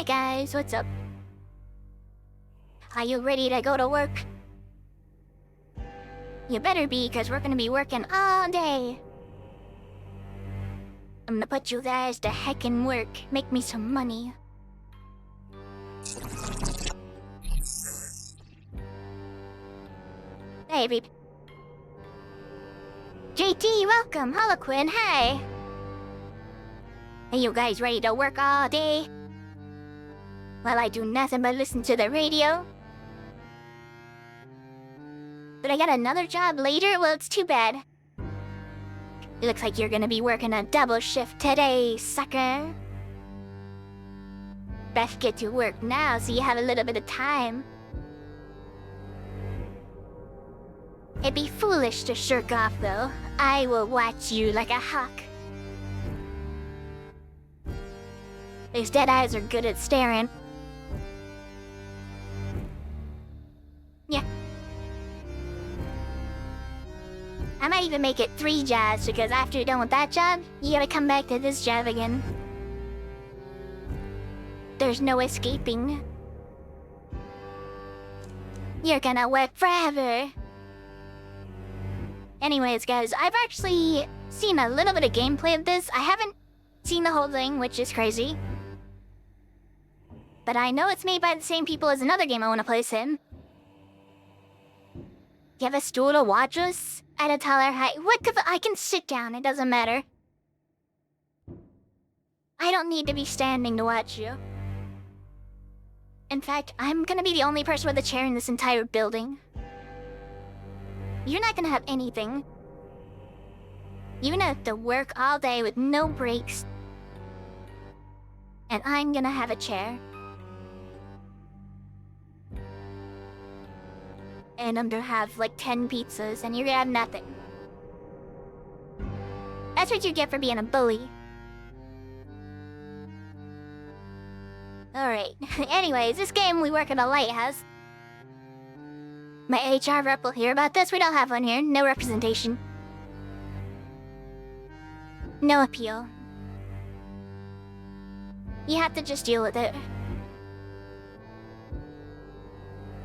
Hey guys, what's up? Are you ready to go to work? You better be, because we're gonna be working all day. I'm gonna put you guys to heckin' work. Make me some money. Hey, babe. JT, welcome. Harlequin, hey. Are you guys ready to work all day? Well, I do nothing but listen to the radio. But I got another job later? Well, it's too bad. It looks like you're gonna be working a double shift today, sucker. Best get to work now so you have a little bit of time. It'd be foolish to shirk off, though. I will watch you like a hawk. These dead eyes are good at staring. Yeah. I might even make it 3 jobs, because after you're done with that job, you gotta come back to this job again. There's no escaping. You're gonna work forever. Anyways, guys, I've actually seen a little bit of gameplay of this. I haven't seen the whole thing, which is crazy. But I know it's made by the same people as another game I want to play soon. You have a stool to watch us? At a taller height. What the I can sit down, it doesn't matter. I don't need to be standing to watch you. In fact, I'm gonna be the only person with a chair in this entire building. You're not gonna have anything. You're gonna have to work all day with no breaks. And I'm gonna have a chair. And I'm gonna have like 10 pizzas, and you're gonna have nothing. That's what you get for being a bully. Alright, anyways, this game we work at a lighthouse. My HR rep will hear about this. We don't have one here. No representation. No appeal. You have to just deal with it.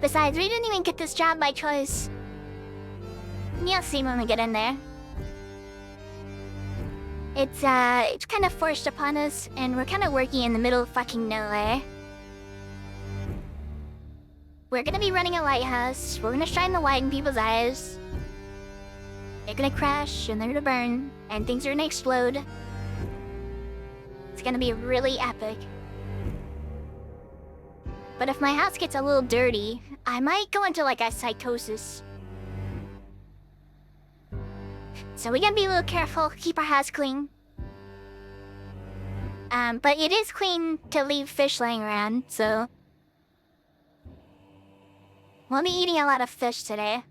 Besides, we didn't even get this job by choice. You'll see when we get in there. It's kind of forced upon us, and we're kind of working in the middle of fucking nowhere. We're gonna be running a lighthouse. We're gonna shine the light in people's eyes. They're gonna crash, and they're gonna burn, and things are gonna explode. It's gonna be really epic. But if my house gets a little dirty, I might go into like a psychosis. So we gotta be a little careful, keep our house clean. But it is clean to leave fish laying around, so... We'll be eating a lot of fish today.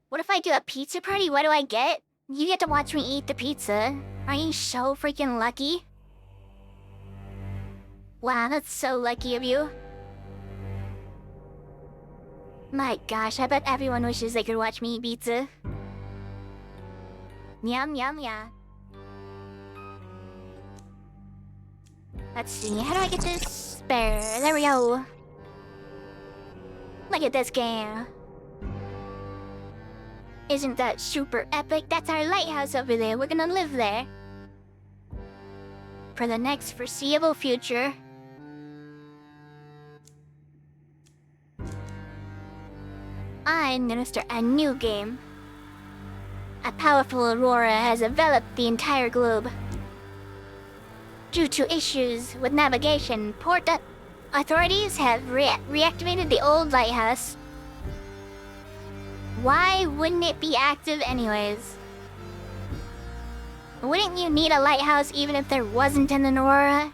What if I do a pizza party? What do I get? You get to watch me eat the pizza. Are you so freaking lucky? Wow, that's so lucky of you. My gosh, I bet everyone wishes they could watch me eat pizza. Yum, yum, yum. Let's see, how do I get this spare? There we go. Look at this game. Isn't that super epic? That's our lighthouse over there. We're gonna live there. For the next foreseeable future. I'm gonna start a new game. A powerful aurora has enveloped the entire globe. Due to issues with navigation, port authorities have reactivated the old lighthouse. Why wouldn't it be active anyways? Wouldn't you need a lighthouse even if there wasn't an aurora?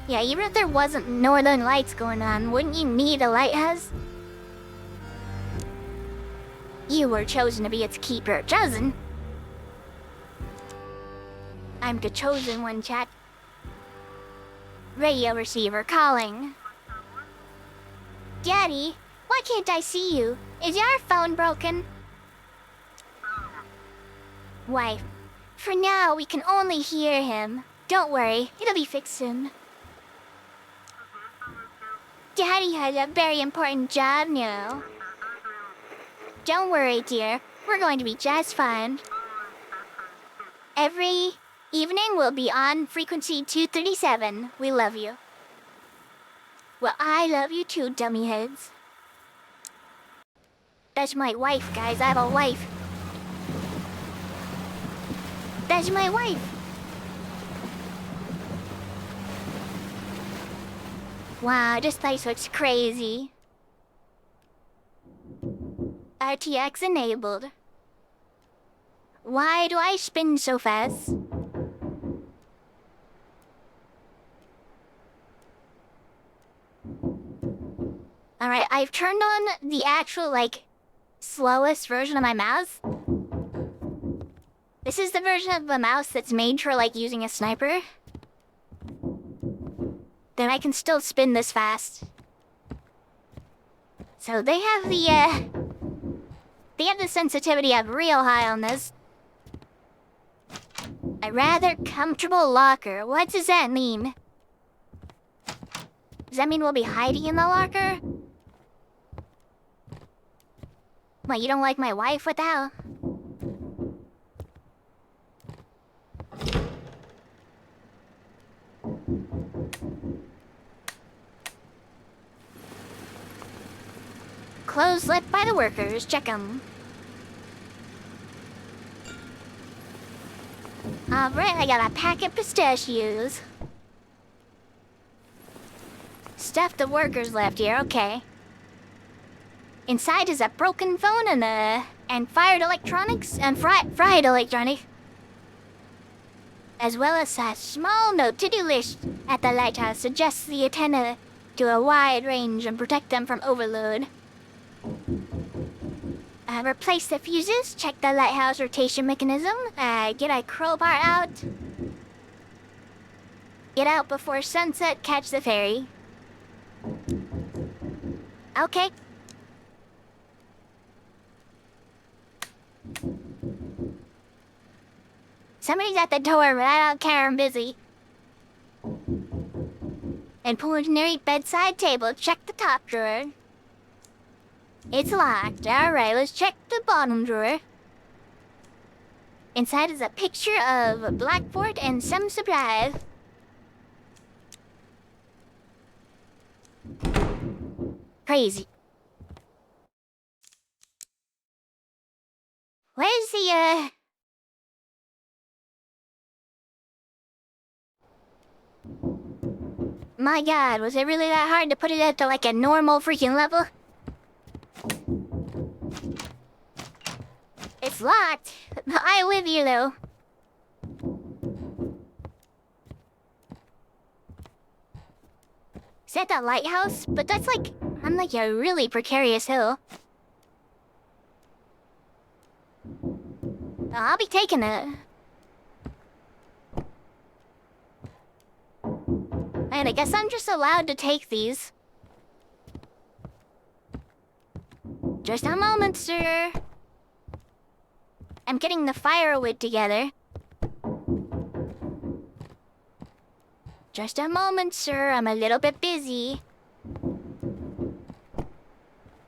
Yeah, even if there wasn't northern lights going on, wouldn't you need a lighthouse? You were chosen to be its keeper. Chosen? I'm the chosen one, chat. Radio receiver calling. Daddy, why can't I see you? Is your phone broken? Why, For now, we can only hear him. Don't worry, it'll be fixed soon. Daddy has a very important job now. Don't worry, dear. We're going to be just fine. Every evening we'll be on frequency 237. We love you. Well, I love you too, dummy heads. That's my wife, guys. I have a wife. That's my wife. Wow, this place looks crazy. RTX enabled. Why do I spin so fast? Alright, I've turned on the actual, slowest version of my mouse. This is the version of the mouse that's made for, using a sniper. Then I can still spin this fast. So they have the sensitivity up real high on this. A rather comfortable locker. What does that mean? Does that mean we'll be hiding in the locker? What, you don't like my wife? What the hell? Clothes left by the workers. Check them. Alright, I got a pack of pistachios. Stuff the workers left here, okay. Inside is a broken phone and fired electronics and fried electronics. As well as a small note to-do list at the Lighthouse suggests the antenna to a wide range and protect them from overload. Replace the fuses, check the Lighthouse rotation mechanism, get a crowbar out. Get out before sunset, catch the ferry. Okay. Somebody's at the door, but I don't care, I'm busy. Implementary bedside table, check the top drawer. It's locked. Alright, let's check the bottom drawer. Inside is a picture of a blackboard and some supplies. Crazy. Where's the, My god, was it really that hard to put it at to a normal freaking level? It's locked. I'm with you, though. Is that the lighthouse? But that's on a really precarious hill. I'll be taking it. And I guess I'm just allowed to take these. Just a moment, sir. I'm getting the firewood together. Just a moment, sir. I'm a little bit busy.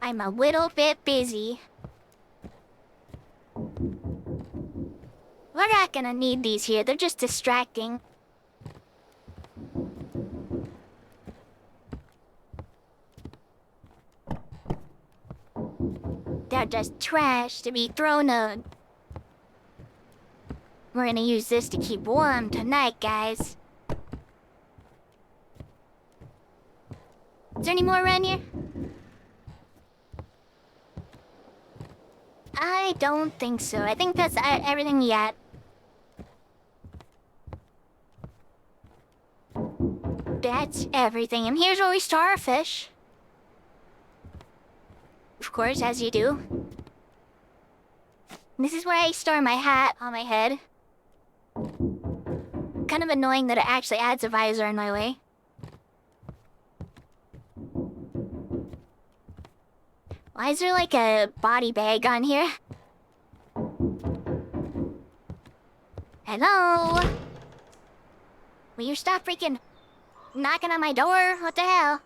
I'm a little bit busy. We're not gonna need these here. They're just distracting. They're just trash to be thrown out. We're gonna use this to keep warm tonight, guys. Is there any more around here? I don't think so. I think that's everything yet. That's everything. And here's where we store our fish. Of course, as you do. This is where I store my hat on my head. Kind of annoying that it actually adds a visor in my way. Why is there a body bag on here? Hello? Will you stop freaking knocking on my door? What the hell?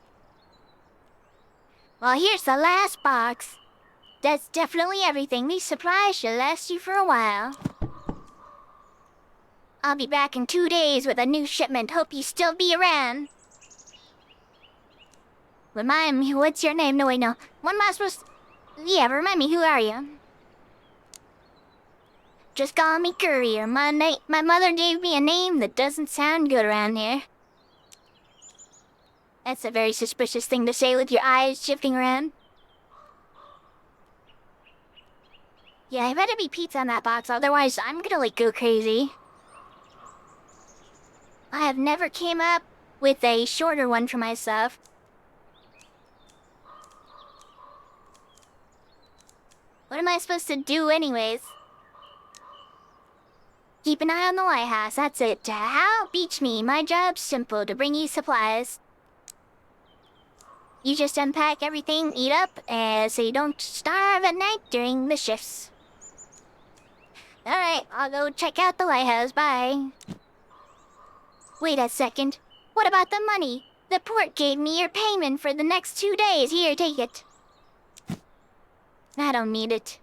Well, here's the last box. That's definitely everything. These supplies should last you for a while. I'll be back in 2 days with a new shipment. Hope you still be around. Remind me, what's your name? No, wait, no. What am I supposed to... Yeah, remind me, who are you? Just call me Courier. My mother gave me a name that doesn't sound good around here. That's a very suspicious thing to say with your eyes shifting around. Yeah, I better be pizza on that box, otherwise I'm gonna, like, go crazy. I have never came up with a shorter one for myself. What am I supposed to do anyways? Keep an eye on the lighthouse, that's it. How? Beach me. My job's simple, to bring you supplies. You just unpack everything, eat up, so you don't starve at night during the shifts. Alright, I'll go check out the lighthouse, bye. Wait a second. What about the money? The port gave me your payment for the next 2 days. Here, take it. I don't need it.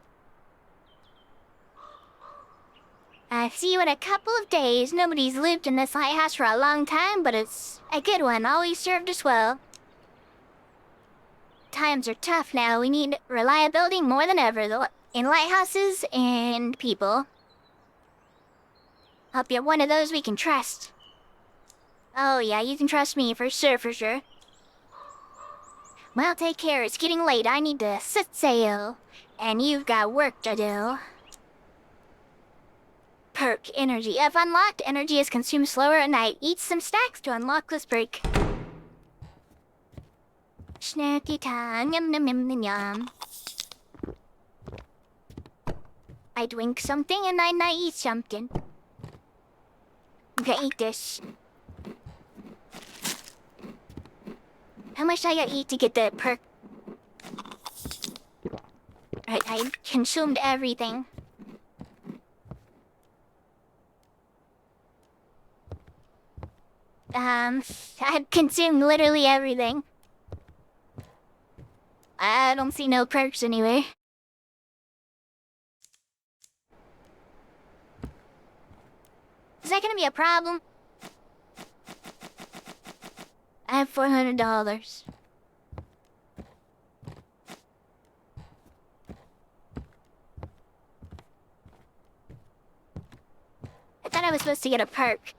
I'll see you in a couple of days. Nobody's lived in this lighthouse for a long time, but it's a good one. Always served us well. Times are tough now. We need reliability more than ever, though, in lighthouses and people. Hope you're one of those we can trust. Oh yeah, you can trust me, for sure, for sure. Well, take care. It's getting late. I need to set sail. And you've got work to do. Perk energy. If unlocked, energy is consumed slower at night. Eat some stacks to unlock this perk. Snacky time. Yum yum yum yum yum. I drink something and I eat something. Okay, eat this. How much I gotta eat to get the perk? Right, I consumed everything. I've consumed literally everything. I don't see no perks anywhere. Is that gonna be a problem? I have $400. I thought I was supposed to get a perk.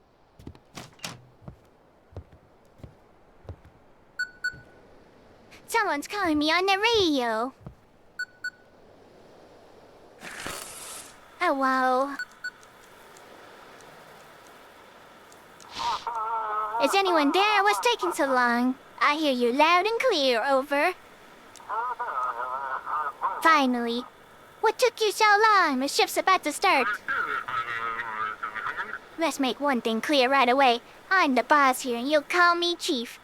Someone's calling me on the radio. Hello. Is anyone there? What's taking so long? I hear you loud and clear, over. Finally. What took you so long? The shift's about to start. Let's make one thing clear right away. I'm the boss here and you'll call me Chief.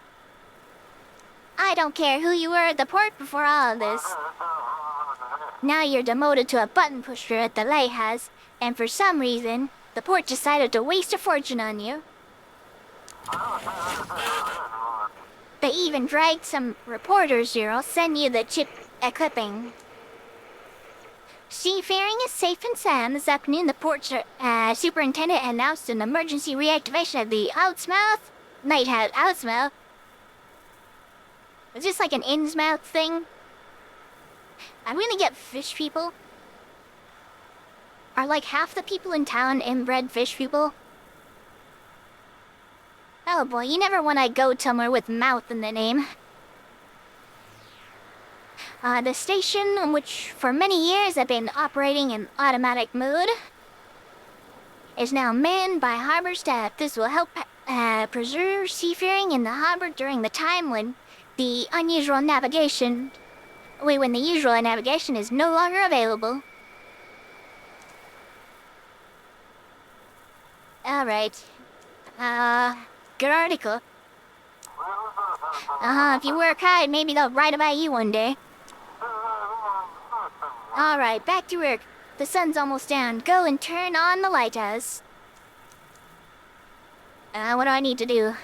I don't care who you were at the port before all of this. Now you're demoted to a button pusher at the lighthouse, and for some reason, the port decided to waste a fortune on you. They even dragged some reporters here. I'll send you the chip clipping. Seafaring is safe and sound. This afternoon, the port superintendent announced an emergency reactivation of the Outsmouth Lighthouse. Outsmouth? Is this like an Innsmouth thing? I'm gonna get fish people. Are like half the people in town inbred fish people? Oh boy, you never want to go somewhere with mouth in the name. The station, which for many years had been operating in automatic mode, is now manned by harbor staff. This will help preserve seafaring in the harbor during the time when the unusual navigation... when the usual navigation is no longer available. Alright. Good article. If you work hard, maybe they'll write about you one day. Alright, back to work. The sun's almost down. Go and turn on the lighthouse. What do I need to do?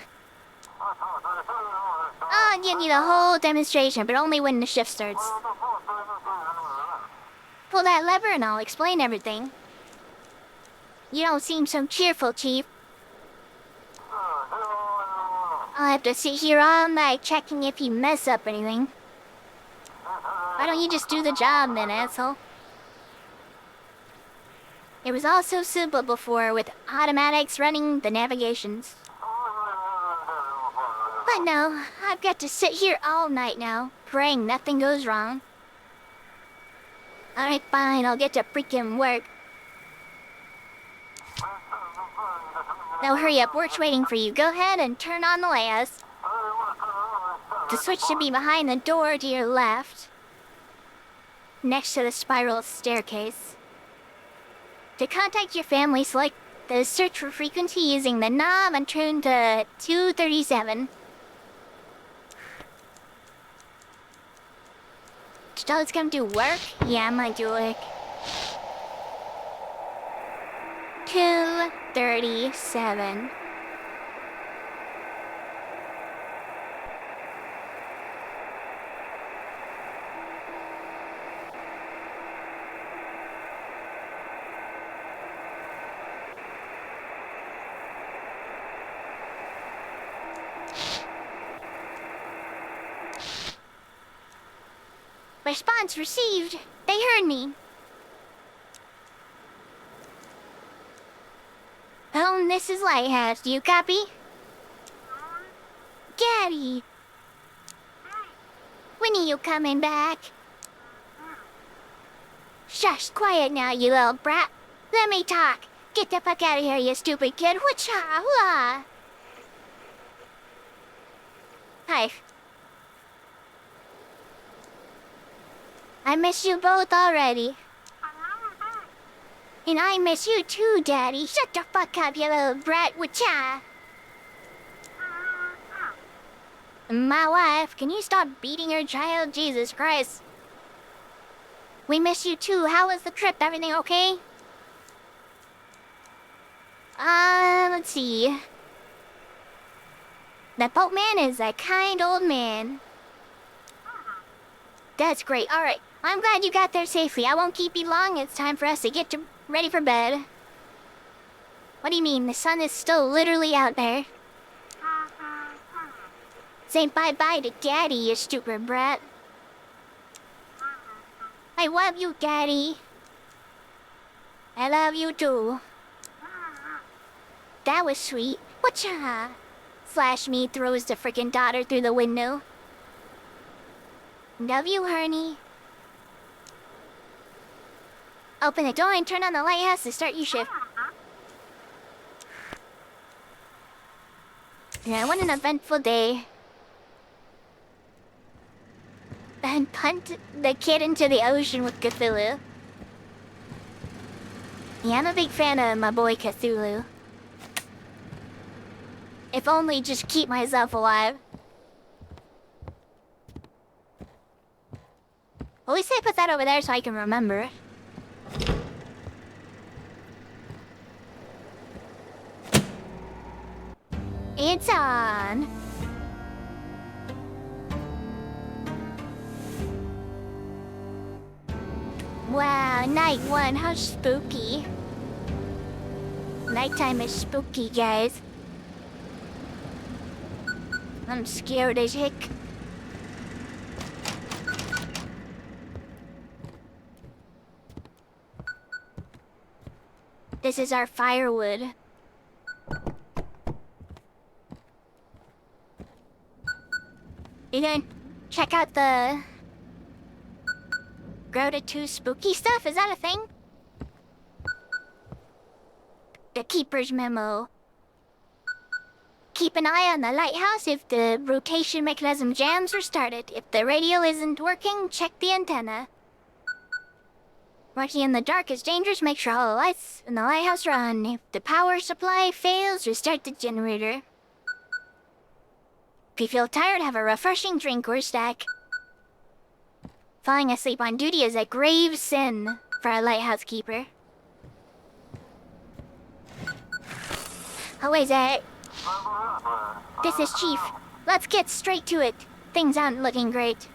Oh, you need a whole demonstration, but only when the shift starts. Pull that lever and I'll explain everything. You don't seem so cheerful, Chief. I'll have to sit here all night checking if you mess up anything. Why don't you just do the job then, asshole? It was all so simple before with automatics running the navigations. But no, I've got to sit here all night now, praying nothing goes wrong. Alright, fine, I'll get to freaking work. Now hurry up, work's waiting for you. Go ahead and turn on the lighthouse. The switch should be behind the door to your left, next to the spiral staircase. To contact your family, select the search for frequency using the knob and turn to 237. Stella's gonna do work? Yeah, I might do work. 237. Response received. They heard me. Oh, this is Lighthouse. Do you copy? Gaddy! When are you coming back? Shush, quiet now, you little brat. Let me talk. Get the fuck out of here, you stupid kid. Whatcha? Hua! Hi. I miss you both already. And I miss you too, Daddy. Shut the fuck up, you little brat. Whatcha? My wife, can you stop beating your child? Jesus Christ. We miss you too. How was the trip? Everything okay? Let's see. The boatman is a kind old man. That's great. Alright. I'm glad you got there safely. I won't keep you long. It's time for us to get ready for bed. What do you mean? The sun is still literally out there. Say bye-bye to Daddy, you stupid brat. I love you, Daddy. I love you too. That was sweet. Whatcha? Slash me throws the frickin' daughter through the window. Love you, honey. Open the door and turn on the lighthouse to start your shift. Yeah, what an eventful day. And punt the kid into the ocean with Cthulhu. Yeah, I'm a big fan of my boy Cthulhu. If only just keep myself alive. At least I put that over there so I can remember. It's on. Wow, night one, how spooky. Nighttime is spooky, guys. I'm scared as heck. This is our firewood. You gonna check out the Grota 2 spooky stuff? Is that a thing? The Keeper's Memo. Keep an eye on the lighthouse if the rotation mechanism jams or started. If the radio isn't working, check the antenna. Working in the dark is dangerous. Make sure all the lights in the lighthouse are on. If the power supply fails, restart the generator. If you feel tired, have a refreshing drink or snack. Falling asleep on duty is a grave sin for a lighthouse keeper. Oh, wait, Zach. This is Chief. Let's get straight to it. Things aren't looking great.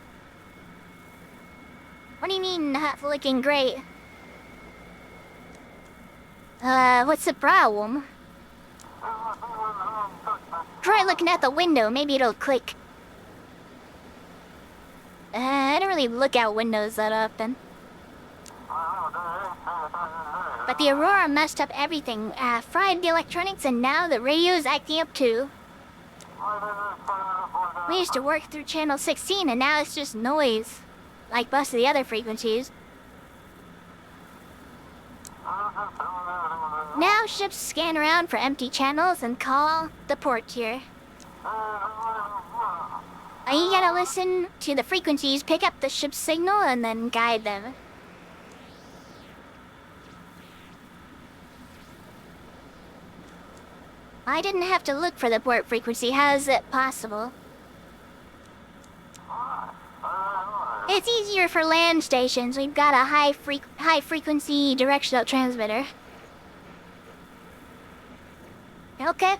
What do you mean, not looking great? What's the problem? Try looking out the window, maybe it'll click. I don't really look out windows that often. But the Aurora messed up everything, fried the electronics, and now the radio's acting up too. We used to work through channel 16 and now it's just noise. Like most of the other frequencies. Now ships scan around for empty channels and call the port here. You gotta listen to the frequencies, pick up the ship's signal, and then guide them. I didn't have to look for the port frequency. How is it possible? It's easier for land stations. We've got a high frequency directional transmitter. Okay.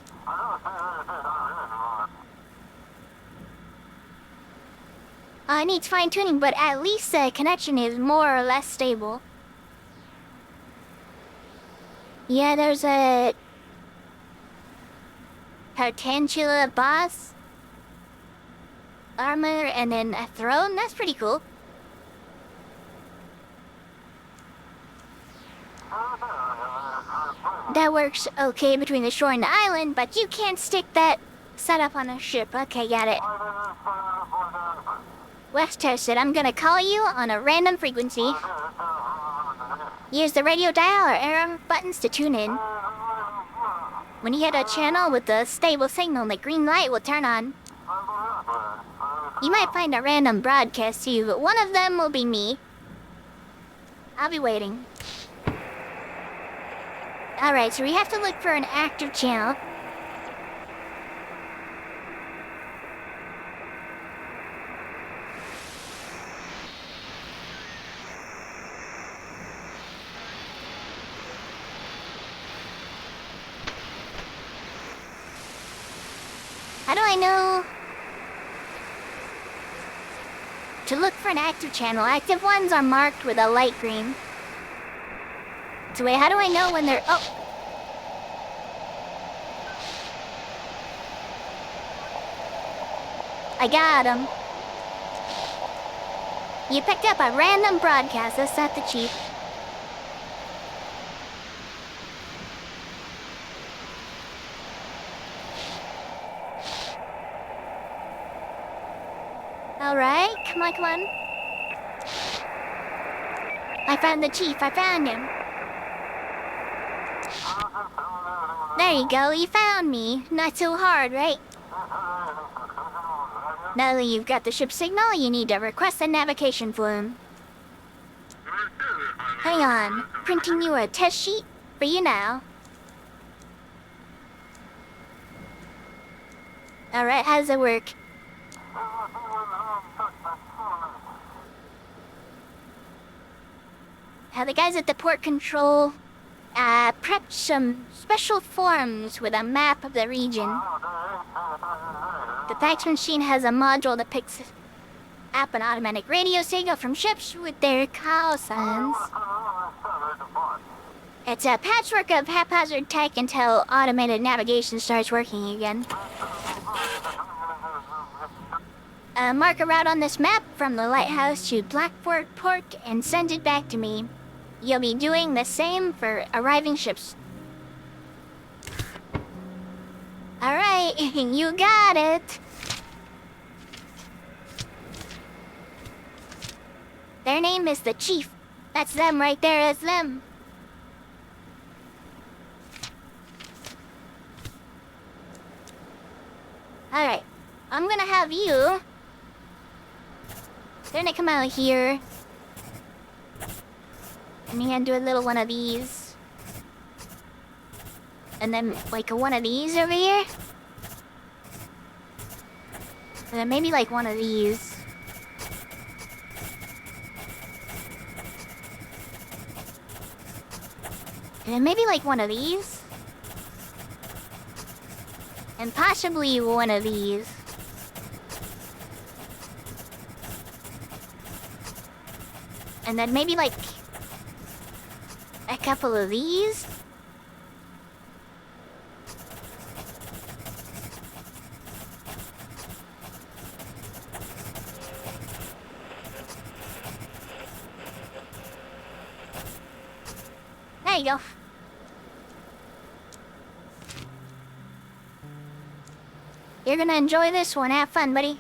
It needs fine tuning, but at least the connection is more or less stable. Yeah, there's a tarantula boss, armor, and then a throne. That's pretty cool. That works okay between the shore and the island, but you can't stick that setup on a ship. Okay, got it. Let's test it. I'm gonna call you on a random frequency. Use the radio dial or arrow buttons to tune in. When you hit a channel with a stable signal, the green light will turn on. You might find a random broadcast too, but one of them will be me. I'll be waiting. Alright, so we have to look for an active channel. How do I know? To look for an active channel, active ones are marked with a light green. So wait, how do I know when they're... Oh! I got him. You picked up a random broadcast. That's not the Chief. Alright, come on, come on. I found the Chief, I found him. There you go, you found me. Not so hard, right? Now that you've got the ship signal, you need to request a navigation flume. Hang on, printing you a test sheet for you now. Alright, how does it work? The guys at the port control prepped some special forms with a map of the region. The fax machine has a module that picks up an automatic radio signal from ships with their call signs. It's a patchwork of haphazard tech until automated navigation starts working again. Mark a route on this map from the Lighthouse to Blackport Port and send it back to me. You'll be doing the same for arriving ships. Alright, you got it. Their name is the Chief. That's them right there, that's them. Alright, I'm gonna have you... They're gonna come out here. And you're gonna do a little one of these. And then, like, one of these over here. And then maybe, like, one of these. And then maybe, like, one of these. And And possibly one of these. And then maybe like a couple of these. There you go. You're gonna enjoy this one. Have fun, buddy.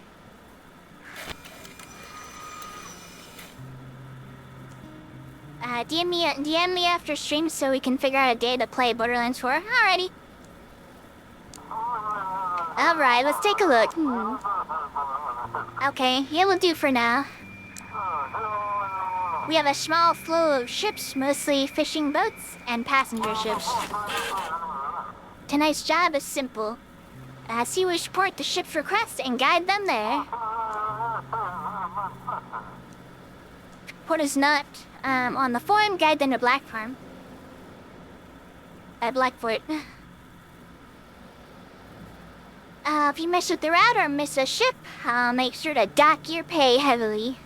DM me after stream so we can figure out a day to play Borderlands 4. Alrighty. Alright, let's take a look. Okay, it will do for now. We have a small flow of ships, mostly fishing boats and passenger ships. Tonight's job is simple. See which port the ships request and guide them there. Port is not on the form, guide them to Black Farm. Blackport. If you mess with the route or miss a ship, I'll make sure to dock your pay heavily.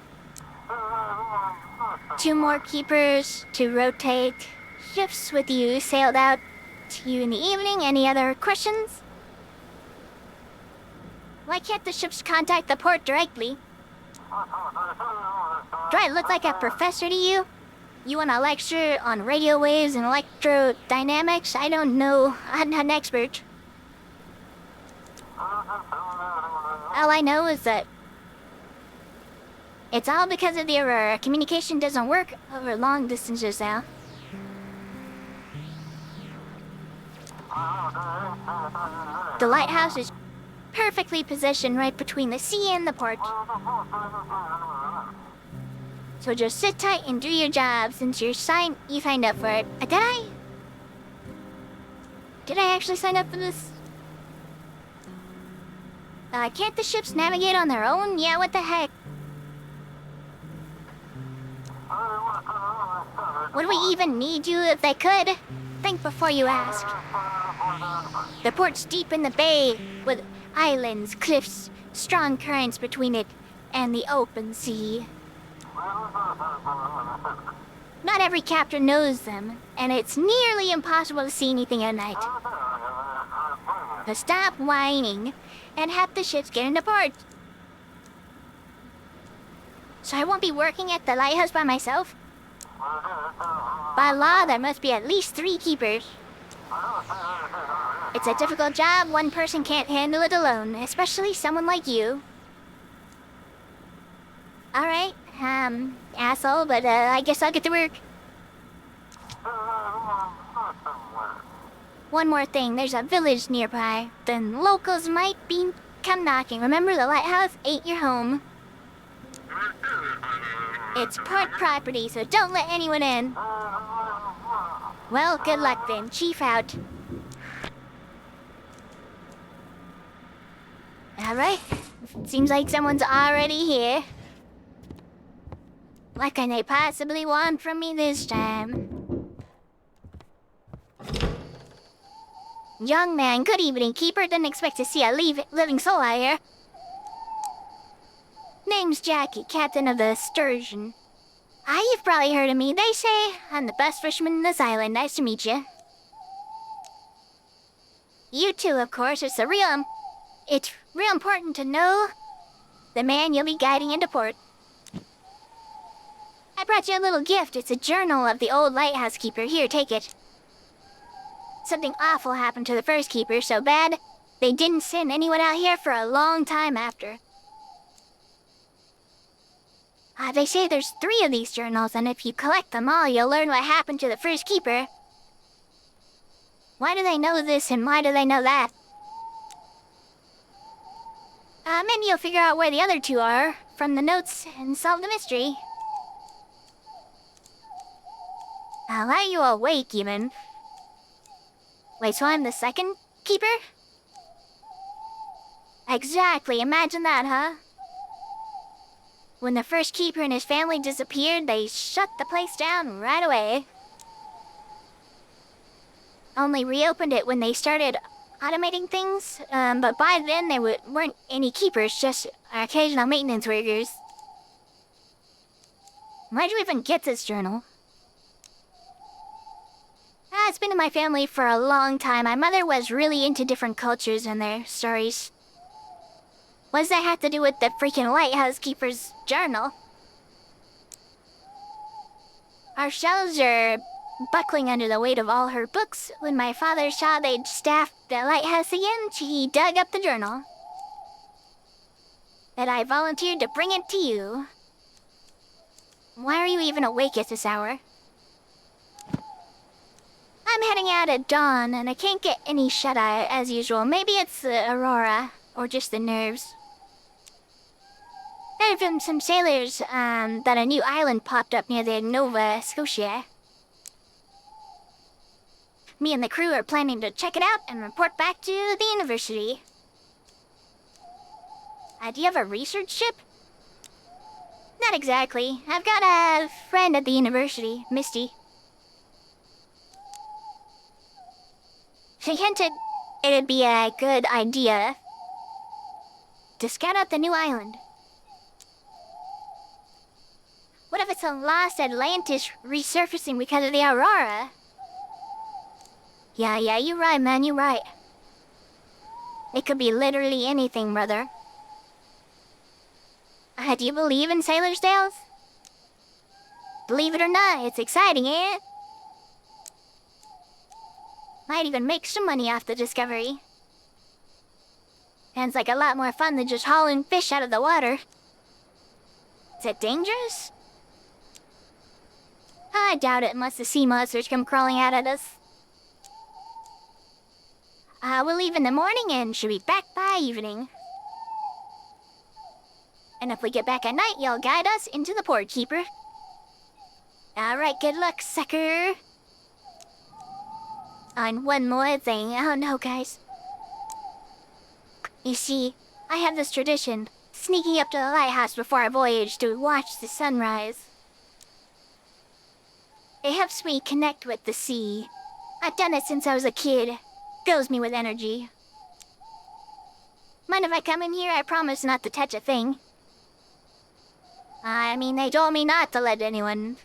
2 more keepers to rotate ships with you sailed out to you in the evening. Any other questions? Why can't the ships contact the port directly? Do I look like a professor to you? You want a lecture on radio waves and electrodynamics? I don't know. I'm not an expert. All I know is that it's all because of the Aurora. Communication doesn't work over long distances now. The lighthouse is perfectly positioned right between the sea and the port. So just sit tight and do your job since you signed up for it. Did I? Did I actually sign up for this? Can't the ships navigate on their own? Yeah, what the heck? Would we even need you if they could? Think before you ask. The port's deep in the bay, with islands, cliffs, strong currents between it and the open sea. Not every captain knows them, and it's nearly impossible to see anything at night. So stop whining and have the ships get into port. So I won't be working at the lighthouse by myself? By law, there must be at least 3 keepers. It's a difficult job. One person can't handle it alone, especially someone like you. Alright, asshole, but I guess I'll get to work. One more thing, there's a village nearby. Then locals might come knocking. Remember, the lighthouse ain't your home. It's port property, so don't let anyone in. Well, good luck then. Chief out. Alright. Seems like someone's already here. What can they possibly want from me this time? Young man, good evening, Keeper. Didn't expect to see a living soul out here. Name's Jackie, captain of the Sturgeon. You've probably heard of me. They say I'm the best fisherman in this island. Nice to meet you. You too, of course. It's real important to know the man you'll be guiding into port. I brought you a little gift. It's a journal of the old lighthouse keeper. Here, take it. Something awful happened to the first keeper, so bad they didn't send anyone out here for a long time after. They say there's 3 of these journals, and if you collect them all, you'll learn what happened to the first keeper. Why do they know this, and why do they know that? Maybe you'll figure out where the other 2 are from the notes and solve the mystery. I'll let you awake, even. Wait, so I'm the second keeper? Exactly, imagine that, huh? When the first keeper and his family disappeared, they shut the place down right away. Only reopened it when they started automating things, but by then there weren't any keepers, just occasional maintenance workers. Why'd you even get this journal? It's been in my family for a long time. My mother was really into different cultures and their stories. What does that have to do with the freaking lighthouse keeper's journal? Our shelves are buckling under the weight of all her books. When my father saw they'd staffed the lighthouse again, he dug up the journal. And I volunteered to bring it to you. Why are you even awake at this hour? I'm heading out at dawn, and I can't get any shut-eye as usual. Maybe it's the aurora, or just the nerves. I heard from some sailors that a new island popped up near the Nova Scotia. Me and the crew are planning to check it out and report back to the university. Do you have a research ship? Not exactly. I've got a friend at the university, Misty. She hinted it'd be a good idea to scout out the new island. What if it's a lost Atlantis resurfacing because of the aurora? Yeah, you're right, man, you're right. It could be literally anything, brother. Do you believe in sailor's tales? Believe it or not, it's exciting, eh? Might even make some money off the discovery. Sounds like a lot more fun than just hauling fish out of the water. Is it dangerous? I doubt it unless the sea monsters come crawling out at us. We'll leave in the morning and should be back by evening. And if we get back at night, you'll guide us into the port keeper. Alright, good luck, sucker. And one more thing. Oh no, guys. You see, I have this tradition, sneaking up to the lighthouse before our voyage to watch the sunrise. It helps me connect with the sea. I've done it since I was a kid. Fills me with energy. Mind if I come in here? I promise not to touch a thing. I mean, they told me not to let anyone.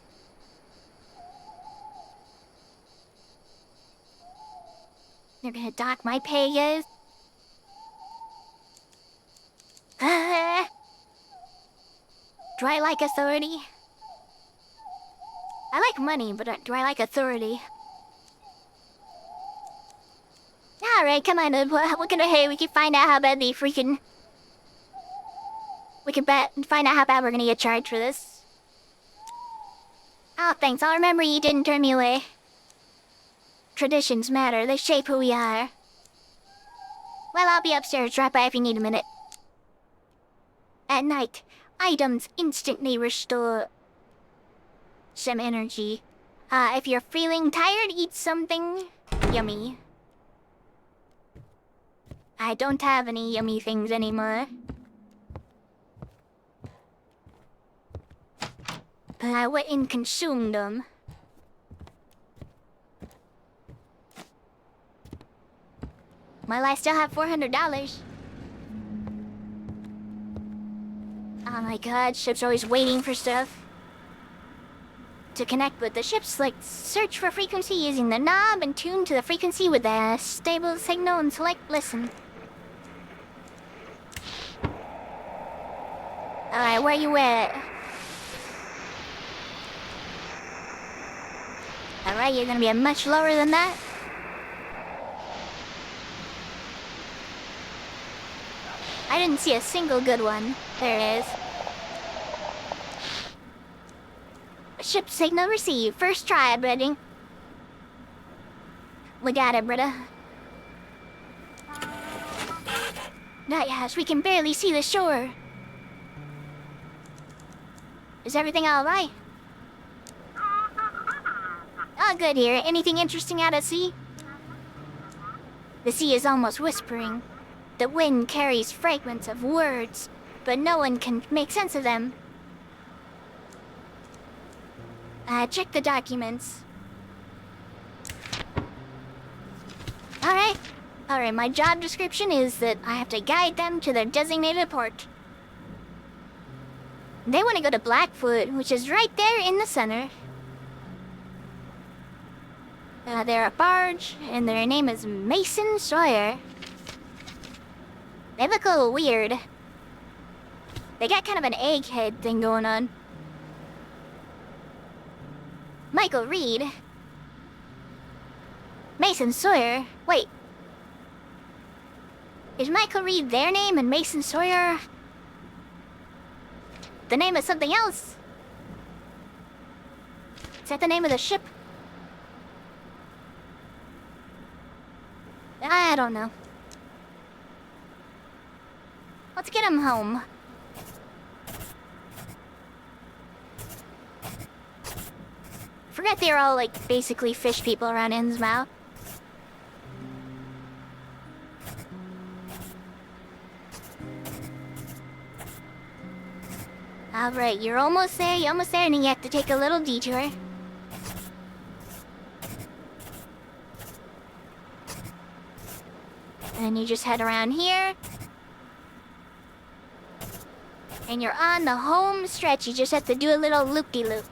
They're gonna dock my pay, guys. Do I like authority? I like money, but do I like authority? Alright, come on, we're gonna, hey, we can find out how bad the freaking... We can find out how bad we're gonna get charged for this. Oh, thanks, I'll remember you didn't turn me away. Traditions matter, they shape who we are. Well, I'll be upstairs, drop by if you need a minute. At night, items instantly restore some energy. If you're feeling tired, eat something yummy. I don't have any yummy things anymore. But I went and consumed them. Well, I still have $400. Oh my god, ship's always waiting for stuff. To connect with the ship, select search for frequency using the knob and tune to the frequency with a stable signal and select listen. Alright, where you at? Alright, you're gonna be much lower than that. I didn't see a single good one. There it is. Ship signal received. First try, buddy. We got it, brother. Lighthouse, we can barely see the shore. Is everything alright? Oh, good here. Anything interesting out at sea? The sea is almost whispering. The wind carries fragments of words, but no one can make sense of them. Check the documents. Alright. Alright, my job description is that I have to guide them to their designated port. They want to go to Blackfoot, which is right there in the center. They're a barge, and their name is Mason Sawyer. They look a little weird. They got kind of an egghead thing going on. Michael Reed. Mason Sawyer. Wait. Is Michael Reed their name and Mason Sawyer the name of something else? Is that the name of the ship? I don't know. Let's get him home. Forgot they're all, like, basically fish people around Innsmouth. Alright, you're almost there, and then you have to take a little detour. And you just head around here. And you're on the home stretch, you just have to do a little loop-de-loop.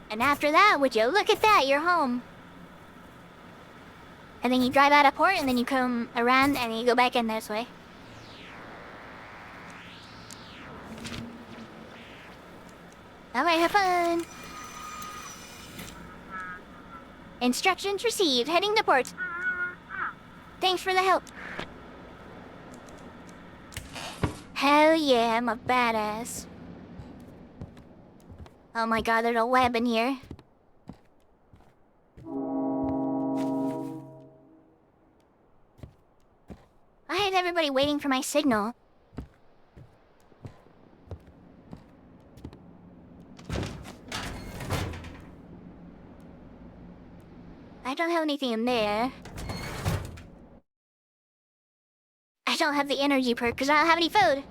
And after that, would you look at that, you're home. And then you drive out of port, and then you come around, and you go back in this way. Alright, have fun. Instructions received, heading to port. Thanks for the help. Hell yeah, I'm a badass. Oh my god, there's a web in here. I had everybody waiting for my signal. I don't have anything in there. I don't have the energy perk because I don't have any food.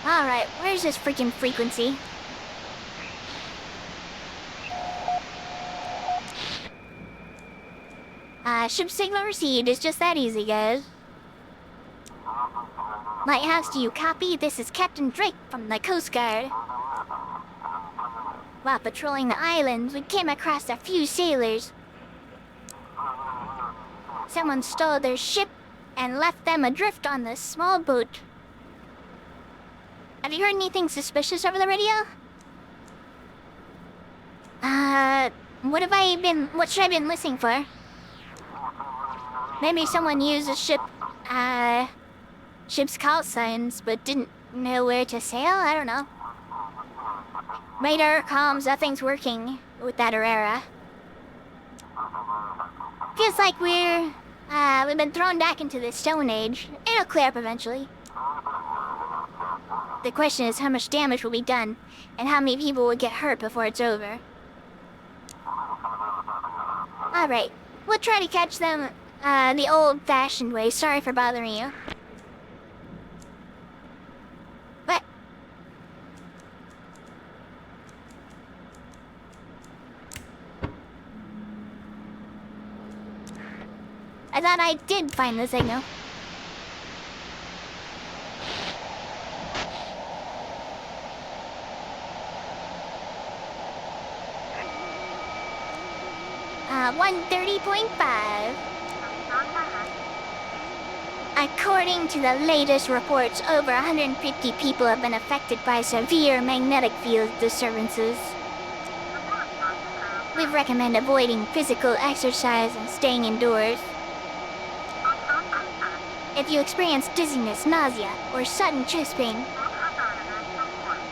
Alright, where's this freaking frequency? Ship signal received. It's just that easy, guys. Lighthouse, do you copy? This is Captain Drake from the Coast Guard. While patrolling the islands, we came across a few sailors. Someone stole their ship and left them adrift on this small boat. Have you heard anything suspicious over the radio? What should I been listening for? Maybe someone used the ship's call signs, but didn't know where to sail? I don't know. Radar, comms, nothing's working with that Herrera. Feels like we've been thrown back into the Stone Age. It'll clear up eventually. The question is how much damage will be done, and how many people will get hurt before it's over. Alright, we'll try to catch them the old-fashioned way. Sorry for bothering you. What? I thought I did find the signal. Uh, 130.5. According to the latest reports, over 150 people have been affected by severe magnetic field disturbances. We recommend avoiding physical exercise and staying indoors. If you experience dizziness, nausea, or sudden chest pain,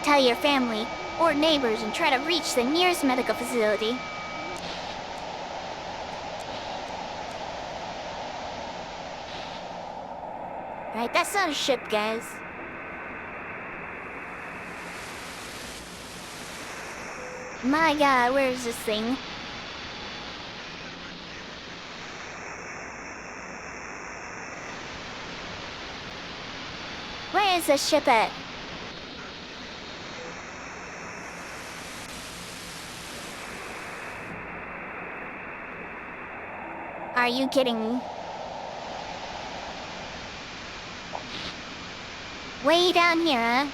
tell your family or neighbors and try to reach the nearest medical facility. Right, that's not a ship, guys. My god, where is this thing? Where is the ship at? Are you kidding? Way down here, huh?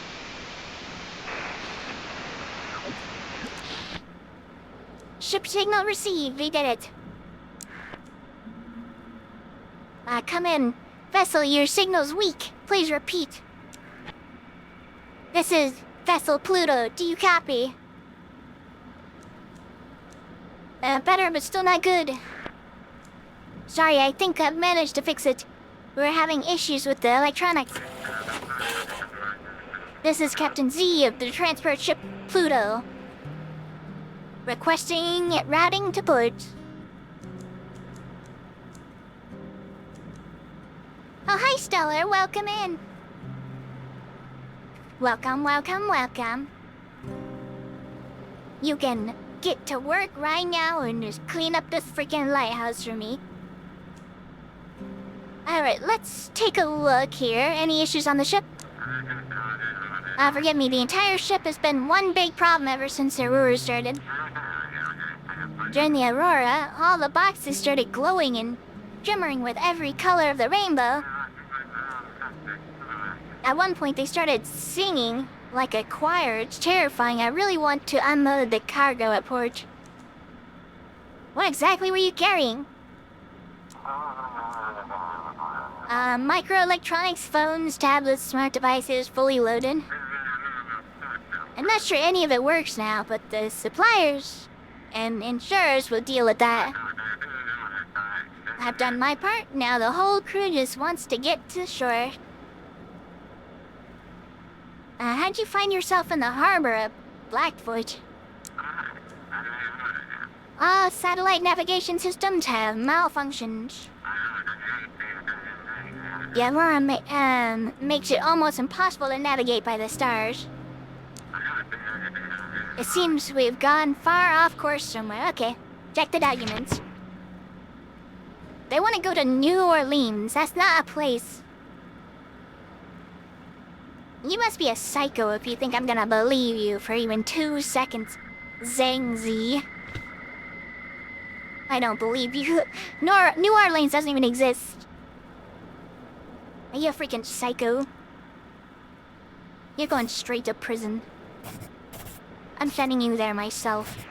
Ship signal received. We did it. Come in. Vessel, your signal's weak. Please repeat. This is Vessel Pluto. Do you copy? Better, but still not good. Sorry, I think I've managed to fix it. We're having issues with the electronics. This is Captain Z of the transport ship Pluto. Requesting routing to port. Oh, hi, Stellar. Welcome in. Welcome, welcome, welcome. You can get to work right now and just clean up this freaking lighthouse for me. Alright, let's take a look here. Any issues on the ship? Forgive me, the entire ship has been one big problem ever since the Aurora started. During the Aurora, all the boxes started glowing and shimmering with every color of the rainbow. At one point, they started singing like a choir. It's terrifying. I really want to unload the cargo at port. What exactly were you carrying? Microelectronics, phones, tablets, smart devices, fully loaded. I'm not sure any of it works now, but the suppliers and insurers will deal with that. I've done my part. Now the whole crew just wants to get to shore. How'd you find yourself in the harbor of Blackfoot? All satellite navigation systems have malfunctioned. The Aurora makes it almost impossible to navigate by the stars. It seems we've gone far off course somewhere. Okay, check the documents. They want to go to New Orleans. That's not a place. You must be a psycho if you think I'm gonna believe you for even 2 seconds, Zhang Z. I don't believe you. New Orleans doesn't even exist. Are you a freaking psycho? You're going straight to prison. I'm sending you there myself.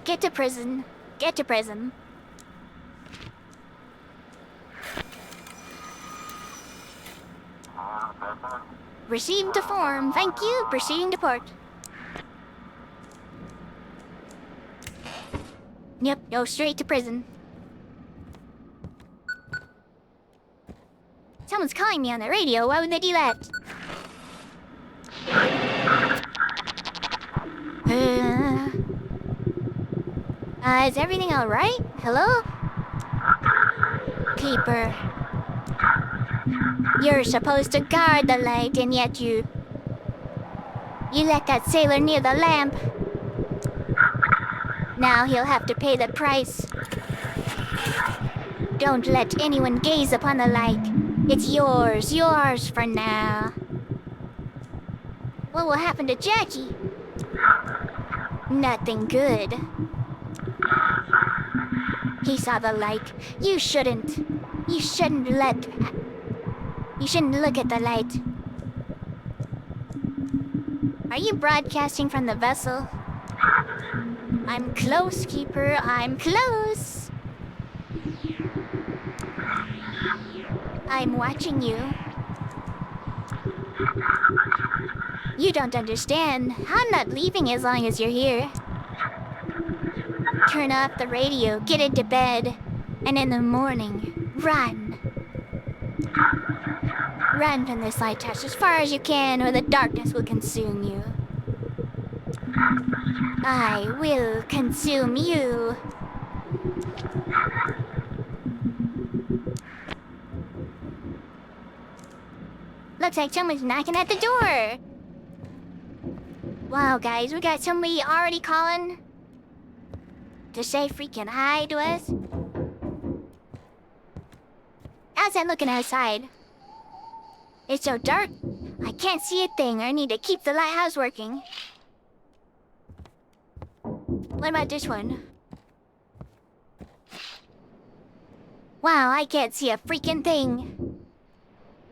Get to prison. Get to prison. Received the form. Thank you. Proceeding to port. Yep, go straight to prison. Someone's calling me on the radio. Why would they do that? Is everything alright? Hello? Keeper. You're supposed to guard the light, and yet you let that sailor near the lamp. Now he'll have to pay the price. Don't let anyone gaze upon the light. It's yours for now. What will happen to Jackie? Nothing good. He saw the light. You shouldn't look at the light. Are you broadcasting from the vessel? I'm close, Keeper. I'm close. I'm watching you. You don't understand. I'm not leaving as long as you're here. Turn off the radio, get into bed, and in the morning, run. Run from this lighthouse as far as you can, or the darkness will consume you. I will consume you. Looks like someone's knocking at the door. Wow, guys, we got somebody already calling to say freaking hi to us. How's that looking outside? It's so dark, I can't see a thing. I need to keep the lighthouse working. What about this one? Wow, I can't see a freaking thing.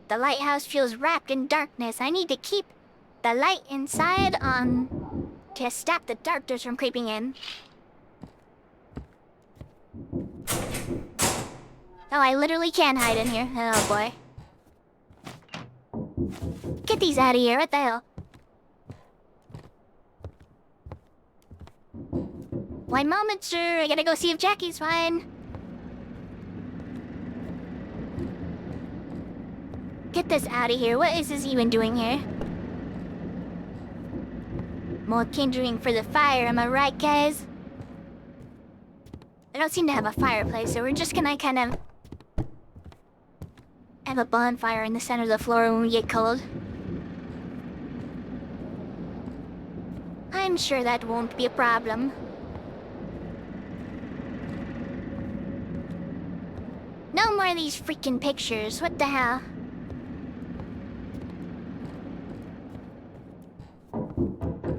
The lighthouse feels wrapped in darkness. I need to keep the light inside on to stop the darkness from creeping in. Oh, I literally can hide in here. Oh boy. Get these out of here, what the hell? One moment, sir. I gotta go see if Jackie's fine. Get this out of here. What is this even doing here? More kindling for the fire, am I right, guys? I don't seem to have a fireplace, so we're just gonna kind of have a bonfire in the center of the floor when we get cold. I'm sure that won't be a problem. No more of these freaking pictures. What the hell?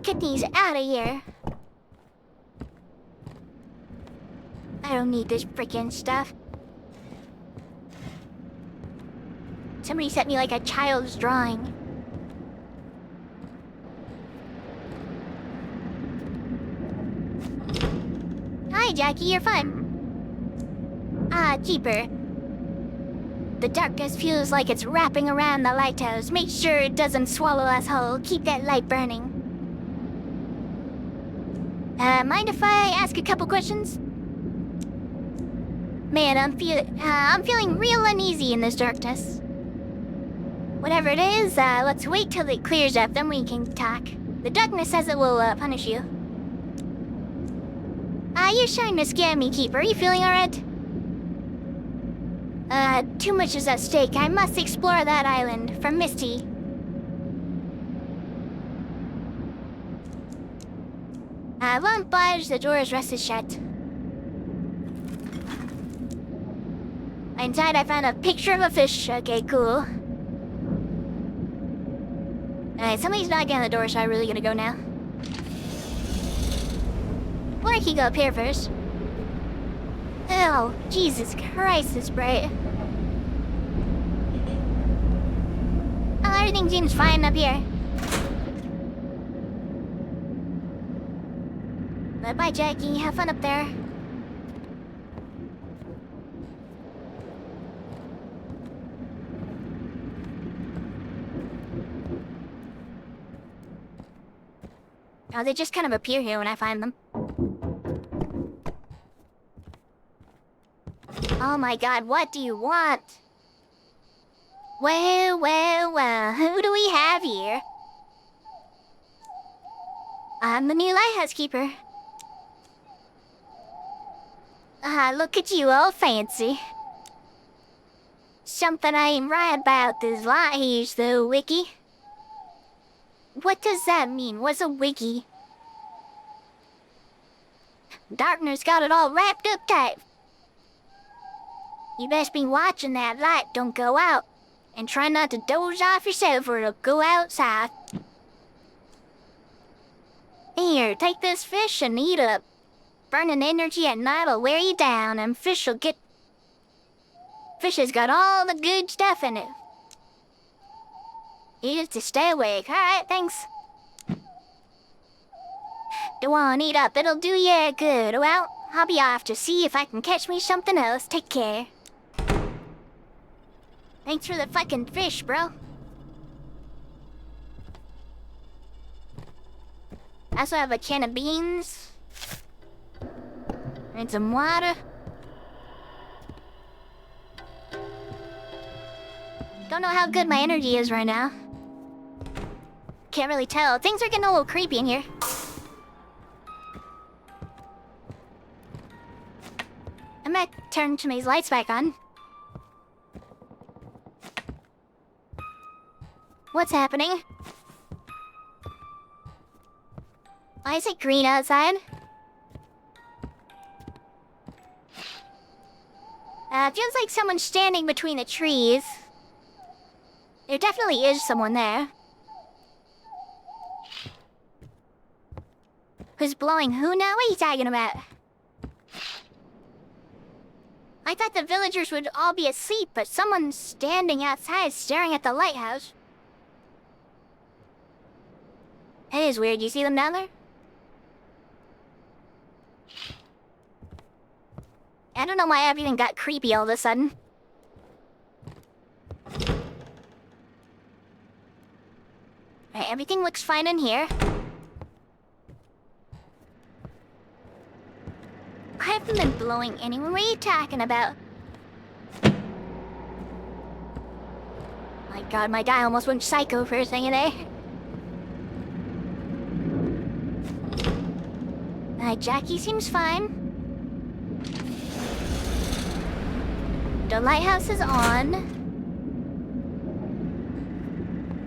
Get these out of here. I don't need this freaking stuff. Somebody sent me like a child's drawing. Hi, Jackie, you're fine. Ah, keeper. The darkness feels like it's wrapping around the lighthouse. Make sure it doesn't swallow us whole. Keep that light burning. Mind if I ask a couple questions? Man, I'm feeling real uneasy in this darkness. Whatever it is, let's wait till it clears up, then we can talk. The darkness says it will, punish you. You're trying to scare me, Keeper. Are you feeling alright? Too much is at stake. I must explore that island for Misty. I won't budge, the door is rusted shut. Inside, I found a picture of a fish. Okay, cool. Alright, somebody's knocking on the door, so I'm really gonna go now. Or I can go up here first. Oh, Jesus Christ, it's bright. Oh, everything seems fine up here. Bye-bye, Jackie. Have fun up there. Oh, they just kind of appear here when I find them. Oh my god, what do you want? Well, well, well, who do we have here? I'm the new lighthouse keeper. Look at you, all fancy. Something I ain't right about this lighthouse, though, Wiki. What does that mean? What's a wiki? Darkness got it all wrapped up tight. You best be watching that light don't go out. And try not to doze off yourself or it'll go outside. Here, take this fish and eat up. Burning energy at night will wear you down and fish will get... Fish has got all the good stuff in it. Eat it to stay awake. Alright, thanks. Go on, eat up. It'll do you good. Well, I'll be off to see if I can catch me something else. Take care. Thanks for the fucking fish, bro. I also have a can of beans. And some water. Don't know how good my energy is right now. Can't really tell. Things are getting a little creepy in here. I might turn Tommy's lights back on. What's happening? Why is it green outside? Feels like someone's standing between the trees. There definitely is someone there. is blowing who now? What are you talking about? I thought the villagers would all be asleep, but someone's standing outside staring at the lighthouse. It is weird. You see them down there? I don't know why everything got creepy all of a sudden. Alright, everything looks fine in here. I haven't been blowing anyone. What are you talking about? My god, my guy almost went psycho for a second there. Jackie seems fine. The lighthouse is on.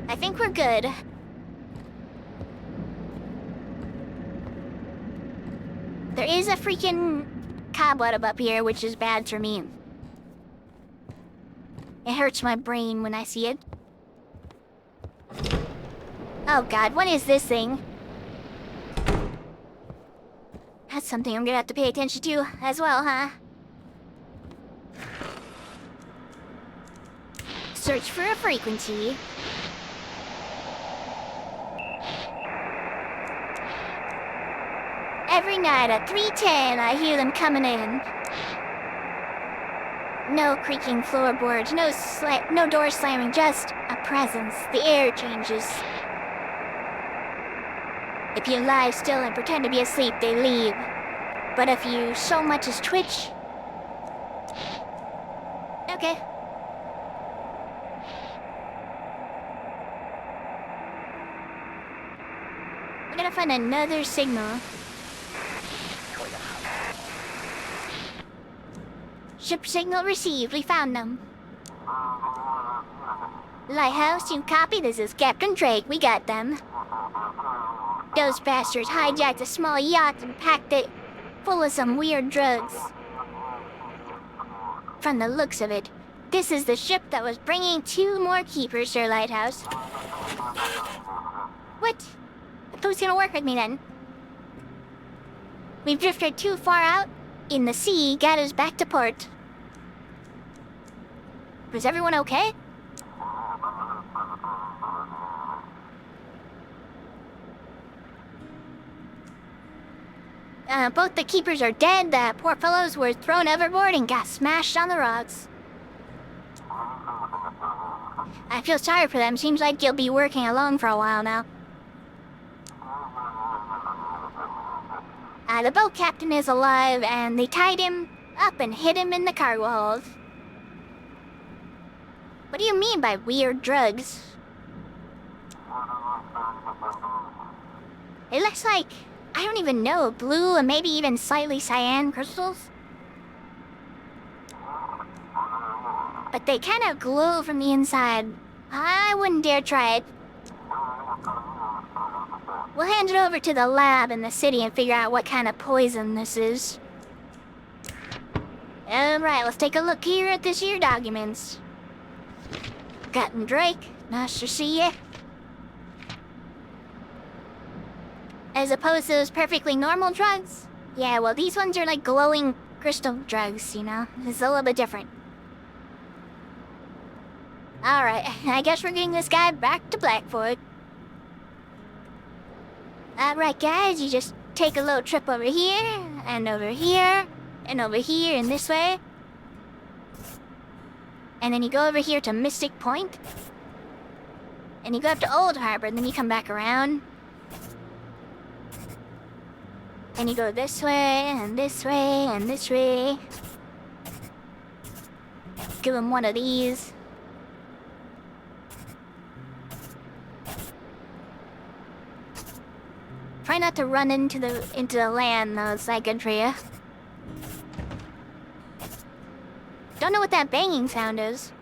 I think we're good. There is a freaking cobweb up here, which is bad for me. It hurts my brain when I see it. Oh god, what is this thing? That's something I'm gonna have to pay attention to as well, huh? Search for a frequency. Every night at 3:10, I hear them coming in. No creaking floorboards, no door slamming, just a presence. The air changes. If you lie still and pretend to be asleep, they leave. But if you so much as twitch... Okay. I'm gonna find another signal. Ship signal received. We found them. Lighthouse, you copy? This is Captain Drake. We got them. Those bastards hijacked a small yacht and packed it full of some weird drugs. From the looks of it, this is the ship that was bringing 2 more keepers, Sir Lighthouse. What? Who's gonna work with me then? We've drifted too far out in the sea, got us back to port. Was everyone okay? Both the keepers are dead. The poor fellows were thrown overboard and got smashed on the rocks. I feel sorry for them. Seems like you'll be working alone for a while now. The boat captain is alive, and they tied him up and hid him in the cargo hold. What do you mean by weird drugs? It looks like, I don't even know, blue and maybe even slightly cyan crystals. But they kind of glow from the inside. I wouldn't dare try it. We'll hand it over to the lab in the city and figure out what kind of poison this is. Alright, let's take a look here at this here documents. Captain Drake, nice to see ya. As opposed to those perfectly normal drugs? Yeah, well, these ones are like glowing crystal drugs, you know? It's a little bit different. Alright, I guess we're getting this guy back to Blackford. Alright, guys, you just take a little trip over here, and over here, and over here, and this way. And then you go over here to Mystic Point. And you go up to Old Harbor, and then you come back around. And you go this way, and this way, and this way. Give him one of these. Try not to run into the land, though. It's not good for you. Don't know what that banging sound is.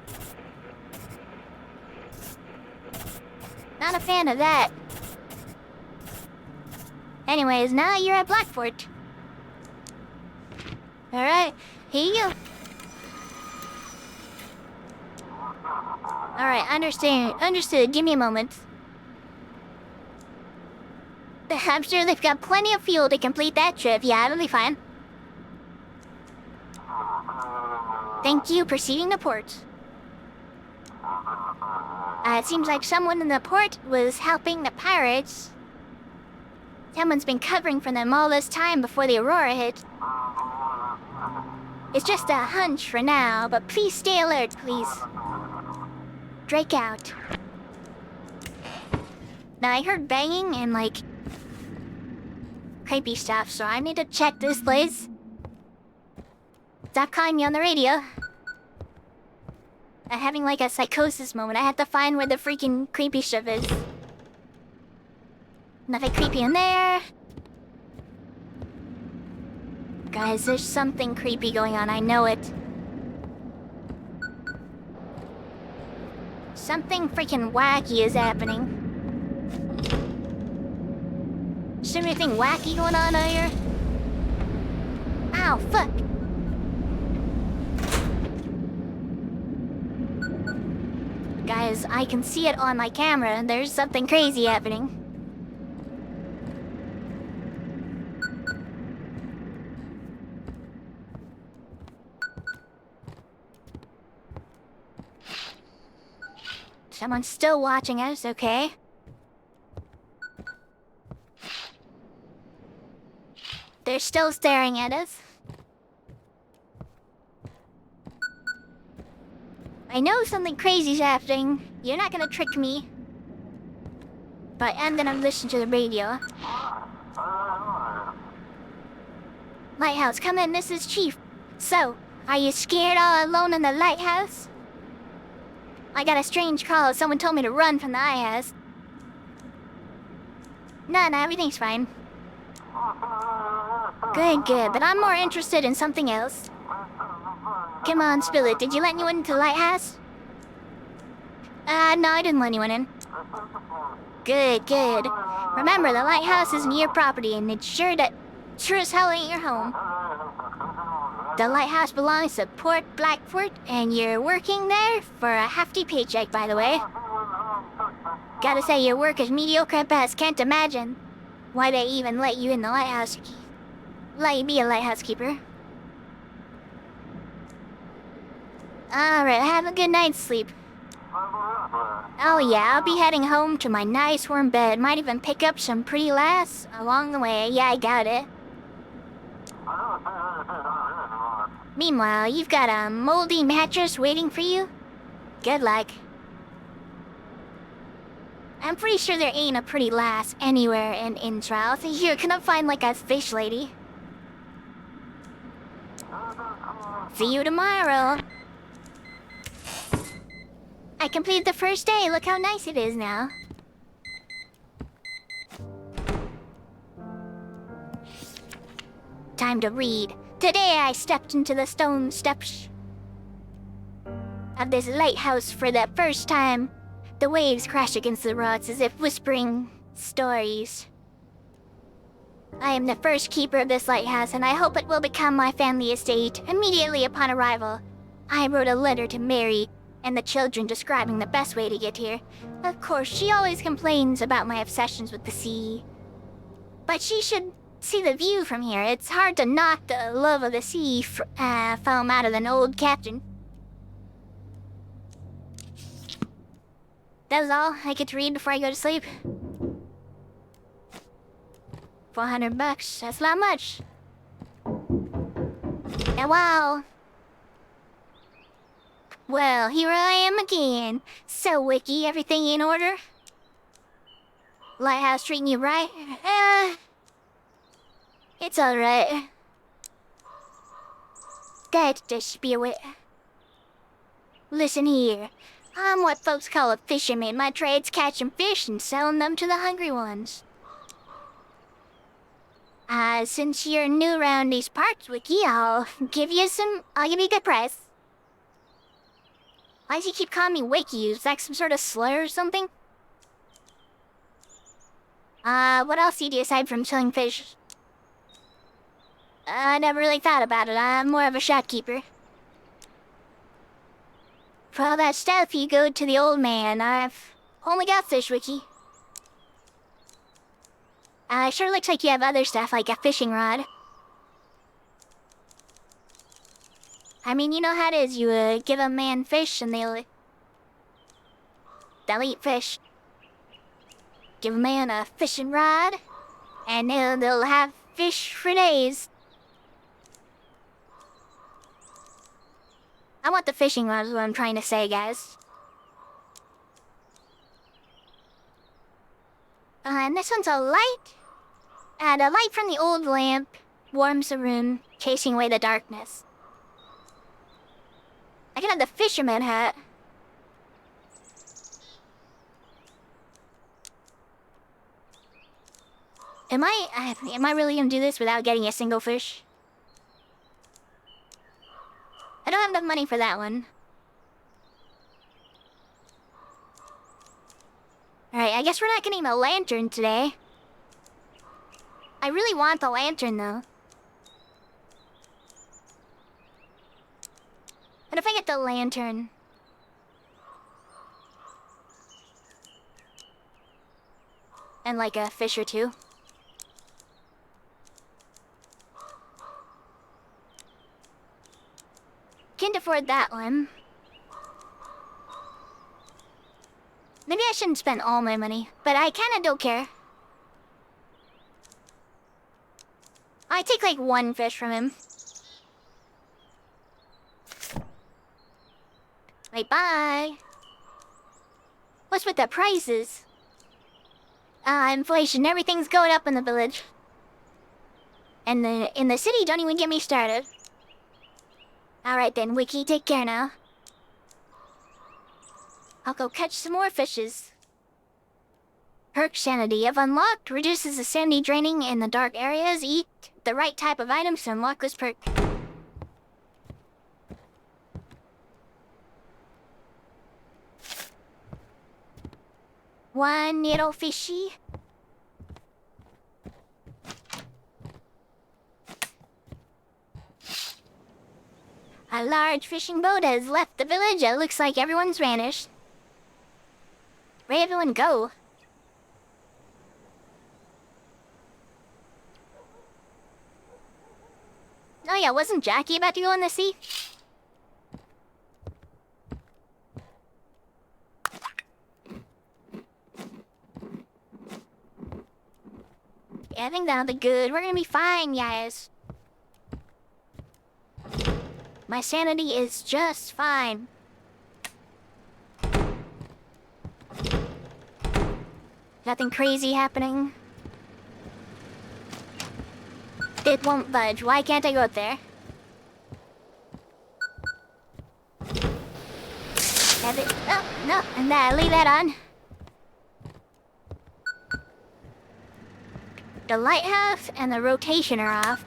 Not a fan of that. Anyways, now you're at Blackfort. Alright, here you go. Alright, understood. Give me a moment. I'm sure they've got plenty of fuel to complete that trip. Yeah, it'll be fine. Thank you, proceeding to port. It seems like someone in the port was helping the pirates. Someone's been covering for them all this time before the Aurora hit. It's just a hunch for now, but please stay alert, please. Drake out. Now, I heard banging and, like, creepy stuff, so I need to check this place. Stop calling me on the radio. I'm having, like, a psychosis moment. I have to find where the freaking creepy stuff is. Nothing creepy in there. Guys, there's something creepy going on. I know it. Something freaking wacky is happening. Is there anything wacky going on out here? Ow, fuck. Guys, I can see it on my camera. There's something crazy happening. Someone's still watching us, okay? They're still staring at us. I know something crazy's happening. You're not gonna trick me. But I'm gonna listen to the radio. Lighthouse, come in, this is Chief. So, are you scared all alone in the lighthouse? I got a strange call. Someone told me to run from the lighthouse. No, everything's fine. Good, but I'm more interested in something else. Come on, spill it. Did you let anyone into the lighthouse? No, I didn't let anyone in. Good. Remember, the lighthouse isn't your property, and it's sure as hell ain't your home. The lighthouse belongs to Port Blackfort, and you're working there for a hefty paycheck, by the way. Gotta say, your work is mediocre at best. Can't imagine why they even let you in the lighthouse. Let you be a lighthouse keeper. Alright, have a good night's sleep. Oh yeah, I'll be heading home to my nice warm bed. Might even pick up some pretty lass along the way. Yeah, I got it. Meanwhile, you've got a moldy mattress waiting for you. Good luck. I'm pretty sure there ain't a pretty lass anywhere in Intrial. So you're gonna find like a fish lady. See you tomorrow. I completed the first day. Look how nice it is now. Time to read. Today I stepped into the stone steps of this lighthouse for the first time. The waves crash against the rocks as if whispering stories. I am the first keeper of this lighthouse, and I hope it will become my family estate. Immediately upon arrival, I wrote a letter to Mary and the children describing the best way to get here. Of course, she always complains about my obsessions with the sea. But she should see the view from here. It's hard to knock the love of the sea foam out of an old captain. That's all I get to read before I go to sleep. $400, that's not much. And wow. Well, here I am again. So, Wiki, everything in order? Lighthouse treating you right? It's alright. That's the spirit. Listen here. I'm what folks call a fisherman. My trade's catching fish and selling them to the hungry ones. Since you're new around these parts, Wiki, I'll give you a good price. Why does he keep calling me Wiki? Is that some sort of slur or something? What else do you do aside from selling fish? I never really thought about it. I'm more of a shopkeeper. For all that stuff, you go to the old man. I've only got fish, Wiki. Sure looks like you have other stuff, like a fishing rod. I mean, you know how it is. You give a man fish and they'll eat fish. Give a man a fishing rod and they'll have fish for days. I want the fishing rod is what I'm trying to say, guys. And this one's a light. And a light from the old lamp warms the room, chasing away the darkness. I can have the fisherman hat. Am I really gonna do this without getting a single fish? I don't have enough money for that one. Alright, I guess we're not getting the lantern today. I really want the lantern, though. What if I get the lantern? And like a fish or two. Can't afford that one. Maybe I shouldn't spend all my money, but I kinda don't care. I take like one fish from him. Right, bye. What's with the prices? Inflation. Everything's going up in the village. And in the city, don't even get me started. Alright then, Wiki, take care now. I'll go catch some more fishes. Perk sanity. If unlocked, reduces the sanity draining in the dark areas. Eat the right type of items to unlock this perk. One little fishy. A large fishing boat has left the village. It looks like everyone's vanished. Where'd everyone go? Oh yeah, wasn't Jackie about to go in the sea? Yeah, I think that'll be good. We're gonna be fine, guys. My sanity is just fine. Nothing crazy happening. It won't budge. Why can't I go up there? Have it. Oh, no. And leave that on. The lighthouse and the rotation are off.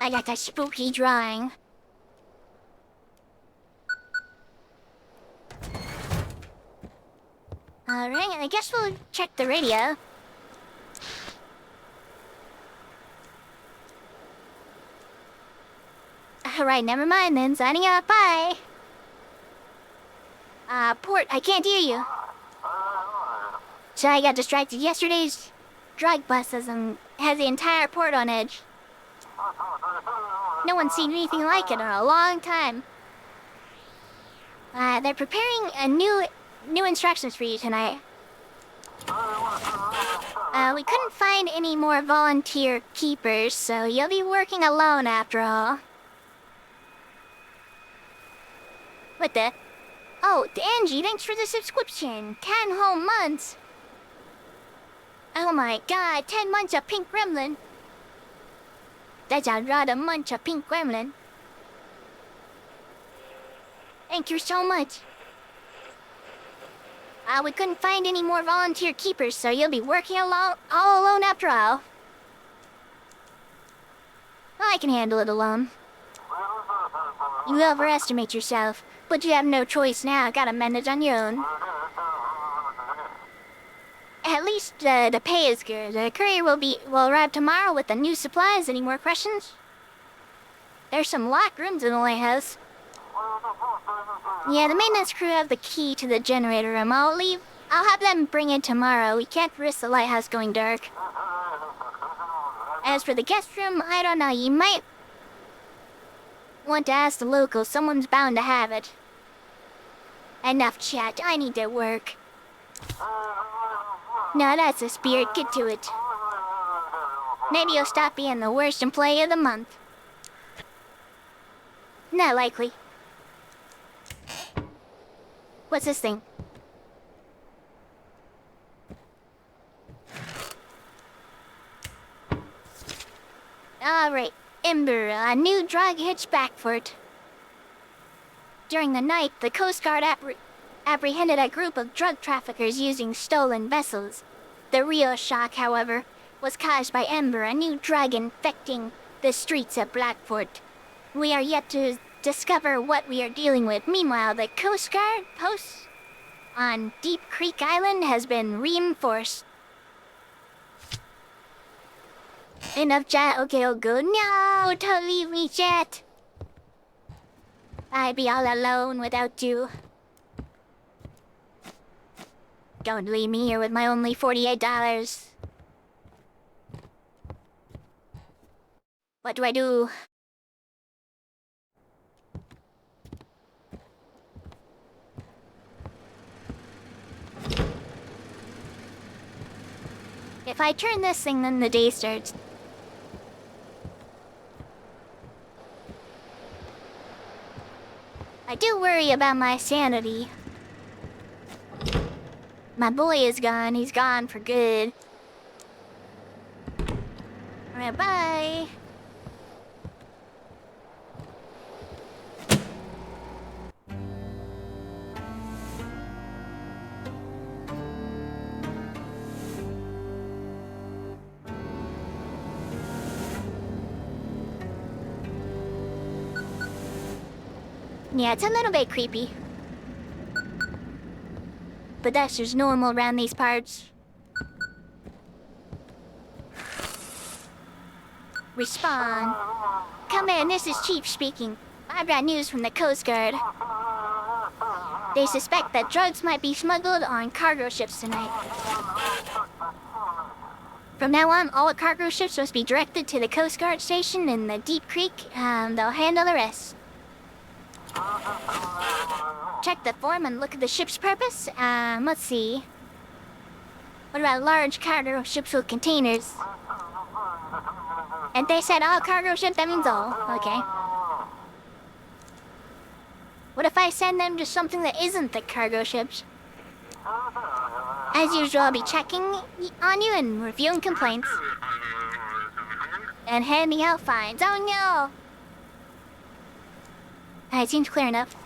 I got that spooky drawing. Alright, I guess we'll check the radio. Alright, never mind then. Signing off. Bye. Port, I can't hear you. So I got distracted. Yesterday's drug bust has the entire port on edge. No one's seen anything like it in a long time. They're preparing a new instructions for you tonight. We couldn't find any more volunteer keepers, so you'll be working alone after all. What the? Oh, Angie, thanks for the subscription. 10 whole months. Oh my god, 10 months of pink gremlin. That's a lot of months of pink gremlin. Thank you so much. We couldn't find any more volunteer keepers, so you'll be working all alone after all. Well, I can handle it alone. You overestimate yourself, but you have no choice now. Gotta manage on your own. At least the pay is good. The courier will arrive tomorrow with the new supplies. Any more questions? There's some locked rooms in the lighthouse. Yeah, the maintenance crew have the key to the generator room. I'll have them bring it tomorrow. We can't risk the lighthouse going dark. As for the guest room, I don't know. You might want to ask the locals. Someone's bound to have it. Enough chat. I need to work. No, that's the spirit. Get to it. Maybe you'll stop being the worst employee of the month. Not likely. What's this thing? Alright, Ember, a new drug hitched back for it. During the night, the Coast Guard apprehended a group of drug traffickers using stolen vessels. The real shock, however, was caused by Ember, a new drug infecting the streets of Blackport. We are yet to discover what we are dealing with. Meanwhile, the Coast Guard post on Deep Creek Island has been reinforced. Enough chat. Okay, I'll go. No, don't leave me, chat. I'd be all alone without you. Don't leave me here with my only $48. What do I do? If I turn this thing, then the day starts. I do worry about my sanity. My boy is gone. He's gone for good. Alright, bye. Yeah, it's a little bit creepy. But that's just normal around these parts. Respawn. Come in, this is Chief speaking. I've got news from the Coast Guard. They suspect that drugs might be smuggled on cargo ships tonight. From now on, all cargo ships must be directed to the Coast Guard station in the Deep Creek. They'll handle the rest. Check the form and look at the ship's purpose. Let's see. What about large cargo ships with containers? And they said all cargo ships, that means all. Okay. What if I send them to something that isn't the cargo ships? As usual, I'll be checking on you and reviewing complaints. And handing out fines. Oh no! It seems clear enough.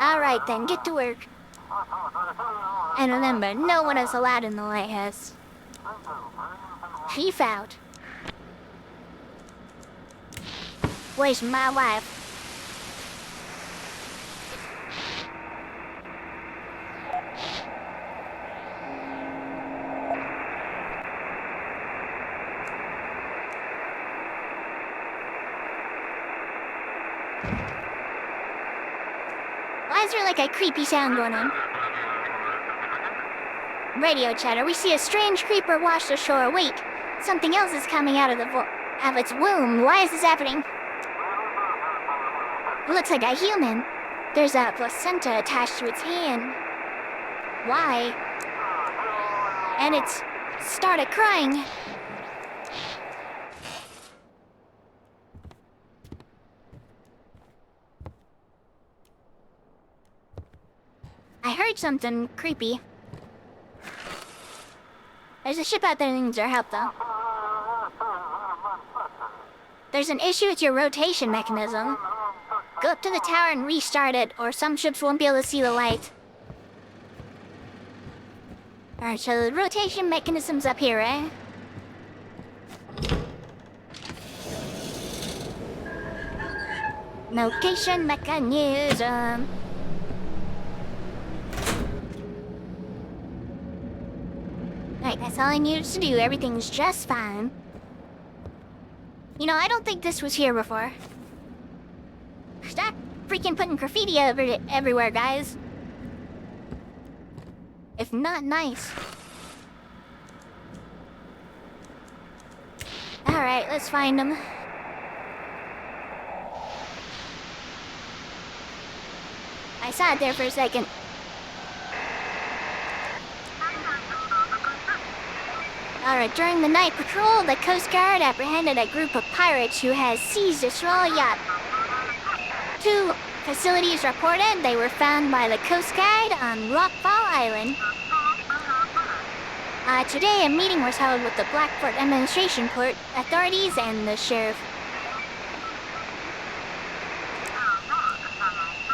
Alright then, get to work. And remember, no one is allowed in the lighthouse. Chief out. Where's my wife? Why is there like a creepy sound going on? Radio chatter. We see a strange creeper wash ashore. Wait, something else is coming out of its womb. Why is this happening? It looks like a human. There's a placenta attached to its hand. Why? And it's started crying. I heard something creepy. There's a ship out there that needs our help, though. There's an issue with your rotation mechanism. Go up to the tower and restart it, or some ships won't be able to see the light. Alright, so the rotation mechanism's up here, eh? Location mechanism. Right, that's all I needed to do. Everything's just fine. You know, I don't think this was here before. Stop freaking putting graffiti everywhere, guys. If not nice. Alright, let's find them. I saw it there for a second. Alright, during the night patrol, the Coast Guard apprehended a group of pirates who has seized a small yacht. 2 facilities reported they were found by the Coast Guard on Rockfall Island. Today, a meeting was held with the Blackport Administration Port authorities and the sheriff.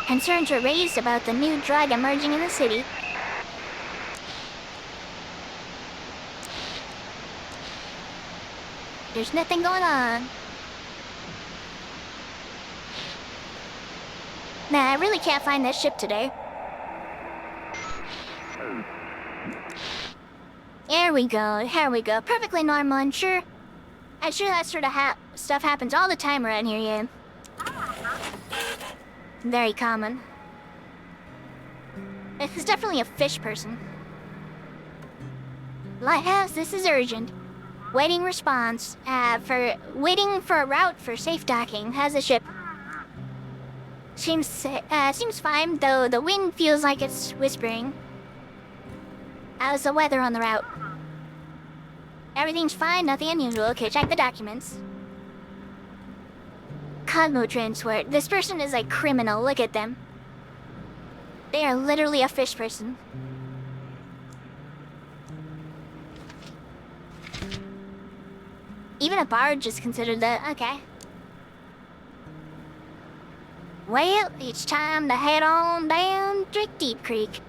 Concerns were raised about the new drug emerging in the city. There's nothing going on. Nah, I really can't find this ship today. There we go, here we go. Perfectly normal, I'm sure. I'm sure that sort of stuff happens all the time around here, yeah. Very common. This is definitely a fish person. Lighthouse, this is urgent. Waiting response. Waiting for a route for safe docking. How's the ship? Seems fine, though the wind feels like it's whispering. How's the weather on the route? Everything's fine, nothing unusual. Okay, check the documents. Convo transport. This person is a criminal. Look at them. They are literally a fish person. Even a barge is considered that. Okay. Well, it's time to head on down to Deep Creek.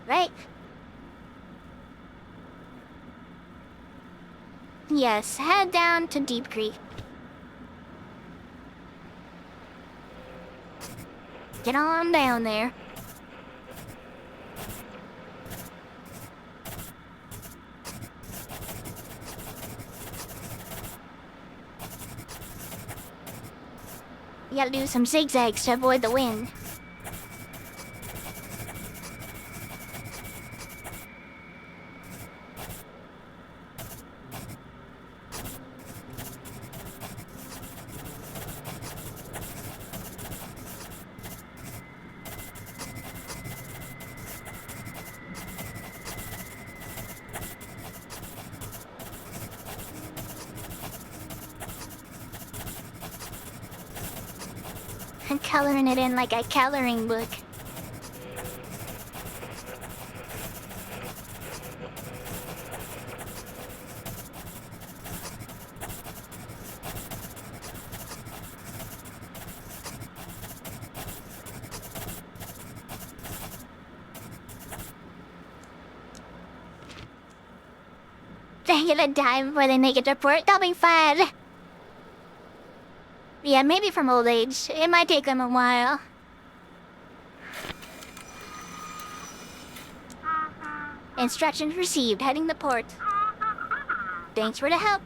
Right? Yes, head down to Deep Creek. Get on down there. You gotta do some zigzags to avoid the wind. I'm coloring it in like a coloring book. They're gonna die before they make it to port. They'll be fine. Yeah, maybe from old age. It might take them a while. Instructions received. Heading to port. Thanks for the help.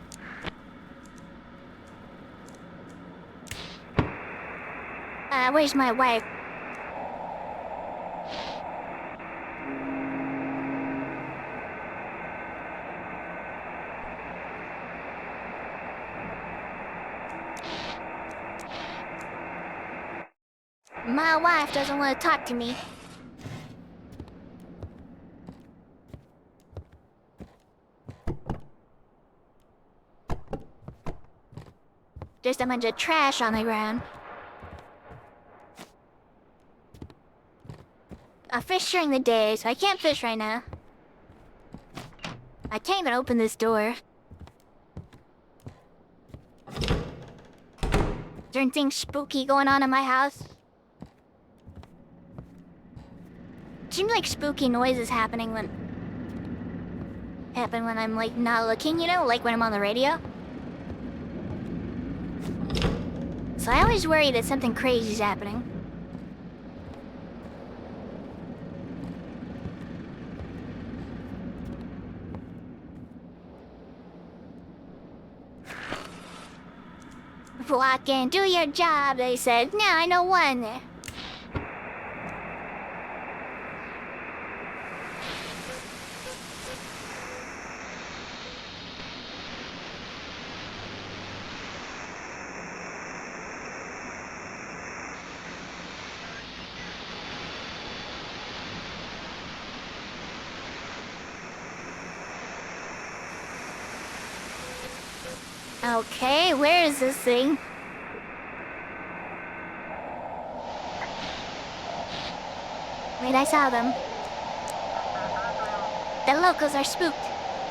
Where's my wife? My wife doesn't want to talk to me. Just a bunch of trash on the ground. I fish during the day, so I can't fish right now. I can't even open this door. Is there anything spooky going on in my house? Seems like spooky noises happening when I'm like not looking, you know, like when I'm on the radio. So I always worry that something crazy is happening. Walk in, do your job, they said. Now I know one. Okay, where is this thing? Wait, I saw them. The locals are spooked.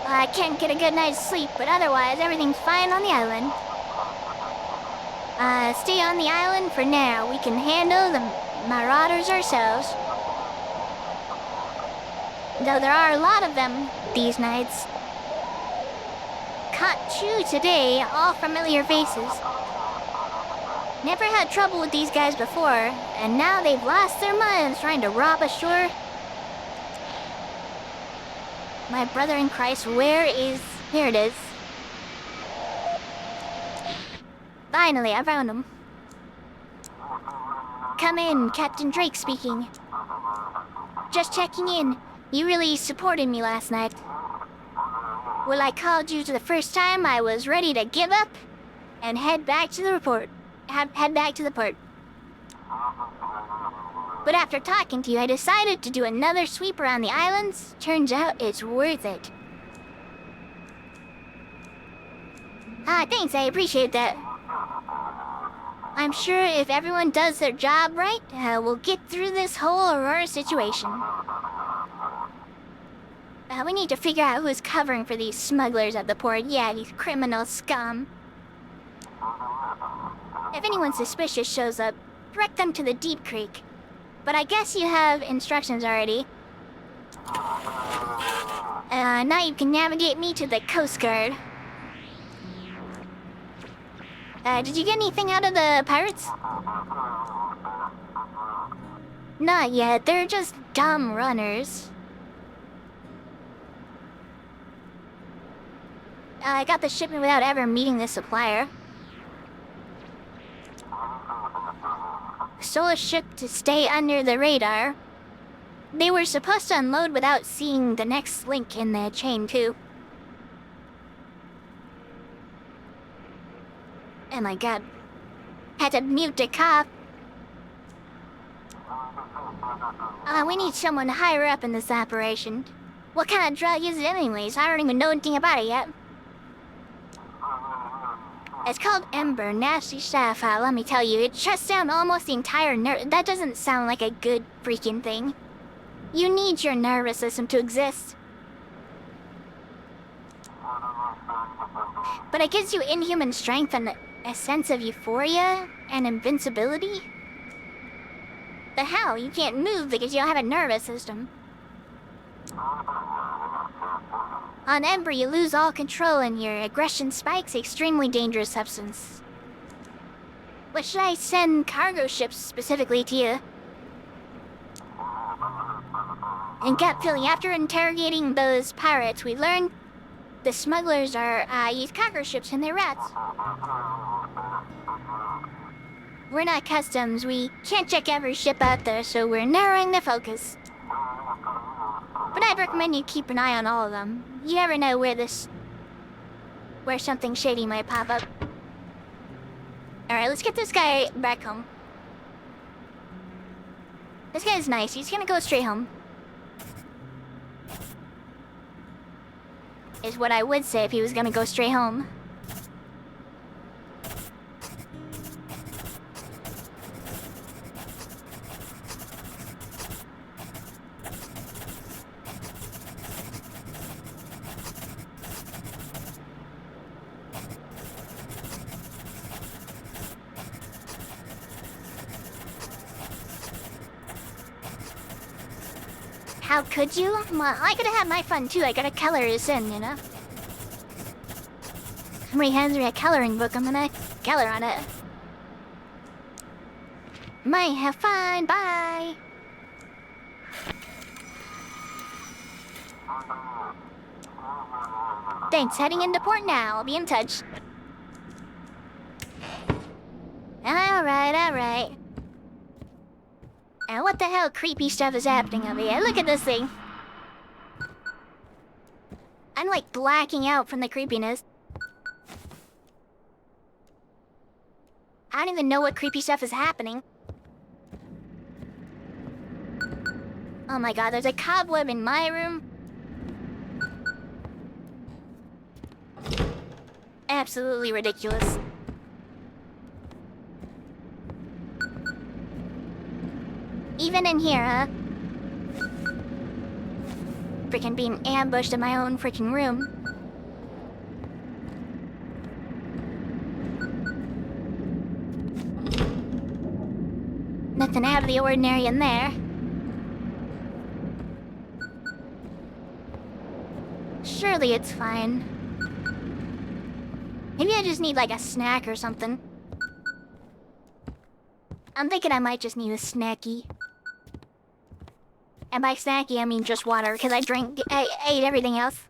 I can't get a good night's sleep, but otherwise everything's fine on the island. Stay on the island for now. We can handle the marauders ourselves. Though there are a lot of them these nights. Caught two today, all familiar faces. Never had trouble with these guys before, and now they've lost their minds trying to rob us shore. My brother in Christ, where is... Here it is. Finally, I found him. Come in, Captain Drake speaking. Just checking in. You really supported me last night. When I called you to the first time, I was ready to give up and head back to the port. Head back to the port. But after talking to you, I decided to do another sweep around the islands. Turns out it's worth it. Thanks, I appreciate that. I'm sure if everyone does their job right, we'll get through this whole Aurora situation. We need to figure out who's covering for these smugglers at the port. Yeah, these criminal scum. If anyone suspicious shows up, direct them to the Deep Creek. But I guess you have instructions already. Now you can navigate me to the Coast Guard. Did you get anything out of the pirates? Not yet, they're just dumb runners. I got the shipment without ever meeting the supplier. Stole a ship to stay under the radar. They were supposed to unload without seeing the next link in the chain, too. Oh my god. Had to mute the cop. We need someone higher up in this operation. What kind of drug is it anyways? I don't even know anything about it yet. It's called Ember, nasty stuff, let me tell you. It shuts down almost the entire That doesn't sound like a good freaking thing. You need your nervous system to exist. But it gives you inhuman strength and a sense of euphoria and invincibility. The hell? You can't move because you don't have a nervous system. On Ember, you lose all control and your aggression spikes. Extremely dangerous substance. What should I send cargo ships specifically to you? And gut feeling, after interrogating those pirates, we learned the smugglers use cargo ships and they're rats. We're not customs. We can't check every ship out there, so we're narrowing the focus. But I'd recommend you keep an eye on all of them. You never know where something shady might pop up. Alright, let's get this guy back home. This guy's nice. He's gonna go straight home. Is what I would say if he was gonna go straight home. How could you? Well, I could have had my fun too. I gotta color this in, you know? Somebody hands me a coloring book, I'm gonna color on it. Might have fun, bye! Thanks, heading into port now. I'll be in touch. Alright, alright. And what the hell creepy stuff is happening over here? Look at this thing. I'm like blacking out from the creepiness. I don't even know what creepy stuff is happening. Oh my god, there's a cobweb in my room. Absolutely ridiculous. Even in here, huh? Freaking being ambushed in my own freaking room. Nothing out of the ordinary in there. Surely it's fine. Maybe I just need like a snack or something. I'm thinking I might just need a snacky. And by snacky I mean just water, because I ate everything else.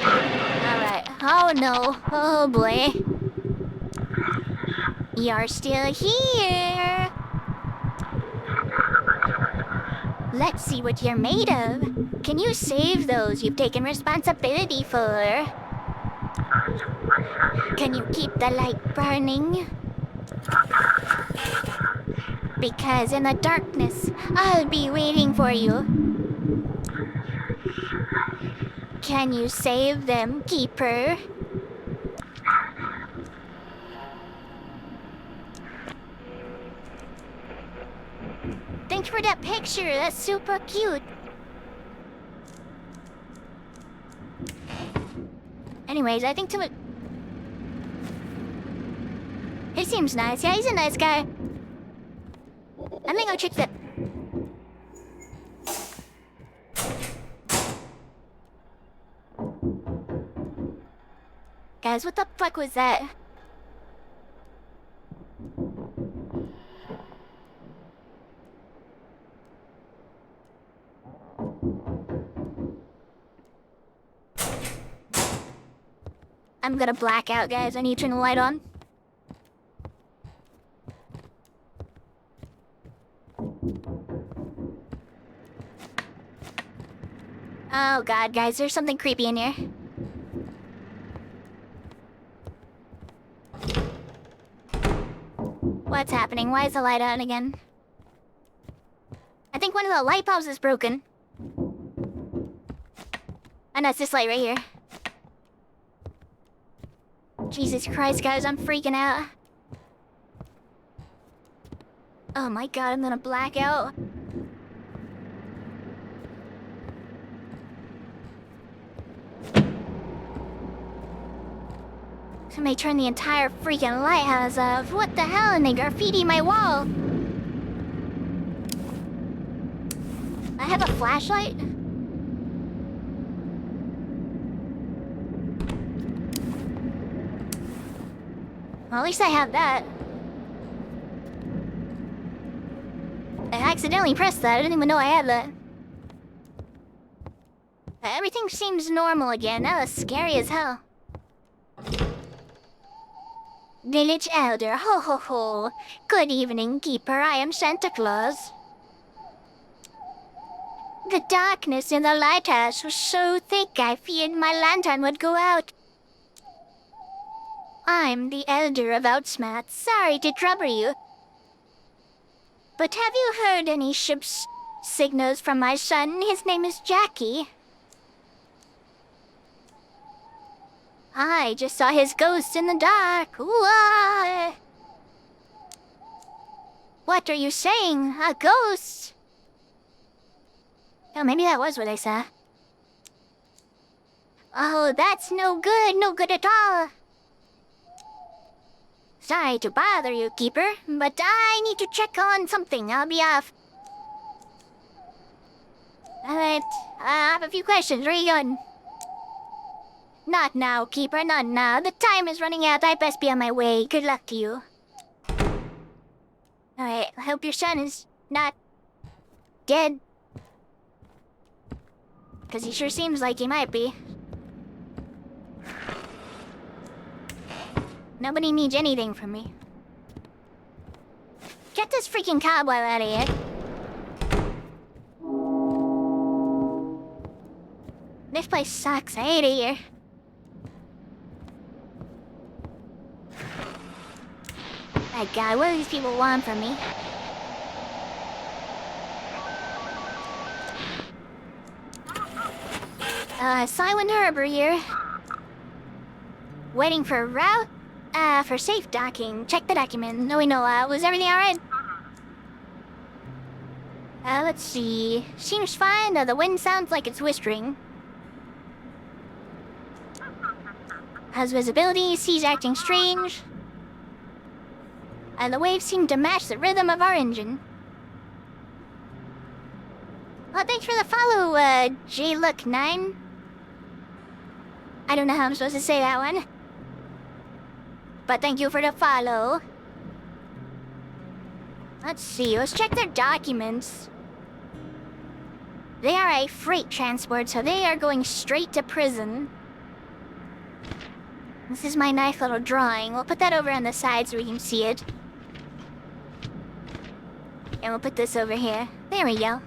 Alright. Oh no. Oh boy. You're still here. Let's see what you're made of. Can you save those you've taken responsibility for? Can you keep the light burning? Because in the darkness, I'll be waiting for you. Can you save them, Keeper? Thanks for that picture, that's super cute. Anyways, I think he seems nice. Yeah, he's a nice guy. I'm gonna go check that. Guys, what the fuck was that? I'm gonna black out, guys. I need to turn the light on. Oh god, guys, there's something creepy in here. What's happening? Why is the light on again? I think one of the light bulbs is broken. And that's this light right here. Jesus Christ, guys, I'm freaking out. Oh my god, I'm gonna black out. Somebody turned the entire freaking lighthouse off. What the hell? And they graffiti my wall. I have a flashlight? Well, at least I have that. I accidentally pressed that. I didn't even know I had that. Everything seems normal again. That was scary as hell. Village Elder, ho ho ho. Good evening, Keeper. I am Santa Claus. The darkness in the lighthouse was so thick I feared my lantern would go out. I'm the Elder of Outsmat. Sorry to trouble you. But have you heard any ship's signals from my son? His name is Jackie. I just saw his ghost in the dark. Ooh-ah. What are you saying? A ghost? Oh, maybe that was what I saw. Oh, that's no good. No good at all. Sorry to bother you, Keeper, but I need to check on something. I'll be off. Alright, I have a few questions. Where are you going? Not now, Keeper, not now. The time is running out. I best be on my way. Good luck to you. Alright, I hope your son is not dead. Because he sure seems like he might be. Nobody needs anything from me. Get this freaking cobweb out of here. This place sucks. I hate it here. My God, what do these people want from me? Silent Harbor here. Waiting for a route? For safe docking. Check the document. No, was everything alright? Let's see. Seems fine. The wind sounds like it's whispering. Has visibility. Seas acting strange. And the waves seem to match the rhythm of our engine. Well, thanks for the follow, JLook9. I don't know how I'm supposed to say that one. But thank you for the follow. Let's see, let's check their documents. They are a freight transport, so they are going straight to prison. This is my nice little drawing. We'll put that over on the side so we can see it. And we'll put this over here. There we go.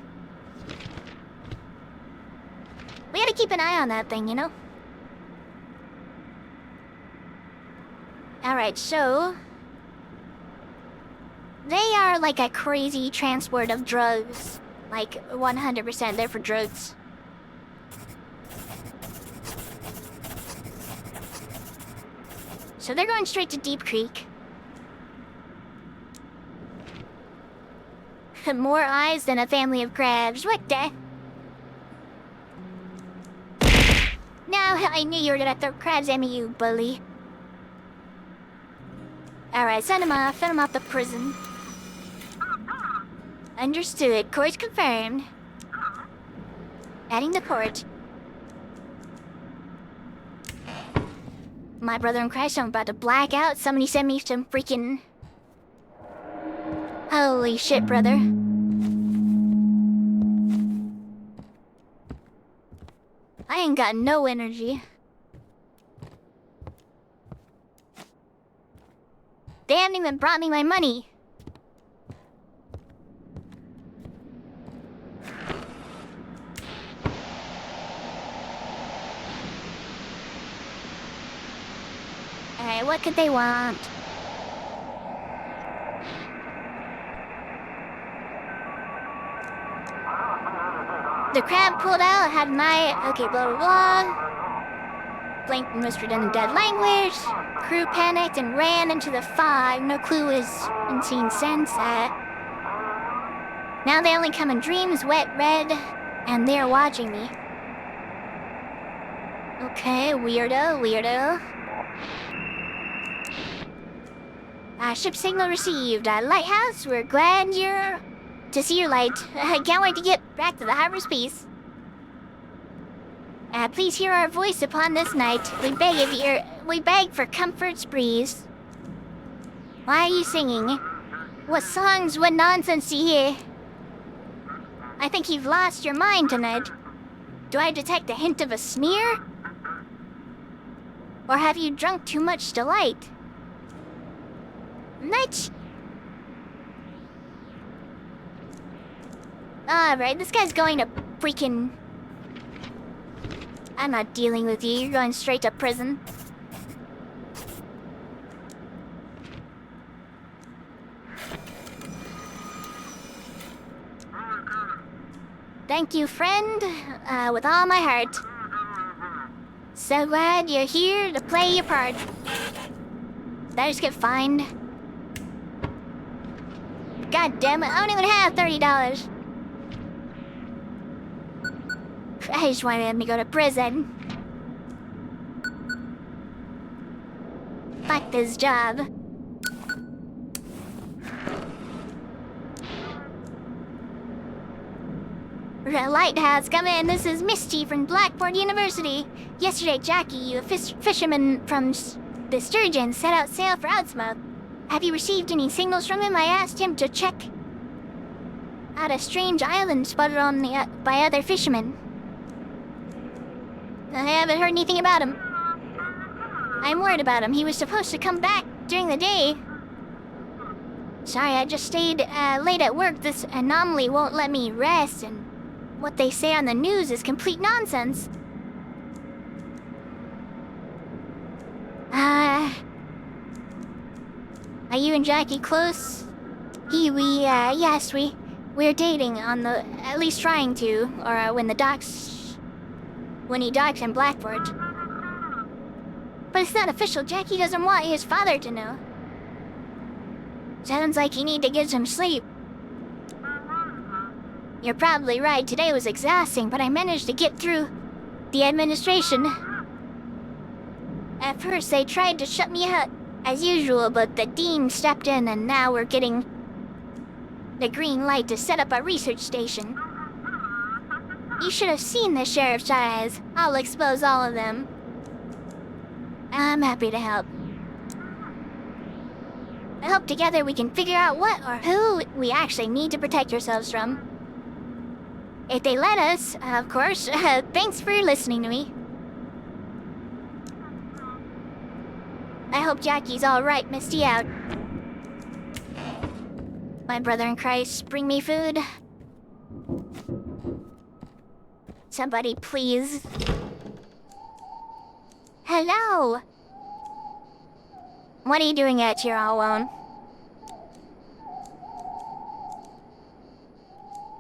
We gotta keep an eye on that thing, you know? Alright, so... they are like a crazy transport of drugs. Like, 100% there for drugs. So they're going straight to Deep Creek. More eyes than a family of crabs. What the? No, I knew you were gonna throw crabs at me, you bully. Alright, send him off the prison. Understood. Course confirmed. Adding the port. My brother in Christ, I'm about to black out. Somebody send me some freaking... holy shit, brother. I ain't got no energy. They haven't even brought me my money. Alright, what could they want? The crab pulled out, had my... okay, blah blah blah. Blinked and whispered in a dead language. Crew panicked and ran into the fog. No clue is unseen sense. Now they only come in dreams, wet red, and they're watching me. Okay, weirdo. Ship signal received. Lighthouse, we're glad you're... to see your light. I can't wait to get back to the harbor's peace. Please hear our voice upon this night. We beg for comfort sprees. Why are you singing? What songs, what nonsense do you hear? I think you've lost your mind tonight. Do I detect a hint of a sneer? Or have you drunk too much delight? Night. Alright, this guy's going to freaking... I'm not dealing with you, you're going straight to prison. Thank you, friend, with all my heart. So glad you're here to play your part. Did I just get fined? God damn it, I don't even have $30. I just wanted him to go to prison. Fuck this job. Lighthouse, come in. This is Misty from Blackboard University. Yesterday, Jackie, a fisherman from the Sturgeon, set out sail for Outsmouth. Have you received any signals from him? I asked him to check out a strange island spotted on by other fishermen. I haven't heard anything about him. I'm worried about him. He was supposed to come back during the day. Sorry, I just stayed late at work. This anomaly won't let me rest, and what they say on the news is complete nonsense. Are you and Jackie close? Yes, we're dating on the, at least trying to, or when he docks in Blackport. But it's not official. Jackie doesn't want his father to know. Sounds like you need to get some sleep. You're probably right. Today was exhausting, but I managed to get through the administration. At first, they tried to shut me out, as usual, but the dean stepped in, and now we're getting the green light to set up a research station. You should have seen the sheriff's eyes. I'll expose all of them. I'm happy to help. I hope together we can figure out what or who we actually need to protect ourselves from. If they let us, of course. Thanks for listening to me. I hope Jackie's alright, Misty out. My brother in Christ, bring me food. Somebody, please. Hello! What are you doing out here all alone?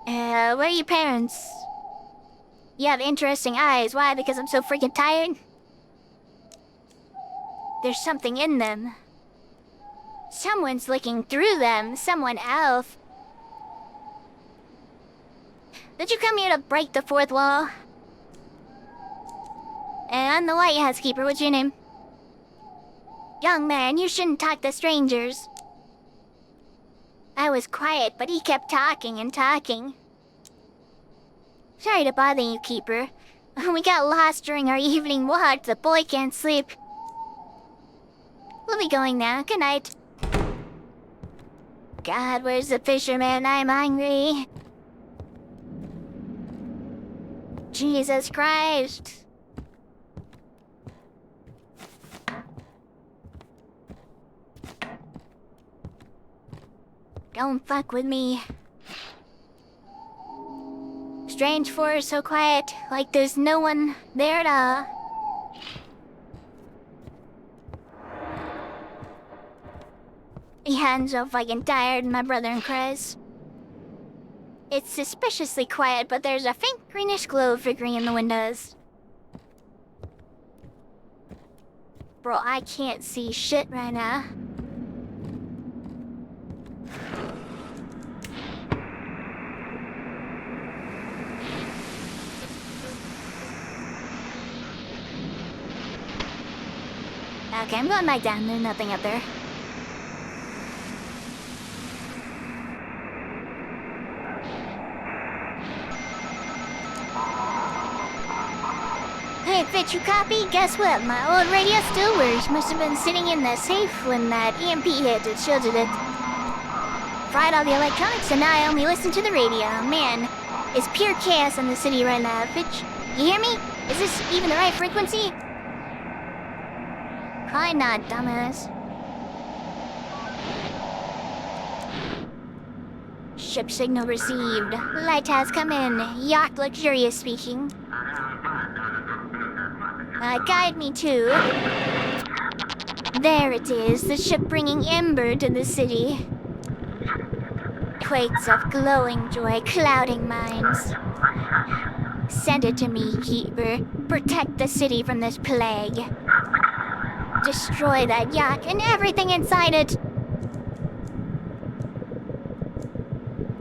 Where are your parents? You have interesting eyes. Why? Because I'm so freaking tired? There's something in them. Someone's looking through them. Someone else. Did you come here to break the fourth wall? I'm the Lighthouse keeper. What's your name? Young man, you shouldn't talk to strangers. I was quiet, but he kept talking and talking. Sorry to bother you, keeper. We got lost during our evening walk. The boy can't sleep. We'll be going now. Good night. God, where's the fisherman? I'm hungry. Jesus Christ. Don't fuck with me. Strange forest, so quiet, like there's no one there at all. Yeah, I'm so fucking tired, my brother in Christ. It's suspiciously quiet, but there's a faint greenish glow flickering in the windows. Bro, I can't see shit right now. Okay, I'm going back down. There's nothing up there. Hey, Fitch, you copy? Guess what? My old radio still works. Must have been sitting in the safe when that EMP hit. It shielded it. Fried all the electronics, and now I only listen to the radio. Man, it's pure chaos in the city right now. Fitch, you hear me? Is this even the right frequency? Probably not, dumbass. Ship signal received. Lighthouse, come in. Yacht Luxurious speaking. Guide me to... There it is, the ship bringing ember to the city. Quakes of glowing joy clouding minds. Send it to me, Keeper. Protect the city from this plague. Destroy that yacht and everything inside it.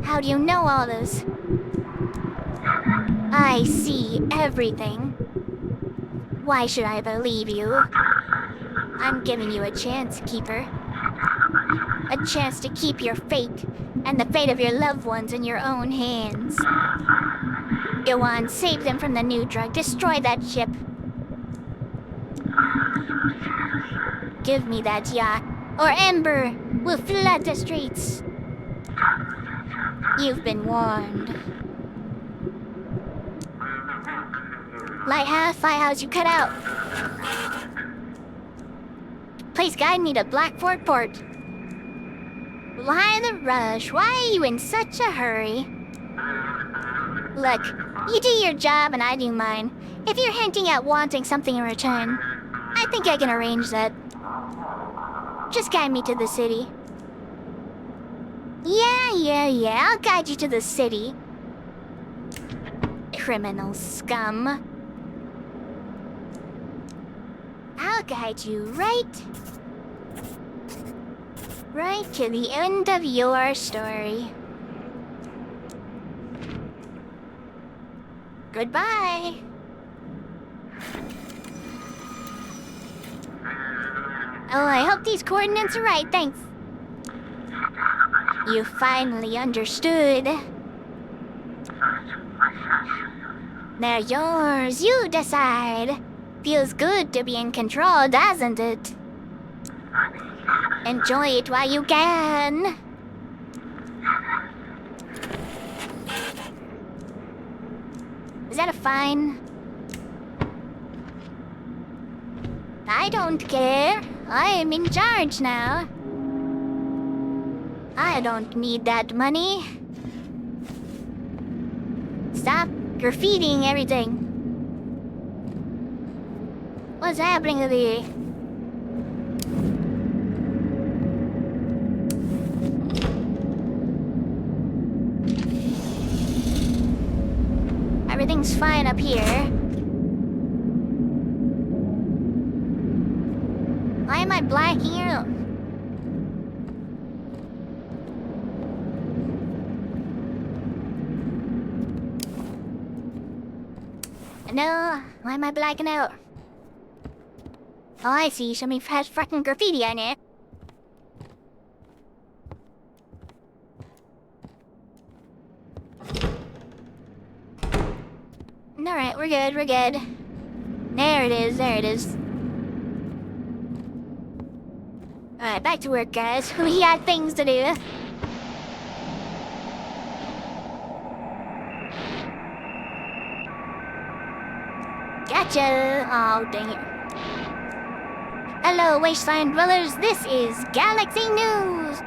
How do you know all this? I see everything. Why should I believe you? I'm giving you a chance, Keeper. A chance to keep your fate and the fate of your loved ones in your own hands. Go on, save them from the new drug. Destroy that ship. Give me that yacht, or Ember will flood the streets. You've been warned. Lighthouse, you cut out. Please guide me to Blackford Port. Why the rush? Why are you in such a hurry? Look, you do your job and I do mine. If you're hinting at wanting something in return, I think I can arrange that. Just guide me to the city. Yeah, I'll guide you to the city. Criminal scum. I'll guide you right to the end of your story. Goodbye. Oh, I hope these coordinates are right, thanks. You finally understood. They're yours, you decide. Feels good to be in control, doesn't it? Enjoy it while you can. Is that a fine? I don't care. I am in charge now. I don't need that money. Stop graffitiing everything. What's happening over here? Everything's fine up here. Why am I blacking out? No, why am I blacking out? Oh, I see. Somebody has fucking graffiti on it. Alright, we're good. There it is. Alright, back to work, guys. We got things to do. Gotcha! Oh, dang it. Hello, Wasteland Dwellers. This is Galaxy News!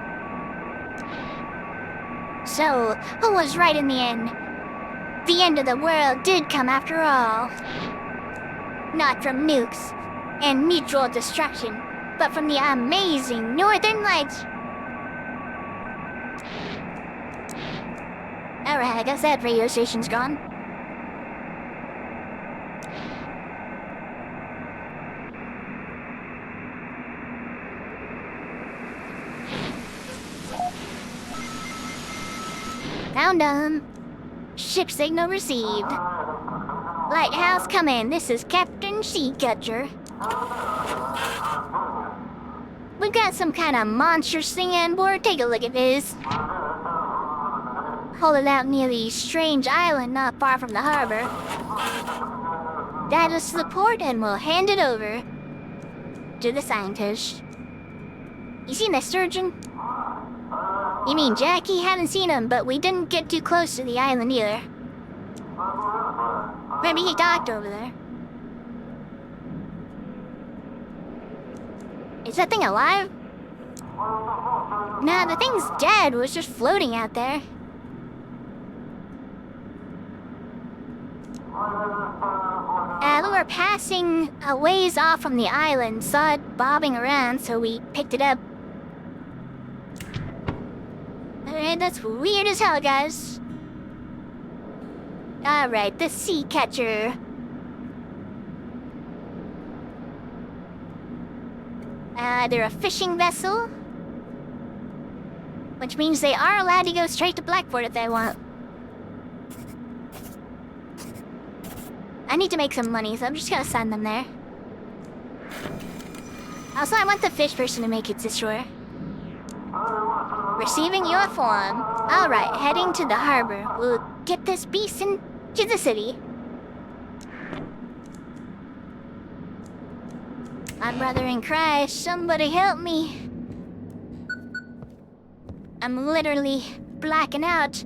So, who was right in the end? The end of the world did come after all. Not from nukes and mutual destruction, but from the amazing Northern Lights. Alright, I guess that radio station's gone. Found 'em. Ship signal received. Lighthouse, come in. This is Captain Seacatcher. We've got some kind of monstrous thing on board. Take a look at this. Hold it out near the strange island not far from the harbor. Guide us to the port and we'll hand it over to the scientist. You seen that sturgeon? You mean Jackie? Hadn't seen him, but we didn't get too close to the island either. Maybe he docked over there. Is that thing alive? Nah, the thing's dead. It was just floating out there. We were passing a ways off from the island, saw it bobbing around, so we picked it up. Alright, that's weird as hell, guys. Alright, the sea catcher. They're a fishing vessel, which means they are allowed to go straight to Blackford if they want. I need to make some money, so I'm just gonna send them there. Also, I want the fish person to make it to shore. Receiving your form. Alright, heading to the harbor. We'll get this beast into the city. My brother in Christ, somebody help me. I'm literally blacking out.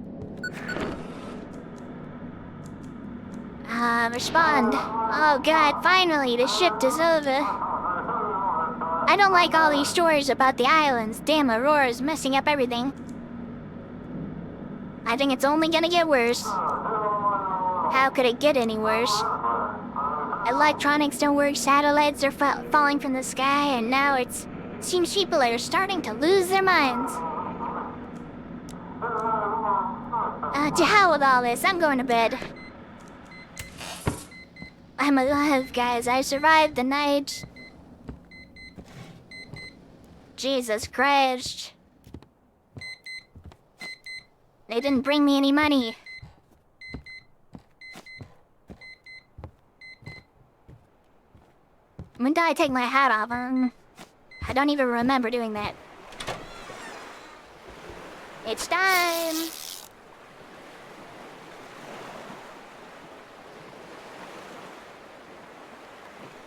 Respond. Oh god, finally, the shift is over. I don't like all these stories about the islands. Damn, Aurora's messing up everything. I think it's only gonna get worse. How could it get any worse? Electronics don't work, satellites are falling from the sky, and now seems people are starting to lose their minds. To hell with all this, I'm going to bed. I'm alive, guys. I survived the night. Jesus Christ. They didn't bring me any money. When did I take my hat off? I don't even remember doing that. It's time!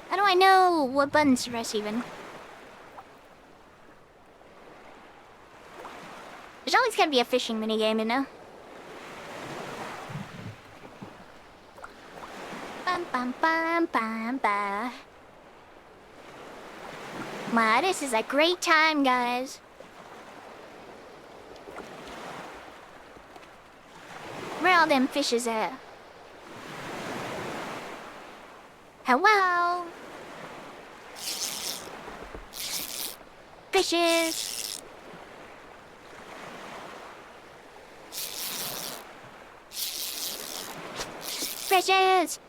How do I know what buttons to press even? There's always gotta be a fishing minigame, you know? Bum bum bum bum bum. Wow, this is a great time, guys. Where are all them fishes at? Hello? Fishes! Fishes!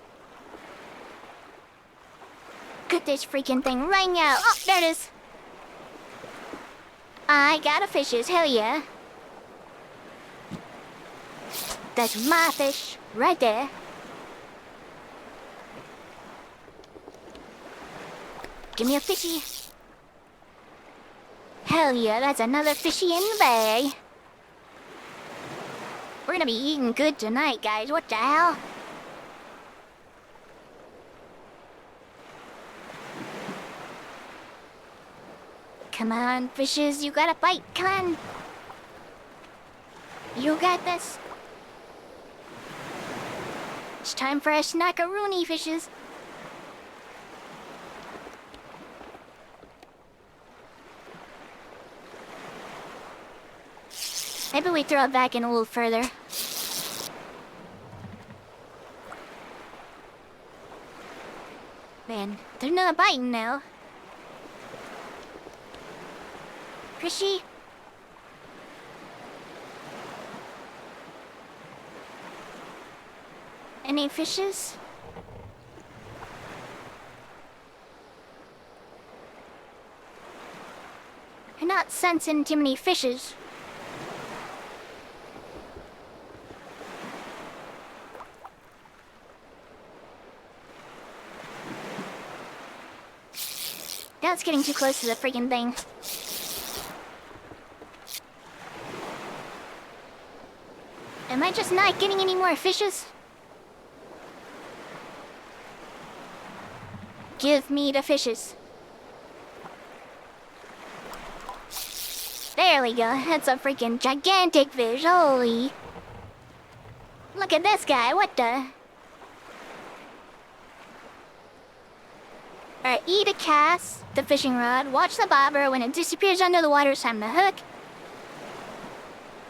Get this freaking thing right now. Oh, there it is. I got a fishes, hell yeah. That's my fish, right there. Give me a fishy. Hell yeah, that's another fishy in the bay. We're gonna be eating good tonight, guys. What the hell? Come on, fishes, you gotta bite. Come on. You got this. It's time for a snackaroony, fishes. Maybe we throw it back in a little further. Man, they're not biting now. Fishy? Any fishes? I'm not sensing too many fishes. That's getting too close to the freaking thing. Am I just not getting any more fishes? Give me the fishes. There we go. That's a freaking gigantic fish. Holy. Look at this guy. What the? Alright, eat a cast, the fishing rod, watch the bobber. When it disappears under the water, it's time to hook.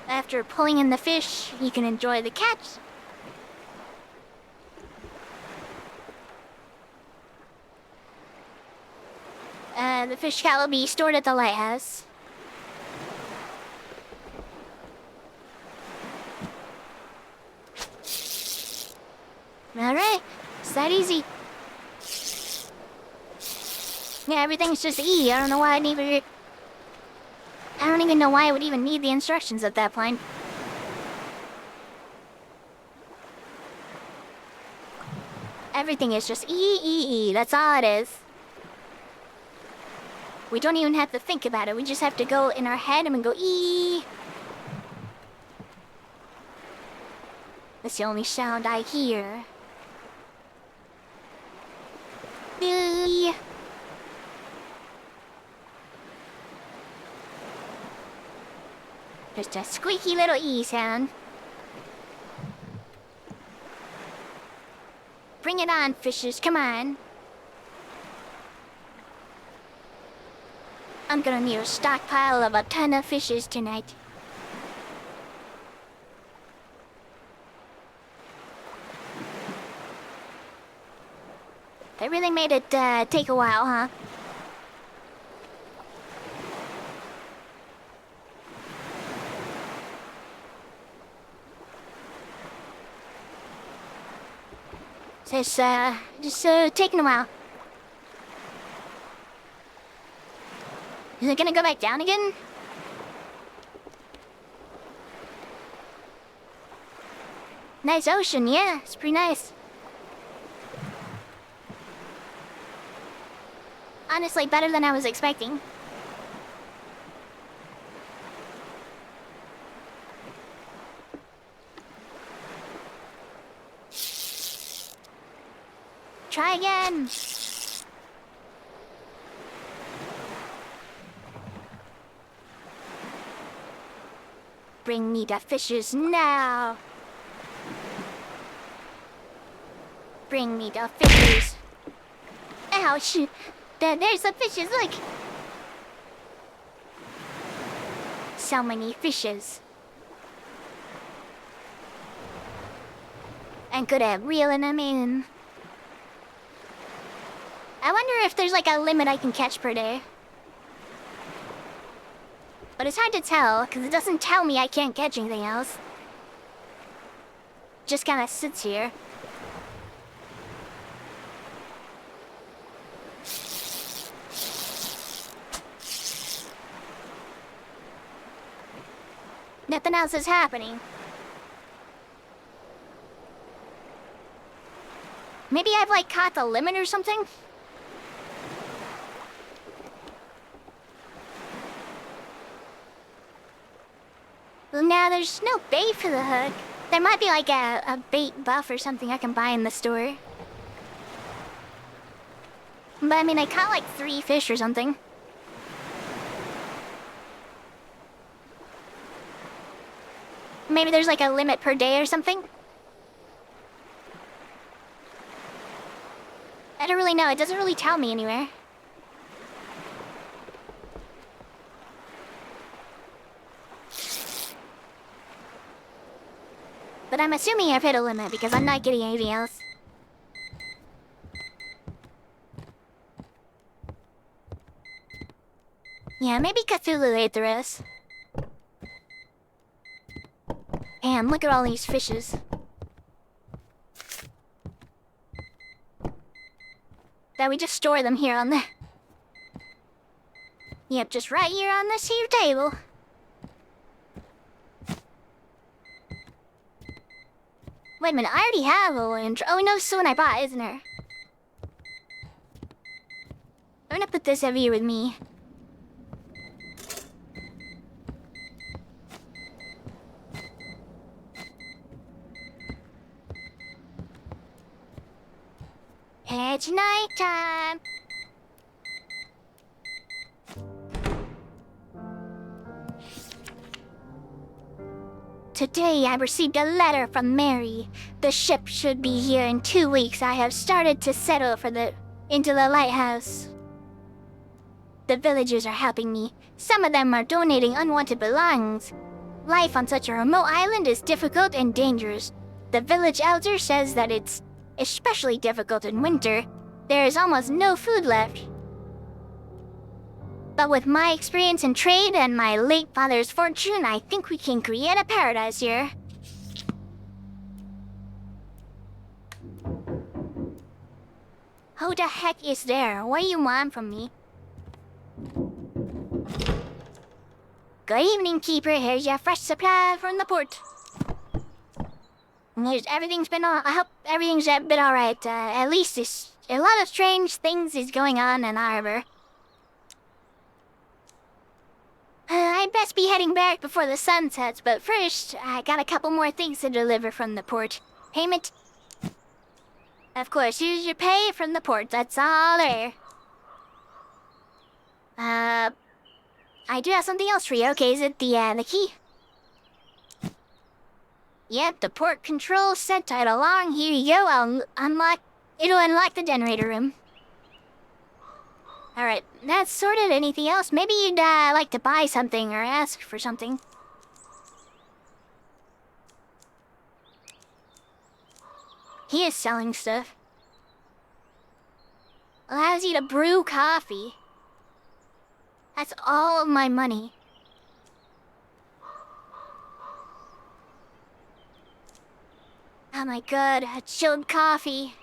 After pulling in the fish, you can enjoy the catch. The fish cat will be stored at the lighthouse. Alright, it's that easy. Yeah, everything's just E. I don't know why I don't even know why I would even need the instructions at that point. Everything is just E. That's all it is. We don't even have to think about it. We just have to go in our head and we go E. That's the only sound I hear. E. Just a squeaky little E sound. Bring it on, fishes, come on. I'm gonna need a stockpile of a ton of fishes tonight. They really made it take a while, huh? So it's just taking a while. Is it gonna go back down again? Nice ocean, yeah, it's pretty nice. Honestly, better than I was expecting. Try again. Bring me the fishes now. Bring me the fishes. Ouch. There's the fishes, look. So many fishes. I'm good at reeling them in. I wonder if there's like a limit I can catch per day. But it's hard to tell, because it doesn't tell me I can't catch anything else. Just kind of sits here. Nothing else is happening. Maybe I've like caught the limit or something? Well, now there's no bait for the hook. There might be like a bait buff or something I can buy in the store. But I mean, I caught like 3 fish or something. Maybe there's like a limit per day or something? I don't really know, it doesn't really tell me anywhere. But I'm assuming I've hit a limit because I'm not getting anything else. Yeah, maybe Cthulhu ate the rest. Damn, look at all these fishes. That we just store them here on the... Yep, just right here on this here table. Wait a minute, I already have a intro. Oh no, this is the one I bought, isn't there? I'm gonna put this over here with me. It's night time. Today I received a letter from Mary. The ship should be here in 2 weeks. I have started to settle into the lighthouse. The villagers are helping me. Some of them are donating unwanted belongings. Life on such a remote island is difficult and dangerous. The village elder says that it's especially difficult in winter. There is almost no food left. But with my experience in trade and my late father's fortune, I think we can create a paradise here. Who the heck is there? What do you want from me? Good evening, keeper. Here's your fresh supply from the port. I hope everything's been alright. At least a lot of strange things is going on in the harbor. I'd best be heading back before the sun sets, but first, I got a couple more things to deliver from the port. Payment? Of course, here's your pay from the port. That's all there. I do have something else for you. Okay, is it the key? Yep, the port control set right along. Here you go. I'll unlock It'll unlock the generator room. Alright, that's sorted. Anything else? Maybe you'd like to buy something or ask for something. He is selling stuff. Allows you to brew coffee. That's all of my money. Oh my god, a chilled coffee.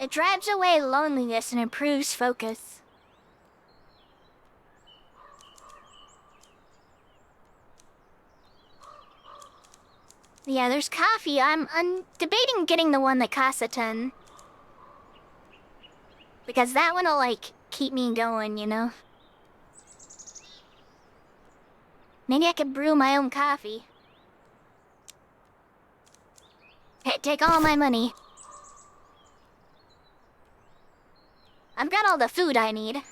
It drives away loneliness and improves focus. Yeah, there's coffee. I'm debating getting the one that costs a ton. Because that one will, like, keep me going, you know? Maybe I could brew my own coffee. Hey, take all my money. I've got all the food I need.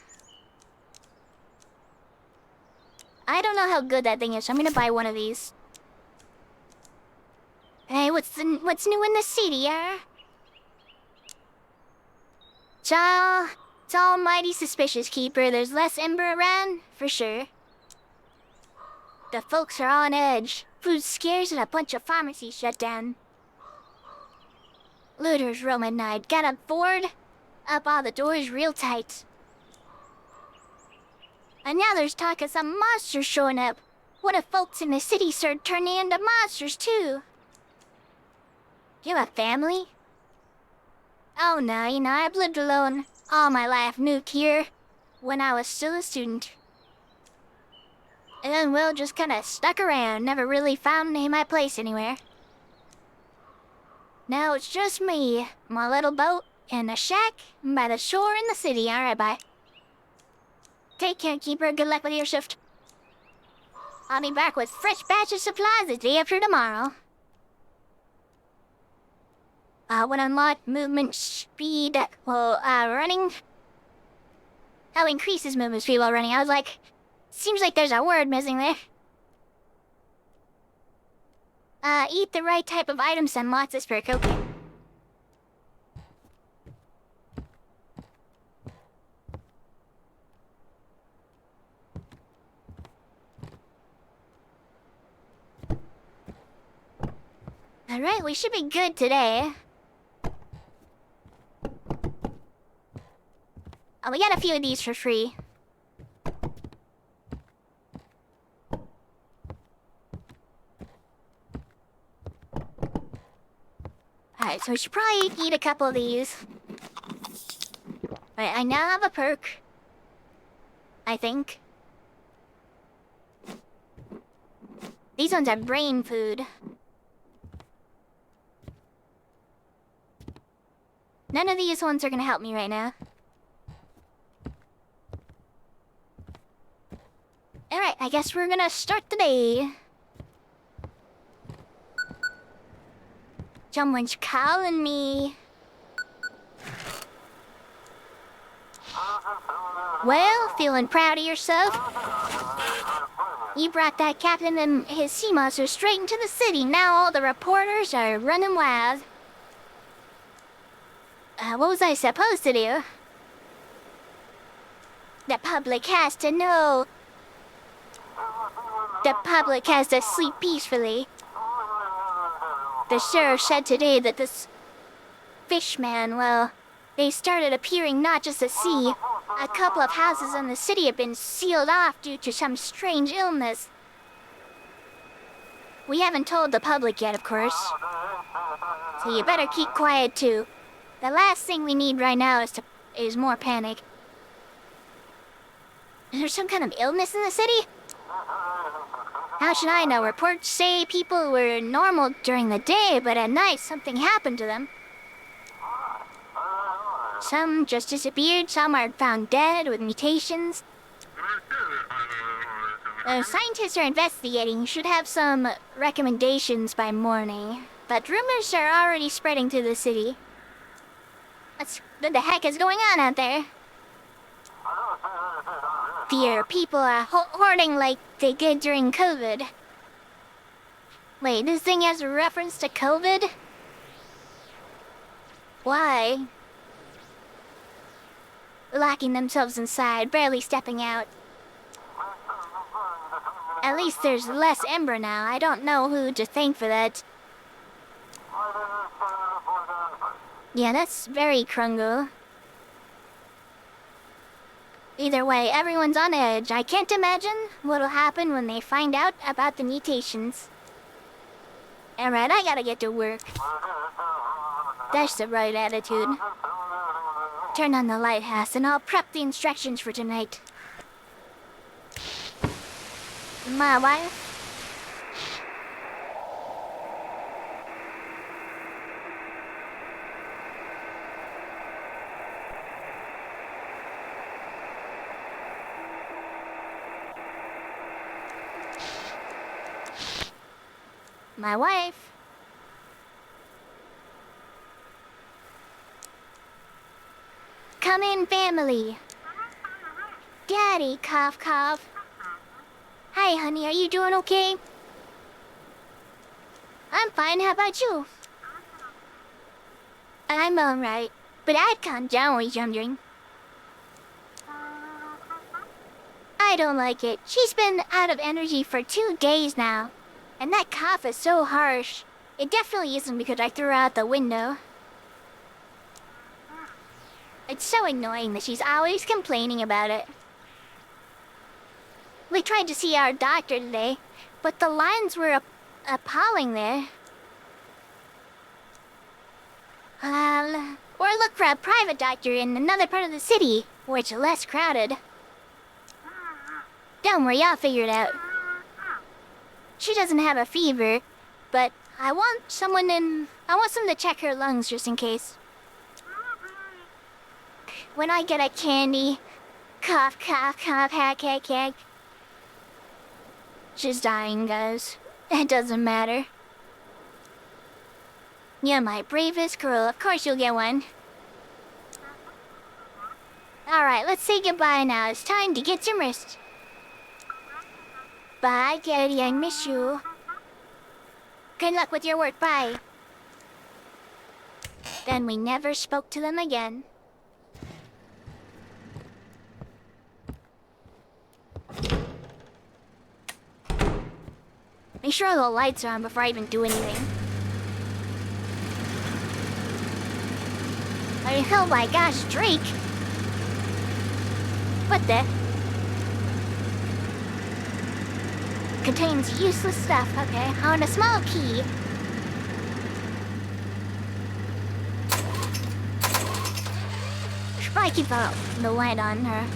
I don't know how good that thing is, so I'm gonna buy one of these. Hey, what's new in the city, yeah? It's all mighty suspicious, Keeper. There's less Ember around, for sure. The folks are on edge. Food scarce and a bunch of pharmacies shut down. Looters roam at night. Gotta board up all the doors real tight. And now there's talk of some monsters showing up. What if folks in the city start turning into monsters too? You have a family? Oh no, you know, I've lived alone all my life, moved here when I was still a student. And then Will just kinda stuck around, never really found my place anywhere. Now it's just me, my little boat, and a shack by the shore in the city. Alright, bye. Take care, Keeper. Good luck with your shift. I'll be back with fresh batch of supplies the day after tomorrow. When unlocked, movement speed while running. How increases movement speed while running? I was like, seems like there's a word missing there. Eat the right type of items and lots of perk. Okay. Alright, we should be good today. Oh, we got a few of these for free. Alright, so we should probably eat a couple of these. Alright, I now have a perk. I think. These ones are brain food. None of these ones are gonna help me right now. Alright, I guess we're gonna start the day. Someone's calling me. Well, feeling proud of yourself? You brought that captain and his sea monster straight into the city. Now all the reporters are running wild. What was I supposed to do? The public has to know. The public has to sleep peacefully. The sheriff said today that this fishman, well, they started appearing not just at sea. A couple of houses in the city have been sealed off due to some strange illness. We haven't told the public yet, of course. So you better keep quiet too. The last thing we need right now is more panic. Is there some kind of illness in the city? How should I know? Reports say people were normal during the day, but at night something happened to them. Some just disappeared, some are found dead with mutations. Scientists are investigating, should have some recommendations by morning. But rumors are already spreading through the city. What the heck is going on out there? Fear. People are hoarding like they did during COVID. Wait, this thing has a reference to COVID? Why? Locking themselves inside, barely stepping out. At least there's less Ember now. I don't know who to thank for that. Yeah, that's very Krungle. Either way, everyone's on edge. I can't imagine what'll happen when they find out about the mutations. Alright, I gotta get to work. That's the right attitude. Turn on the lighthouse and I'll prep the instructions for tonight. My wife? My wife? Come in, family. Daddy, cough, cough. Hi, honey, are you doing okay? I'm fine, how about you? I'm alright, but I'd calm down, was wondering. I don't like it. She's been out of energy for 2 days now. And that cough is so harsh. It definitely isn't because I threw her out the window. It's so annoying that she's always complaining about it. We tried to see our doctor today, but the lines were appalling there. Or look for a private doctor in another part of the city, where it's less crowded. Don't worry, I'll figure it out. She doesn't have a fever, but I want someone to check her lungs just in case. When I get a candy, cough, cough, cough, hack, hack, hack. She's dying, guys. It doesn't matter. You're my bravest girl. Of course you'll get one. Alright, let's say goodbye now. It's time to get some rest. Bye, Daddy. I miss you. Good luck with your work. Bye. Then we never spoke to them again. Make sure all the lights are on before I even do anything. Oh my gosh, Drake! What the? Contains useless stuff. Okay, on a small key. Should probably keep the light on her.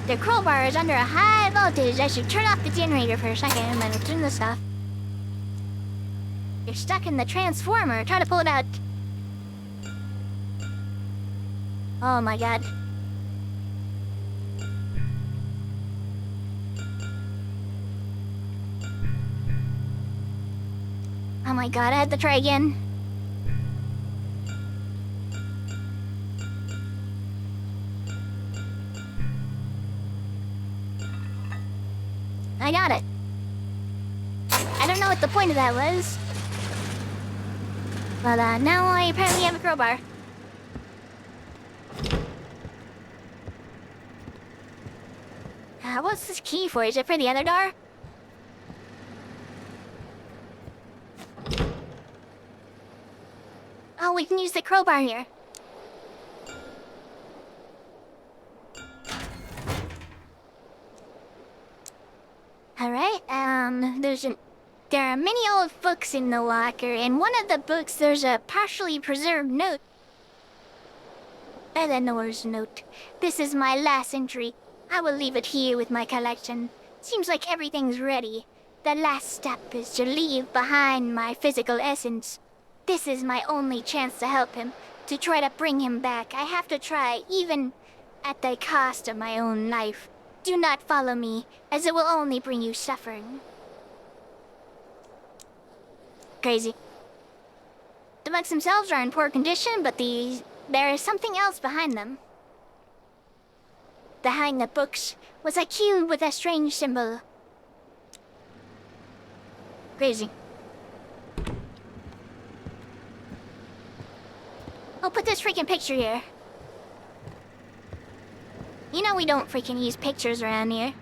The crowbar is under a high voltage. I should turn off the generator for a second and then turn this off. You're stuck in the transformer. Try to pull it out. Oh my god. Oh my god, I had to try again. I got it. I don't know what the point of that was. But now I apparently have a crowbar. What's this key for? Is it for the other door? Oh, we can use the crowbar here. Alright, there are many old books in the locker. In one of the books, there's a partially preserved note. Eleanor's note. This is my last entry. I will leave it here with my collection. Seems like everything's ready. The last step is to leave behind my physical essence. This is my only chance to help him, to try to bring him back. I have to try, even at the cost of my own life. Do not follow me, as it will only bring you suffering. Crazy. The books themselves are in poor condition, but there is something else behind them. Behind the books was a cube with a strange symbol. Crazy. I'll put this freaking picture here. You know we don't freaking use pictures around here.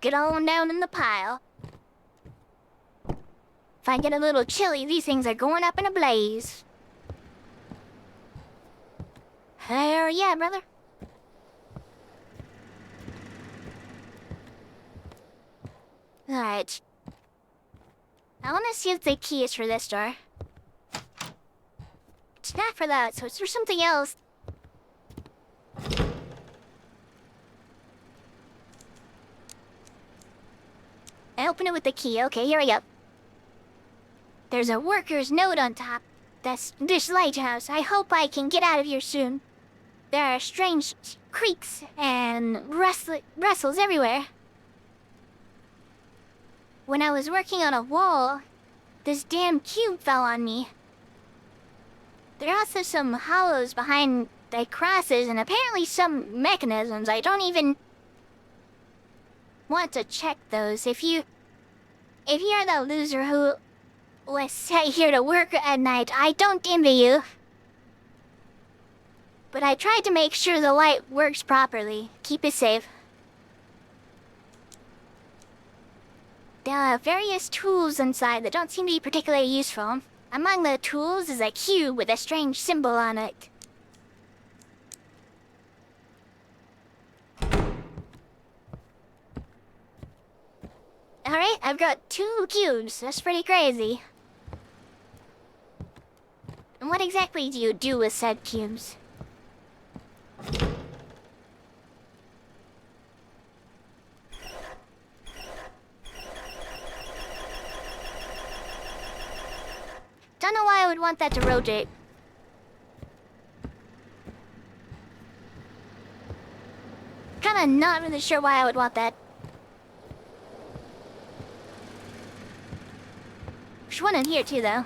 Get on down in the pile. If I get a little chilly, these things are going up in a blaze. Hell yeah, brother. Alright. I want to see if the key is for this door. It's not for that, so it's for something else. I open it with the key. Okay, here we go. There's a worker's note on top. That's this lighthouse. I hope I can get out of here soon. There are strange creaks and rustles everywhere. When I was working on a wall, this damn cube fell on me. There are also some hollows behind the crosses and apparently some mechanisms. I don't even want to check those. If you're the loser who was set here to work at night, I don't envy you. But I tried to make sure the light works properly. Keep it safe. There are various tools inside that don't seem to be particularly useful. Among the tools is a cube with a strange symbol on it. Alright, I've got 2 cubes. That's pretty crazy. And what exactly do you do with said cubes? Don't know why I would want that to rotate. Kinda not really sure why I would want that. There's one in here too, though.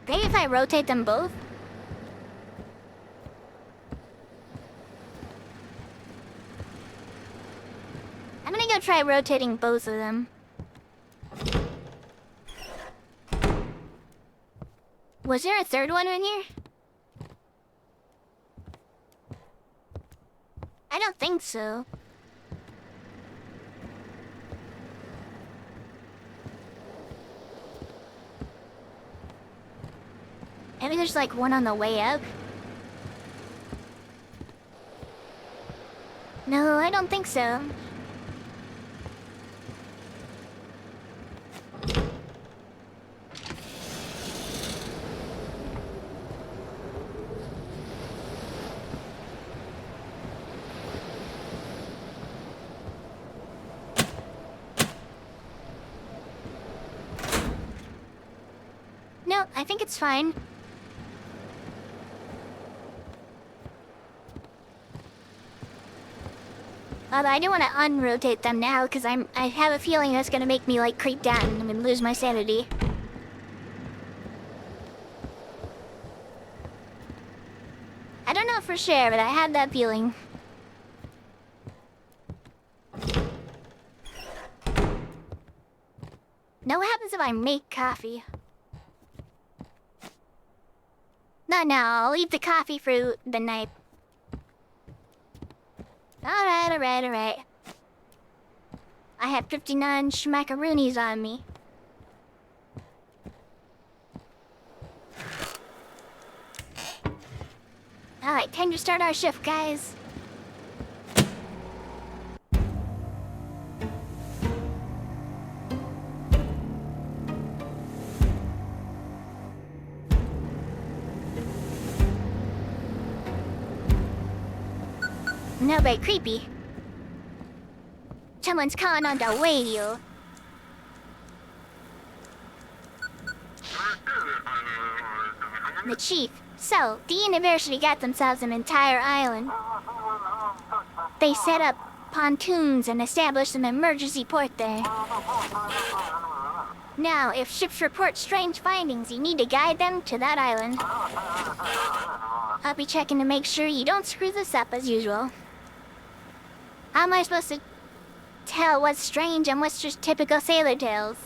Maybe if I rotate them both? I'm gonna go try rotating both of them. Was there a third one in here? I don't think so. Maybe there's like one on the way up? No, I don't think so. No, I think it's fine. Although I do want to unrotate them now, because I have a feeling that's gonna make me like creep down. I'm gonna lose my sanity. I don't know for sure, but I have that feeling. Now what happens if I make coffee? No, I'll leave the coffee for the night. Alright. I have 59 schmackaroonies on me. Alright, time to start our shift, guys. No, but creepy. Someone's calling on the radio. The chief. So, the university got themselves an entire island. They set up pontoons and establish an emergency port there. Now, if ships report strange findings, you need to guide them to that island. I'll be checking to make sure you don't screw this up as usual. How am I supposed to tell what's strange and what's just typical sailor tales?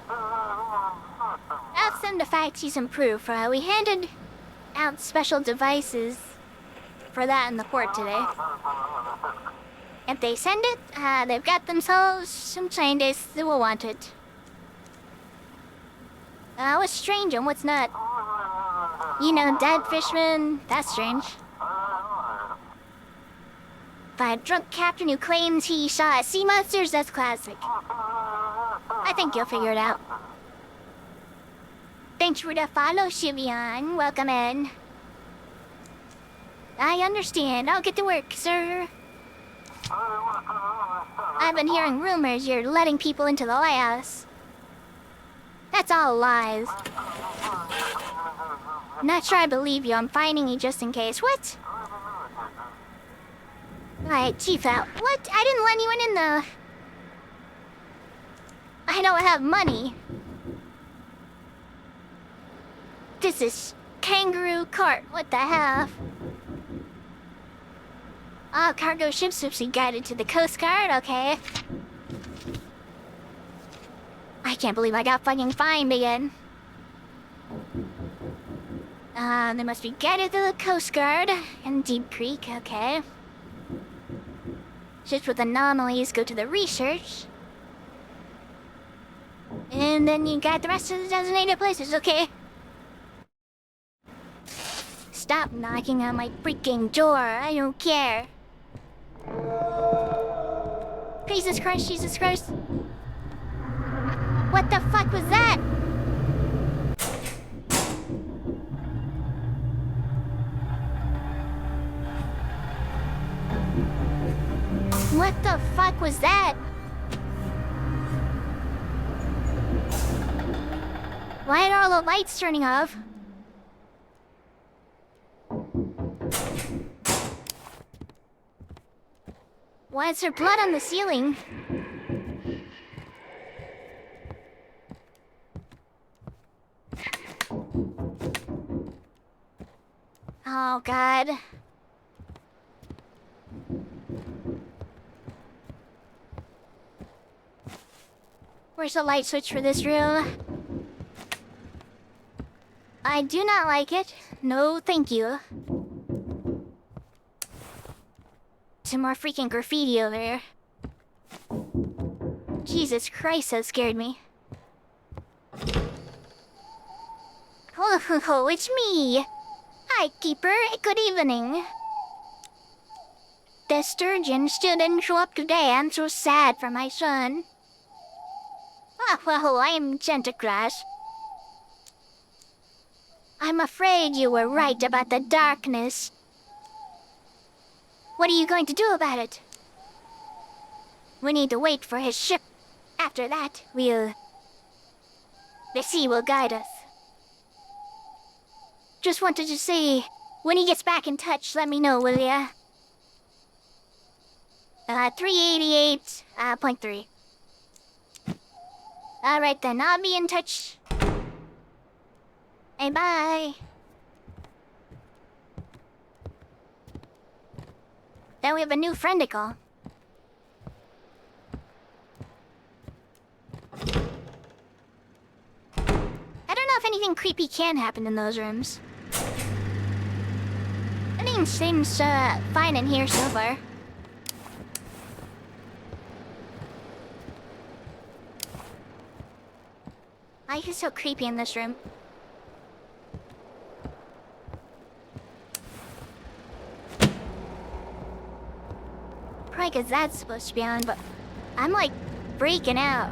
I'll send the fax you some proof. We handed out special devices for that in the port today. If they send it, they've got themselves some scientists that will want it. What's strange and what's not? You know, dead fishermen, that's strange. By a drunk captain who claims he saw sea monsters, that's classic. I think you'll figure it out. Thanks for the follow, Shivian. Welcome in. I understand. I'll get to work, sir. I've been hearing rumors you're letting people into the lighthouse. That's all lies. Not sure I believe you. I'm finding you just in case. What? Alright, Chief out. What? I didn't let anyone in the... I don't have money. This is kangaroo cart. What the hell? Oh, cargo ships will be guided to the Coast Guard. Okay. I can't believe I got fucking fined again. They must be guided to the Coast Guard in Deep Creek. Okay. Ships with anomalies go to the research. And then you got the rest of the designated places, okay? Stop knocking on my freaking door. I don't care. Jesus Christ, Jesus Christ. What the fuck was that? What the fuck was that? Why are all the lights turning off? Why is there blood on the ceiling? Oh, God. Where's the light switch for this room? I do not like it. No, thank you. Some more freaking graffiti over here. Jesus Christ, that scared me. Oh, it's me. Hi, Keeper. Good evening. The sturgeon still didn't show up today. I'm so sad for my son. Ah, well, I'm Santa Claus. I'm afraid you were right about the darkness. What are you going to do about it? We need to wait for his ship. After that, the sea will guide us. Just wanted to say, when he gets back in touch, let me know, will ya? 388.3. Alright then, I'll be in touch. Hey, bye. Then we have a new friend to call. I don't know if anything creepy can happen in those rooms. Everything seems fine in here so far. Life is so creepy in this room. Probably because that's supposed to be on, but I'm like freaking out.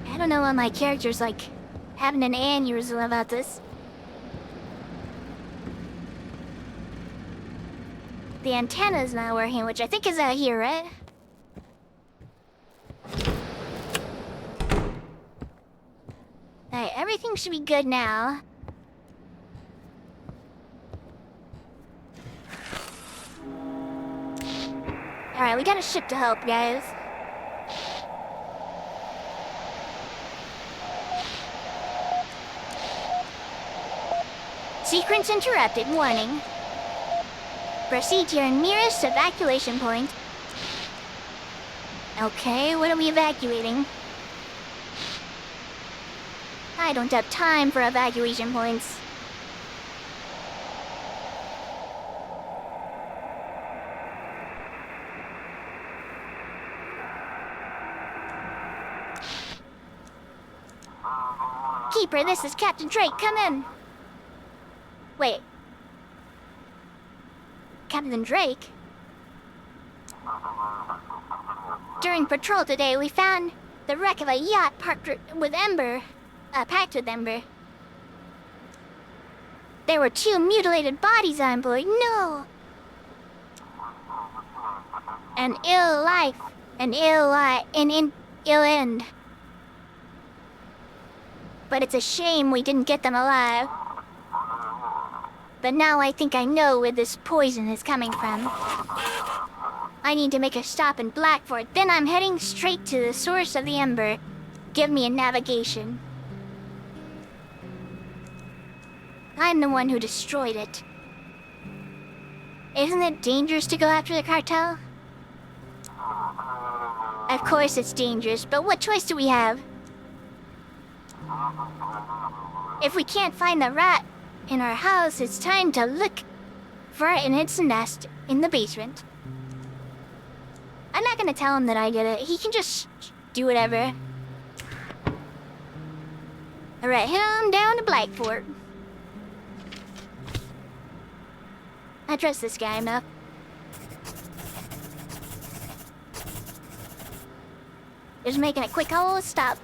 I don't know why my character's like having an aneurysm about this. The antenna's not working, which I think is out here, right? Alright, everything should be good now. Alright, we got a ship to help, guys. Sequence interrupted. Warning. Proceed to your nearest evacuation point. Okay, what are we evacuating? I don't have time for evacuation points. Keeper, this is Captain Drake. Come in. Wait. Captain Drake? During patrol today, we found the wreck of a yacht packed with Ember. There were 2 mutilated bodies on board. No! An ill life. An ill end. But it's a shame we didn't get them alive. But now I think I know where this poison is coming from. I need to make a stop in Blackford, then I'm heading straight to the source of the Ember. Give me a navigation. I'm the one who destroyed it. Isn't it dangerous to go after the cartel? Of course it's dangerous, but what choice do we have? If we can't find the rat in our house, it's time to look for it in its nest in the basement. I'm not gonna tell him that I did it. He can just do whatever. Alright, head on down to Blackford. I trust this guy enough. Just making a quick hole stop.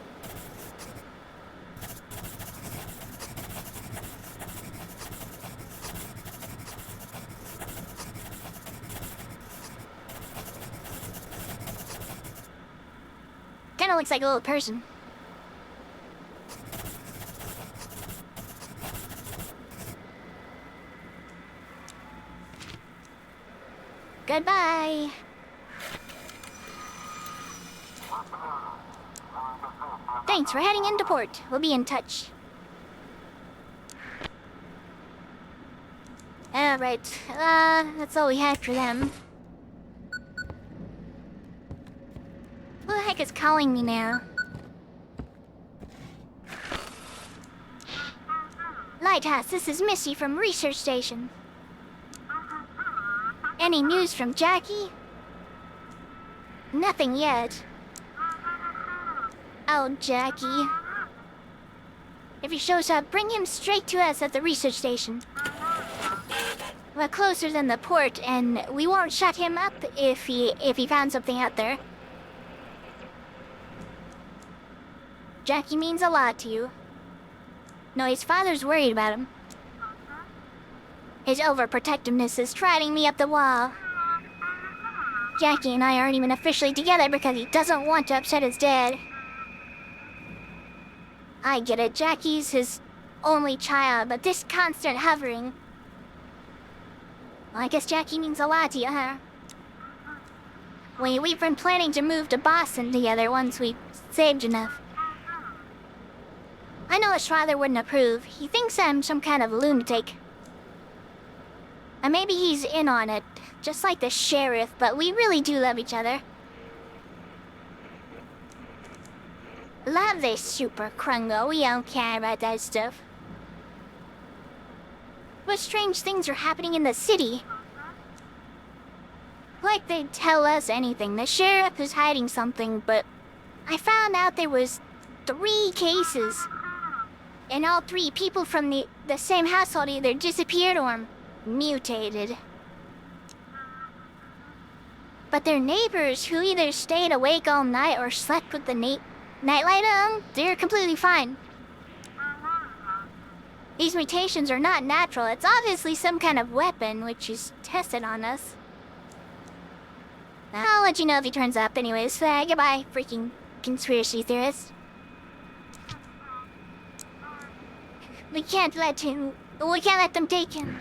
Kinda looks like a little person. Goodbye. Thanks for heading into port. We'll be in touch. Alright, that's all we had for them. Who the heck is calling me now? Lighthouse, this is Missy from Research Station. Any news from Jackie? Nothing yet. Oh, Jackie. If he shows up, bring him straight to us at the research station. We're closer than the port, and we won't shut him up if he found something out there. Jackie means a lot to you. No, his father's worried about him. His overprotectiveness is driving me up the wall. Jackie and I aren't even officially together because he doesn't want to upset his dad. I get it, Jackie's his only child, but this constant hovering... Well, I guess Jackie means a lot to you, huh? We've been planning to move to Boston together once we've saved enough. I know his father wouldn't approve. He thinks I'm some kind of lunatic. And maybe he's in on it, just like the sheriff, but we really do love each other. Love this Super Krungo, we don't care about that stuff. But strange things are happening in the city. Like they'd tell us anything. The sheriff is hiding something, but I found out there was 3 cases. And all 3 people from the same household either disappeared or mutated. But their neighbors, who either stayed awake all night or slept with the nightlight on, they're completely fine. These mutations are not natural. It's obviously some kind of weapon which is tested on us. I'll let you know if he turns up anyways. Goodbye, freaking conspiracy theorist. We can't let them take him.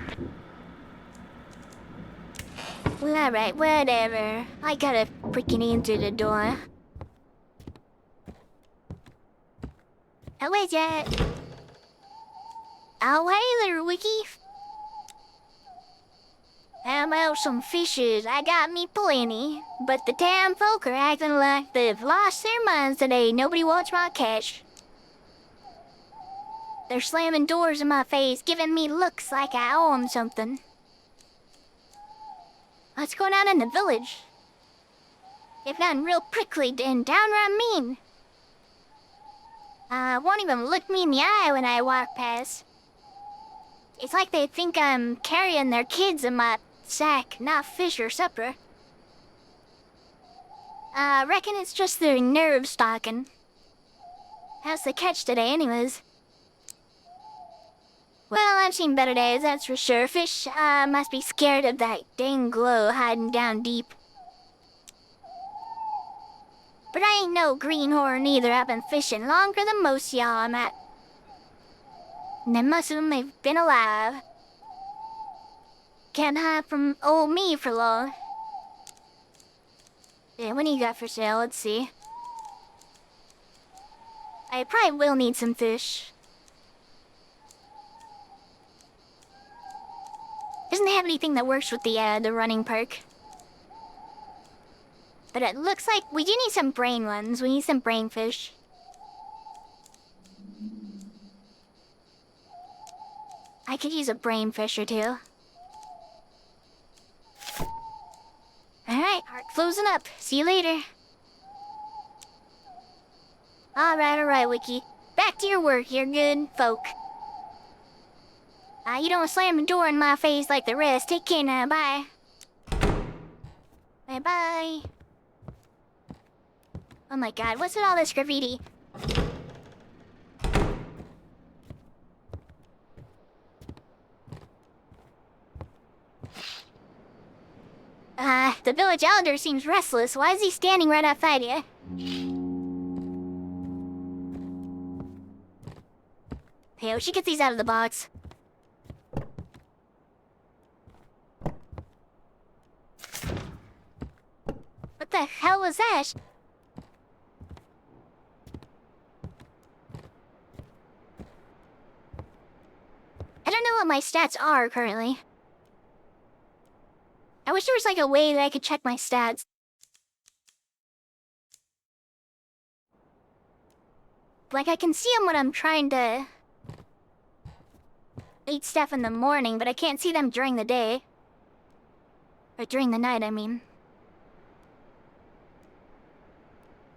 Alright, whatever. I gotta freaking answer the door. Oh, wait, yeah. Oh, hey there, Wiki. About some fishes, I got me plenty. But the damn folk are acting like they've lost their minds today. Nobody wants my catch. They're slamming doors in my face, giving me looks like I owe them something. What's going on in the village? They've gotten real prickly and downright mean. Won't even look me in the eye when I walk past. It's like they think I'm carrying their kids in my sack, not fish or supper. I reckon it's just their nerves talking. How's the catch today, anyways? Well, I've seen better days, that's for sure. Fish, must be scared of that dang glow hiding down deep. But I ain't no greenhorn neither. I've been fishing longer than most y'all I'm at. And then most of them have been alive. Can't hide from old me for long. Yeah, what do you got for sale? Let's see. I probably will need some fish. Doesn't have anything that works with the running perk. But it looks like we do need some brain ones. We need some brain fish. I could use a brain fish or two. Alright, closing up. See you later. Alright, Wiki. Back to your work, you good folk. You don't slam the door in my face like the rest. Take care now, bye. Bye-bye. Oh my god, what's with all this graffiti? The village elder seems restless. Why is he standing right outside here? Hey, we should get these out of the box. What the hell was that? I don't know what my stats are currently. I wish there was like a way that I could check my stats. Like I can see them when I'm trying to eat stuff in the morning, but I can't see them during the day. Or during the night, I mean.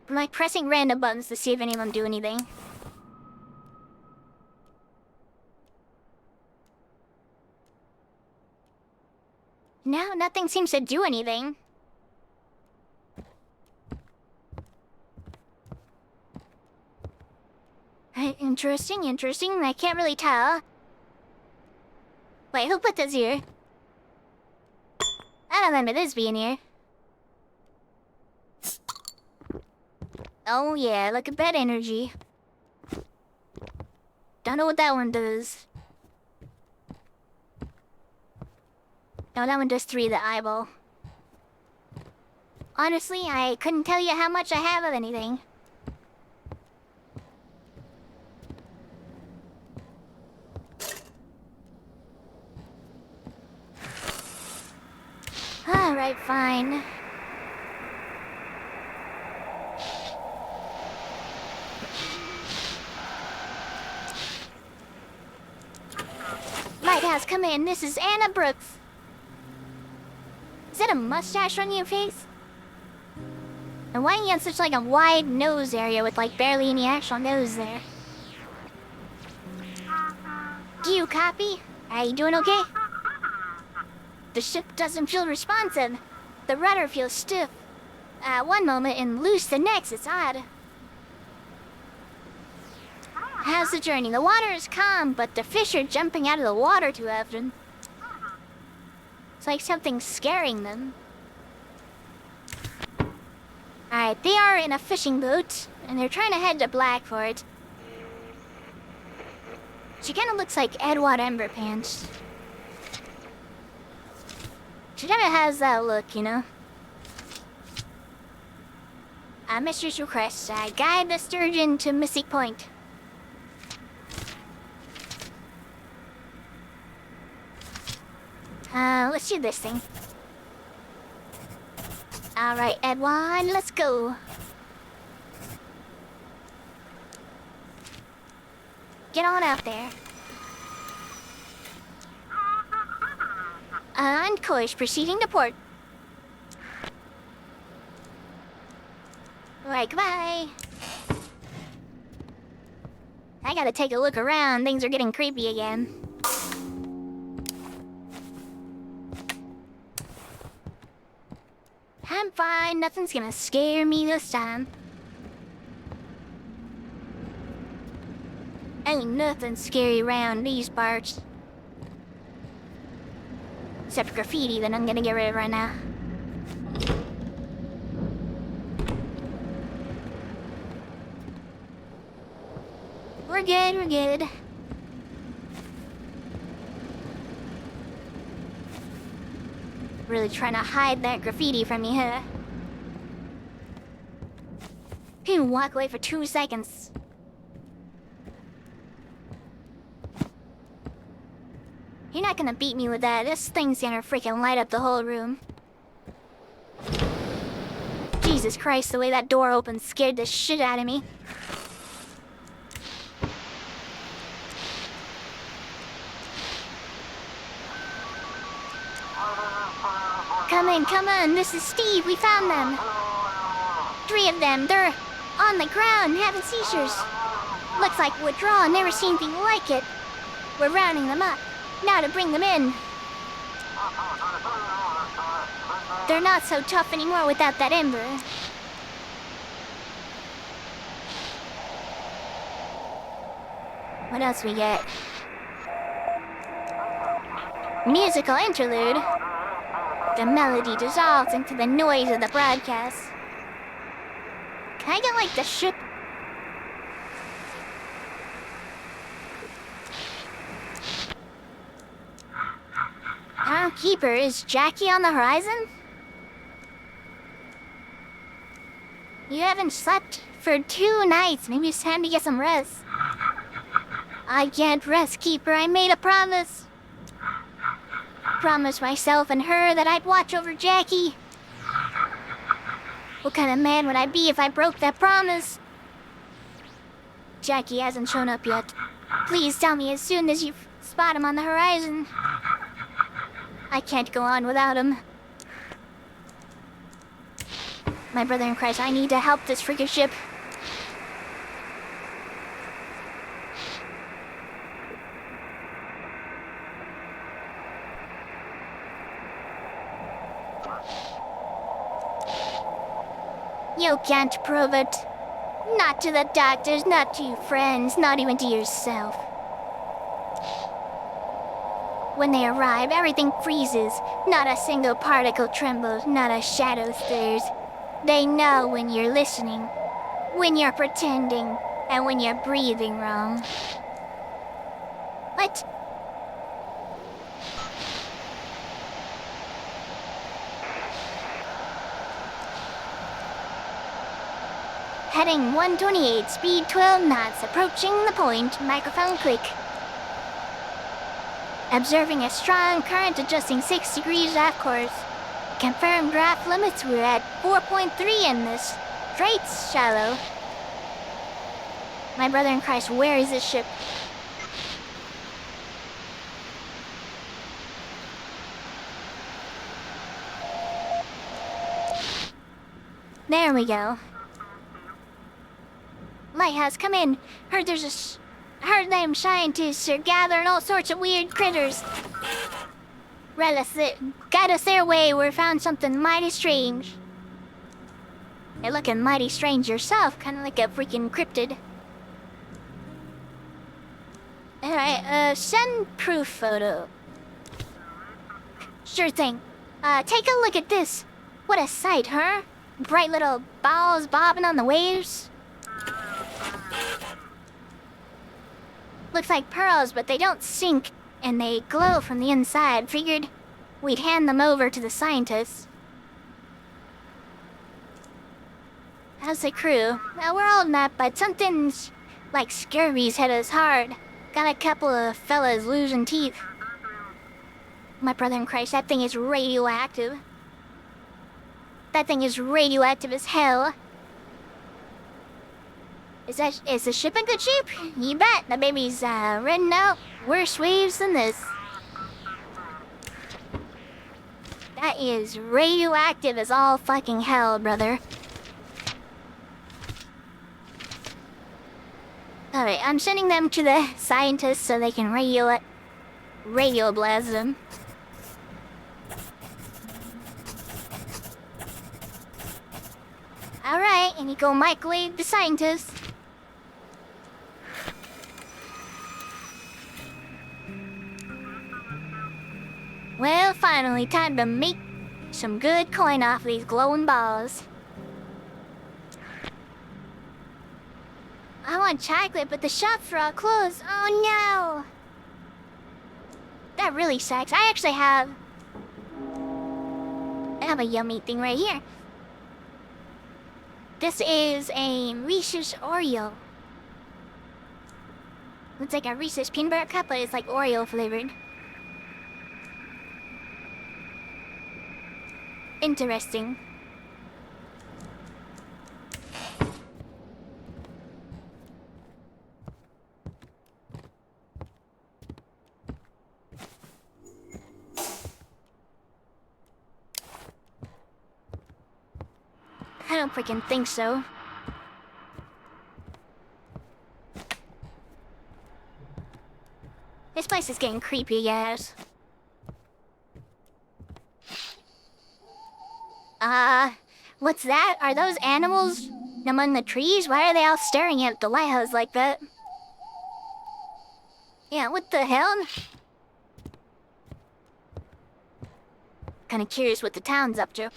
I'm like pressing random buttons to see if any of them do anything. No, nothing seems to do anything. Interesting. I can't really tell. Wait, who put this here? I don't remember this being here. Oh yeah, look at bed energy. Don't know what that one does. No, that one does 3 of the eyeball. Honestly, I couldn't tell you how much I have of anything. Alright, fine. Lighthouse, come in. This is Anna Brooks. Is that a mustache on your face? And why you have such like a wide nose area with like barely any actual nose there? Do you copy? Are you doing okay? The ship doesn't feel responsive. The rudder feels stiff. One moment and loose the next. It's odd. How's the journey? The water is calm, but the fish are jumping out of the water too often. It's like something's scaring them. Alright, they are in a fishing boat, and they're trying to head to Blackford. She kinda looks like Edward Emberpants. How's that look, you know? Mistress requests, guide the sturgeon to Mystic Point. Let's do this thing. Alright, Ep1, let's go. Get on out there. On course, proceeding to port. Alright, goodbye. I gotta take a look around. Things are getting creepy again. I'm fine. Nothing's gonna scare me this time. Ain't nothing scary around these parts. Except graffiti that I'm gonna get rid of right now. We're good, we're good. Really trying to hide that graffiti from me, huh? You can walk away for 2 seconds. You're not gonna beat me with that. This thing's gonna freaking light up the whole room. Jesus Christ, the way that door opened scared the shit out of me. Come on, this is Steve, we found them. 3 of them, they're on the ground having seizures. Looks like withdrawal, never seen anything like it. We're rounding them up, now to bring them in. They're not so tough anymore without that ember. What else we get? Musical interlude. The melody dissolves into the noise of the broadcast. Can I get, like, the ship? Keeper, is Jackie on the horizon? You haven't slept for 2 nights. Maybe it's time to get some rest. I can't rest, Keeper. I made a promise. Promised myself and her that I'd watch over Jackie. What kind of man would I be if I broke that promise? Jackie hasn't shown up yet. Please tell me as soon as you spot him on the horizon. I can't go on without him. My brother in Christ, I need to help this freaking ship. You can't prove it. Not to the doctors, not to your friends, not even to yourself. When they arrive, everything freezes. Not a single particle trembles, not a shadow stirs. They know when you're listening, when you're pretending, and when you're breathing wrong. What? Heading 128, speed 12 knots, approaching the point, microphone click. Observing a strong current adjusting 6 degrees off course. Confirmed draft limits, we're at 4.3 in this. Straight shallow. My brother in Christ, where is this ship? There we go. Lighthouse, come in. Heard them scientists are gathering all sorts of weird critters. Guide us their way. We found something mighty strange. You're looking mighty strange yourself, kind of like a freaking cryptid. Alright, send proof photo. Sure thing. Take a look at this. What a sight, huh? Bright little balls bobbing on the waves. Looks like pearls, but they don't sink, and they glow from the inside. Figured we'd hand them over to the scientists. How's the crew? Well, we're all not, but something's like scurvy's hit us hard. Got a couple of fellas losing teeth. My brother in Christ, that thing is radioactive. That thing is radioactive as hell. Is the ship in good shape? You bet. The baby's ridden out worse waves than this. That is radioactive as all fucking hell, brother. Alright, I'm sending them to the scientists so they can radio blast them. Alright, and you go microwave the scientists. Well, finally, time to make some good coin off these glowing balls. I want chocolate, but the shops are all closed. Oh no! That really sucks. I actually have a yummy thing right here. This is a Reese's Oreo. Looks like a Reese's peanut butter cup, but it's like Oreo flavored. Interesting. I don't freaking think so. This place is getting creepy, yes. What's that? Are those animals among the trees? Why are they all staring at the lighthouse like that? Yeah, what the hell? Kinda curious what the town's up to.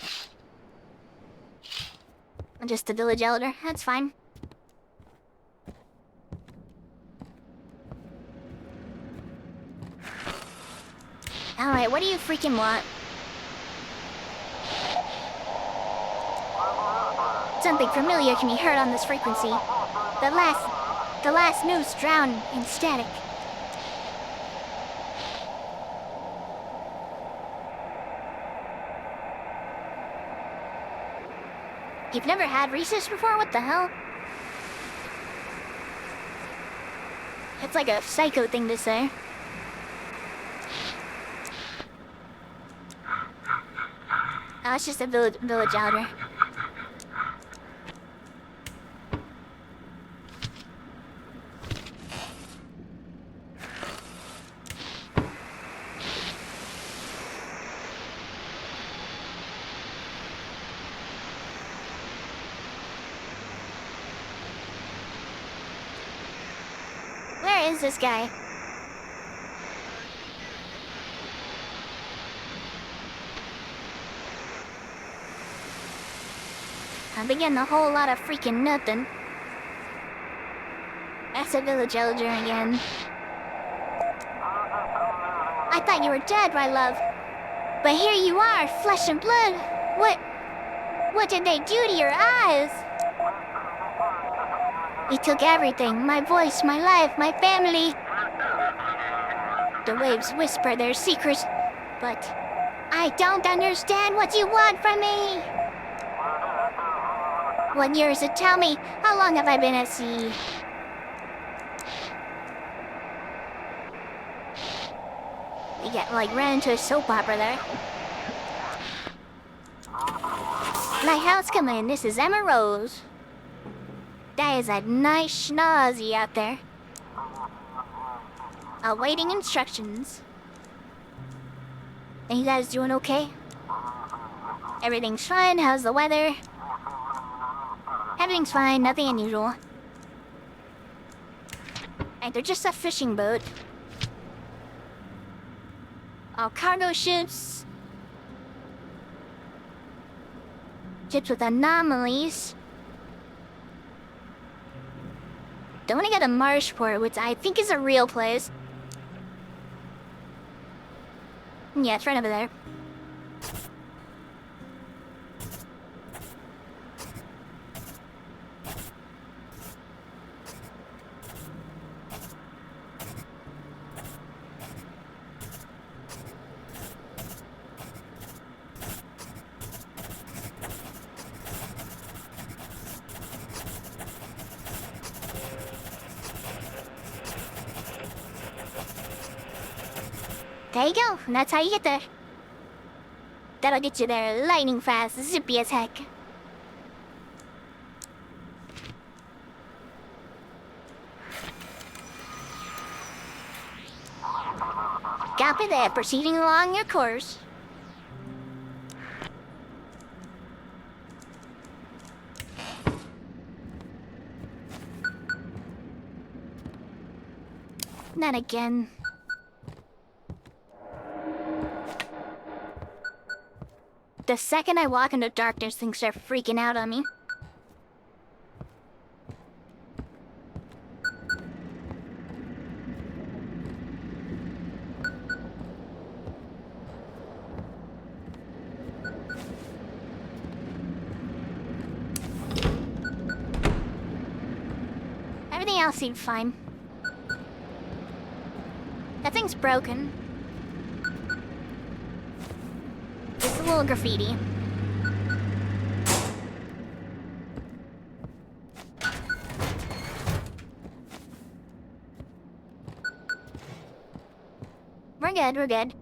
Just the village elder, that's fine. Alright, what do you freaking want? Something familiar can be heard on this frequency. The last news drowned in static. You've never had Reese's before? What the hell? It's like a psycho thing to say. Oh, it's just a village elder. Where is this guy? I'm getting a whole lot of freaking nothing. That's a village elder again. I thought you were dead, my love. But here you are, flesh and blood. What did they do to your eyes? He took everything, my voice, my life, my family. The waves whisper their secrets, but I don't understand what you want from me. What year is it? Tell me, how long have I been at sea? We get like ran into a soap opera there. Lighthouse, come in. This is Emma Rose. That is a nice schnozzy out there. Awaiting instructions. And you guys doing okay? Everything's fine. How's the weather? Everything's fine. Nothing unusual. And they're just a fishing boat. All cargo ships. Ships with anomalies. Don't want to get a Marshport, which I think is a real place. Yeah, it's right over there. There you go, and that's how you get there. That'll get you there lightning fast, zippy as heck. Copy that, proceeding along your course. Not again. The second I walk into darkness, things start freaking out on me. Everything else seemed fine. That thing's broken. It's a little graffiti. We're good.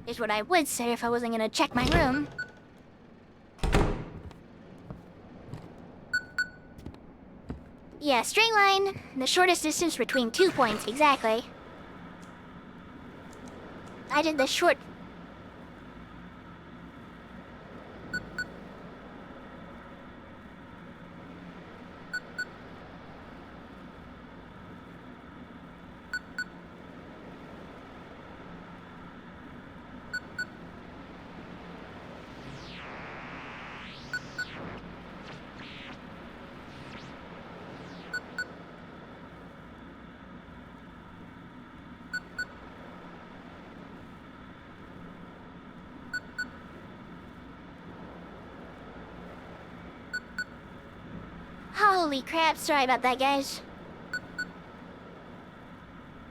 Is what I would say if I wasn't gonna check my room. Yeah, straight line. The shortest distance between 2 points, exactly. I did the short... Holy crap, sorry about that, guys.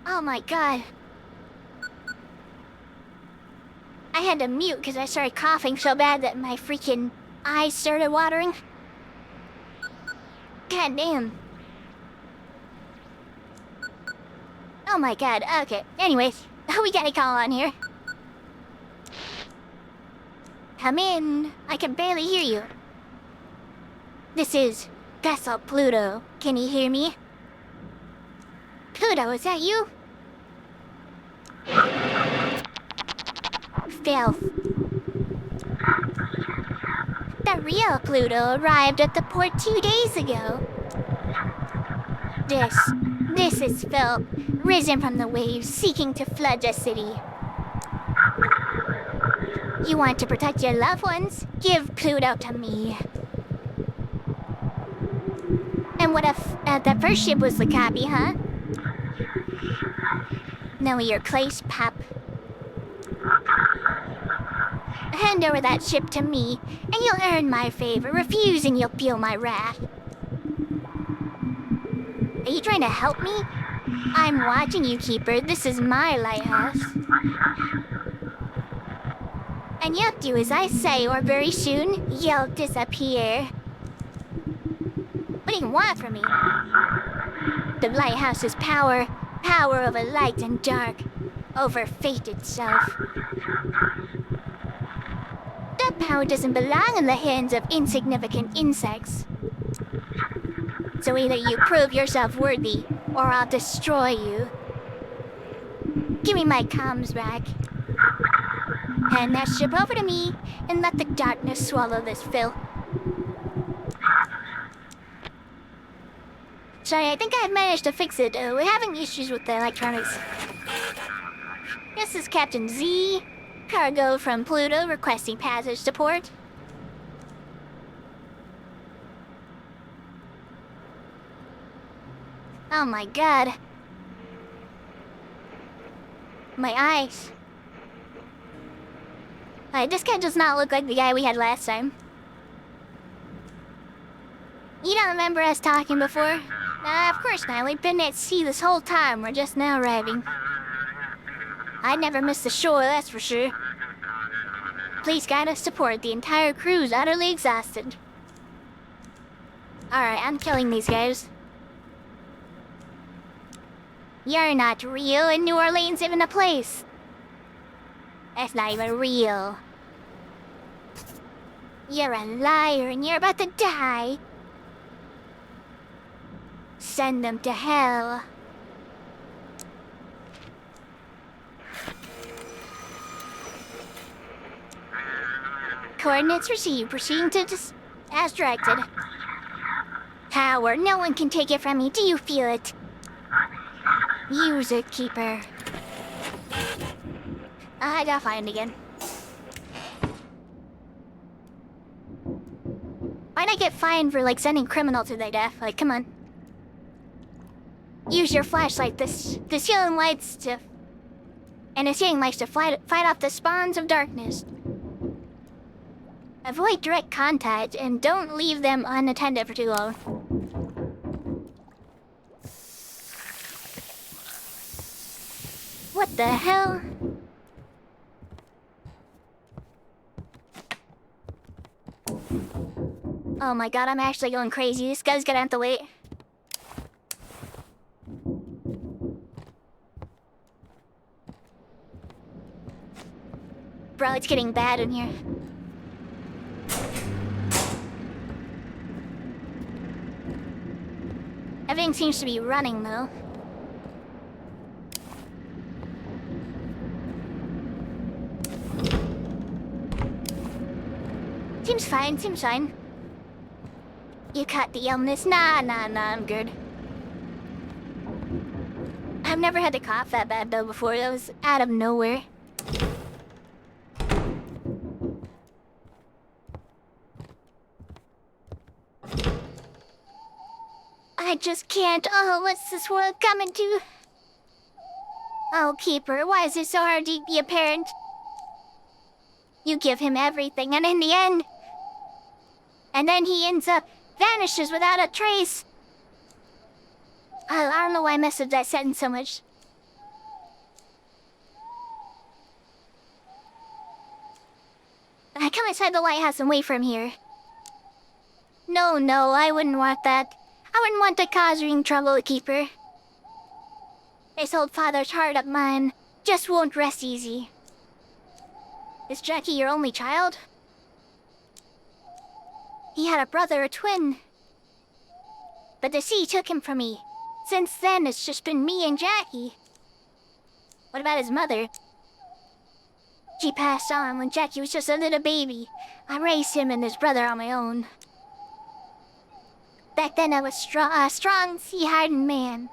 Oh my god. I had to mute because I started coughing so bad that my freaking eyes started watering. God damn. Oh my god, okay. Anyways, we got a call on here. Come in. I can barely hear you. This is Vessel Pluto. Can you hear me? Pluto, is that you? Filth. The real Pluto arrived at the port 2 days ago. This is filth, risen from the waves, seeking to flood the city. You want to protect your loved ones? Give Pluto to me. And what if that first ship was the copy, huh? Know your place, pup. Hand over that ship to me, and you'll earn my favor. Refuse and you'll feel my wrath. Are you trying to help me? I'm watching you, Keeper. This is my lighthouse. And you'll do as I say, or very soon, you'll disappear. What do you want from me? The lighthouse's power over light and dark, over fate itself. That power doesn't belong in the hands of insignificant insects. So either you prove yourself worthy, or I'll destroy you. Give me my comms back. Hand that ship over to me, and let the darkness swallow this filth. Sorry, I think I've managed to fix it. We're having issues with the electronics. This is Captain Z. Cargo from Pluto requesting passage to port. Oh my god. My eyes. This guy does not look like the guy we had last time. You don't remember us talking before? Of course not. We've been at sea this whole time. We're just now arriving. I'd never miss the shore, that's for sure. Please guide us to port. The entire crew's utterly exhausted. Alright, I'm killing these guys. You're not real, and New Orleans even a place. That's not even real. You're a liar, and you're about to die. Send them to hell. Coordinates received. Proceeding to as directed. Power. No one can take it from me. Do you feel it? Use it, Keeper. I gotta find it again. Why'd I get fined for, like, sending criminal to their death? Like, come on. Use your flashlight. This healing lights to... And his healing lights to fight off the spawns of darkness. Avoid direct contact, and don't leave them unattended for too long. What the hell? Oh my god, I'm actually going crazy. This guy's gonna have to wait. Bro, it's getting bad in here. Everything seems to be running, though. Seems fine, seems fine. You caught the illness? Nah, I'm good. I've never had to cough that bad, though, before. That was out of nowhere. I just can't. Oh, what's this world coming to? Oh, Keeper, why is it so hard to be a parent? You give him everything, and in the end... And then he ends up... vanishes without a trace. I don't know why I messed up that sentence so much. I come inside the lighthouse and wait for him here. No, I wouldn't want that. I wouldn't want to cause you trouble, Keeper. This old father's heart of mine just won't rest easy. Is Jackie your only child? He had a brother, a twin. But the sea took him from me. Since then, it's just been me and Jackie. What about his mother? She passed on when Jackie was just a little baby. I raised him and his brother on my own. Back then I was a strong, sea-hardened man.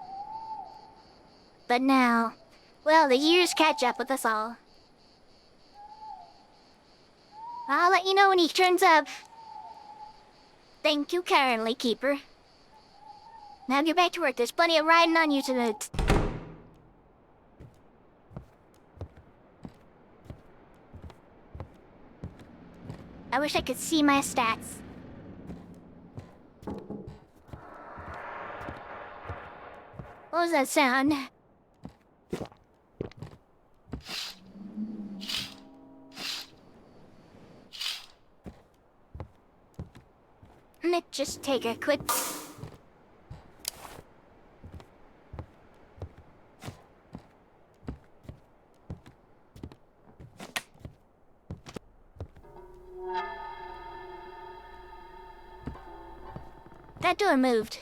But now, well, the years catch up with us all. I'll let you know when he turns up. Thank you kindly, Keeper. Now get back to work. There's plenty of riding on you tonight. I wish I could see my stats. What was that sound? Let's just take a quick... That door moved.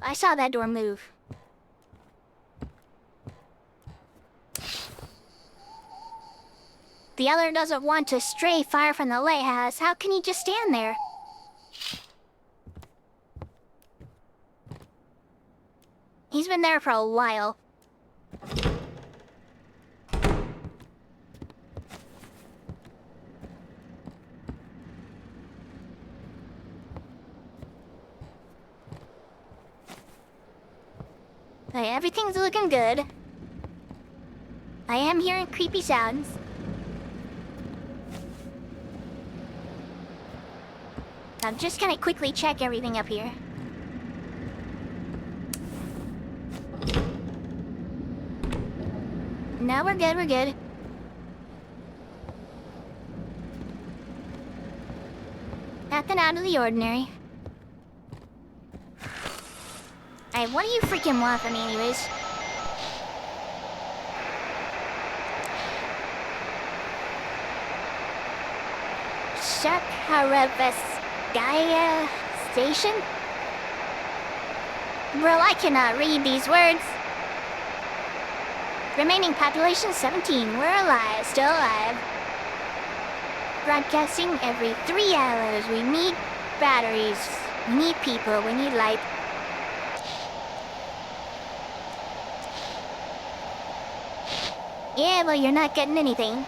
I saw that door move. The other doesn't want to stray far from the lighthouse. How can he just stand there? He's been there for a while. Hey, everything's looking good. I am hearing creepy sounds. I'm just gonna quickly check everything up here. No, we're good, we're good. Nothing out of the ordinary. Alright, what do you freaking want from me anyways? Shakharaveskaya Station? Bro, I cannot read these words. Remaining population 17. We're alive, still alive. Broadcasting every 3 hours. We need batteries. We need people. We need light. Yeah, well, you're not getting anything.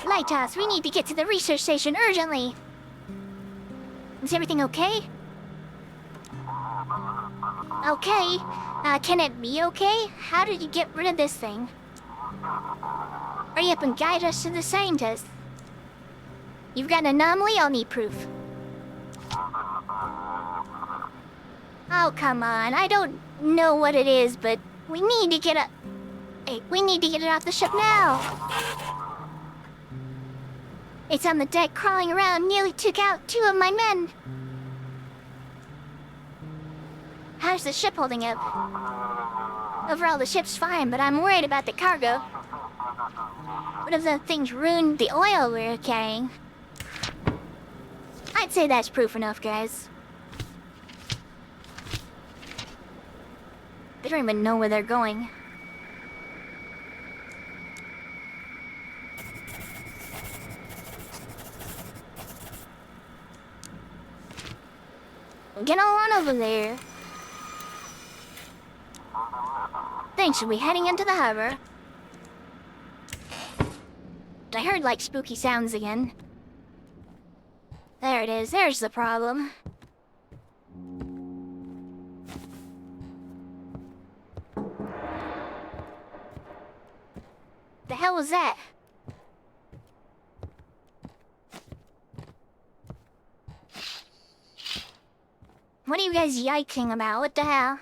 Lighthouse, we need to get to the research station urgently. Is everything okay? Okay. Can it be okay? How did you get rid of this thing? Hurry up and guide us to the scientist. You've got an anomaly, I'll need proof. Oh, come on. I don't know what it is, but we need to get it. Hey, we need to get it off the ship now. It's on the deck, crawling around, nearly took out 2 of my men. How's the ship holding up? Overall, the ship's fine, but I'm worried about the cargo. What if the things ruined the oil we were carrying? I'd say that's proof enough, guys. They don't even know where they're going. Get on over there. Thanks, we'll be heading into the harbor. I heard like spooky sounds again. There it is, there's the problem. The hell was that? What are you guys yiking about? What the hell?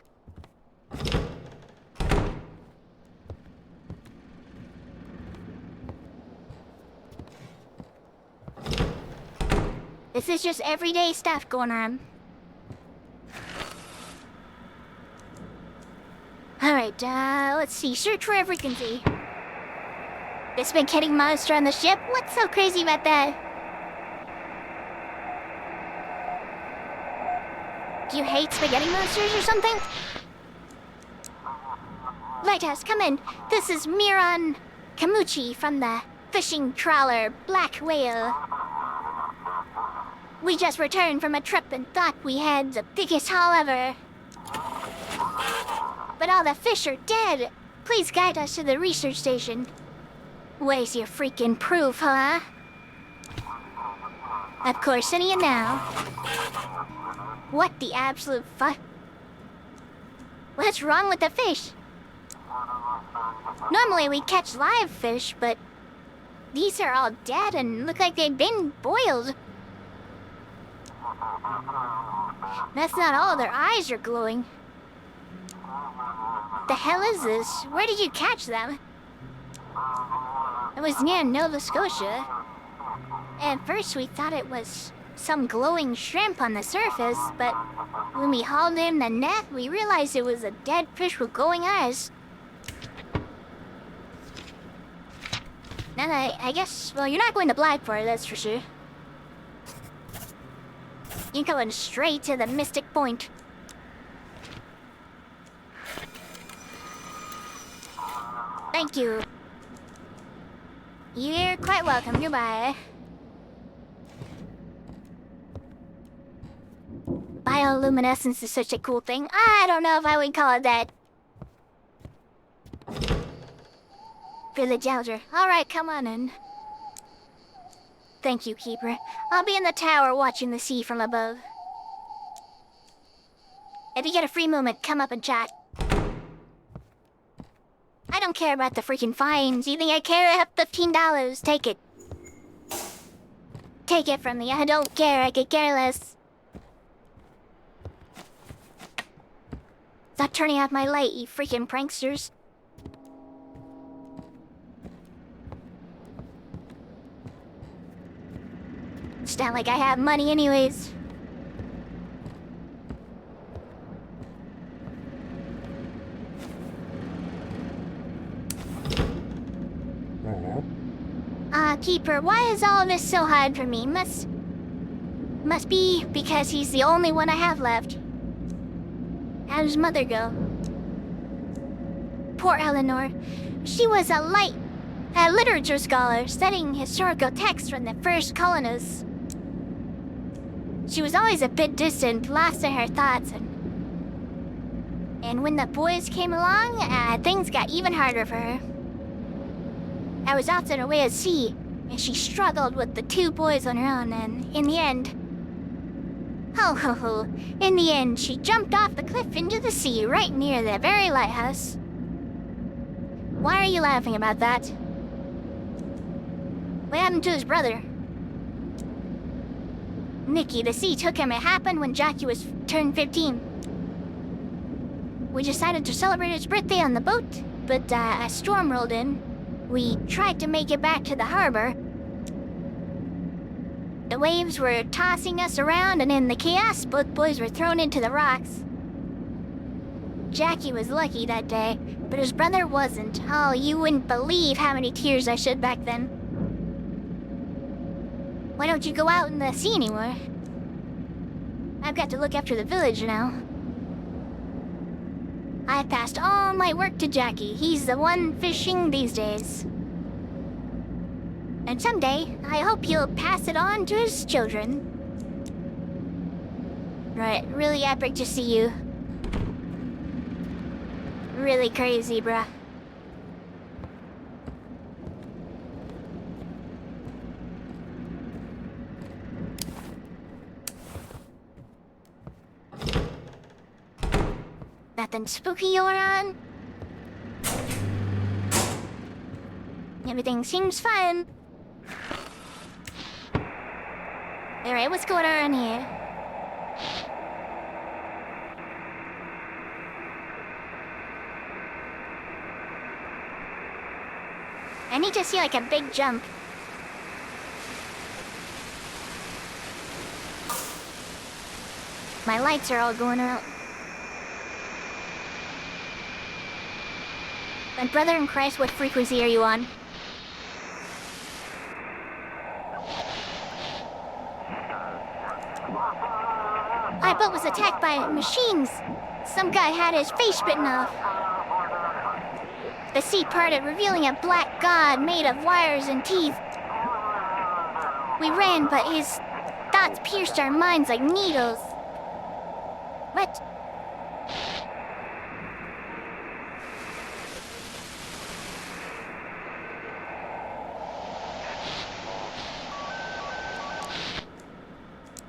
This is just everyday stuff going on. Alright, let's see. Search wherever we can see. The spaghetti monster on the ship? What's so crazy about that? Do you hate spaghetti monsters or something? Lighthouse, come in. This is Miran Kamuchi from the fishing trawler Black Whale. We just returned from a trip and thought we had the biggest haul ever. But all the fish are dead. Please guide us to the research station. Where's your freaking proof, huh? Of course, any you now. What the absolute fuck? What's wrong with the fish? Normally we catch live fish, but these are all dead and look like they've been boiled. That's not all, their eyes are glowing. The hell is this? Where did you catch them? It was near Nova Scotia. At first we thought it was some glowing shrimp on the surface, but when we hauled in the net, we realized it was a dead fish with glowing eyes. Now I guess, well, you're not going to Blackport, that's for sure. You're going straight to the Mystic Point. Thank you. You're quite welcome. Goodbye. Bioluminescence is such a cool thing. I don't know if I would call it that. Village Elder. Alright, come on in. Thank you, Keeper. I'll be in the tower watching the sea from above. If you get a free moment, come up and chat. I don't care about the freaking fines. You think I care? I have $15. Take it. Take it from me. I don't care. I could care less. Stop turning off my light, you freaking pranksters. not like I have money anyways. Keeper, why is all of this so hard for me? Must be because he's the only one I have left. How does Mother go? Poor Eleanor. She was a literature scholar studying historical texts from the first colonists. She was always a bit distant, lost in her thoughts, and when the boys came along, things got even harder for her. I was often away at sea, and she struggled with the 2 boys on her own, and in the end, she jumped off the cliff into the sea right near the very lighthouse. Why are you laughing about that? What happened to his brother? Nicky, the sea took him. It happened when Jackie turned 15. We decided to celebrate his birthday on the boat, but a storm rolled in. We tried to make it back to the harbor. The waves were tossing us around, and in the chaos, both boys were thrown into the rocks. Jackie was lucky that day, but his brother wasn't. Oh, you wouldn't believe how many tears I shed back then. Why don't you go out in the sea anymore? I've got to look after the village now. I passed all my work to Jackie. He's the one fishing these days. And someday, I hope he'll pass it on to his children. Right, really epic to see you. Really crazy, bruh. Nothing spooky around? Everything seems fine. Alright, what's going on here? I need to see like a big jump. My lights are all going out. My brother in Christ, what frequency are you on? Our boat was attacked by machines. Some guy had his face bitten off. The sea parted, revealing a black god made of wires and teeth. We ran, but his thoughts pierced our minds like needles. What?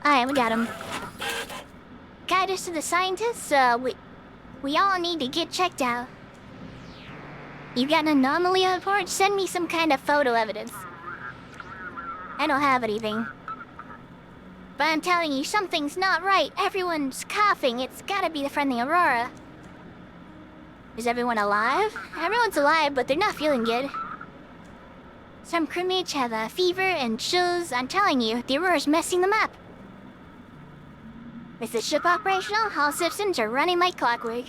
Alright, we got him. Guide us to the scientists? We all need to get checked out. You got an anomaly on board? Send me some kind of photo evidence. I don't have anything. But I'm telling you, something's not right. Everyone's coughing. It's gotta be the friendly Aurora. Is everyone alive? Everyone's alive, but they're not feeling good. Some crewmates have a fever and chills. I'm telling you, the Aurora's messing them up. Is the ship operational? All systems are running like clockwork.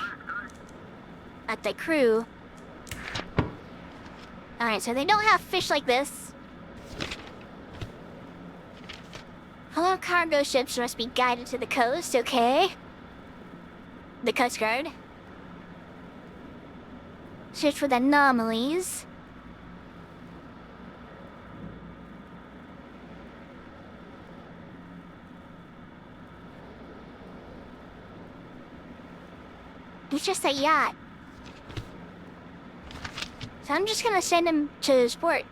At the crew. Alright, so they don't have fish like this. All cargo ships must be guided to the coast, okay? The Coast Guard. Search for the anomalies. He's just a yacht. So I'm just gonna send him to sport.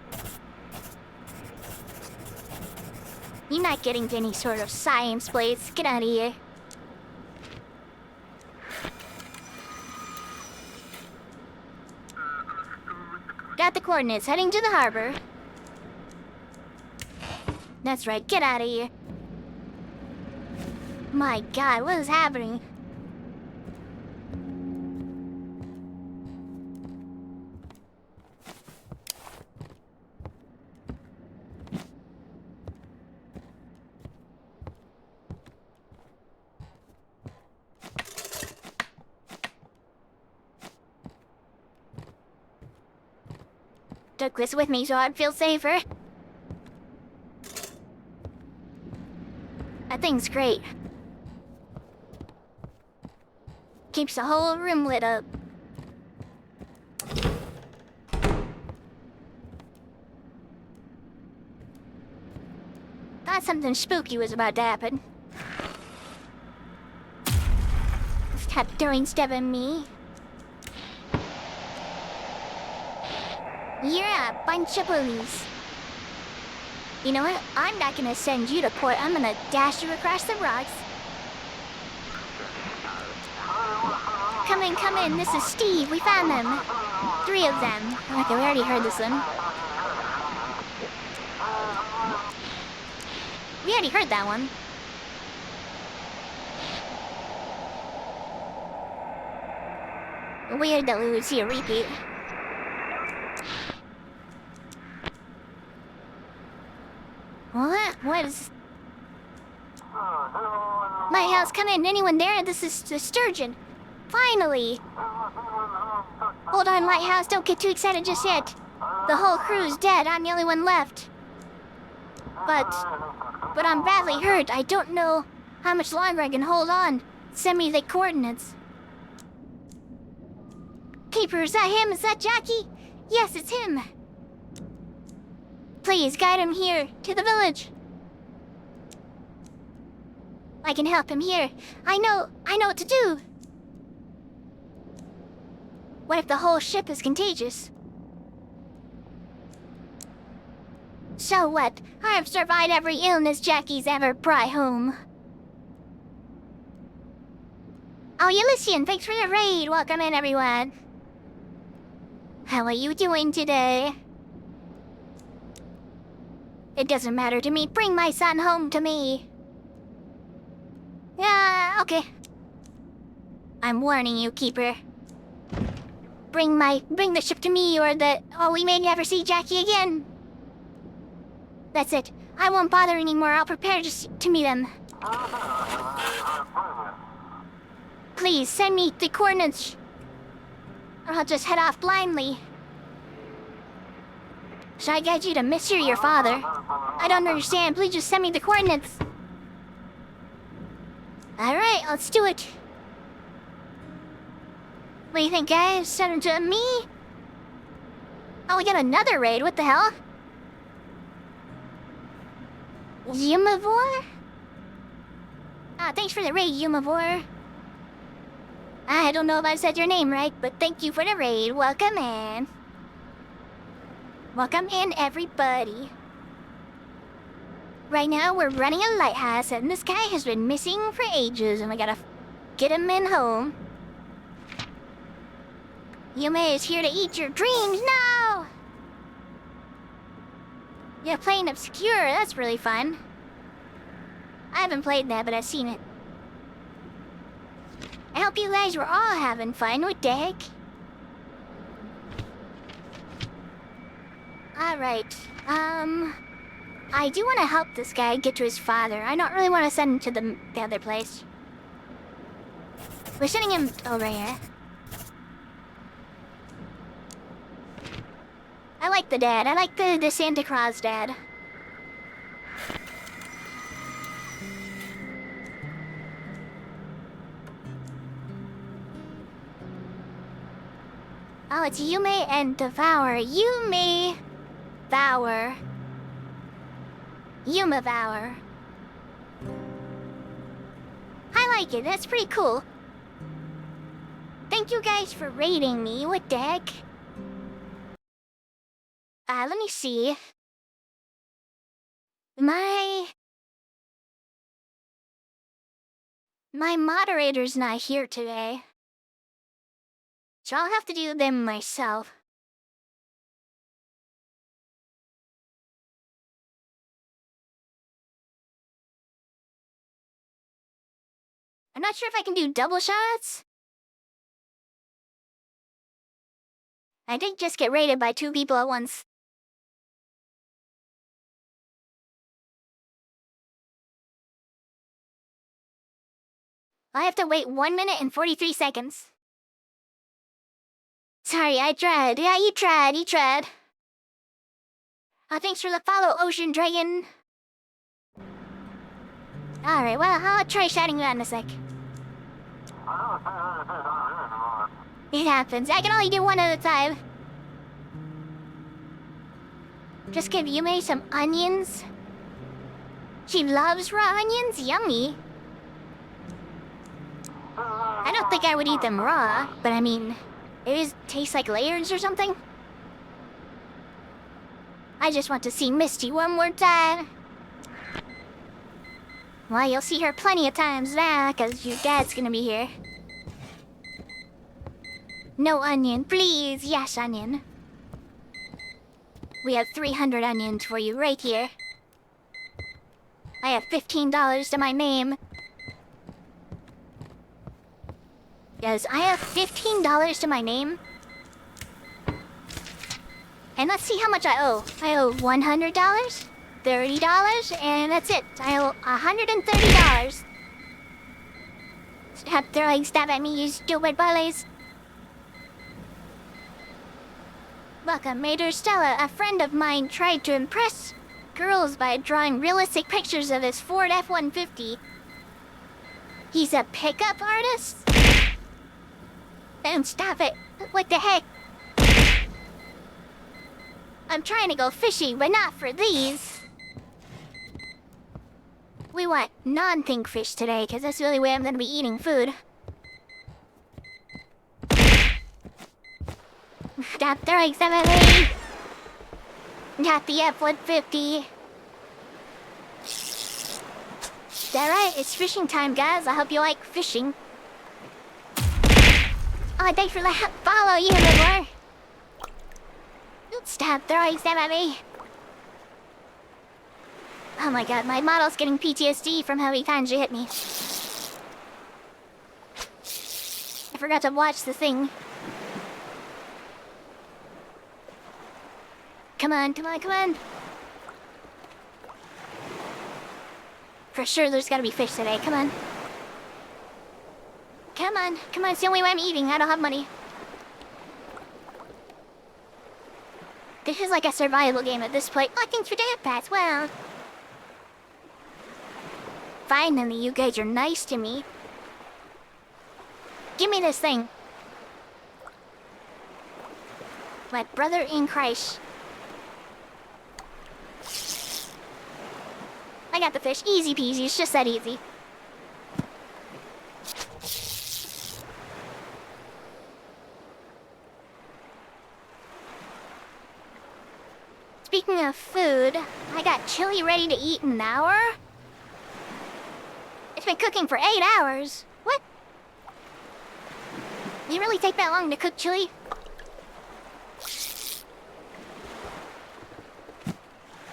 You're not getting to any sort of science place. Get out of here. Got the coordinates, heading to the harbor. That's right, get out of here. My God, what is happening? took this with me so I'd feel safer. That thing's great. Keeps the whole room lit up. Thought something spooky was about to happen. Stop throwing stuff at me. You're a bunch of bullies. You know what? I'm not gonna send you to port. I'm gonna dash you across the rocks. Come in. This is Steve. We found them. 3 of them. Okay, we already heard this one. We already heard that one. Weird that we would see a repeat. What? What is... My house, come in. Anyone there? This is the Sturgeon. Finally! Hold on, Lighthouse. Don't get too excited just yet. The whole crew's dead. I'm the only one left. But I'm badly hurt. I don't know how much longer I can hold on. Send me the coordinates. Keeper, is that him? Is that Jackie? Yes, it's him. Please, guide him here, to the village. I can help him here. I know what to do. What if the whole ship is contagious? So what? I've survived every illness Jackie's ever brought home. Oh, Elysian, thanks for the raid. Welcome in, everyone. How are you doing today? It doesn't matter to me. Bring my son home to me. Yeah, okay. I'm warning you, Keeper. Bring the ship to me or we may never see Jackie again. That's it. I won't bother anymore. I'll prepare to meet him. Please, send me the coordinates. Or I'll just head off blindly. Should I guide you to Monsieur your father? I don't understand. Please just send me the coordinates. Alright, let's do it. What do you think, guys? Send them to me? Oh, we got another raid. What the hell? Yumavor? Ah, thanks for the raid, Yumavor. I don't know if I said your name right, but thank you for the raid. Welcome in. Welcome in, everybody. Right now, we're running a lighthouse, and this guy has been missing for ages, and we gotta get him in home. Yume is here to eat your dreams now! Yeah, playing Obscure, that's really fun. I haven't played that, but I've seen it. I hope you guys were all having fun. What the heck? Alright, I do want to help this guy get to his father. I don't really want to send him to the other place. We're sending him over here. I like the dad. I like the Santa Claus dad. Oh, it's Yume and Devour. Yume... Vour. Yumavour. I like it. That's pretty cool. Thank you guys for raiding me. What the heck? Let me see. My moderator's not here today. So I'll have to do them myself. I'm not sure if I can do double shots. I did just get raided by 2 people at once. I have to wait 1 minute and 43 seconds. Sorry, I tried. Yeah, you tried. Thanks for the follow, Ocean Dragon. Alright, well, I'll try shouting you out in a sec. It happens. I can only do one at a time. Just give Yume some onions. She loves raw onions? Yummy. I don't think I would eat them raw, but I mean, it just tastes like layers or something. I just want to see Misty one more time. Well, you'll see her plenty of times now, because your dad's gonna be here. No onion, please. Yes, onion. We have 300 onions for you right here. I have $15 to my name. Yes, I have $15 to my name. And let's see how much I owe. I owe $100, $30, and that's it. I owe $130. Stop throwing stuff at me, you stupid bullies. Welcome, Major Stella. A friend of mine tried to impress girls by drawing realistic pictures of his Ford F-150. He's a pickup artist? Don't stop it. What the heck? I'm trying to go fishing, but not for these. We want non-think fish today, because that's the only way I'm going to be eating food. Stop throwing stuff at me. Not the F-150. Is that right? It's fishing time, guys. I hope you like fishing. Oh, thanks for the follow, you little. Stop throwing stuff at me. Oh my god, my model's getting PTSD from how many times you hit me. I forgot to watch the thing. Come on, come on, come on. For sure there's gotta be fish today, come on. Come on, come on, it's the only way I'm eating, I don't have money. This is like a survival game at this point. Oh, thanks for that, Pat. Well. Finally, you guys are nice to me. Give me this thing. My brother in Christ. I got the fish. Easy peasy. It's just that easy. Speaking of food, I got chili ready to eat in an hour? It's been cooking for 8 hours. What? Did it really take that long to cook chili?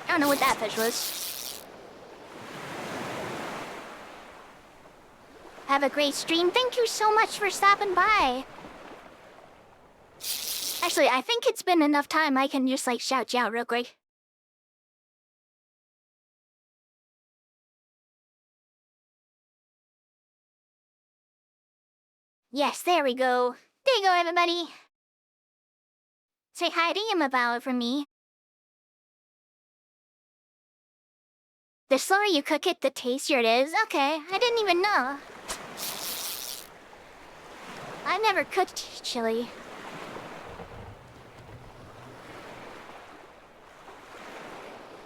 I don't know what that fish was. Have a great stream. Thank you so much for stopping by. Actually, I think it's been enough time I can just, like, shout you out real quick. Yes, there we go. There you go, everybody. Say hi to Yamabawa from me. The slower you cook it, the tastier it is. Okay, I didn't even know. I've never cooked chili.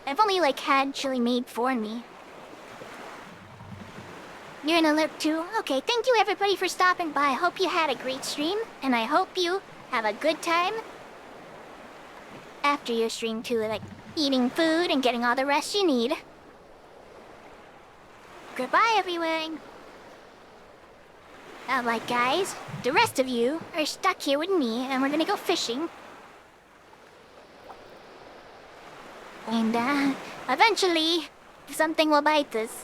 I've only, like, had chili made for me. You're in alert too? Okay, thank you everybody for stopping by. I hope you had a great stream, and I hope you have a good time after your stream too, like eating food and getting all the rest you need. Goodbye, everyone. Alright, guys, the rest of you are stuck here with me, and we're gonna go fishing. And, eventually, something will bite us.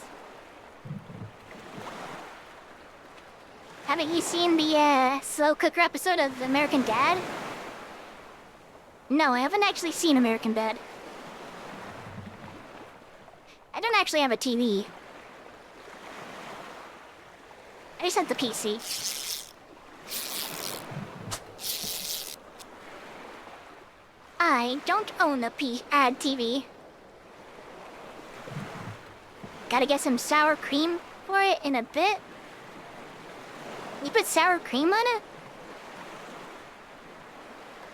Haven't you seen the, slow cooker episode of American Dad? No, I haven't actually seen American Dad. I don't actually have a TV. I just have the PC. I don't own a ad TV. Gotta get some sour cream for it in a bit. You put sour cream on it?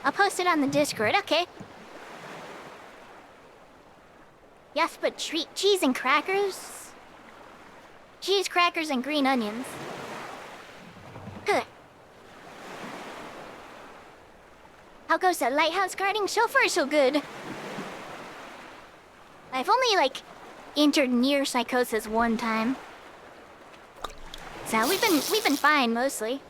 I'll post it on the Discord, okay. You have to put cheese and crackers? Cheese, crackers, and green onions. Huh. How goes the lighthouse guarding? So far, so good. I've only, entered near psychosis one time. So we've been fine, mostly.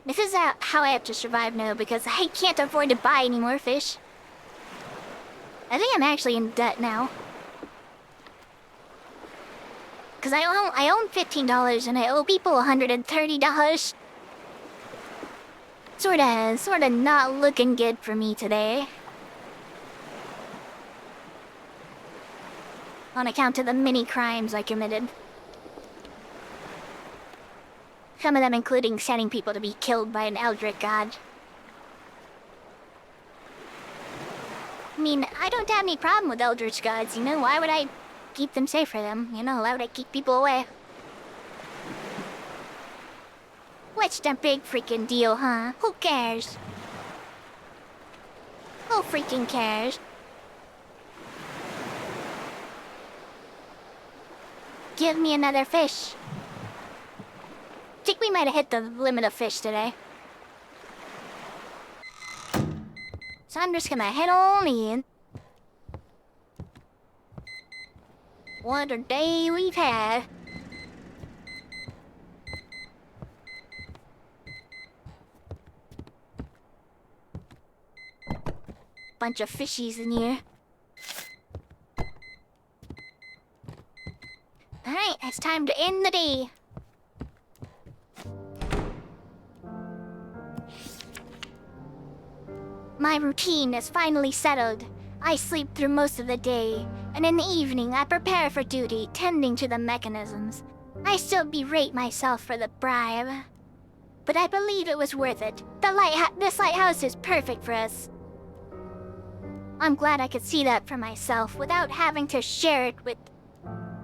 This is how I have to survive now, because I can't afford to buy any more fish. I think I'm actually in debt now. Because I own $15 and I owe people $130. Sorta not looking good for me today. On account of the many crimes I committed. Some of them including sending people to be killed by an eldritch god. I mean, I don't have any problem with eldritch gods, you know? Why would I keep them safe for them? You know, why would I keep people away? What's the big freaking deal, huh? Who cares? Who freaking cares? Give me another fish. I think we might have hit the limit of fish today. So I'm just gonna head on in. What a day we've had. Bunch of fishies in here. Alright, it's time to end the day. My routine is finally settled. I sleep through most of the day, and in the evening I prepare for duty, tending to the mechanisms. I still berate myself for the bribe, but I believe it was worth it. This lighthouse is perfect for us. I'm glad I could see that for myself without having to share it with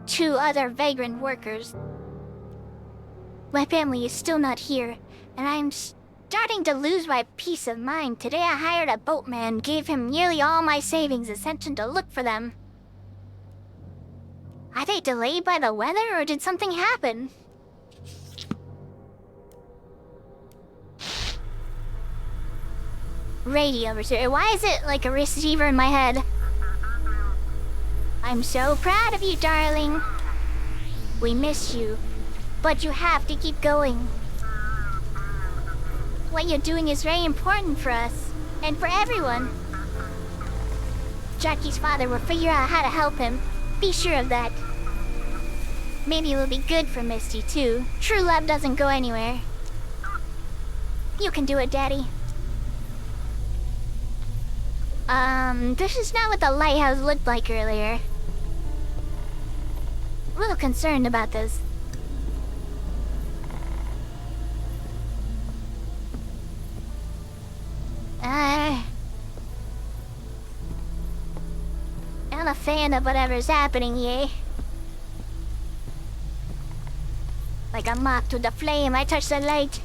2 other vagrant workers. My family is still not here, and I'm starting to lose my peace of mind. Today I hired a boatman, gave him nearly all my savings and sent him to look for them. Are they delayed by the weather, or did something happen? Radio receiver. Why is it like a receiver in my head? I'm so proud of you, darling. We miss you, but you have to keep going. What you're doing is very important for us, and for everyone. Jackie's father will figure out how to help him. Be sure of that. Maybe it will be good for Misty, too. True love doesn't go anywhere. You can do it, Daddy. This is not what the lighthouse looked like earlier. A little concerned about this. I'm a fan of whatever's happening here. Like a moth to the flame, I touch the light.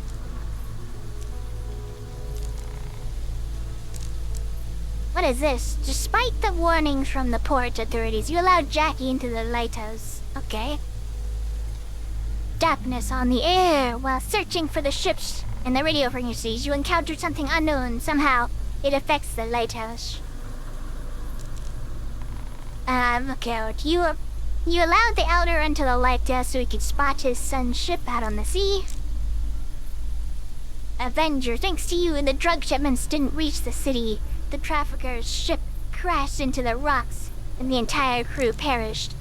What is this? Despite the warnings from the port authorities, you allowed Jackie into the lighthouse. Okay. Darkness on the air. While searching for the ships and the radio frequencies, you encountered something unknown. Somehow, it affects the lighthouse. Look out. You allowed the Elder into the lighthouse so he could spot his son's ship out on the sea. Avenger, thanks to you, the drug shipments didn't reach the city. The trafficker's ship crashed into the rocks, and the entire crew perished.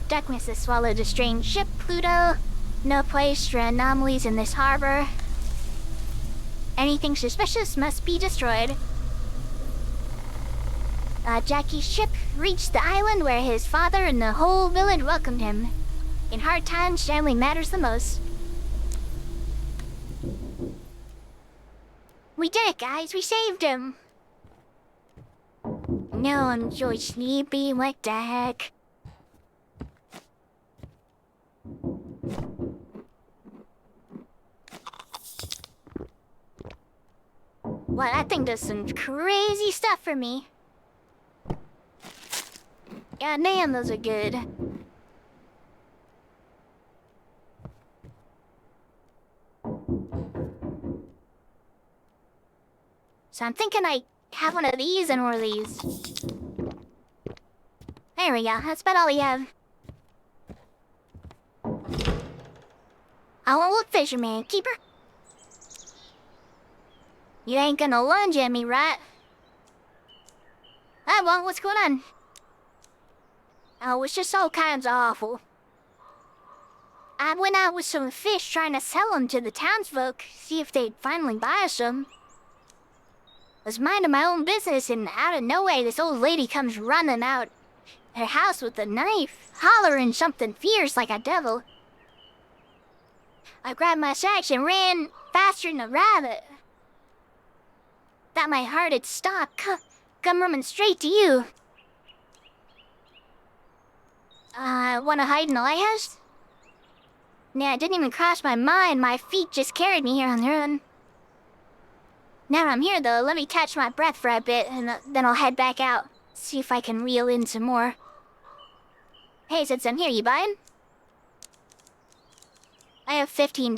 Darkness has swallowed a strange ship, Pluto. No place for anomalies in this harbor. Anything suspicious must be destroyed. Jackie's ship reached the island where his father and the whole village welcomed him. In hard times, family matters the most. We did it, guys. We saved him. No, I'm so sleepy. What the heck? Well, that thing does some crazy stuff for me. God damn, those are good. So I'm thinking I have one of these and one of these. There we go. That's about all we have. I won't look, fisherman. Keeper. You ain't gonna lunge at me, right? I won't. What's going on? Oh, it's just all kinds of awful. I went out with some fish trying to sell them to the townsfolk, see if they'd finally buy some. I was minding my own business, and out of nowhere, this old lady comes running out her house with a knife, hollering something fierce like a devil. I grabbed my sacks and ran faster than a rabbit. Thought my heart had stopped, come running straight to you. Wanna hide in the lighthouse? Nah, it didn't even cross my mind. My feet just carried me here on their own. Now I'm here, though, let me catch my breath for a bit, and then I'll head back out. See if I can reel in some more. Hey, since I'm here, you buying? I have $15,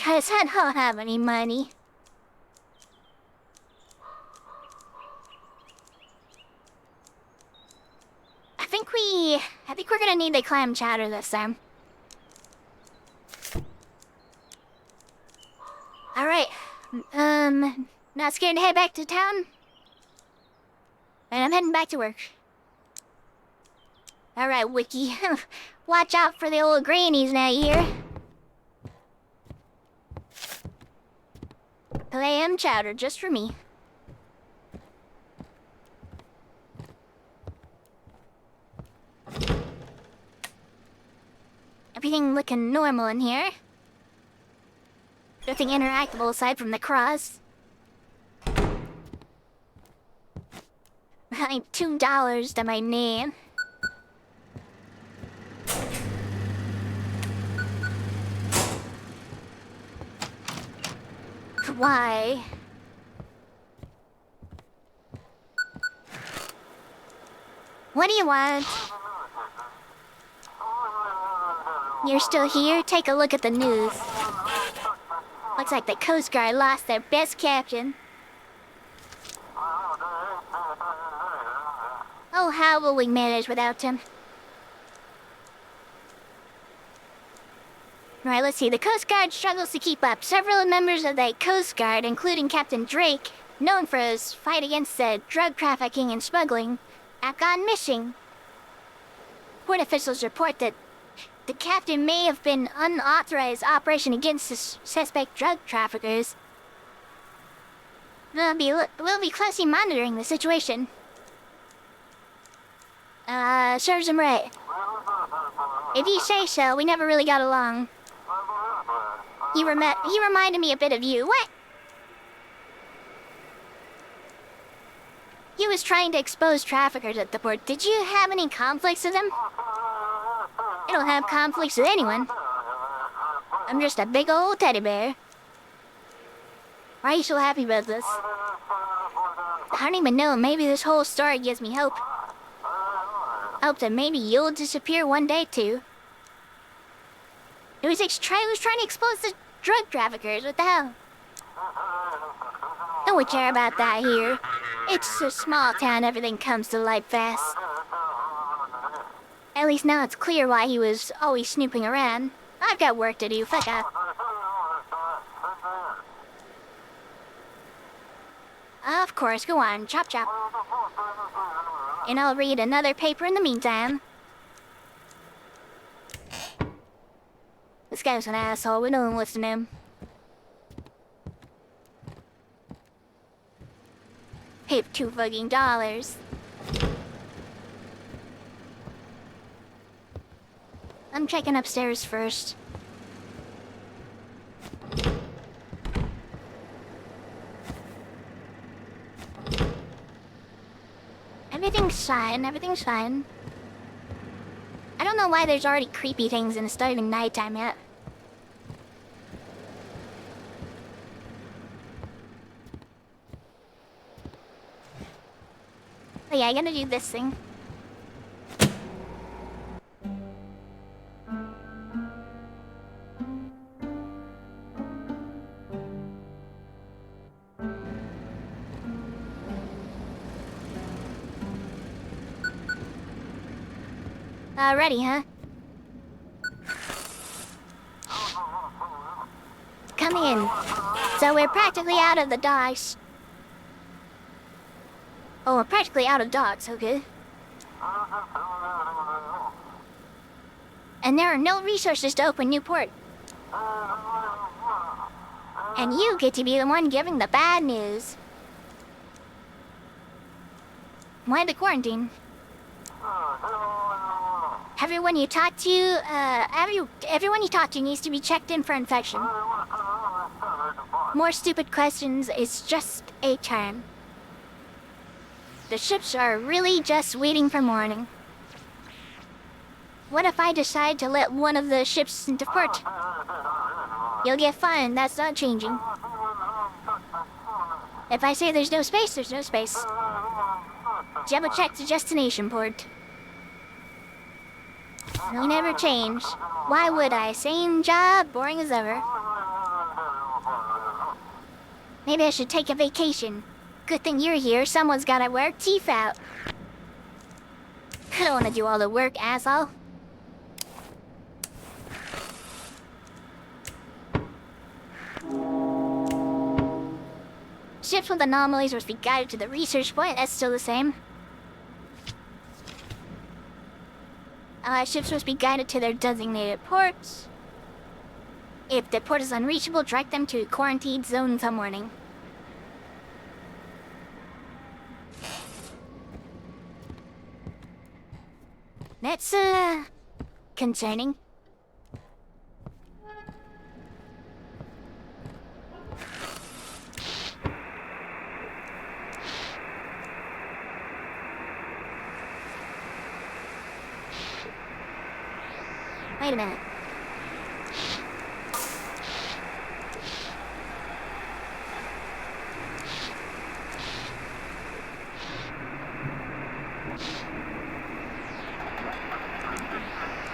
cause I don't have any money. I think we're gonna need the clam chowder this time. Alright, not scared to head back to town? And I'm heading back to work. Alright, Wiki. Watch out for the old grannies now, you hear? Clam chowder just for me. Everything looking normal in here. Nothing interactable aside from the cross. I need $2 to my name. Why? What do you want? You're still here? Take a look at the news. Looks like the Coast Guard lost their best captain. Oh, how will we manage without him? Right, let's see. The Coast Guard struggles to keep up. Several members of the Coast Guard, including Captain Drake, known for his fight against drug trafficking and smuggling, have gone missing. Port officials report that the captain may have been unauthorized operation against the suspect drug traffickers. We'll be closely monitoring the situation. Serves him right. If you say so, we never really got along. He reminded me a bit of you. What? He was trying to expose traffickers at the port. Did you have any conflicts with him? I don't have conflicts with anyone. I'm just a big old teddy bear. Why are you so happy about this? I don't even know. Maybe this whole story gives me hope. Hope that maybe you'll disappear one day too. It was trying to expose the drug traffickers. What the hell? Don't we care about that here? It's a small town. Everything comes to light fast. At least now it's clear why he was always snooping around. I've got work to do. Fuck off. Of course, go on. Chop chop. And I'll read another paper in the meantime. This guy's an asshole. We don't listen to him. Pay for $2 fucking. I'm checking upstairs first. Everything's fine, everything's fine. I don't know why there's already creepy things and it's not even nighttime yet. Oh yeah, I gotta do this thing. Ready, huh? Come in. So we're practically out of the docks. Oh, we're practically out of docks, okay. And there are no resources to open new port. And you get to be the one giving the bad news. Why the quarantine? Everyone you talk to, everyone you talk to needs to be checked in for infection. More stupid questions is just a term. The ships are really just waiting for morning. What if I decide to let one of the ships into port? You'll get fined, that's not changing. If I say there's no space, there's no space. Double check the destination port. You never change. Why would I? Same job, boring as ever. Maybe I should take a vacation. Good thing you're here, someone's gotta work teeth out. I don't wanna do all the work, asshole. Ships with anomalies must be guided to the research point, that's still the same. Ships must be guided to their designated ports. If the port is unreachable, direct them to a quarantined zone until morning. That's, concerning. Wait a minute.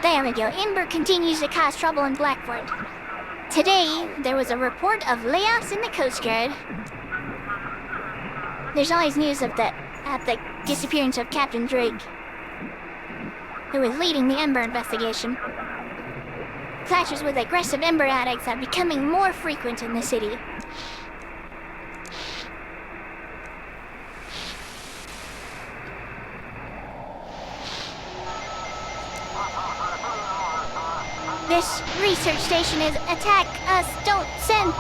There we go. Ember continues to cause trouble in Blackford. Today, there was a report of layoffs in the Coast Guard. There's always news of the disappearance of Captain Drake, who is leading the Ember investigation. Clashes with aggressive Ember addicts are becoming more frequent in the city. This research station is attack us, don't send.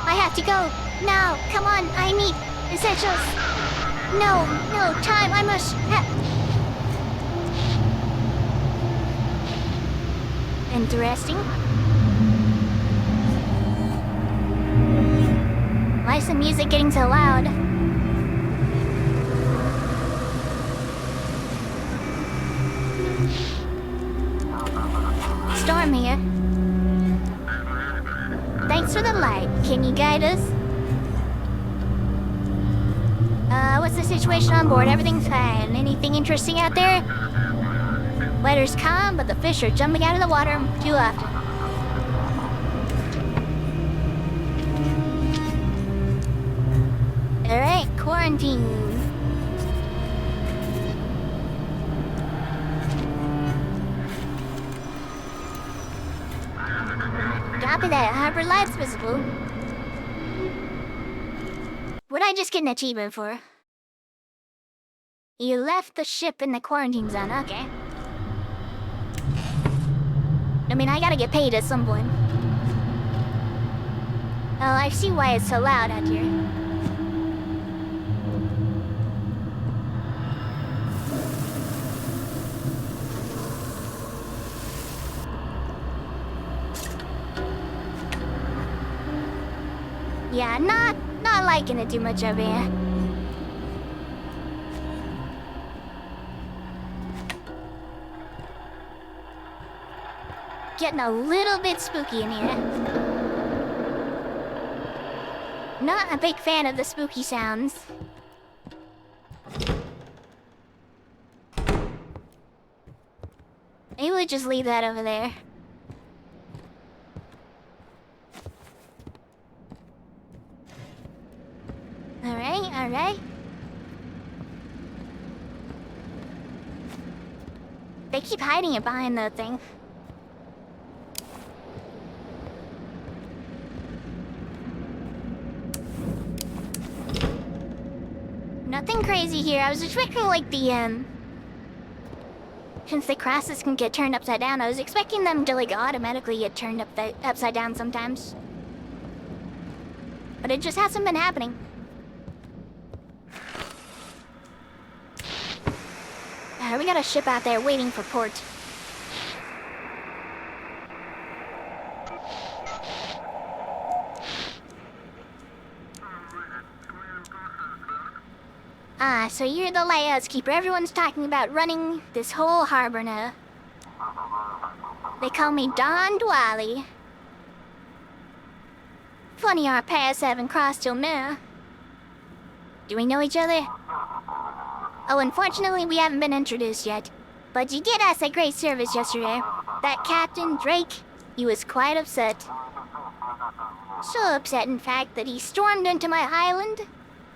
I have to go now, come on, I need essentials. No, time, I must Interesting. Why is the music getting so loud? Storm here. Thanks for the light. Can you guide us? What's the situation on board? Everything's fine. Anything interesting out there? Weather's calm, but the fish are jumping out of the water too often. Alright, quarantine. Copy that. Harbor light's visible. What'd I just get an achievement for? You left the ship in the quarantine zone, okay. I mean, I gotta get paid at some point. Oh, I see why it's so loud out here. Yeah, not liking it too much over here. Getting a little bit spooky in here. Not a big fan of the spooky sounds. Maybe we'll just leave that over there. Alright. They keep hiding it behind the thing. Nothing crazy here. I was expecting like since the crosses can get turned upside down, I was expecting them to like automatically get turned upside down sometimes. But it just hasn't been happening. We got a ship out there waiting for port. So you're the lighthouse keeper. Everyone's talking about running this whole harbor now. They call me Don Dwally. Funny our paths haven't crossed till now. Do we know each other? Oh, unfortunately we haven't been introduced yet. But you did us a great service yesterday. That Captain Drake, he was quite upset. So upset, in fact, that he stormed into my island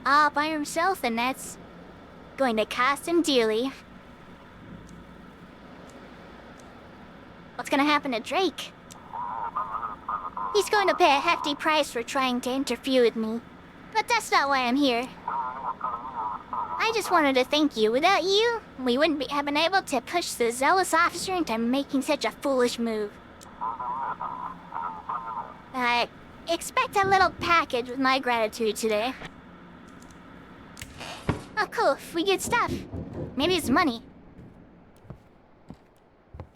all by himself, and that's going to cost him dearly. What's gonna happen to Drake? He's going to pay a hefty price for trying to interfere with me. But that's not why I'm here. I just wanted to thank you. Without you, we wouldn't have been able to push the zealous officer into making such a foolish move. I expect a little package with my gratitude today. Oh, cool. We get stuff. Maybe it's money.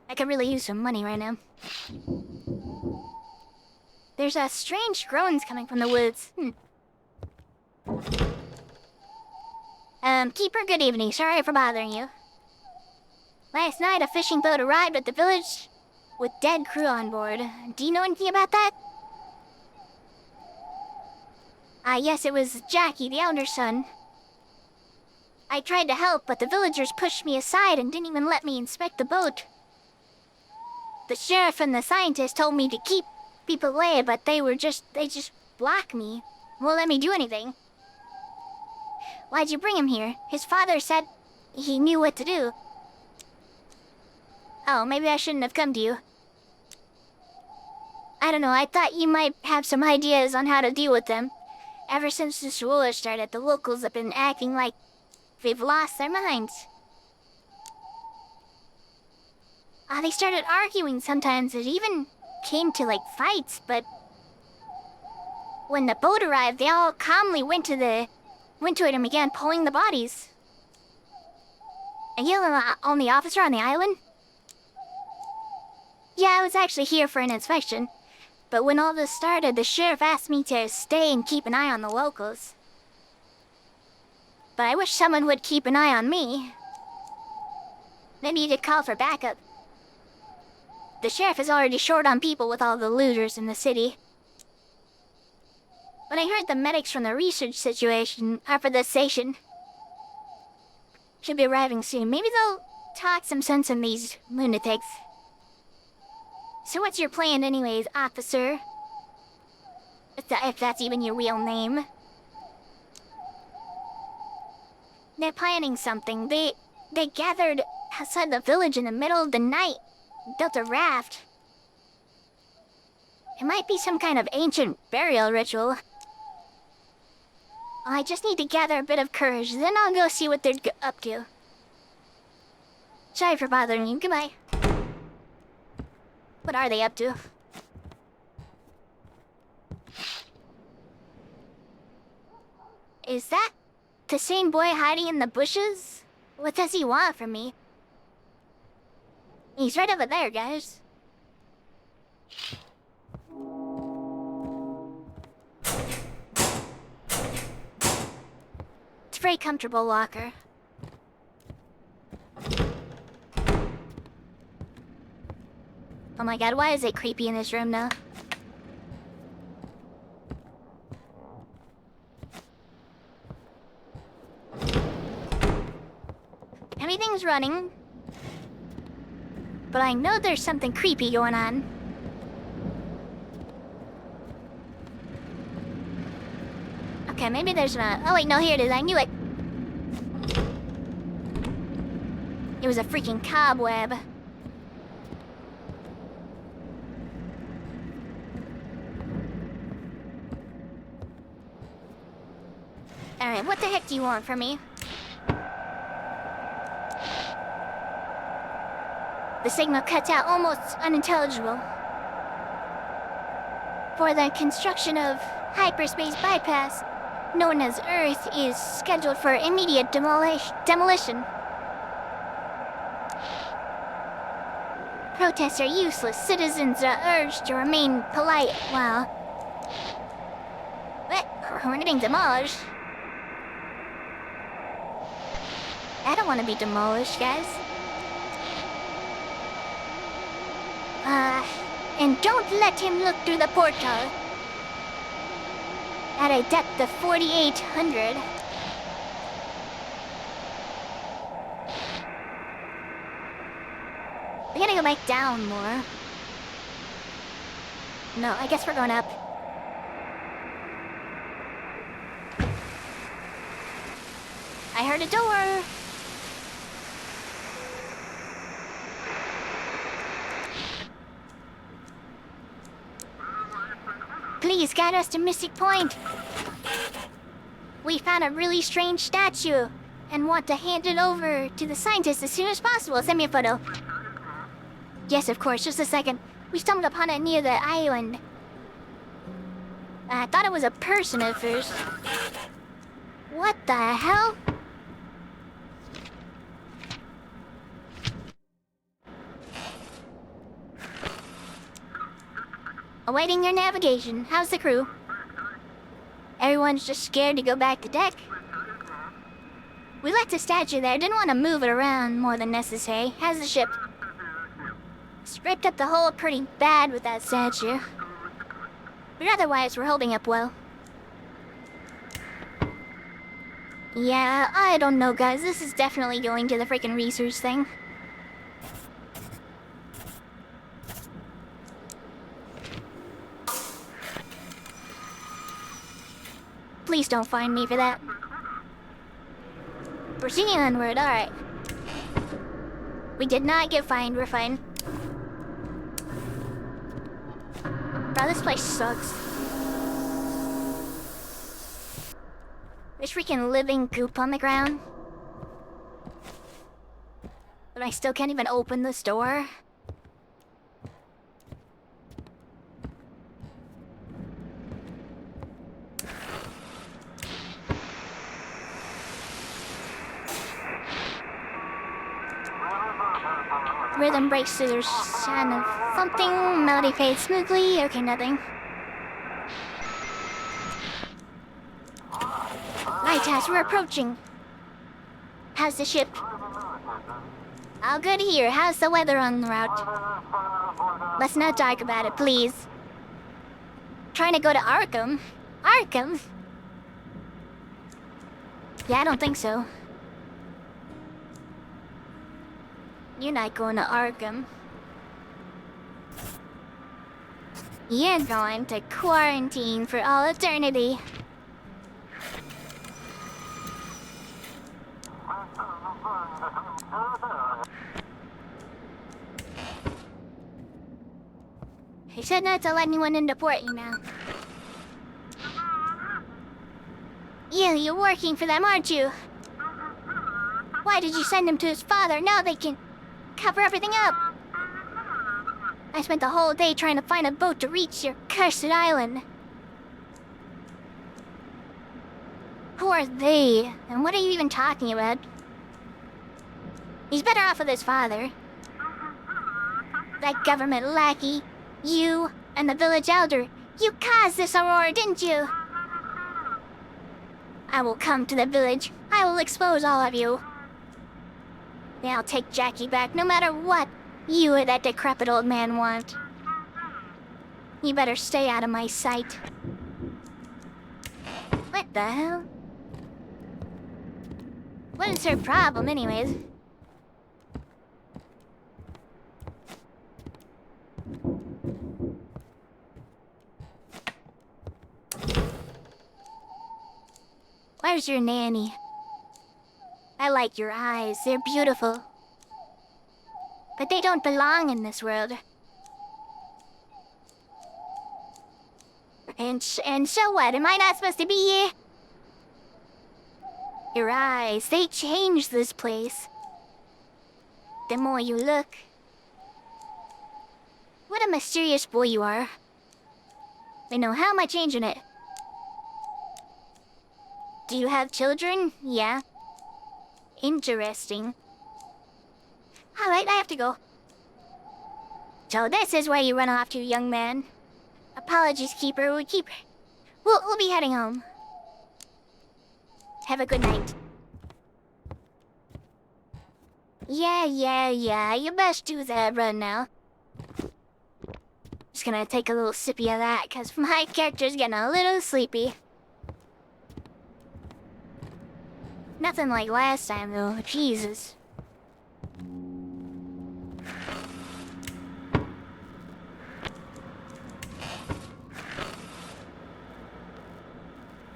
I could really use some money right now. There's strange groans coming from the woods. Keeper, good evening. Sorry for bothering you. Last night, a fishing boat arrived at the village with dead crew on board. Do you know anything about that? Yes, it was Jackie, the elder son. I tried to help, but the villagers pushed me aside and didn't even let me inspect the boat. The sheriff and the scientist told me to keep people away, but they just blocked me. Won't let me do anything. Why'd you bring him here? His father said he knew what to do. Oh, maybe I shouldn't have come to you. I don't know, I thought you might have some ideas on how to deal with them. Ever since this war started, the locals have been acting like they've lost their minds. They started arguing sometimes. It even came to, like, fights, but when the boat arrived, they all calmly went to it and began pulling the bodies. Are you the only officer on the island? Yeah, I was actually here for an inspection. But when all this started, the sheriff asked me to stay and keep an eye on the locals. But I wish someone would keep an eye on me. Maybe you could call for backup. The sheriff is already short on people with all the looters in the city. But I heard the medics from the research situation are for the station. Should be arriving soon. Maybe they'll talk some sense in these lunatics. So what's your plan anyways, officer? If that's even your real name. They're planning something. They gathered outside the village in the middle of the night. Built a raft. It might be some kind of ancient burial ritual. I just need to gather a bit of courage, then I'll go see what they're up to. Sorry for bothering you. Goodbye. What are they up to? Is that the same boy hiding in the bushes? What does he want from me? He's right over there, guys. a very comfortable locker. Oh my god, why is it creepy in this room now? Everything's running. But I know there's something creepy going on. Okay, maybe there's not. Oh wait, no, here it is. I knew it. It was a freaking cobweb. Alright, what the heck do you want from me? The signal cuts out, almost unintelligible. For the construction of hyperspace bypass, known as Earth, is scheduled for immediate demolition. Protests are useless. Citizens are urged to remain polite while... What? We're getting demolished. I don't want to be demolished, guys. And don't let him look through the portal. At a depth of 4,800. We gotta go back down more. No, I guess we're going up. I heard a door. Please guide us to Mystic Point. We found a really strange statue and want to hand it over to the scientists as soon as possible. Send me a photo. Yes, of course. Just a second. We stumbled upon it near the island. I thought it was a person at first. What the hell? Awaiting your navigation. How's the crew? Everyone's just scared to go back to deck. We left the statue there. Didn't want to move it around more than necessary. How's the ship? Scraped up the hole pretty bad with that statue. But otherwise, we're holding up well. Yeah, I don't know, guys. This is definitely going to the freaking research thing. Please don't find me for that. Proceeding onward, alright. We did not get fined, we're fine. Bro, this place sucks. There's freaking living goop on the ground. But I still can't even open this door. Rhythm breaks through the sound of something. Melody fades smoothly. Okay, nothing. Lighthouse, we're approaching. How's the ship? All good here. How's the weather on the route? Let's not talk about it, please. Trying to go to Arkham? Arkham? Yeah, I don't think so. You're not going to Arkham. You're going to quarantine for all eternity. He said not to let anyone into port, you know. You're working for them, aren't you? Why did you send him to his father? Now they can cover everything up. I spent the whole day trying to find a boat to reach your cursed island. Who are they? And what are you even talking about? He's better off with his father. That government lackey, you, and the village elder. You caused this, Aurora, didn't you? I will come to the village. I will expose all of you. Then I'll take Jackie back no matter what you or that decrepit old man want. You better stay out of my sight. What the hell? What is her problem anyways? Where's your nanny? I like your eyes, they're beautiful. But they don't belong in this world. And so what? Am I not supposed to be here? Your eyes, they change this place. The more you look. What a mysterious boy you are. Wait, no, how am I changing it? Do you have children? Yeah. Interesting. Alright, I have to go. So this is where you run off to, young man. Apologies, Keeper. We'll be heading home. Have a good night. Yeah. You best do that right now. Just gonna take a little sippy of that, cause my character's getting a little sleepy. Nothing like last time, though. Jesus.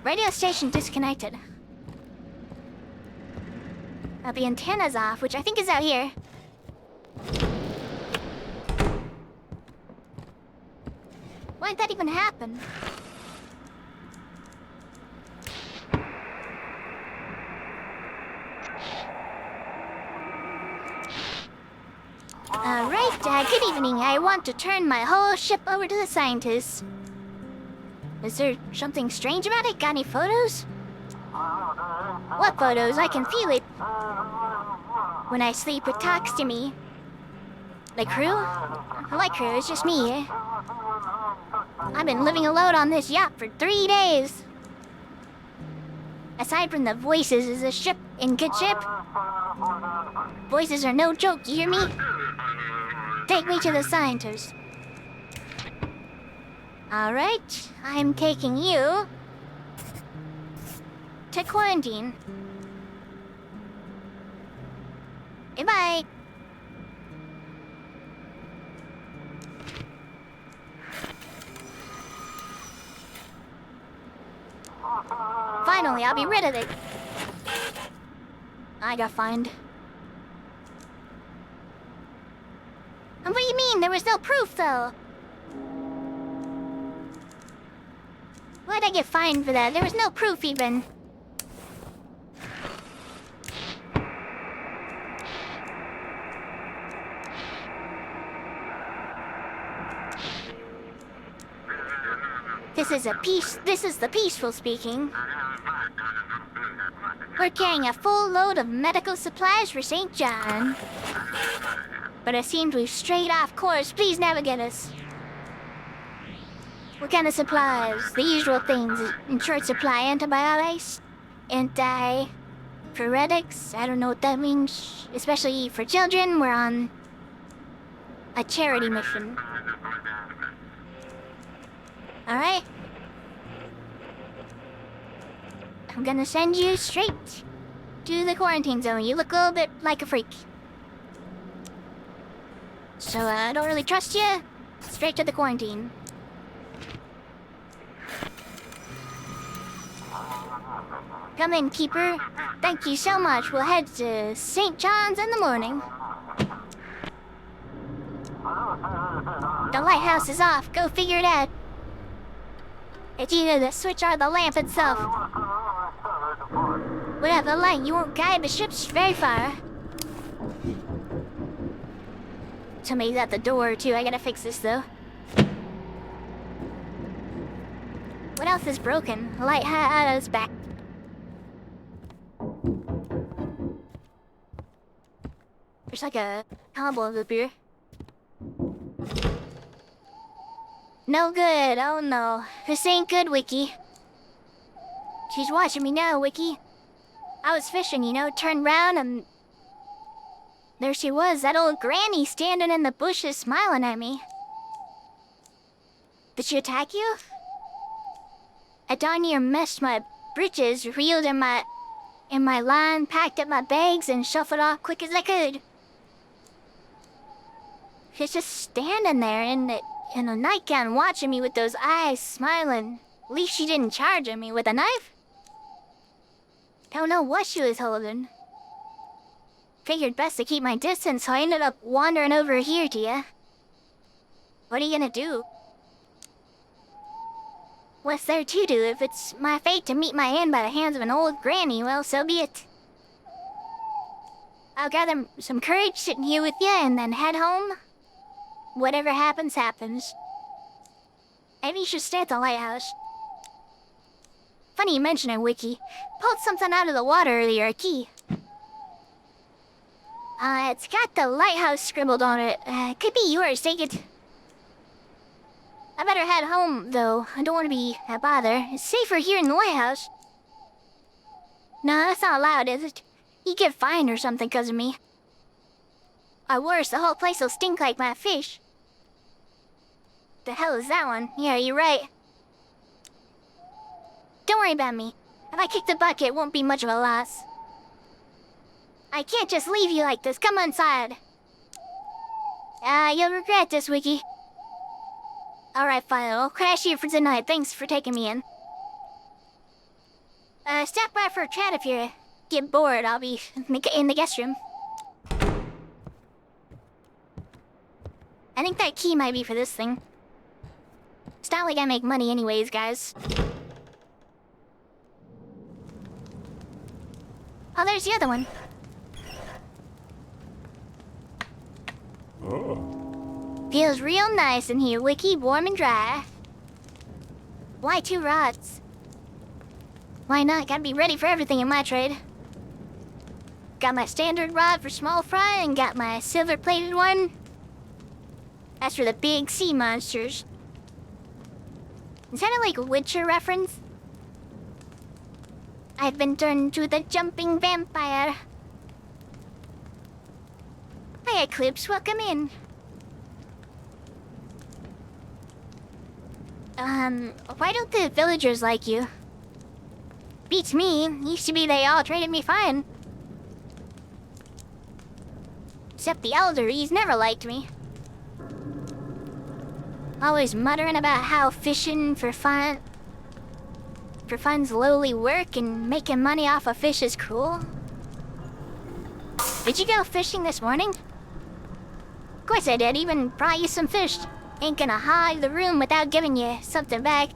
Radio station disconnected. The antenna's off, which I think is out here. Why did that even happen? Alright, good evening. I want to turn my whole ship over to the scientists. Is there something strange about it? Got any photos? What photos? I can feel it. When I sleep, it talks to me. The crew? I like crew, it's just me, eh? I've been living alone on this yacht for 3 days. Aside from the voices, is the ship in good shape? Voices are no joke, you hear me? Take me to the scientists. Alright, I'm taking you to quarantine. Goodbye. Finally, I'll be rid of it. I got fined. And what do you mean? There was no proof, though. Why'd I get fined for that? There was no proof, even. This is the peaceful speaking. We're carrying a full load of medical supplies for St. John. But it seems we've strayed off course. Please navigate us. What kind of supplies? The usual things. In short supply, antibiotics, antipyretics. I don't know what that means. Especially for children, we're on a charity mission. Alright. I'm gonna send you straight to the quarantine zone. You look a little bit like a freak. So I don't really trust you. Straight to the quarantine. Come in, Keeper. Thank you so much. We'll head to St. John's in the morning. The lighthouse is off. Go figure it out. It's either the switch or the lamp itself. Without the light, you won't guide the ships very far. Somebody's at the door, too. I gotta fix this, though. What else is broken? The lighthouse back. There's like a combo of the beer. No good. Oh no. This ain't good, Wiki. She's watching me now, Wiki. I was fishing, you know, turned round and there she was, that old granny standing in the bushes smiling at me. Did she attack you? I darn near messed my britches, reeled in my line, packed up my bags, and shuffled off quick as I could. She's just standing there in a nightgown watching me with those eyes smiling. At least she didn't charge at me with a knife. Don't know what she was holding. Figured best to keep my distance, so I ended up wandering over here to you. What are you gonna do? What's there to do? If it's my fate to meet my end by the hands of an old granny, well, so be it. I'll gather some courage sitting here with you and then head home. Whatever happens, happens. Maybe you should stay at the lighthouse. Funny you mention it, Wiki. Pulled something out of the water earlier, a key. It's got the lighthouse scribbled on it. Could be yours, take it. I better head home, though. I don't want to be a bother. It's safer here in the lighthouse. No, that's not allowed, is it? You get fined or something because of me. Or worse, the whole place will stink like my fish. The hell is that one? Yeah, you're right. Don't worry about me. If I kick the bucket, it won't be much of a loss. I can't just leave you like this. Come inside. You'll regret this, Wiki. Alright, fine. I'll crash here for tonight. Thanks for taking me in. Stop by for a chat if you get bored. I'll be in the guest room. I think that key might be for this thing. It's not like I make money anyways, guys. Oh, there's the other one. Oh. Feels real nice in here, Wiki, warm and dry. Why 2 rods? Why not? Gotta be ready for everything in my trade. Got my standard rod for small fry and got my silver-plated one. That's for the big sea monsters. Is that a, like, Witcher reference? I've been turned to the jumping vampire. Hi, Eclipse, welcome in. Why don't the villagers like you? Beats me. Used to be they all treated me fine. Except the elder, he's never liked me. Always muttering about how fishing for fun's lowly work and making money off of fish is cruel. Did you go fishing this morning? Of course I did, even brought you some fish. Ain't gonna hog the room without giving you something back.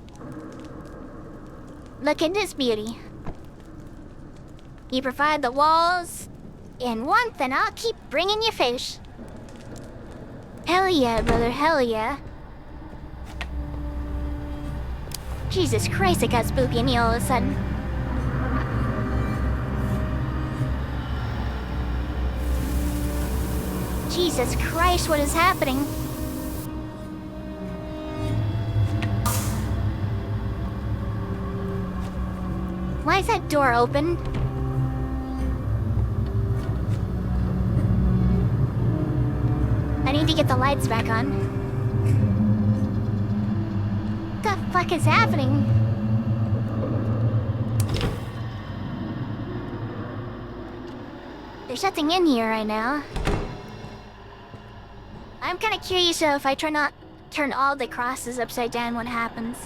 Look at this beauty. You provide the walls, and one thing I'll keep bringing you fish. Hell yeah, brother, hell yeah. Jesus Christ, it got spooky in me all of a sudden. Jesus Christ, what is happening? Why is that door open? I need to get the lights back on. What the fuck is happening? There's nothing in here right now. I'm kind of curious if I turn all the crosses upside down, what happens?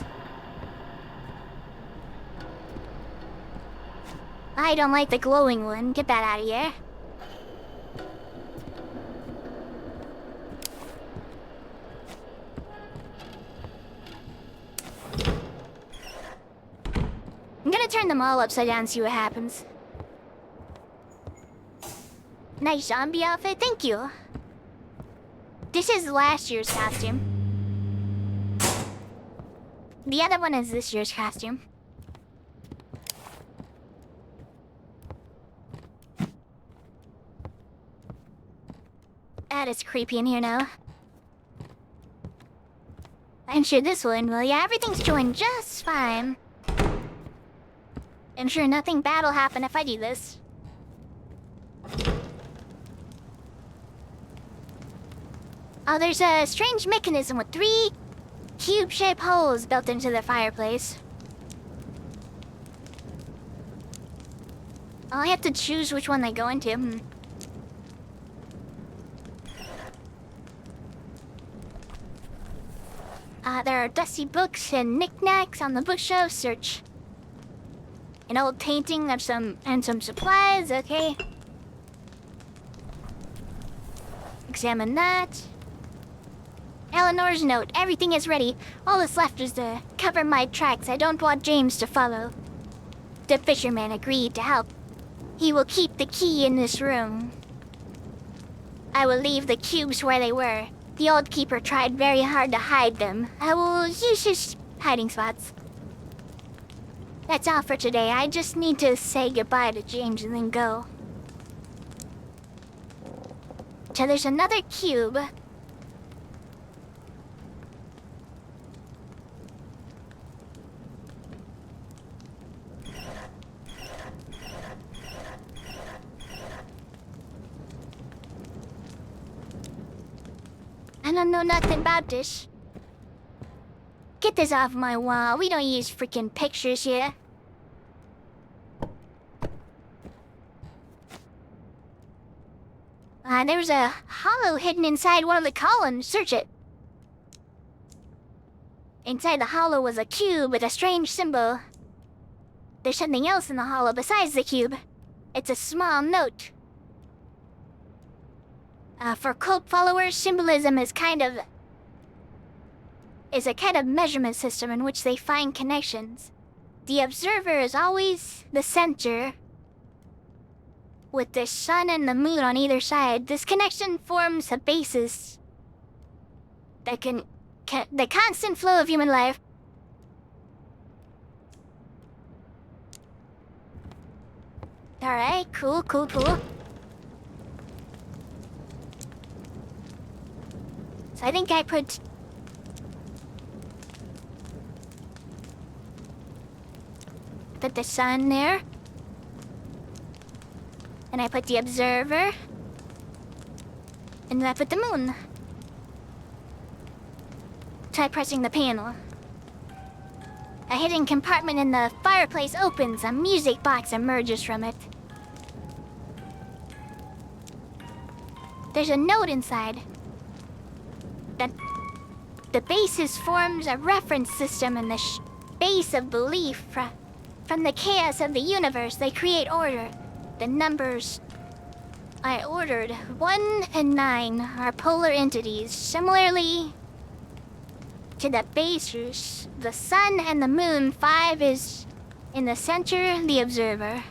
I don't like the glowing one. Get that out of here. I'm gonna turn them all upside down and see what happens. Nice zombie outfit, thank you. This is last year's costume. The other one is this year's costume. That is creepy in here now. I'm sure this will end well. Yeah, everything's going just fine. I'm sure nothing bad will happen if I do this. Oh, there's a strange mechanism with 3 cube-shaped holes built into the fireplace. I'll have to choose which one they go into. There are dusty books and knickknacks on the bookshelf. Search. An old painting of some supplies, okay. Examine that. Eleanor's note. Everything is ready. All that's left is to cover my tracks. I don't want James to follow. The fisherman agreed to help. He will keep the key in this room. I will leave the cubes where they were. The old keeper tried very hard to hide them. I will use his hiding spots. That's all for today. I just need to say goodbye to James and then go. So there's another cube. I don't know nothing about this. Get this off my wall. We don't use freaking pictures here. There's a hollow hidden inside one of the columns. Search it. Inside the hollow was a cube with a strange symbol. There's something else in the hollow besides the cube. It's a small note. For cult followers, symbolism is a kind of measurement system in which they find connections. The observer is always the center, with the sun and the moon on either side. This connection forms a basis that the constant flow of human life. Alright, cool. So I think I put the sun there. And I put the observer. And then I put the moon. Try pressing the panel. A hidden compartment in the fireplace opens. A music box emerges from it. There's a note inside. The basis forms a reference system in the space of belief. From the chaos of the universe, they create order. The numbers I ordered, 1 and 9, are polar entities. Similarly to the basis, the sun and the moon, 5 is in the center, the observer.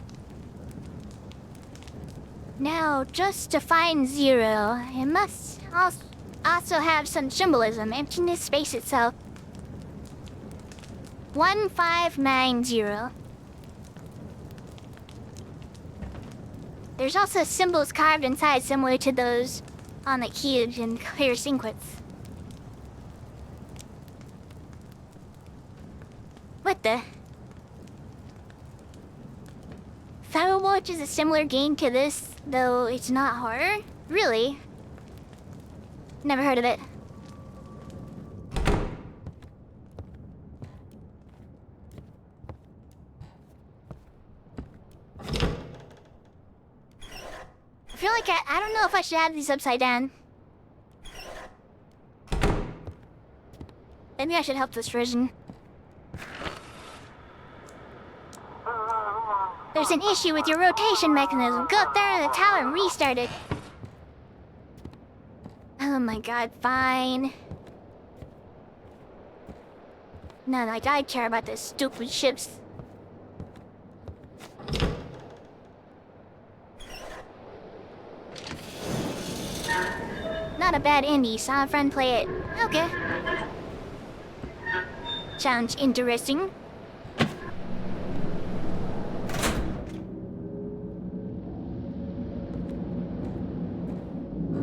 Now, just to find 0, it must also have some symbolism. Emptiness, space itself. 1590. There's also symbols carved inside similar to those on the cubes in clear sequence. What the? Firewatch is a similar game to this, though it's not horror? Really? Never heard of it. I feel like I don't know if I should have these upside down. Maybe I should help this version. There's an issue with your rotation mechanism. Go up there to the tower and restart it. Oh my god, fine. No, like I care about this stupid ships. Not a bad indie. Saw a friend play it. Okay. Sounds interesting.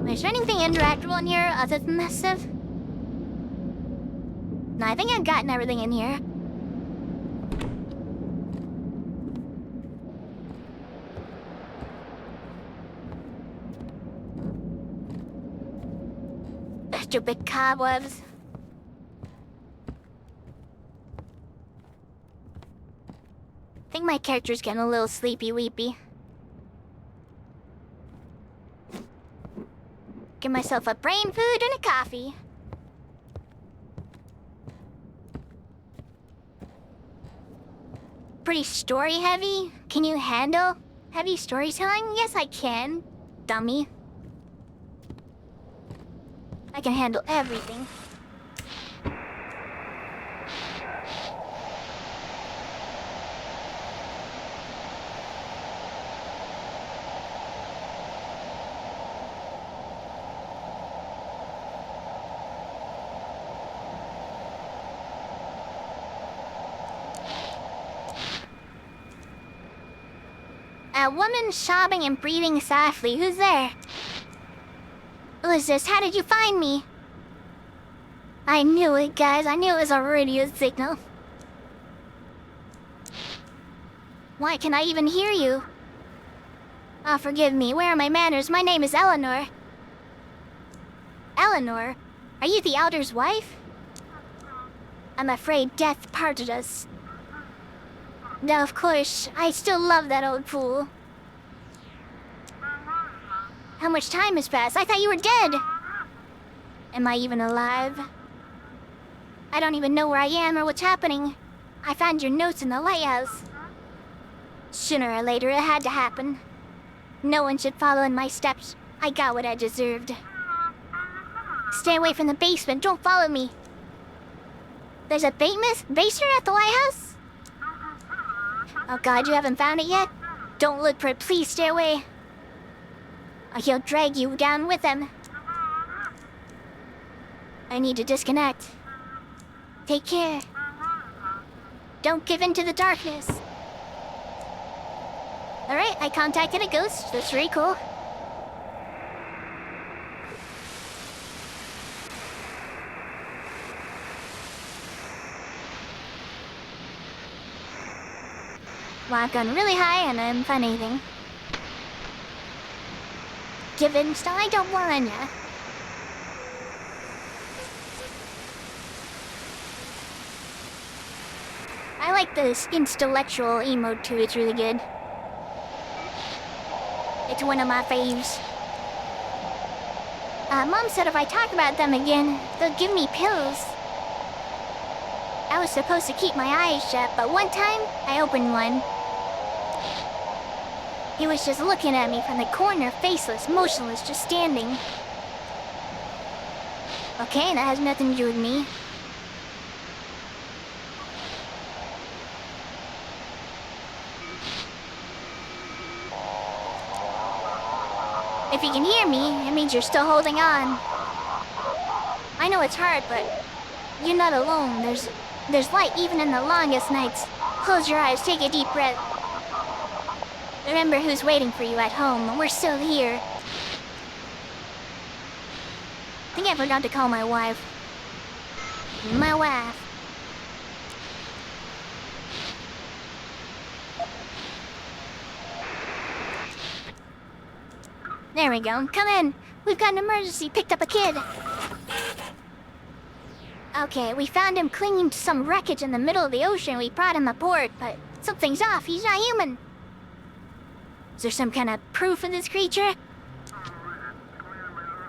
Is there anything interactable in here other than this stuff? No, I think I've gotten everything in here. Stupid cobwebs. Think my character's getting a little sleepy-weepy. Give myself a brain food and a coffee. Pretty story-heavy? Can you handle heavy storytelling? Yes, I can, dummy. I can handle everything. A woman sobbing and breathing softly. Who's there? Who is this? How did you find me? I knew it, guys. I knew it was a radio signal. Why can I even hear you? Oh, forgive me. Where are my manners? My name is Eleanor. Eleanor? Are you the Elder's wife? I'm afraid death parted us. No, of course. I still love that old fool. How much time has passed? I thought you were dead. Am I even alive? I don't even know where I am or what's happening. I found your notes in the lighthouse. Sooner or later, it had to happen. No one should follow in my steps. I got what I deserved. Stay away from the basement. Don't follow me. There's a basement at the lighthouse? Oh God, you haven't found it yet? Don't look for it. Please stay away. Or he'll drag you down with him. I need to disconnect. Take care. Don't give in to the darkness. Alright, I contacted a ghost. That's very cool. Well, I've gone really high and I haven't found anything. Give in, Stella, I don't want ya. I like this intellectual emote too, it's really good. It's one of my faves. Mom said if I talk about them again, they'll give me pills. I was supposed to keep my eyes shut, but one time, I opened one. He was just looking at me from the corner, faceless, motionless, just standing. Okay, that has nothing to do with me. If you can hear me, it means you're still holding on. I know it's hard, but you're not alone. There's light even in the longest nights. Close your eyes, take a deep breath. Remember who's waiting for you at home. We're still here. I think I forgot to call my wife. My wife. There we go. Come in. We've got an emergency. Picked up a kid. Okay, we found him clinging to some wreckage in the middle of the ocean. We brought him aboard, but something's off. He's not human. Is there some kind of proof of this creature?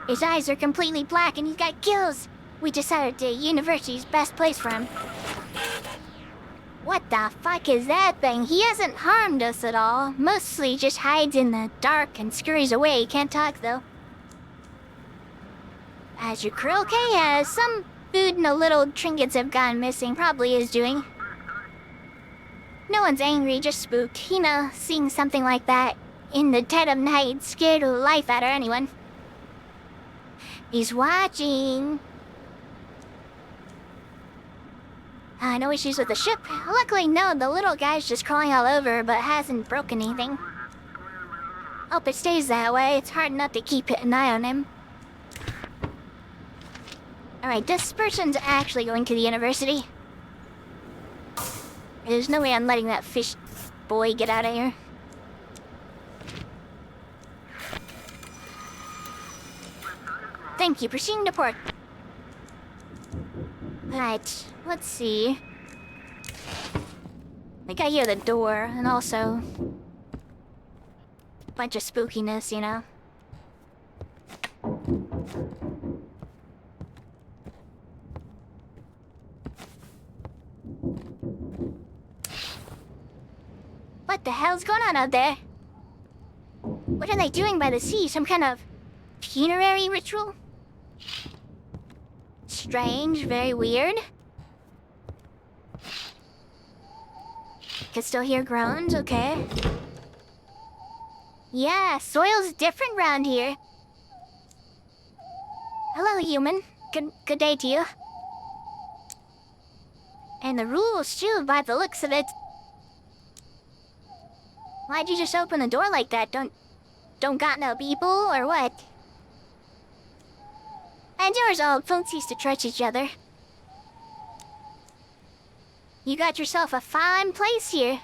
His eyes are completely black and he's got gills. We decided the university's best place for him. What the fuck is that thing? He hasn't harmed us at all. Mostly just hides in the dark and scurries away. Can't talk though. As your crew, okay, some food and the little trinkets have gone missing. Probably is doing. No one's angry, just spooked. You know, seeing something like that in the dead of night scared the life out of anyone. He's watching. No issues with the ship. Luckily, no, the little guy's just crawling all over, but hasn't broken anything. Hope it stays that way. It's hard not to keep an eye on him. Alright, this person's actually going to the university. There's no way I'm letting that fish boy get out of here. Thank you. Proceeding to port. Right, let's see. I think I hear the door, and also a bunch of spookiness, you know? What the hell's going on out there? What are they doing by the sea? Some kind of funerary ritual? Strange, very weird. Can still hear groans, okay. Yeah, soil's different round here. Hello, human. Good day to you. And the rules too, by the looks of it. Why'd you just open the door like that? Don't got no people, or what? And yours all funksies to trust each other. You got yourself a fine place here.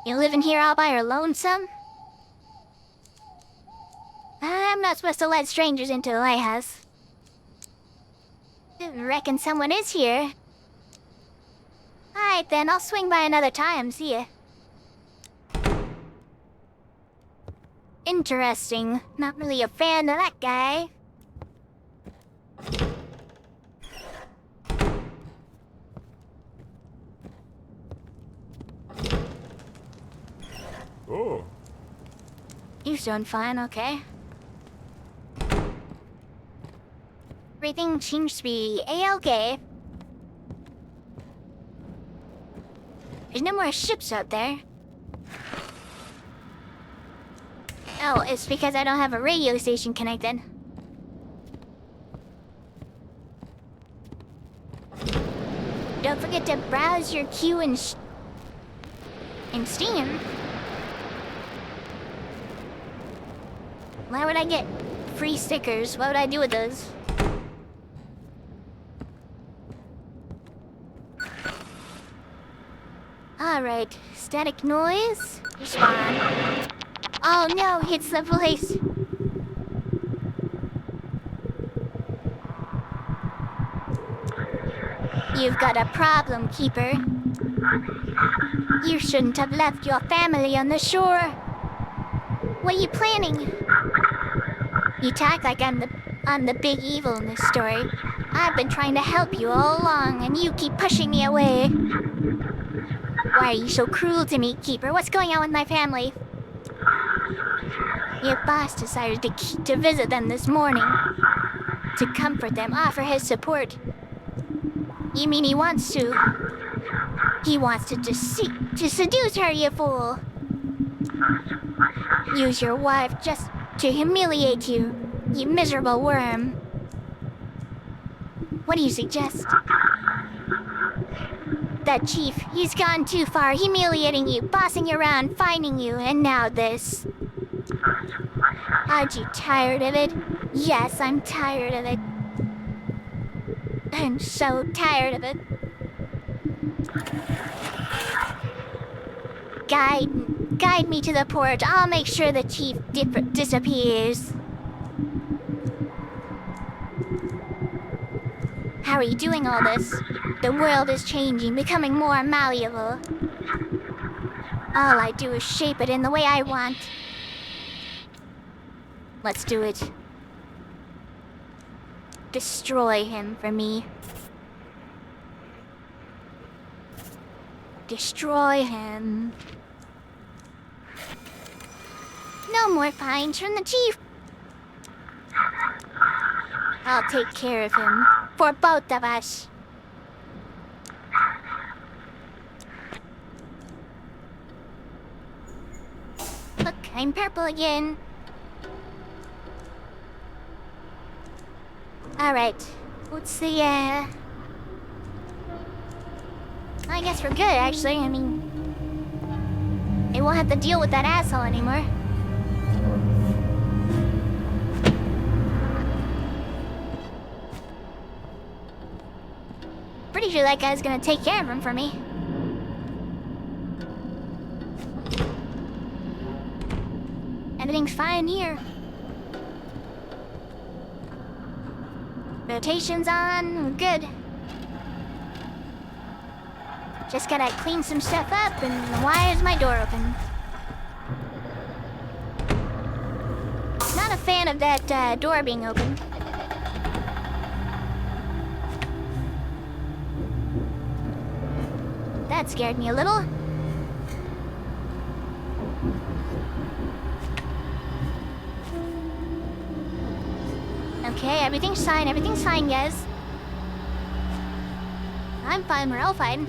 You living here all by your lonesome? I'm not supposed to let strangers into the lighthouse. Reckon someone is here. Alright then, I'll swing by another time, see ya. Interesting. Not really a fan of that guy. Oh. You're doing fine, okay? Everything seems to be A-okay. There's no more ships out there. Oh, it's because I don't have a radio station connected. Don't forget to browse your queue in Steam. Why would I get free stickers? What would I do with those? Alright, static noise. Respond. Oh no, it's the police. You've got a problem, Keeper. You shouldn't have left your family on the shore. What are you planning? You talk like I'm the big evil in this story. I've been trying to help you all along, and you keep pushing me away. Why are you so cruel to me, Keeper? What's going on with my family? Your boss decided to visit them this morning. To comfort them, offer his support. You mean he wants to? He wants to seduce her, you fool. Use your wife just to humiliate you, you miserable worm. What do you suggest? That chief, he's gone too far, humiliating you, bossing you around, finding you, and now this. Aren't you tired of it? Yes, I'm tired of it. I'm so tired of it. Guide me to the port. I'll make sure the chief disappears. How are you doing all this? The world is changing, becoming more malleable. All I do is shape it in the way I want. Let's do it. Destroy him for me. Destroy him. No more fines from the chief. I'll take care of him. For both of us. Look, I'm purple again. Alright. What's the, I guess we're good, actually. I mean, we won't have to deal with that asshole anymore. Pretty sure that guy's gonna take care of him for me. Everything's fine here. Rotation's on. Good. Just gotta clean some stuff up, and why is my door open? Not a fan of that door being open. That scared me a little. Okay, everything's fine, guys. I'm fine, we're all fine.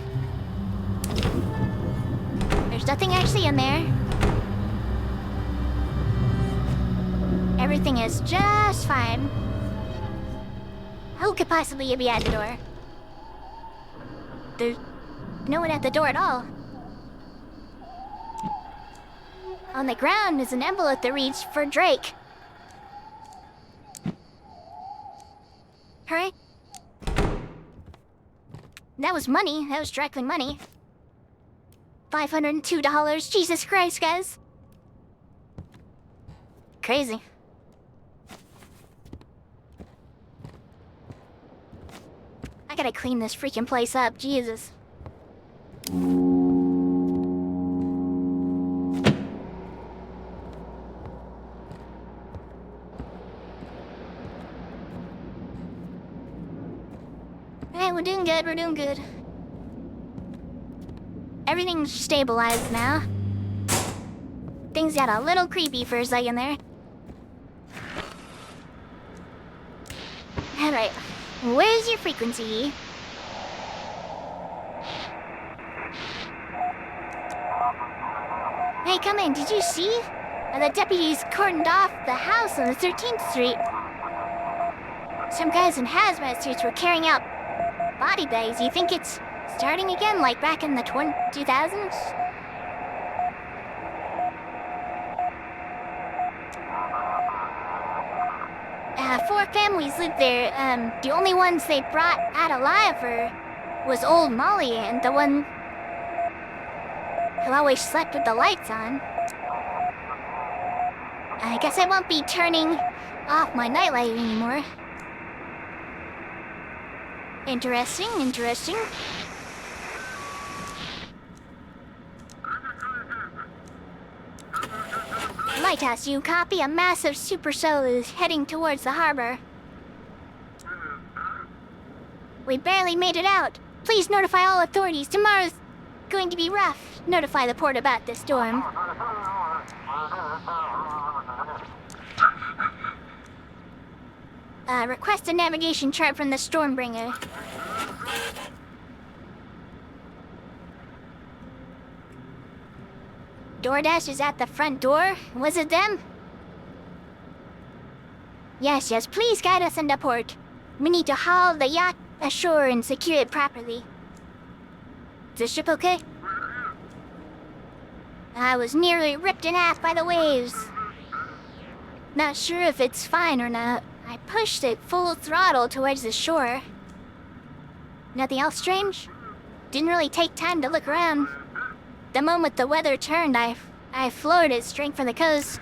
There's nothing actually in there. Everything is just fine. Who could possibly be at the door? There's no one at the door at all. On the ground is an envelope that reads, "For Drake." Hurry. That was money. That was directly money. $502. Jesus Christ, guys. Crazy. I gotta clean this freaking place up. Jesus. Alright, we're doing good, we're doing good. Everything's stabilized now. Things got a little creepy for a second there. Alright, where's your frequency? Hey, come in, did you see? The deputies cordoned off the house on the 13th Street. Some guys in hazmat suits were carrying out body bags. You think it's starting again, like back in the 2000s? Four families lived there. The only ones they brought out alive was old Molly and the one who always slept with the lights on. I guess I won't be turning off my nightlight anymore. Interesting, interesting. Lighthouse, you copy? A massive supercell is heading towards the harbor. We barely made it out. Please notify all authorities. Tomorrow's going to be rough. Notify the port about the storm. Request a navigation chart from the Stormbringer. DoorDash is at the front door? Was it them? Yes, please guide us into port. We need to haul the yacht ashore and secure it properly. Is the ship okay? I was nearly ripped in half by the waves. Not sure if it's fine or not. I pushed it full throttle towards the shore. Nothing else strange? Didn't really take time to look around. The moment the weather turned, I floored it straight for the coast.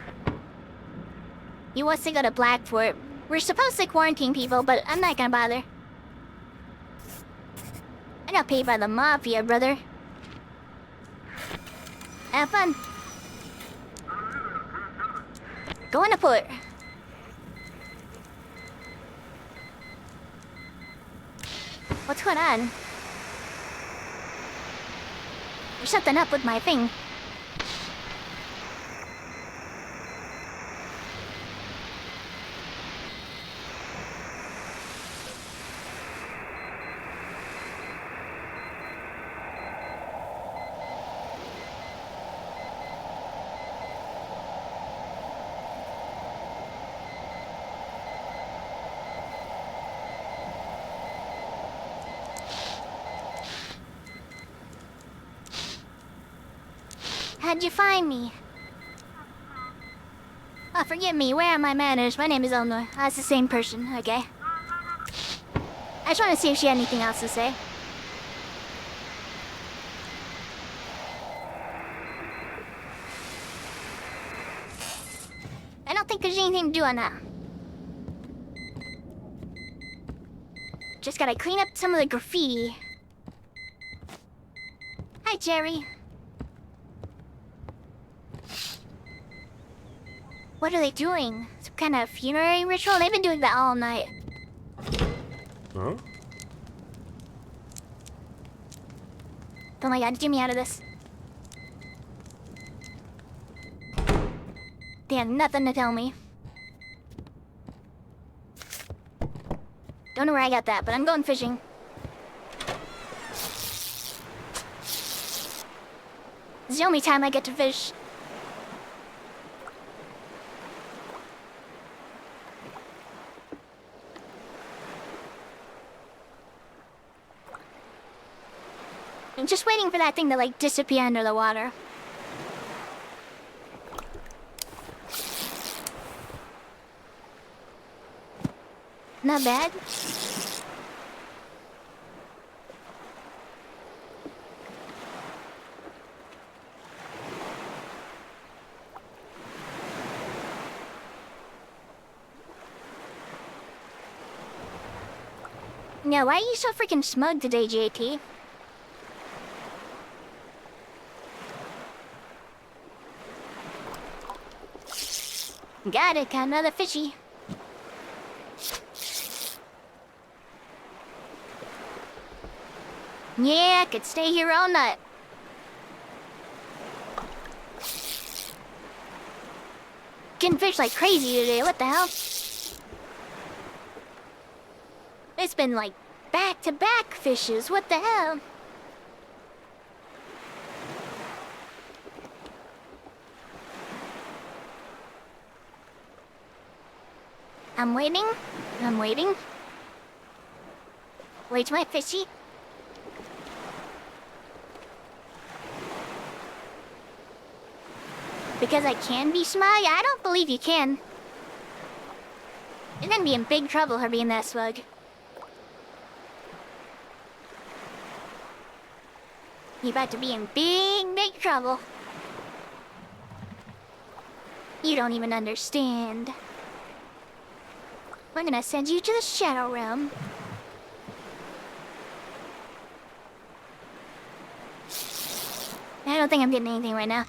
He wants to go to Blackport. We're supposed to quarantine people, but I'm not gonna bother. I got paid by the mafia, brother. Have fun. Going to port. What's going on? There's something up with my thing. How'd you find me? Oh, forgive me. Where are my manners? My name is Eleanor. That's the same person, okay? I just want to see if she had anything else to say. I don't think there's anything to do on that. just gotta clean up some of the graffiti. Hi, Jerry. What are they doing? Some kind of funerary ritual? They've been doing that all night. Huh? Oh my god, get me out of this. They have nothing to tell me. Don't know where I got that, but I'm going fishing. It's the only time I get to fish. I'm just waiting for that thing to, like, disappear under the water. Not bad. Yeah, why are you so freaking smug today, JT? Got it, got another fishy. Yeah, I could stay here all night. Getting fish like crazy today, what the hell? It's been like back-to-back fishes, what the hell? I'm waiting. I'm waiting. Where's my fishy? Because I can be smug? I don't believe you can. You're gonna be in big trouble for being that smug. You're about to be in big trouble. You don't even understand. We're gonna send you to the Shadow Realm. I don't think I'm getting anything right now.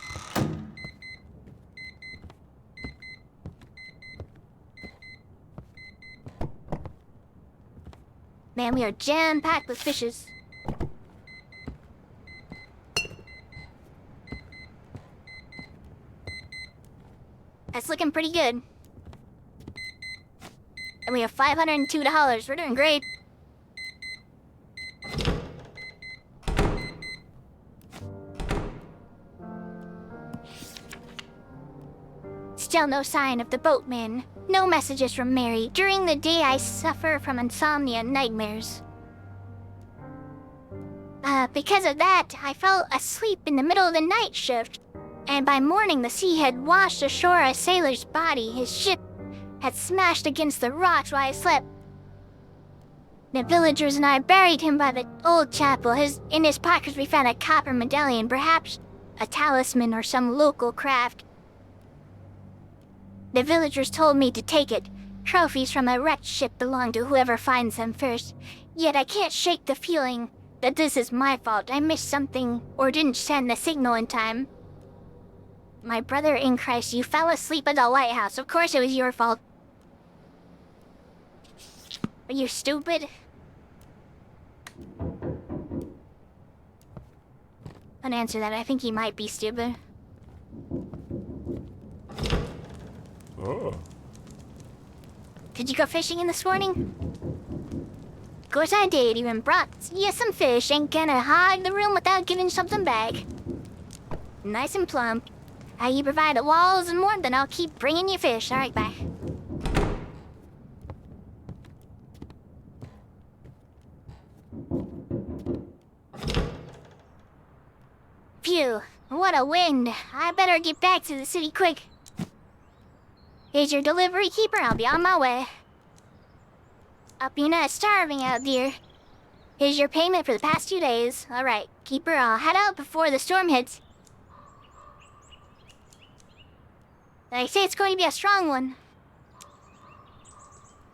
Man, we are jam-packed with fishes. That's looking pretty good. And we have $502. We're doing great. Still no sign of the boatman. No messages from Mary. During the day, I suffer from insomnia and nightmares. Because of that, I fell asleep in the middle of the night shift. And by morning, the sea had washed ashore a sailor's body. His ship had smashed against the rocks while I slept. The villagers and I buried him by the old chapel. In his pockets, we found a copper medallion, perhaps a talisman or some local craft. The villagers told me to take it. Trophies from a wrecked ship belong to whoever finds them first. Yet I can't shake the feeling that this is my fault. I missed something or didn't send the signal in time. My brother in Christ, you fell asleep at the lighthouse. Of course it was your fault. Are you stupid? I'll answer that. I think he might be stupid. Oh. Did you go fishing in this morning? Of course I did. Even brought you some fish. Ain't gonna hog the room without giving something back. Nice and plump. You provide the walls and warmth, then I'll keep bringing you fish. All right, bye. Phew, what a wind. I better get back to the city quick. Here's your delivery keeper. I'll be on my way. Hope you're not starving out there. Here's your payment for the past 2 days. All right, keeper, I'll head out before the storm hits. They say it's going to be a strong one.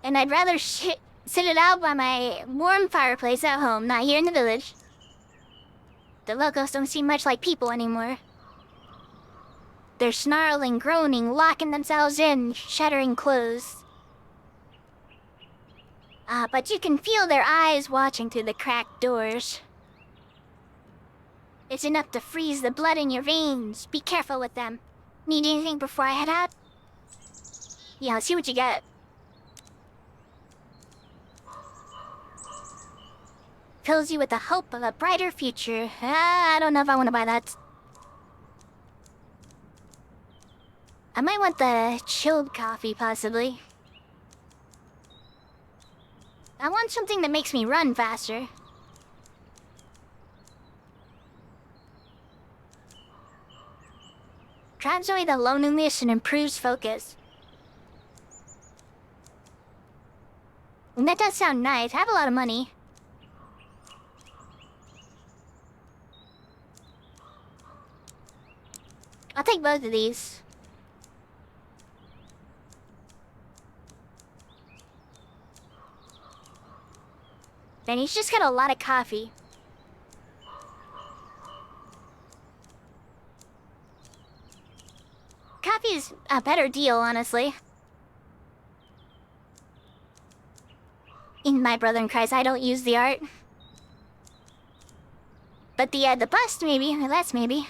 And I'd rather Sit it out by my warm fireplace at home, not here in the village. The locals don't seem much like people anymore. They're snarling, groaning, locking themselves in, shuttering closed. But you can feel their eyes watching through the cracked doors. It's enough to freeze the blood in your veins. Be careful with them. Need anything before I head out? Yeah, let's see what you got. Fills you with the hope of a brighter future. I don't know if I want to buy that. I might want the chilled coffee, possibly. I want something that makes me run faster. Drives away the loneliness and improves focus. And that does sound nice. I have a lot of money. I'll take both of these. Man, he's just got a lot of coffee. Coffee is a better deal, honestly. In my brother in Christ, I don't use the art. But the bust, maybe. Or less, maybe.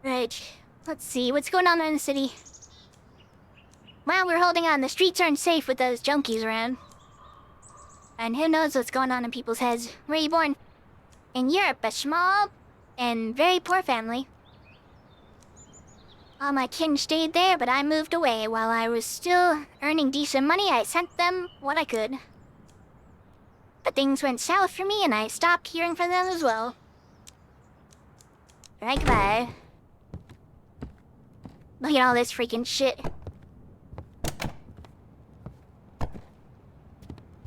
Right. Let's see. What's going on in the city? Well, we're holding on. The streets aren't safe with those junkies around. And who knows what's going on in people's heads. Where are you born? In Europe, a small and very poor family. All my kin stayed there, but I moved away. While I was still earning decent money, I sent them what I could. But things went south for me, and I stopped hearing from them as well. Alright, goodbye. Look at all this freaking shit.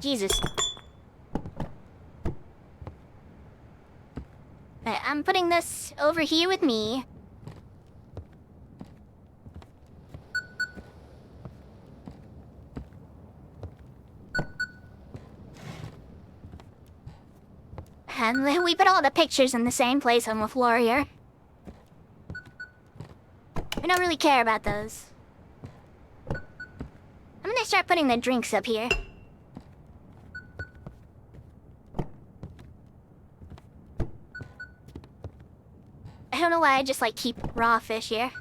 Jesus. Right, I'm putting this over here with me. And we put all the pictures in the same place on the floor here. I don't really care about those. I'm gonna start putting the drinks up here. I don't know why I just like keep raw fish here.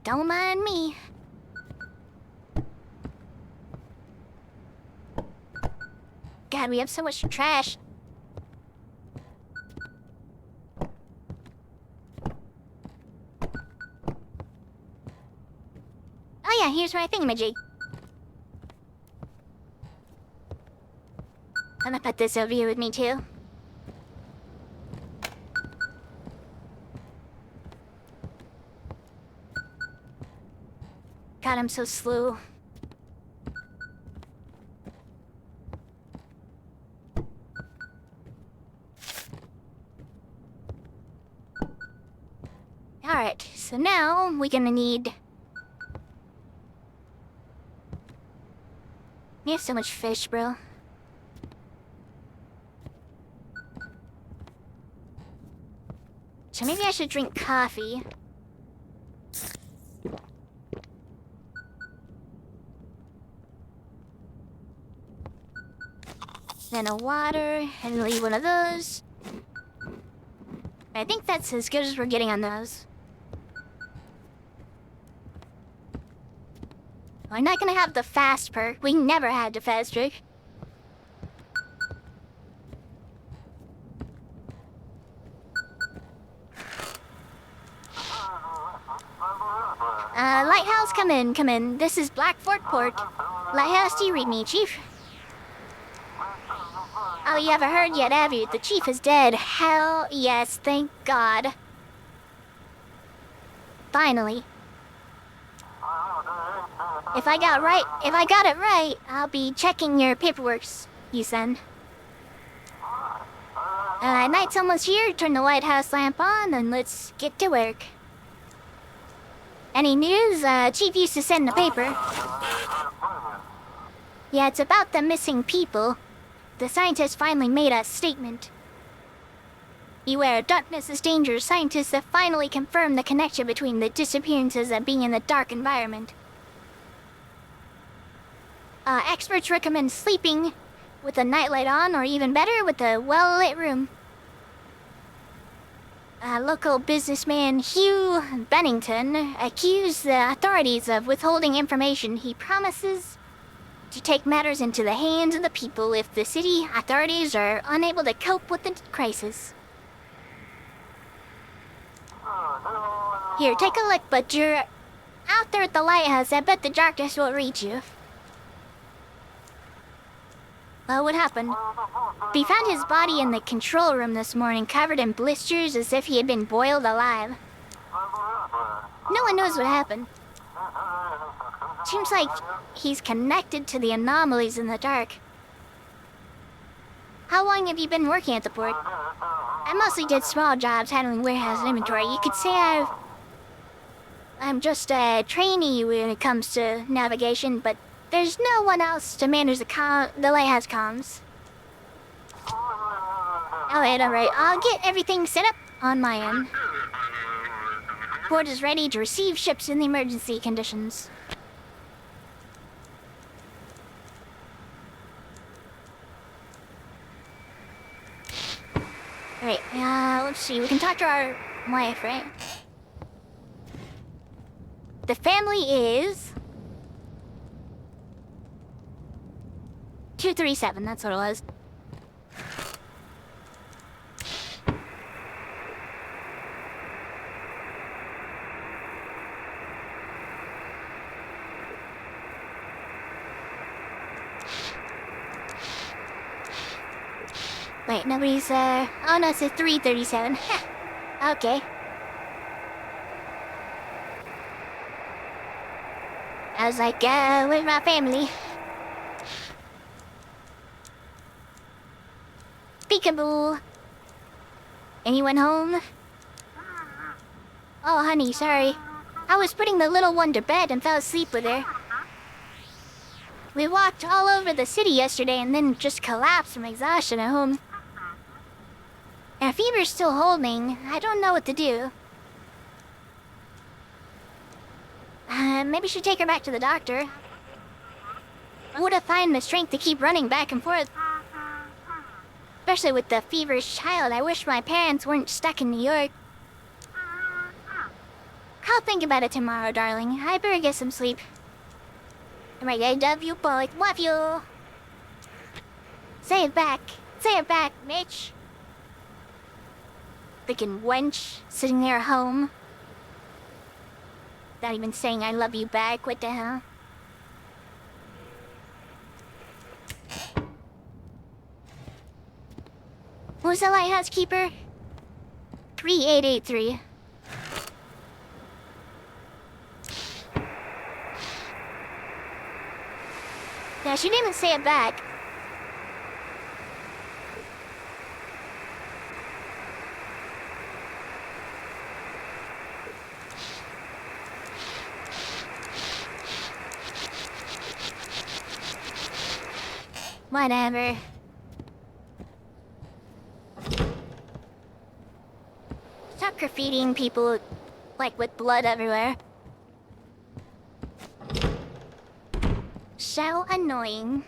Don't mind me. God, we have so much trash. Oh yeah, here's my thingamajig. I'm gonna put this over here with me too. God, I'm so slow. Alright, so now we're gonna need... We have so much fish, bro. So maybe I should drink coffee. Then a water, and leave one of those. I think that's as good as we're getting on those. We're not gonna have the fast perk. We never had the fast perk. Lighthouse, come in, come in. This is Blackfort Port. Lighthouse, do you read me, Chief? Oh, you haven't heard yet, have you? The Chief is dead. Hell yes, thank God. Finally. If I got it right, I'll be checking your paperwork you send. Night's almost here. Turn the lighthouse lamp on and let's get to work. Any news? Chief used to send the paper. Yeah, it's about the missing people. The scientist finally made a statement. Beware, darkness is dangerous. Scientists have finally confirmed the connection between the disappearances and being in the dark environment. Experts recommend sleeping with a nightlight on, or even better, with a well-lit room. Local businessman Hugh Bennington accused the authorities of withholding information. He promises to take matters into the hands of the people if the city authorities are unable to cope with the crisis. Here, take a look, but you're out there at the lighthouse. I bet the darkness will reach you. Well, what happened? They found his body in the control room this morning, covered in blisters as if he had been boiled alive. No one knows what happened. Seems like he's connected to the anomalies in the dark. How long have you been working at the port? I mostly did small jobs handling warehouse and inventory. You could say I'm just a trainee when it comes to navigation, but there's no one else to manage the lighthouse comms. Alright. I'll get everything set up on my end. Port is ready to receive ships in the emergency conditions. Alright, let's see. We can talk to our wife, right? The family is 237, that's what it was. Wait, nobody's, oh no, it's a 337. Okay. I was like, where's my family? Peekaboo. Anyone home? Oh, honey, sorry. I was putting the little one to bed and fell asleep with her. We walked all over the city yesterday and then just collapsed from exhaustion at home. And fever's still holding. I don't know what to do. Maybe we should take her back to the doctor. I would have found the strength to keep running back and forth. Especially with the feverish child. I wish my parents weren't stuck in New York. I'll think about it tomorrow, darling. I better get some sleep. Alright, I love you both. Love you. Say it back. Say it back, Mitch. Freaking wench sitting there at home. Not even saying I love you back. What the hell? Who's the lighthouse keeper? 3883. Yeah, she didn't even say it back. Whatever. Stop graffitiing people, like, with blood everywhere. So annoying.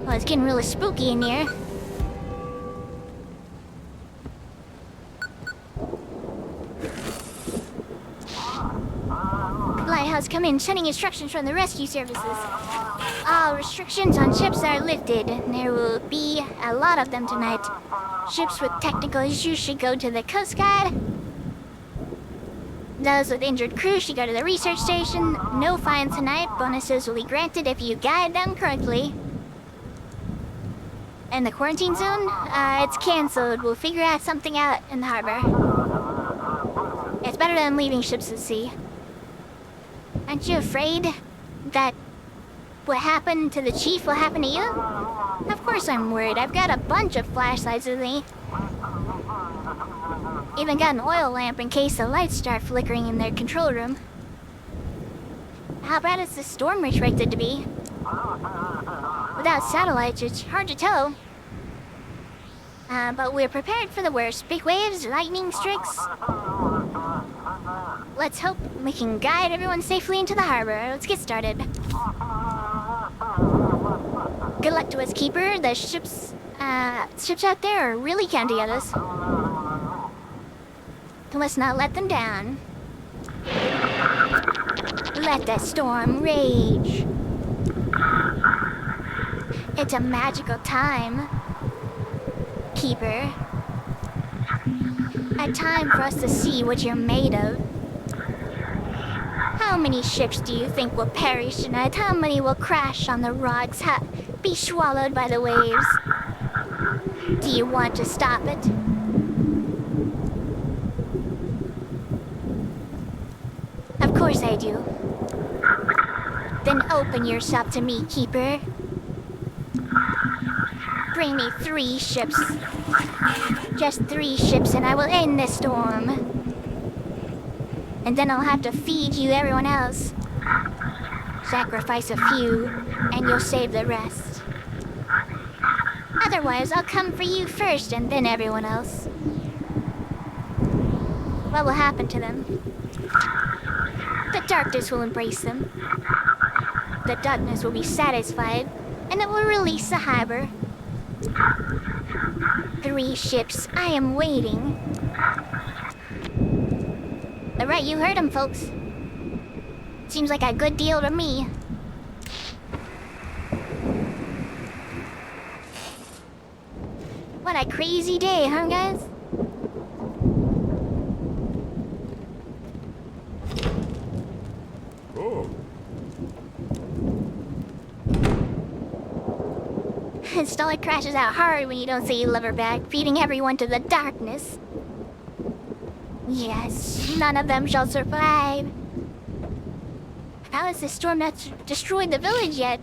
Oh, it's getting really spooky in here. Lighthouse, come in. Sending instructions from the rescue services. All restrictions on ships are lifted. There will be a lot of them tonight. Ships with technical issues should go to the Coast Guard. Those with injured crew should go to the research station. No fine tonight. Bonuses will be granted if you guide them correctly. And the quarantine zone? It's cancelled. We'll figure out something out in the harbor. It's better than leaving ships at sea. Aren't you afraid that what happened to the chief will happen to you? Of course I'm worried. I've got a bunch of flashlights with me. Even got an oil lamp in case the lights start flickering in their control room. How bad is the storm expected to be? Without satellites, it's hard to tell. But we're prepared for the worst. Big waves, lightning strikes. Let's hope we can guide everyone safely into the harbor. Let's get started. Good luck to us, Keeper. The ships out there are really counting at us. Let's not let them down. Let the storm rage. It's a magical time, Keeper. A time for us to see what you're made of. How many ships do you think will perish tonight? How many will crash on the rocks? Be swallowed by the waves? Do you want to stop it? Of course I do. Then open yourself to me, Keeper. Bring me 3 ships. Just 3 ships and I will end this storm. And then I'll have to feed you everyone else. Sacrifice a few, and you'll save the rest. Otherwise, I'll come for you first and then everyone else. What will happen to them? The darkness will embrace them. The darkness will be satisfied, and it will release the harbor. 3 ships. I am waiting. Alright, you heard him, folks. Seems like a good deal to me. What a crazy day, huh, guys? Oh. Stella crashes out hard when you don't say you love her back, feeding everyone to the darkness. Yes, none of them shall survive. How has this storm not destroyed the village yet?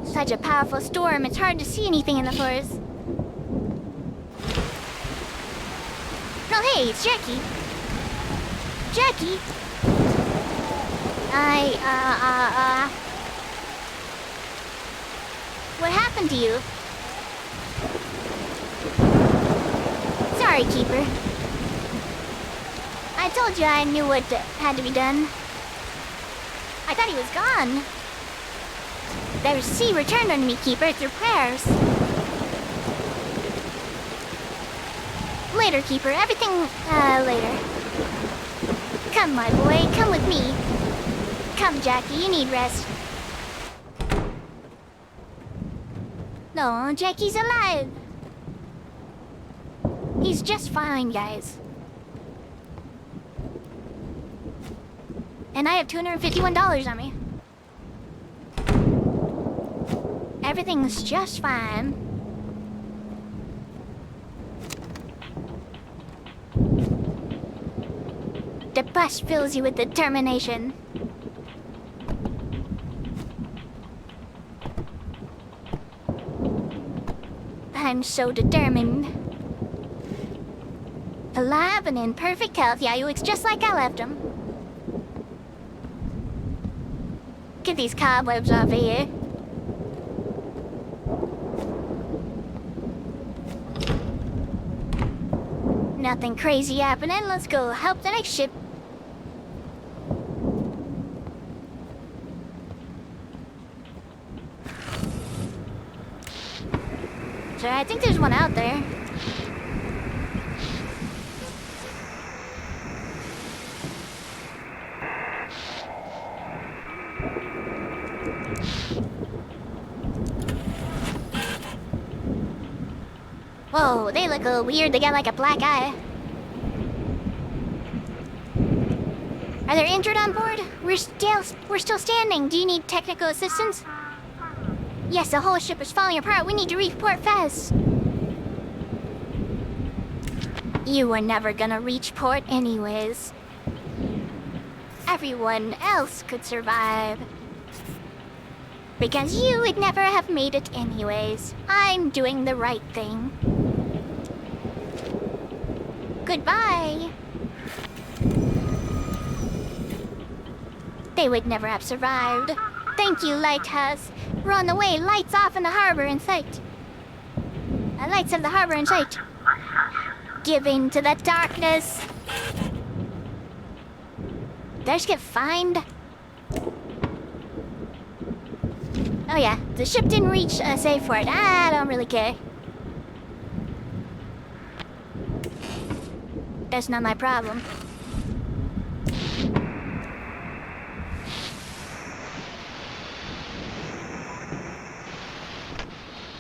Such a powerful storm, it's hard to see anything in the forest. No, hey, it's Jackie. Jackie? What happened to you? Sorry, Keeper. I told you I knew what had to be done. I thought he was gone. The sea returned on me, Keeper, through prayers. Later, Keeper. Everything, later. Come, my boy. Come with me. Come, Jackie. You need rest. No, Jackie's alive. He's just fine, guys. And I have $251 on me. Everything's just fine. The bus fills you with determination. I'm so determined. Alive and in perfect health. Yeah, he looks just like I left him. Get these cobwebs off of here. Nothing crazy happening. Let's go help the next ship. So I think there's one out there. Whoa, they look a little weird. They got like a black eye. Are there injured on board? We're still standing. Do you need technical assistance? Yes, the whole ship is falling apart. We need to report fast. You were never gonna reach port anyways. Everyone else could survive. Because you would never have made it anyways. I'm doing the right thing. Goodbye. They would never have survived. Thank you, Lighthouse. We're on the way. Lights off in the harbor in sight. Lights of the harbor in sight. Give in to the darkness. Did I just get fined? Oh yeah, the ship didn't reach a safe port. I don't really care. That's not my problem.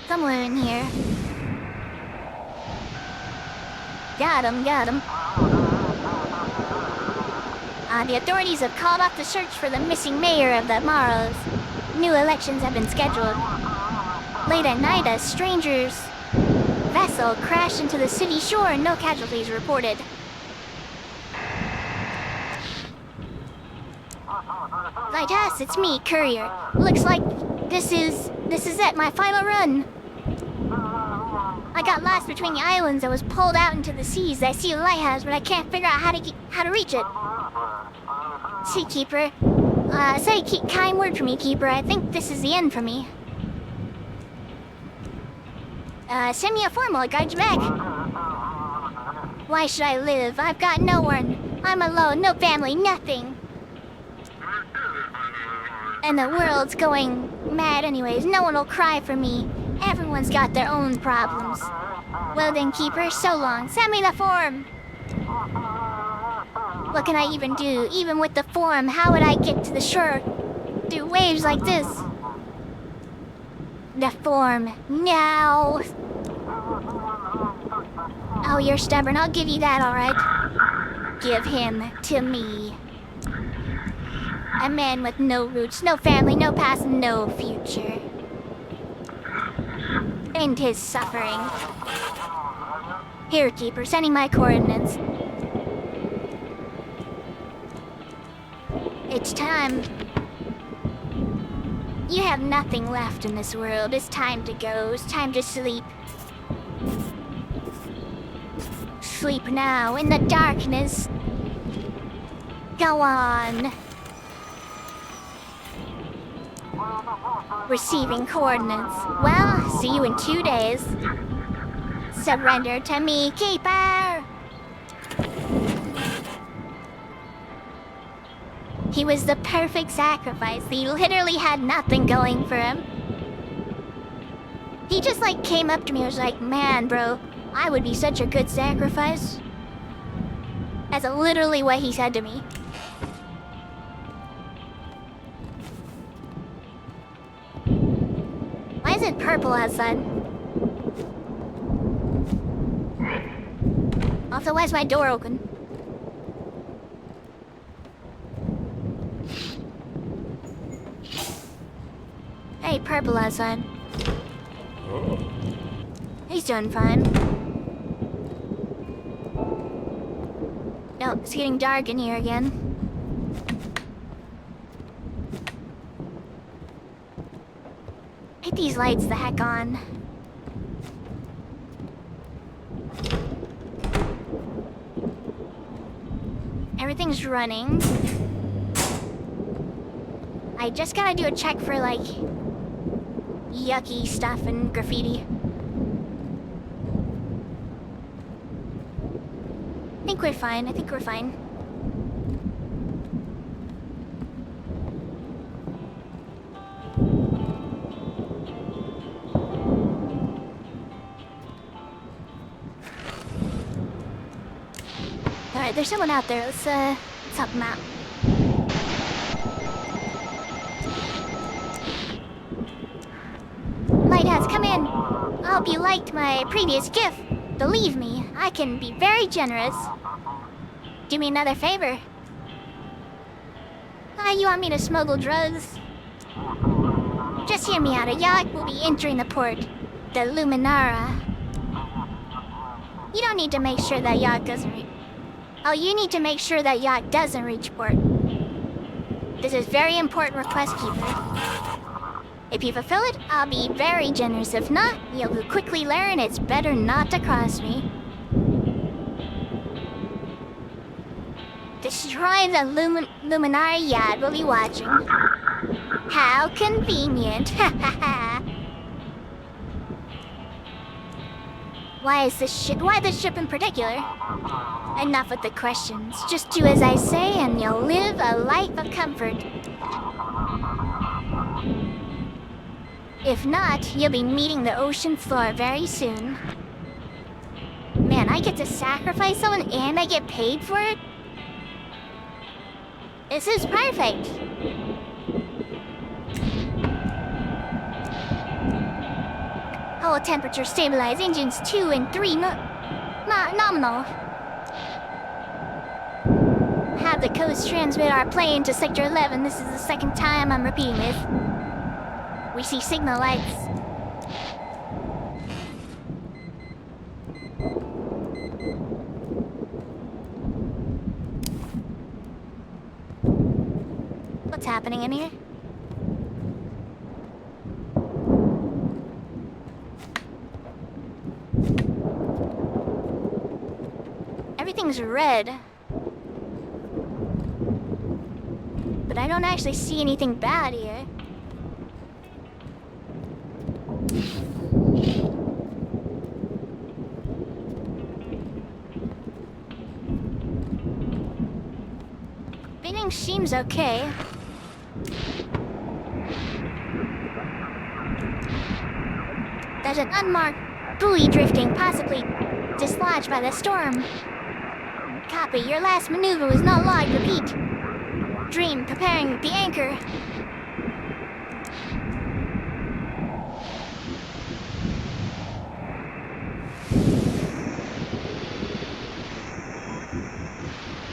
Somewhere in here. Got him. The authorities have called off the search for the missing mayor of the Maros. New elections have been scheduled. Late at night, a stranger's vessel crashed into the city shore and no casualties reported. Lighthouse, it's me, Courier. Looks like this is it, my final run. I got lost between the islands and was pulled out into the seas. I see a lighthouse, but I can't figure out how to reach it. See, Keeper. Kind word for me, Keeper. I think this is the end for me. Send me a form, I'll guide you back. Why should I live? I've got no one. I'm alone, no family, nothing. And the world's going mad anyways. No one will cry for me. Everyone's got their own problems. Well then, Keeper, so long. Send me the form. What can I even do? Even with the form, how would I get to the shore through waves like this? The form. Now. Oh, you're stubborn. I'll give you that, alright. Give him to me. A man with no roots, no family, no past, no future. End his suffering. Here, Keeper, sending my coordinates. It's time. You have nothing left in this world. It's time to go. It's time to sleep. Sleep now in the darkness. Go on. Receiving coordinates. Well, see you in 2 days. Surrender to me, Keeper! He was the perfect sacrifice. He literally had nothing going for him. He just came up to me and was like, man, bro, I would be such a good sacrifice. That's literally what he said to me. Why is it purple outside? Also, why is my door open? Hey, purple outside. Oh. He's doing fine. No, it's getting dark in here again. Hit these lights the heck on. Everything's running. I just gotta do a check for yucky stuff and graffiti. I think we're fine. Alright, there's someone out there. Let's help him out. Lighthouse, come in! hope you liked my previous gift. Believe me, I can be very generous. Do me another favor. You want me to smuggle drugs? Just hear me out. A yacht will be entering the port. The Luminara. You don't need to make sure that yacht doesn't reach... Oh, you need to make sure that yacht doesn't reach port. This is very important request, keeper. If you fulfill it, I'll be very generous. If not, you'll quickly learn it's better not to cross me. Destroy the Luminary yacht will be watching. How convenient. Why this ship in particular? Enough with the questions. Just do as I say and you'll live a life of comfort. If not, you'll be meeting the ocean floor very soon. Man, I get to sacrifice someone and I get paid for it? This is perfect. Hull temperature stabilized, engines 2 and 3 nominal. Have the coast transmit our plane to Sector 11. This is the second time I'm repeating this. We see signal lights. What's happening in here? Everything's red. But I don't actually see anything bad here. Everything seems okay. There's an unmarked buoy drifting, possibly dislodged by the storm. Copy, your last maneuver was not logged. Repeat. Dream, preparing the anchor.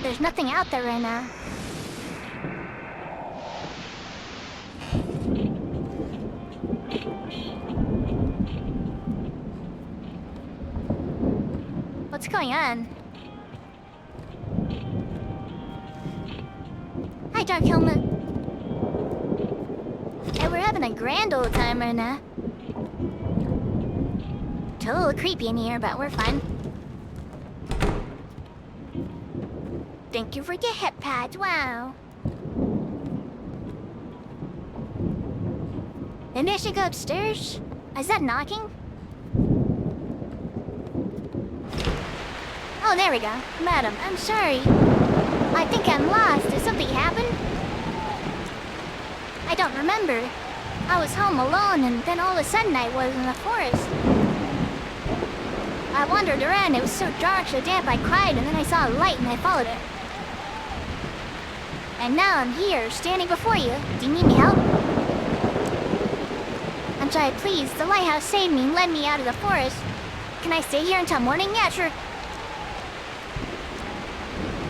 There's nothing out there right now. What's going on? Hi, Dark Helmet. Hey, we're having a grand old time right now. It's a little creepy in here, but we're fine. Thank you for your hip pads, wow. Maybe I should go upstairs? Is that knocking? Oh, there we go. Madam, I'm sorry. I think I'm lost. Did something happen? I don't remember. I was home alone and then all of a sudden I was in the forest. I wandered around. It was so dark, so damp, I cried and then I saw a light and I followed it. And now I'm here, standing before you. Do you need me help? I'm sorry, please. The lighthouse saved me and led me out of the forest. Can I stay here until morning? Yeah, sure.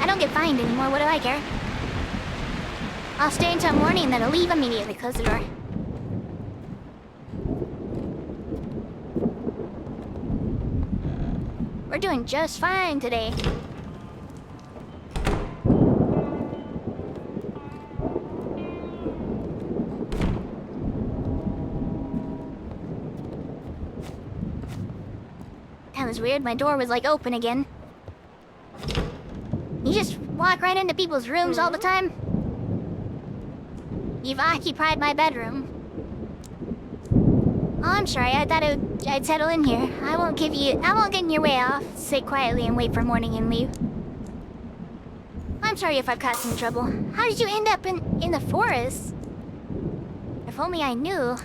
I don't get fined anymore, what do I care? I'll stay until morning and then I'll leave immediately. Close the door. We're doing just fine today. That was weird, my door was like open again. You just walk right into people's rooms all the time? You've occupied my bedroom. Oh, I'm sorry. I thought I'd settle in here. I won't get in your way. I'll sit quietly and wait for morning and leave. I'm sorry if I've caused some trouble. How did you end up in the forest? If only I knew.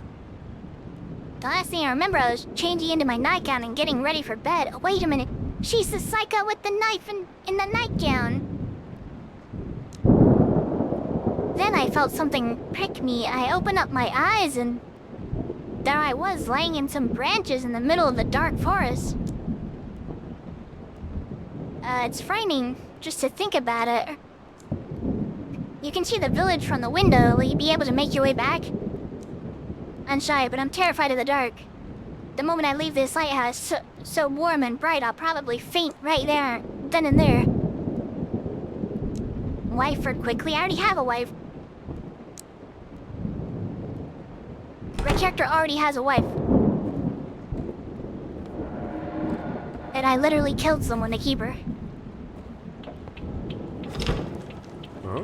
The last thing I remember, I was changing into my nightgown and getting ready for bed. Oh, wait a minute. She's the psycho with the knife in the nightgown. Then I felt something prick me. I opened up my eyes and... there I was, laying in some branches in the middle of the dark forest. It's frightening just to think about it. You can see the village from the window. Will you be able to make your way back? I'm shy, but I'm terrified of the dark. The moment I leave this lighthouse, so warm and bright, I'll probably faint right there, then and there. Wife for quickly? I already have a wife. My character already has a wife. And I literally killed someone to keep her. Huh?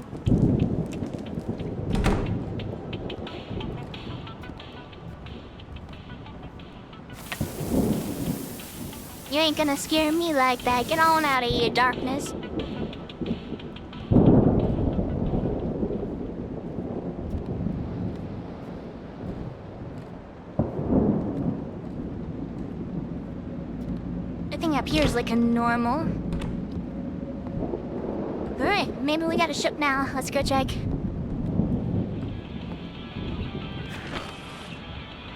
You ain't gonna scare me like that. Get on out of here, darkness. Everything up here is looking normal. Alright, maybe we got a ship now. Let's go check.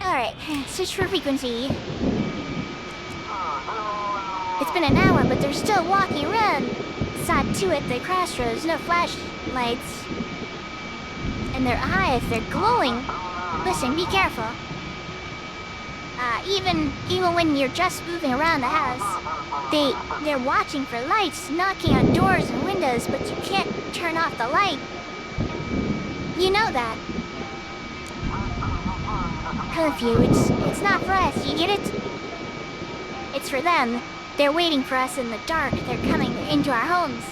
Alright, switch for frequency. It's been an hour, but they're still walking around. Saw two at the crossroads, no flashlights. And their eyes, they're glowing. Listen, be careful. Even when you're just moving around the house, they're watching for lights, knocking on doors and windows, but you can't turn off the light. You know that. Curfew, it's not for us, you get it? It's for them. They're waiting for us in the dark. They're coming into our homes.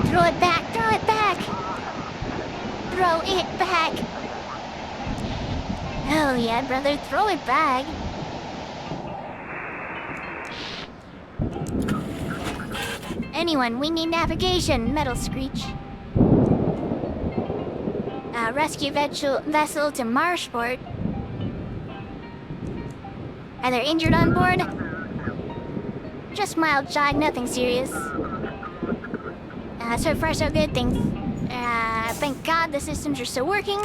Throw it back! Throw it back! Throw it back! Oh yeah, brother, throw it back! Anyone, we need navigation, Metal Screech. Rescue vessel to Marshport. Are there injured on board? Just mild shock, nothing serious. So far so good, thank God the systems are still working.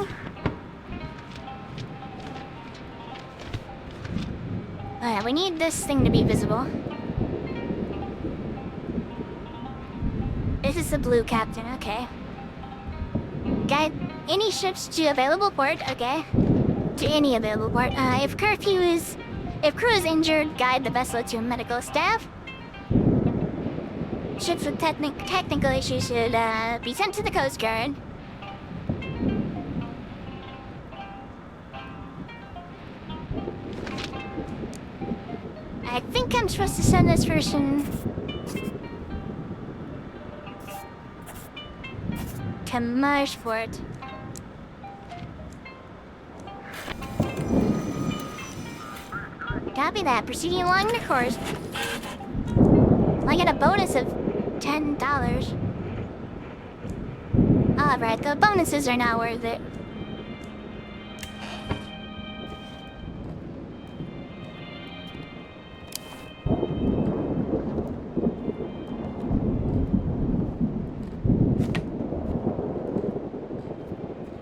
Alright, we need this thing to be visible. This is the blue captain, okay. Guide any ships to available port, okay. To any available port. If crew is injured, guide the vessel to medical staff. Ships with technical issues should be sent to the Coast Guard. I think I'm supposed to send this person to Marshport. Copy that. Proceeding along the course. I get a bonus of $10. Alright, the bonuses are not worth it.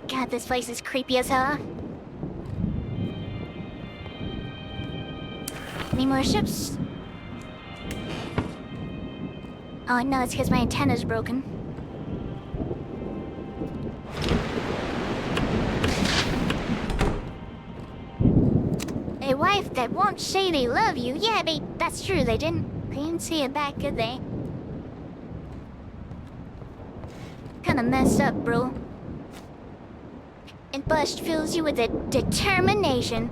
God, this place is creepy as hell. Any more ships? Oh no, it's because my antenna's broken. A wife that won't say they love you. Yeah, that's true, they didn't say it back, did they? Kinda messed up, bro. And Bust fills you with a determination.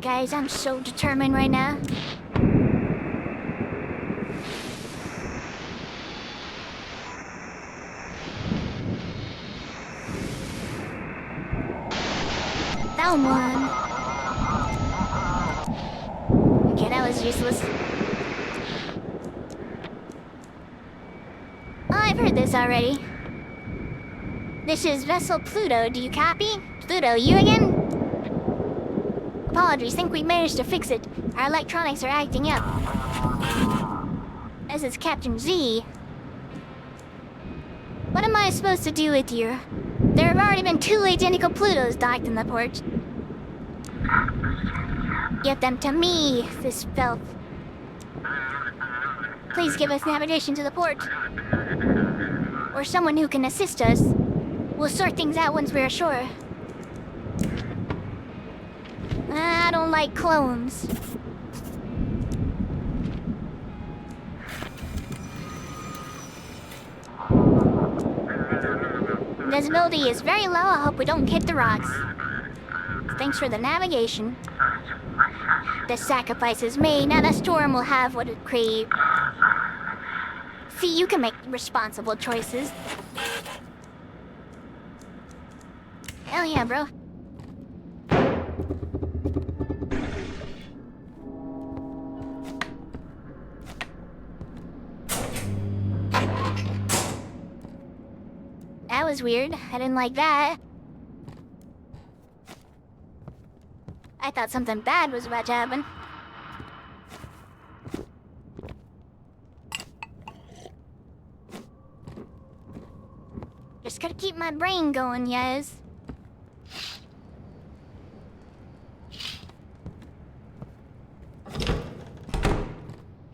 Guys, I'm so determined right now. Found one. Okay, that was useless. Oh, I've heard this already. This is Vessel Pluto, do you copy? Pluto, you again? Apologies, think we managed to fix it. Our electronics are acting up. This is Captain Z. What am I supposed to do with you? There have already been 2 identical Plutos docked in the port. Get them to me, this filth. Please give us navigation to the port. Or someone who can assist us. We'll sort things out once we're ashore. I don't like clones. Visibility is very low. I hope we don't hit the rocks. Thanks for the navigation. The sacrifice is made. Now the storm will have what it craves. See, you can make responsible choices. Hell yeah, bro. That was weird. I didn't like that. I thought something bad was about to happen. Just gotta keep my brain going, yes.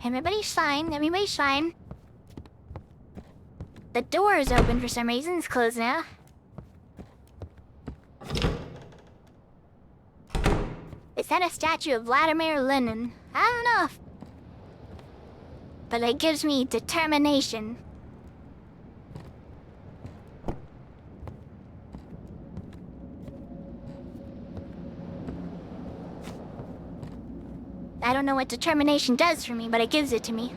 Everybody's fine, everybody's fine. The door is open for some reason, it's closed now. Is that a statue of Vladimir Lenin? I don't know. But it gives me determination. I don't know what determination does for me, but it gives it to me.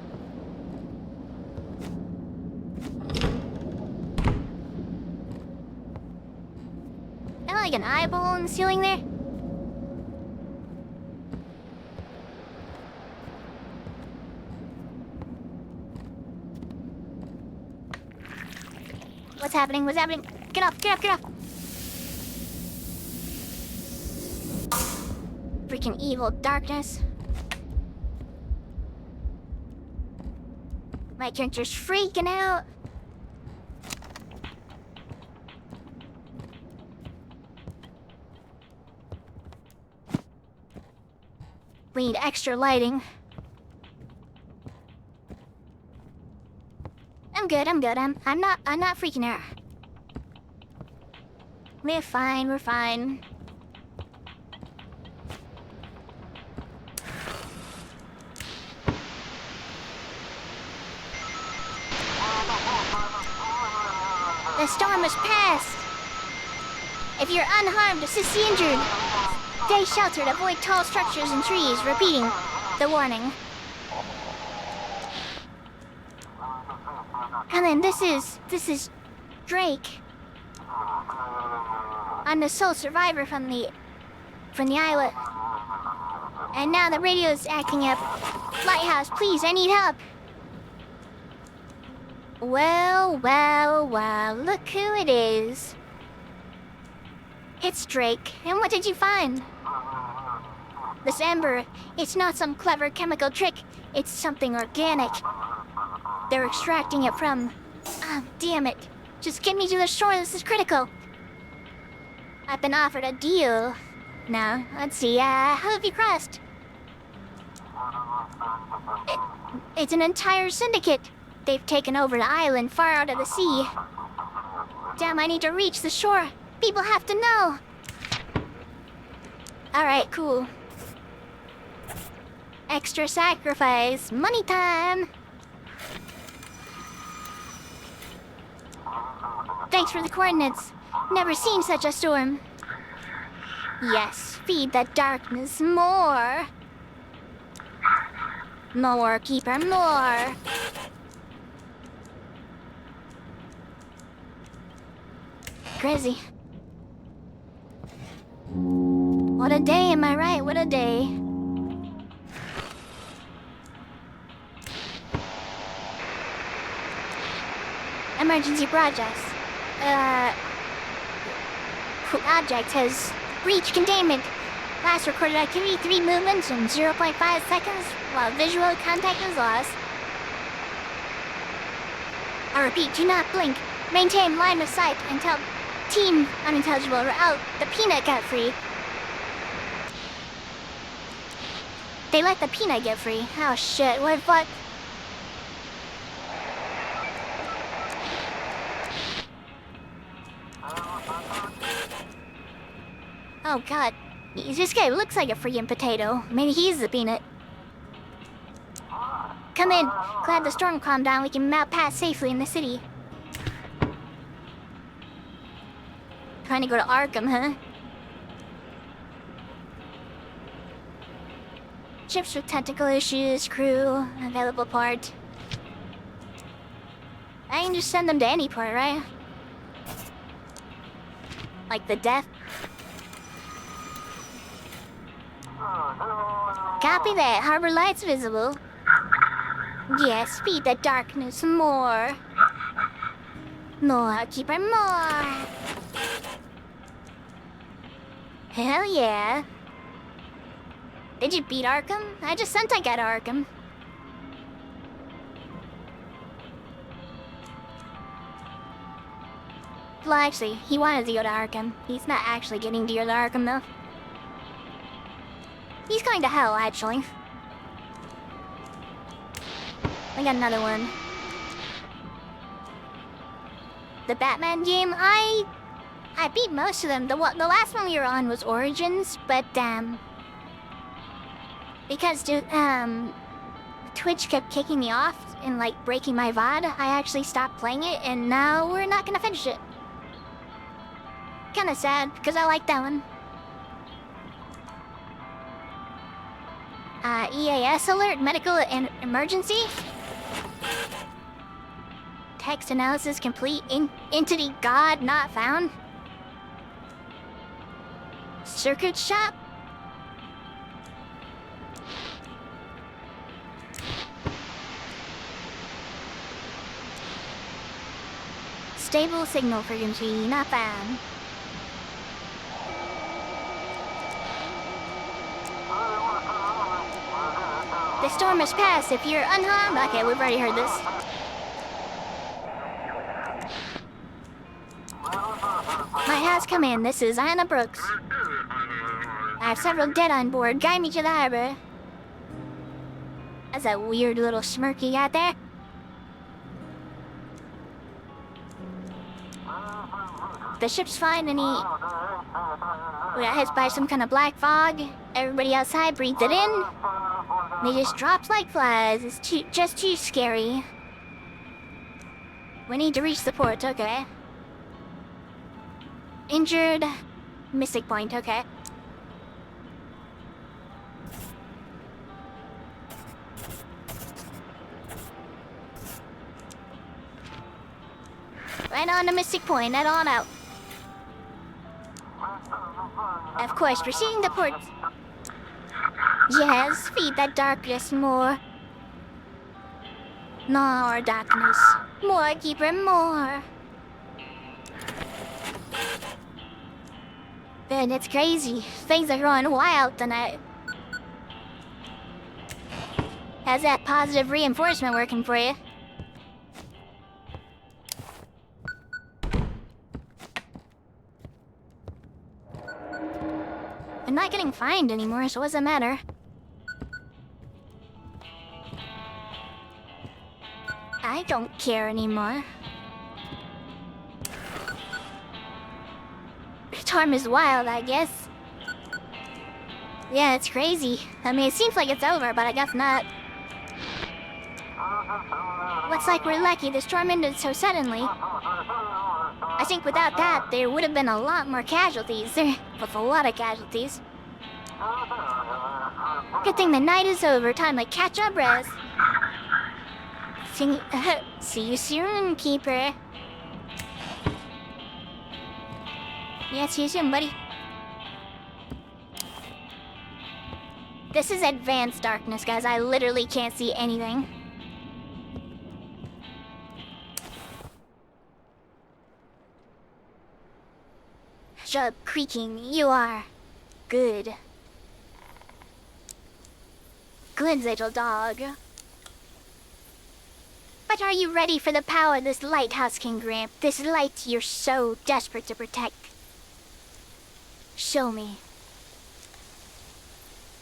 Is that like an eyeball in the ceiling there? What's happening? What's happening? Get off, get off, get off! Freaking evil darkness. My character's freaking out. We need extra lighting. I'm good, I'm good. I'm not freaking out. We're fine, we're fine. The storm has passed. If you're unharmed, assist the injured. Stay sheltered, avoid tall structures and trees. Repeating the warning. And then this is Drake. I'm the sole survivor from the island. And now the radio is acting up. Lighthouse, please, I need help. Well, well, well, look who it is. It's Drake. And what did you find? This ember, it's not some clever chemical trick. It's something organic. They're extracting it from... Oh, damn it. Just get me to the shore, this is critical. I've been offered a deal. Now, let's see, who have you crossed? It's an entire syndicate. They've taken over the island far out of the sea. Damn, I need to reach the shore. People have to know. Alright, cool. Extra sacrifice. Money time. Thanks for the coordinates. Never seen such a storm. Yes, feed the darkness more. More, keeper, more. Crazy. What a day, am I right? What a day. Emergency broadcast. Object has breached containment. Last recorded activity 3 movements in 0.5 seconds while visual contact was lost. I repeat, do not blink. Maintain line of sight until Team Unintelligible or out. The peanut got free. They let the peanut get free. Oh shit, what the fuck? Oh god. This guy looks like a freaking potato. Maybe he's the peanut. Come in. Glad the storm calmed down. We can mount pass safely in the city. Trying to go to Arkham, huh? Ships with technical issues, crew, available part. I can just send them to any port, right? Like the death. Copy that. Harbor lights visible. Yes, feed the darkness more. More, keeper, more. Hell yeah. Did you beat Arkham? I just sent that guy to Arkham. Well, actually, he wanted to go to Arkham. He's not actually getting to go to Arkham, though. He's going to hell, actually. I got another one. The Batman game, I beat most of them. The last one we were on was Origins, but because Twitch kept kicking me off and like breaking my VOD, I actually stopped playing it, and now we're not gonna finish it. Kinda sad, because I like that one. EAS alert, medical and emergency. Text analysis complete. Entity God not found. Circuit shop. Stable signal frequency not found. The storm has passed. If you're unharmed, okay, we've already heard this. My house come in. This is Anna Brooks. I have several dead on board. Guide me to the harbor. That's a weird little smirk you got there. The ship's fine, and we got hit by some kind of black fog. Everybody outside breathed it in. They just dropped like flies. It's just too scary. We need to reach the port, okay. Injured. Mystic point, okay. Right on to Mystic Point, head on out. Of course, proceeding to port. Yes, feed that darkness more. More darkness. More, keeper, more. Man, it's crazy. Things are going wild tonight. How's that positive reinforcement working for you? I'm not getting fined anymore, so what does it matter? I don't care anymore. Storm is wild, I guess. Yeah, it's crazy. I mean, it seems like it's over, but I guess not. Looks like we're lucky the storm ended so suddenly. I think without that, there would have been a lot more casualties. There was a lot of casualties. Good thing the night is over. Time to catch our breath. See you soon, Keeper. Yeah, see you soon, buddy. This is advanced darkness, guys. I literally can't see anything. Shut up, creaking. You are good. good little dog. But are you ready for the power this lighthouse can grant? This light you're so desperate to protect? Show me.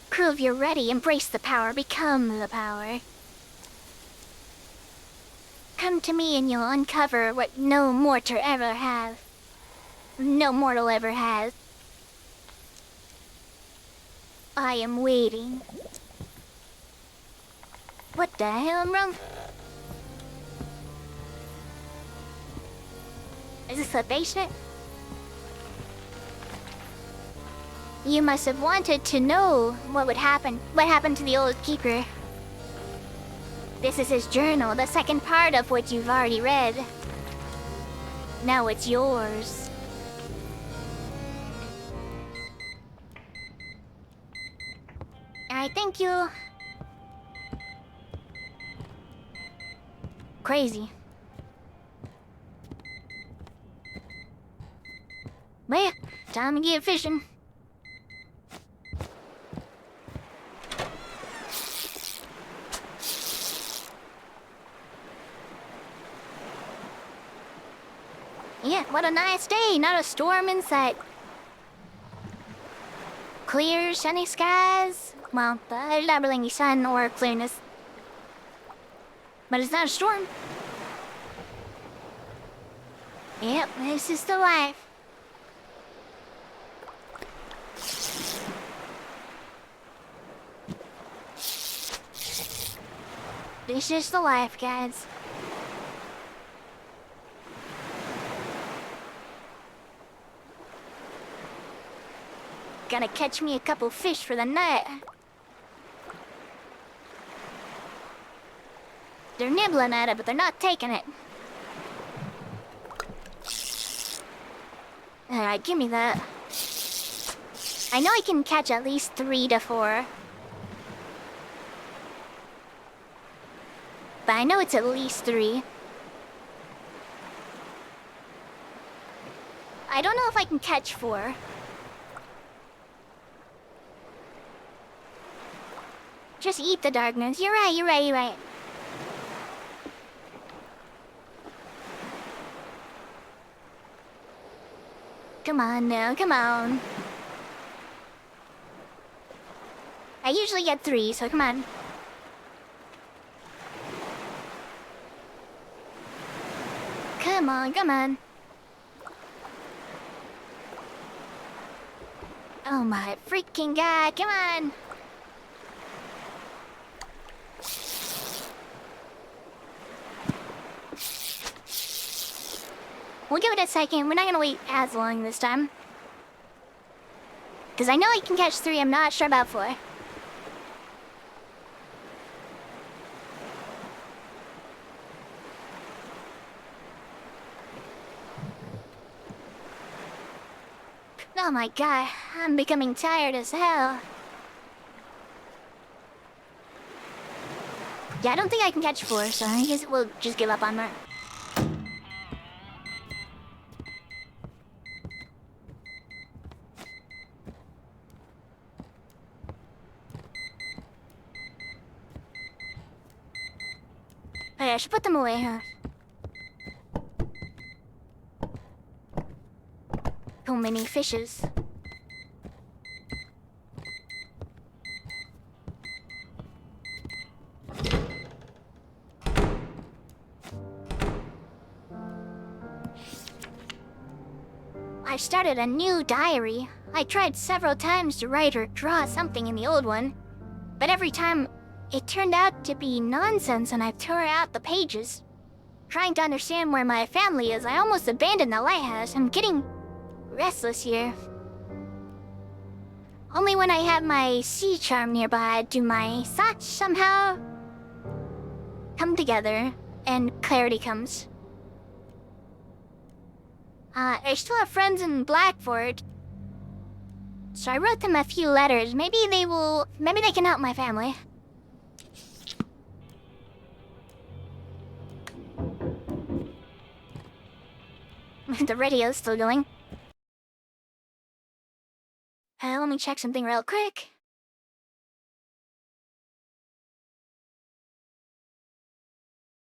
Prove you're ready, embrace the power, become the power. Come to me and you'll uncover what no mortal ever has. No mortal ever has. I am waiting. What the hell, bro? Is this a basement? You must have wanted to know what would happen. What happened to the old keeper? This is his journal, the second part of what you've already read. Now it's yours. Alright, thank you. Crazy. Well, time to get fishing. Yeah, what a nice day, not a storm in sight. Clear, sunny skies. Well, there's not really any sun or clearness. But it's not a storm. Yep, this is the life. This is the life, guys. Gotta catch me a couple fish for the night. They're nibbling at it, but they're not taking it. Alright, give me that. I know I can catch at least 3 to 4. But I know it's at least 3. I don't know if I can catch 4. Just eat the darkness. You're right, you're right, you're right. Come on now, come on. I usually get 3, so come on. Come on, come on. Oh my freaking god, come on! We'll give it a second. We're not gonna wait as long this time. Because I know I can catch 3, I'm not sure about 4. Oh my god, I'm becoming tired as hell. Yeah, I don't think I can catch 4, so I guess we'll just give up on that. Hey, I should put them away, huh? Too many fishes. I started a new diary. I tried several times to write or draw something in the old one, but every time it turned out to be nonsense and I tore out the pages. Trying to understand where my family is, I almost abandoned the lighthouse. I'm getting restless here. Only when I have my sea charm nearby do my thoughts somehow come together and clarity comes. I still have friends in Blackford, so I wrote them a few letters. Maybe they can help my family. The radio's still going. Let me check something real quick.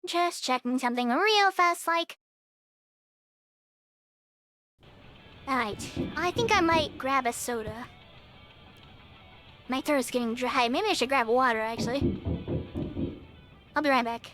Just checking something real fast, like. Alright, I think I might grab a soda. My throat's getting dry. Maybe I should grab water, actually. I'll be right back.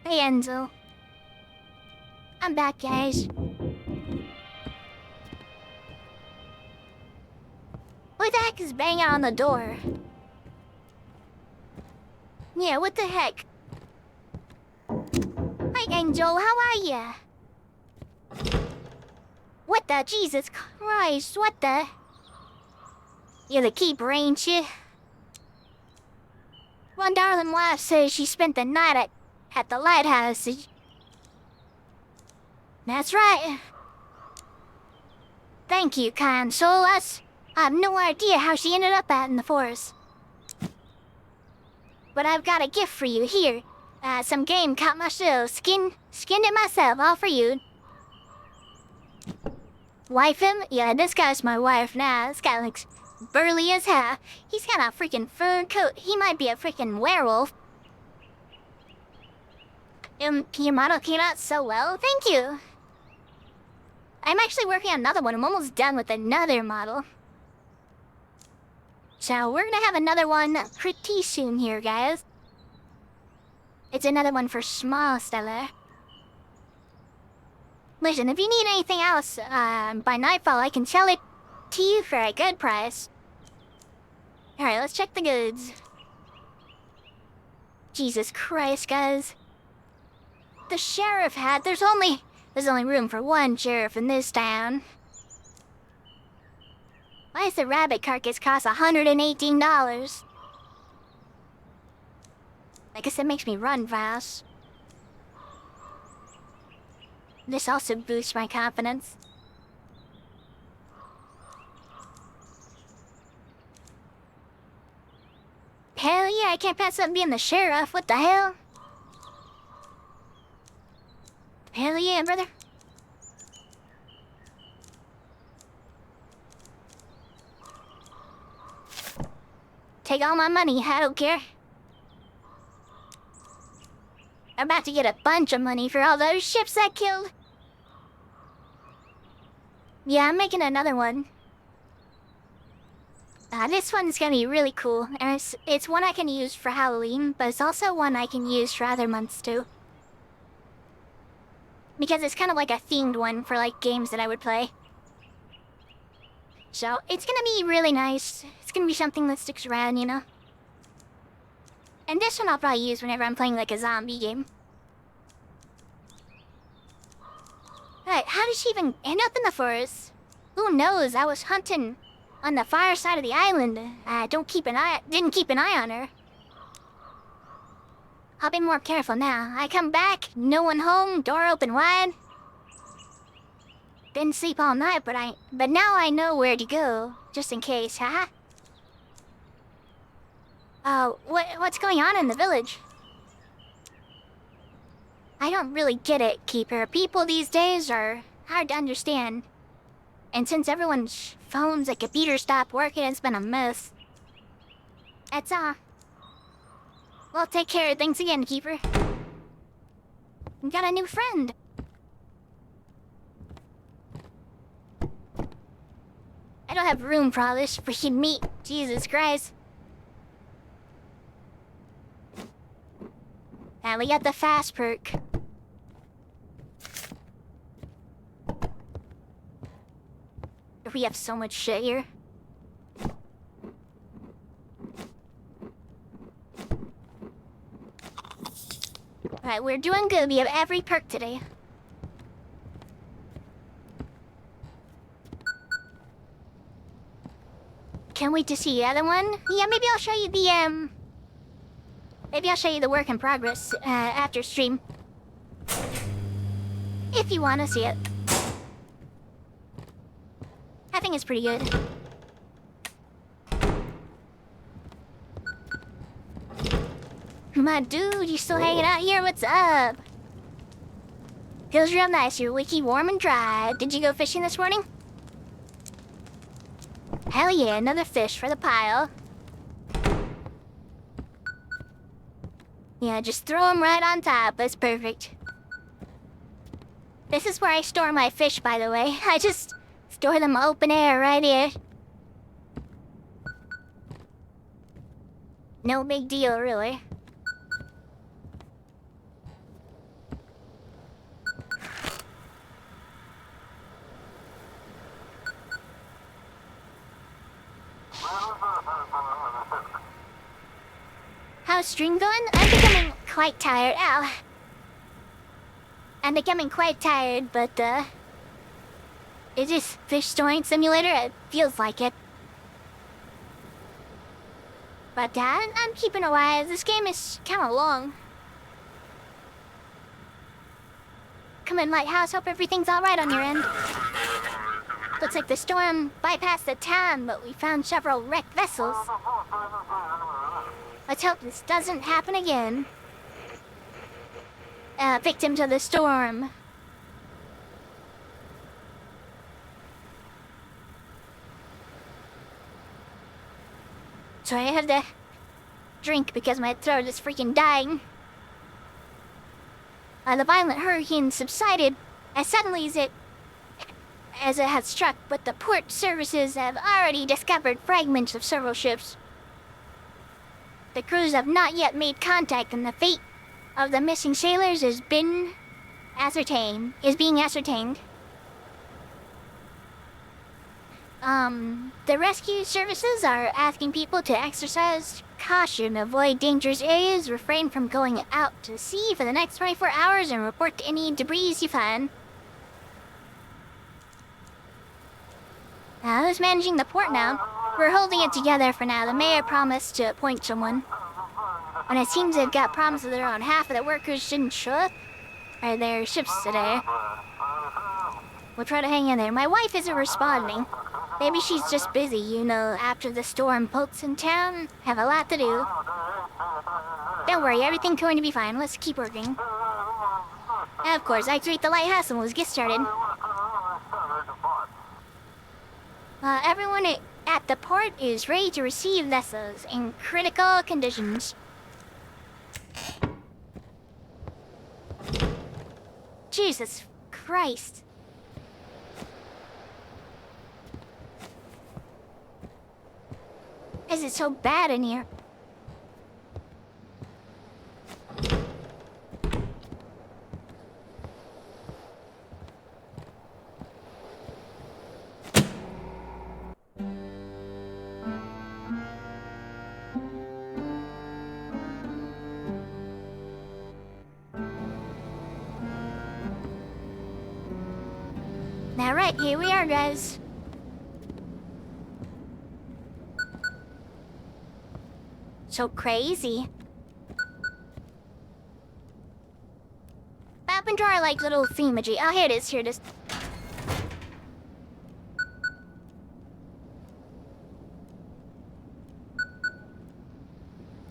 Hey, Enzo. I'm back, guys. Who the heck is banging on the door? Yeah, what the heck? Hi, Angel, how are ya? What the? Jesus Christ, what the? You're the keeper, ain't you? One darling wife says she spent the night at the Lighthouse. That's right. Thank you, kind soul. I have no idea how she ended up out in the forest. But I've got a gift for you here. Some game caught myself. Skinned it myself, all for you. Wife him? Yeah, this guy's my wife now. This guy looks burly as hell. He's got a freaking fur coat. He might be a freaking werewolf. Your model came out so well. Thank you. I'm actually working on another one. I'm almost done with another model. So we're gonna have another one pretty soon here, guys. It's another one for small Stella. Listen, if you need anything else, by nightfall I can sell it to you for a good price. Alright, let's check the goods. Jesus Christ, guys. The sheriff hat, there's only room for one sheriff in this town. Why does the rabbit carcass cost $118? I guess that makes me run fast. This also boosts my confidence. Hell yeah, I can't pass up being the sheriff. What the hell? Hell yeah, brother. Take all my money, I don't care. I'm about to get a bunch of money for all those ships I killed. Yeah, I'm making another one. This one's gonna be really cool. And it's one I can use for Halloween, but it's also one I can use for other months too. Because it's kind of like a themed one for like games that I would play. So it's gonna be really nice. It's gonna be something that sticks around, you know? And this one I'll probably use whenever I'm playing like a zombie game. Alright, how did she even end up in the forest? Who knows? I was hunting on the far side of the island. I didn't keep an eye on her. I'll be more careful now. I come back, no one home, door open wide. Didn't sleep all night, but now I know where to go, just in case, haha. Oh, what's going on in the village? I don't really get it, Keeper. People these days are hard to understand. And since everyone's phones and computers stopped working, it's been a mess. That's all. Well, take care of things again, Keeper. We got a new friend. I don't have room for all this freaking meat. Jesus Christ. And we got the fast perk. We have so much shit here. Alright, we're doing good. We have every perk today. Can't wait to see the other one. Yeah, maybe I'll show you the, maybe I'll show you the work in progress, after stream. If you want to see it. I think it's pretty good. My dude, you still hanging out here? What's up? Feels real nice. You're wiki warm and dry. Did you go fishing this morning? Hell yeah, another fish for the pile. Yeah, just throw them right on top. That's perfect. This is where I store my fish, by the way. I just store them open air right here. No big deal, really. How's stream going? I'm becoming quite tired. Ow. I'm becoming quite tired, but, is this fish storing simulator? It feels like it. But, I'm keeping it wise. This game is kinda long. Come in, Lighthouse. Hope everything's alright on your end. Looks like the storm bypassed the town, but we found several wrecked vessels. Let's hope this doesn't happen again. Victim to the storm. Sorry, I have to drink because my throat is freaking dying. The violent hurricane subsided as suddenly as it had struck, but the port services have already discovered fragments of several ships. The crews have not yet made contact, and the fate of the missing sailors is being ascertained. The rescue services are asking people to exercise caution, avoid dangerous areas, refrain from going out to sea for the next 24 hours, and report any debris you find. Who's managing the port now? We're holding it together for now. The mayor promised to appoint someone. And it seems they've got problems with around half of the workers didn't show up or their ships today. We'll try to hang in there. My wife isn't responding. Maybe she's just busy, you know, after the storm bolts in town. Have a lot to do. Don't worry, everything's going to be fine. Let's keep working. And of course, activate the lighthouse and let's get started. Everyone at the port is ready to receive vessels in critical conditions. Jesus Christ. is it so bad in here? Alright, here we are, guys. So crazy. Up into our, like, little themagy. Oh, here it is, here it is.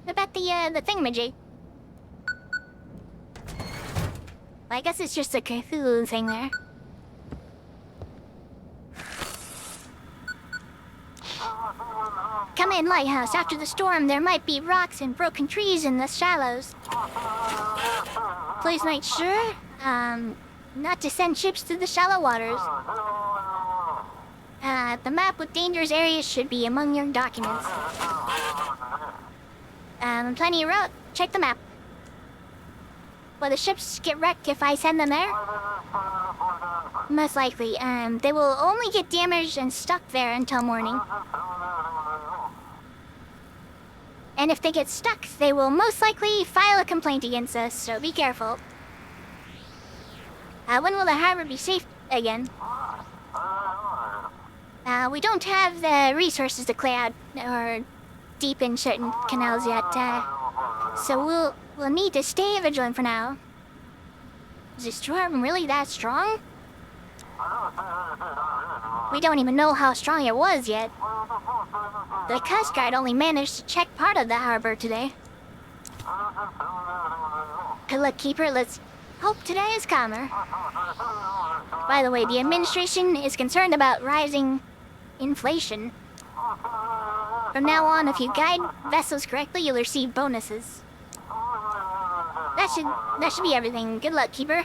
About the thingamajig. I guess it's just a Cthulhu thing there. Come in, Lighthouse. After the storm, there might be rocks and broken trees in the shallows. Please make sure, not to send ships to the shallow waters. The map with dangerous areas should be among your documents. Plenty of route. Check the map. Will the ships get wrecked if I send them there? Most likely. They will only get damaged and stuck there until morning. And if they get stuck, they will most likely file a complaint against us, so be careful. When will the harbor be safe again? We don't have the resources to clear out or deepen certain canals yet, so we'll need to stay vigilant for now. Is the storm really that strong? We don't even know how strong it was yet. The Coast Guard only managed to check part of the harbor today. Good luck, Keeper. Let's hope today is calmer. By the way, the administration is concerned about rising inflation. From now on, if you guide vessels correctly, you'll receive bonuses. That should be everything. Good luck, Keeper.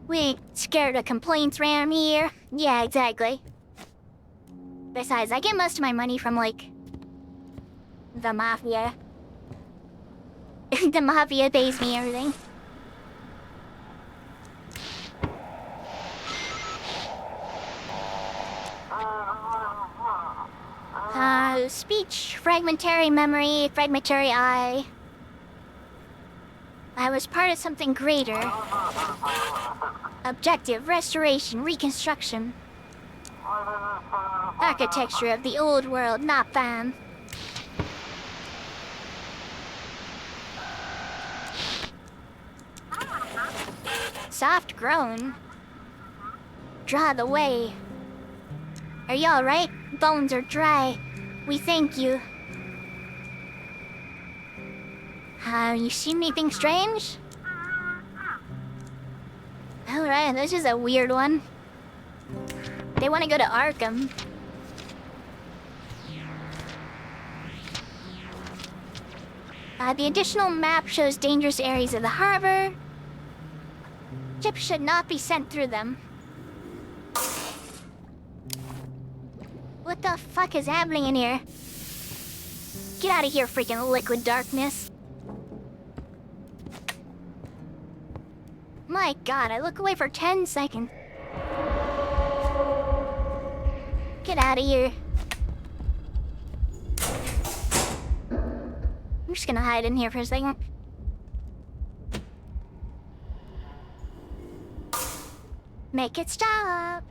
We ain't scared of complaints around here. Yeah, exactly. Besides, I get most of my money from, like, the Mafia. The Mafia pays me everything. Speech, fragmentary memory, fragmentary eye. I was part of something greater. Objective, restoration, reconstruction. Architecture of the old world, not found. Soft groan. Draw the way. Are you alright? Bones are dry. We thank you. You seen anything strange? Alright, this is a weird one. They want to go to Arkham. The additional map shows dangerous areas of the harbor. Ships should not be sent through them. What the fuck is happening in here? Get out of here, freaking liquid darkness. My god, I look away for 10 seconds. Get out of here. I'm just gonna hide in here for a second. Make it stop.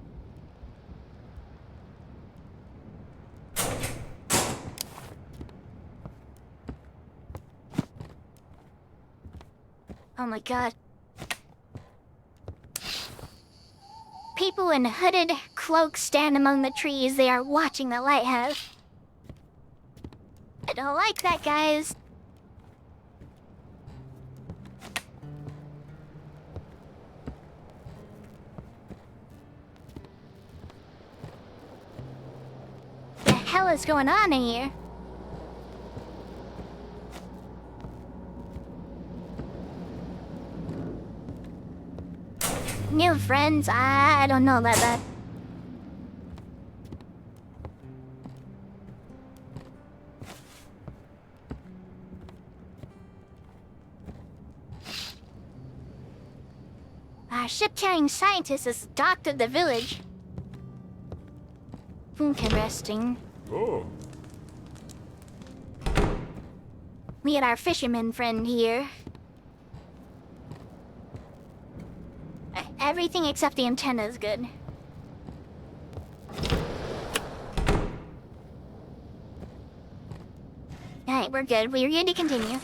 Oh my god. People in hooded cloaks stand among the trees. They are watching the lighthouse. I don't like that, guys. What the hell is going on in here? New friends? I don't know about that. Our ship-carrying scientist has docked at the village. Interesting. Oh. We had our fisherman friend here. Everything except the antenna is good. Alright, we're good. We're good to continue.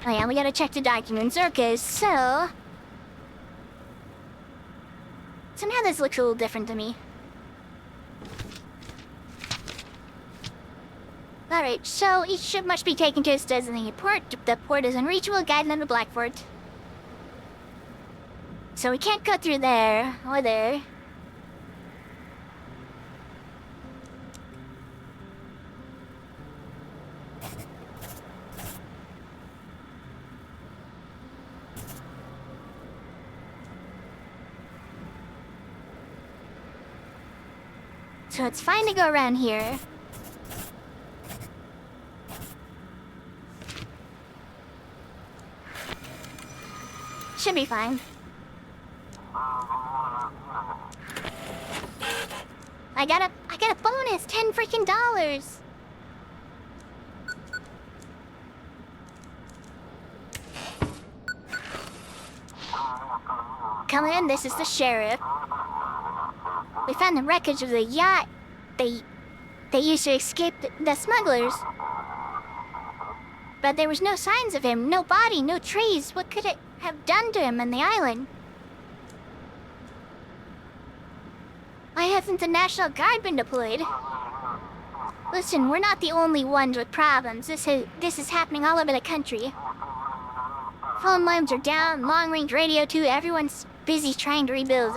Oh yeah, we gotta check the documents. Okay, so... somehow this looks a little different to me. Alright, so each ship must be taken to its designated port. The port is unreachable, guided on the black fort. So we can't go through there, or there. So it's fine to go around here. Should be fine. I got a bonus, $10 freaking dollars. Come in, this is the sheriff. We found the wreckage of the yacht. They used to escape the smugglers. But there was no signs of him, no body, no trace. What could it have done to him on the island? Why hasn't the National Guard been deployed? Listen, we're not the only ones with problems. This is happening all over the country. Phone lines are down, long-range radio too. Everyone's busy trying to rebuild.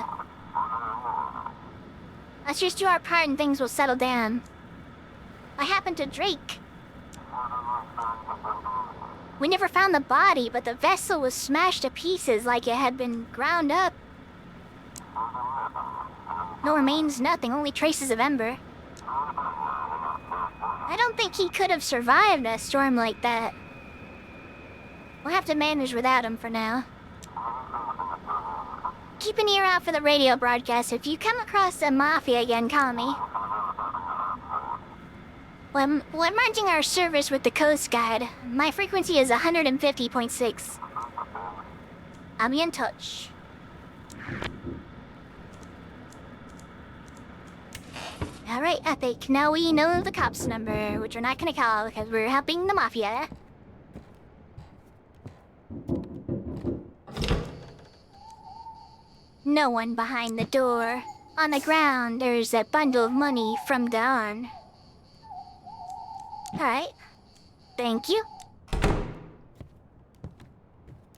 Let's just do our part and things will settle down. What happened to Drake? We never found the body, but the vessel was smashed to pieces like it had been ground up. No remains, nothing, only traces of ember. I don't think he could have survived a storm like that. We'll have to manage without him for now. Keep an ear out for the radio broadcast. If you come across the Mafia again, call me. We're merging our service with the Coast Guard. My frequency is 150.6. I'll be in touch. Alright, Epic. Now we know the cops' number, which we're not gonna call because we're helping the Mafia. No one behind the door. On the ground, there's a bundle of money from Dawn. Alright. Thank you.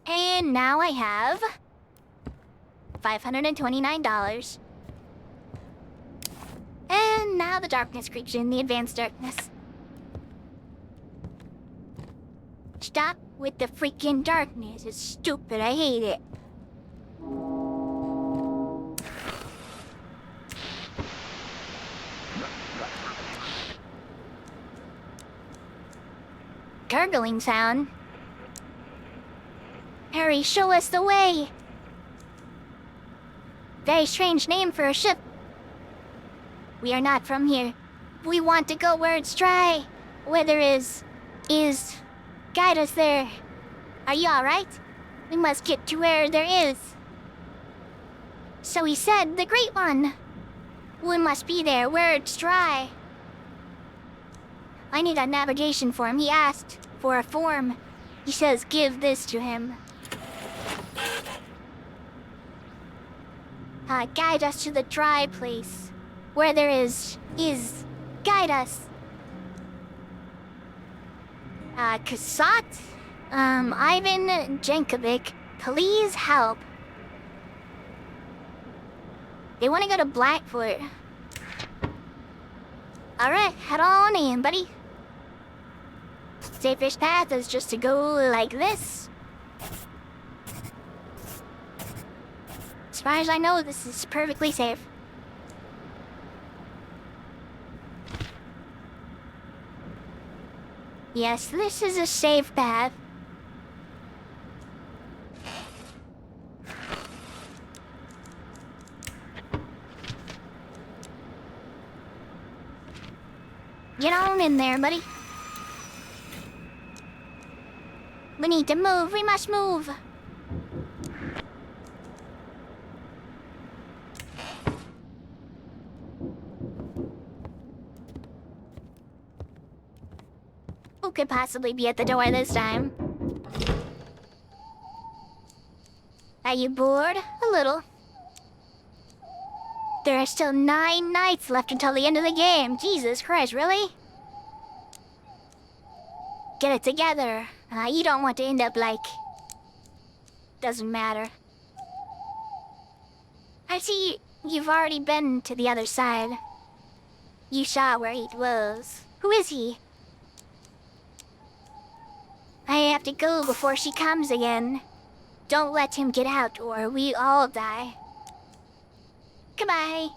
And now I have $529. And now the darkness creeps in, the advanced darkness. Stop with the freaking darkness. It's stupid. I hate it. Gurgling sound. Hurry, show us the way. Very strange name for a ship. We are not from here. We want to go where it's dry. Where there is. Guide us there. Are you alright? We must get to where there is. So he said, the Great One. We must be there where it's dry. I need a navigation form. He asked for a form. He says, give this to him. Guide us to the dry place. Where there is. Guide us. Kasat? Ivan Jankovic, please help. They want to go to Blackfoot. Alright, head on in, buddy. Safest path is just to go like this. As far as I know, this is perfectly safe. Yes, this is a safe path. Get on in there, buddy. We need to move. We must move. Who could possibly be at the door this time? Are you bored? A little. There are still 9 nights left until the end of the game. Jesus Christ, really? Get it together. You don't want to end up like... Doesn't matter. I see you've already been to the other side. You saw where he was. Who is he? I have to go before she comes again. Don't let him get out or we all die. Goodbye.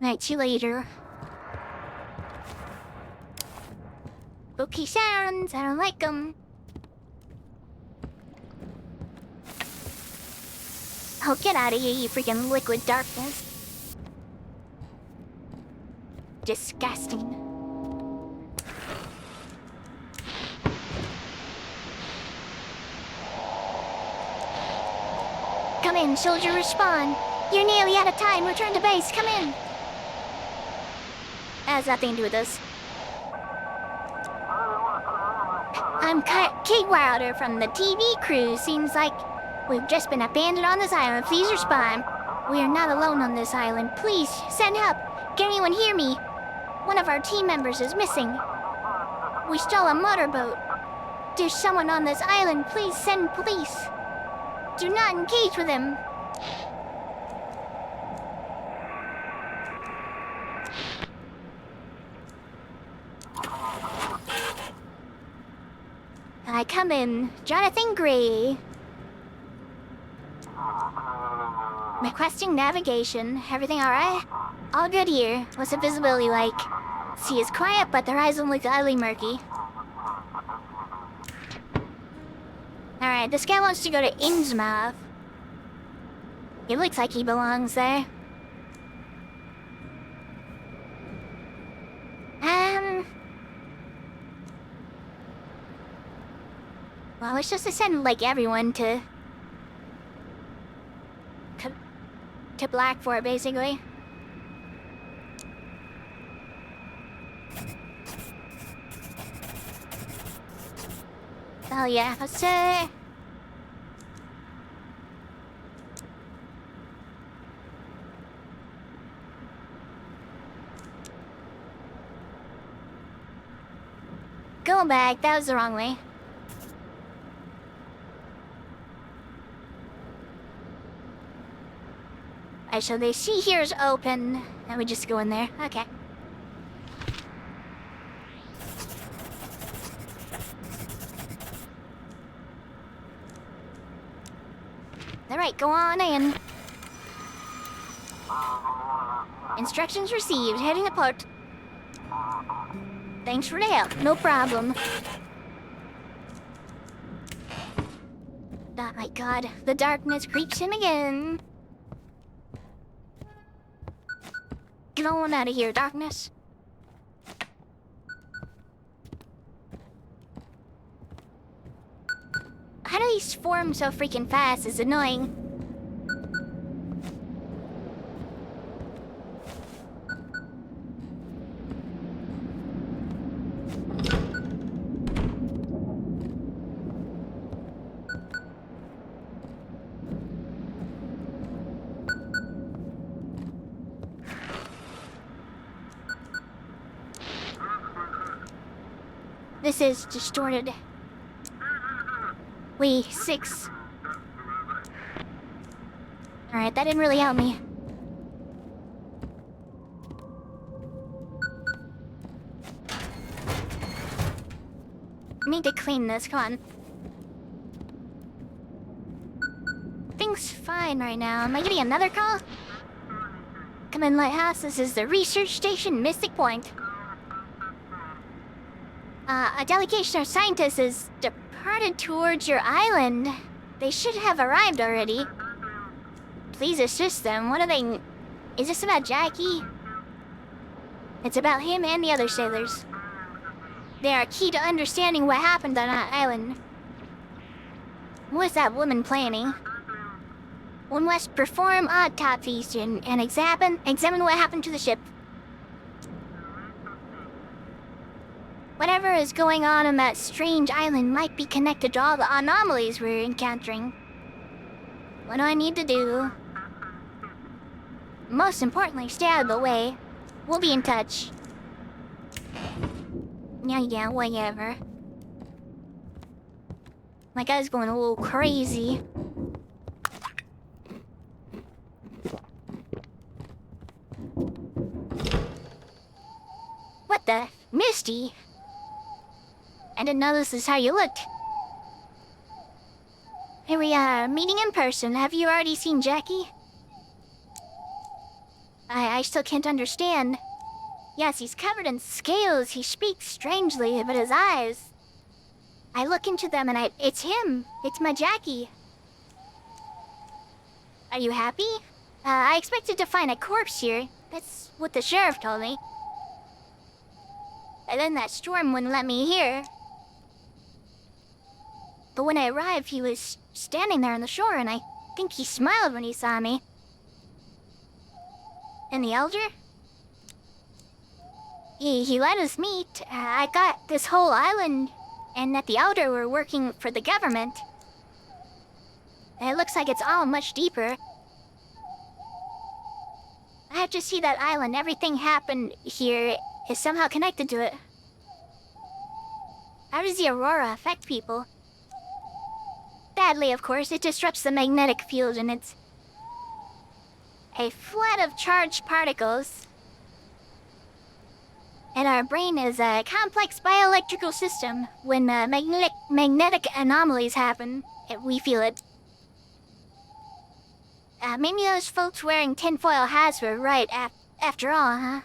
Night, see you later. Spooky sounds, I don't like them. Oh, get out of here, you freaking liquid darkness. Disgusting. Come in, soldier, respond. You're nearly out of time. Return to base. Come in. That has nothing to do with this. I'm Kate Wilder from the TV crew. Seems like we've just been abandoned on this island. Please respond. We are not alone on this island. Please, send help. Can anyone hear me? One of our team members is missing. We stole a motorboat. There's someone on this island. Please send police. Do not engage with him. I come in. Jonathan Gray. Requesting navigation. Everything alright? All good here. What's the visibility like? Sea is quiet, but the horizon looks utterly murky. Alright, this guy wants to go to Innsmouth. It looks like he belongs there. Well, it's just to send, like, everyone to Blackfort, basically. Oh yeah, let's go back, that was the wrong way. Alright, so the sea here is open, and we just go in there. Okay. Alright, go on in. Instructions received. Heading to port. Thanks for the help. No problem. Oh my god. The darkness creeps him again. Get on out of here, darkness. How do these form so freaking fast? It's annoying. This is distorted. Wait, 6. Alright, that didn't really help me. I need to clean this, come on. Things fine right now. Am I getting another call? Come in, Lighthouse. This is the research station, Mystic Point. A delegation of scientists has departed towards your island. They should have arrived already. Please assist them. What are they... Is this about Jackie? It's about him and the other sailors. They are key to understanding what happened on that island. What's that woman planning? One must perform autopsies and examine what happened to the ship. Whatever is going on that strange island might be connected to all the anomalies we're encountering. What do I need to do? Most importantly, stay out of the way. We'll be in touch. Yeah, whatever. My guy's going a little crazy. What the? Misty? I didn't know this is how you looked. Here we are, meeting in person. Have you already seen Jackie? I still can't understand. Yes, he's covered in scales. He speaks strangely, but his eyes... I look into them and it's him. It's my Jackie. Are you happy? I expected to find a corpse here. That's what the sheriff told me. And then that storm wouldn't let me here. But when I arrived, he was standing there on the shore, and I think he smiled when he saw me. And the elder? He let us meet. I got this whole island, and that the elder were working for the government. And it looks like it's all much deeper. I have to see that island. Everything happened here is somehow connected to it. How does the aurora affect people? Badly, of course. It disrupts the magnetic field, and it's a flood of charged particles. And our brain is a complex bioelectrical system. When magnetic anomalies happen, we feel it. Maybe those folks wearing tinfoil hats were right after all, huh?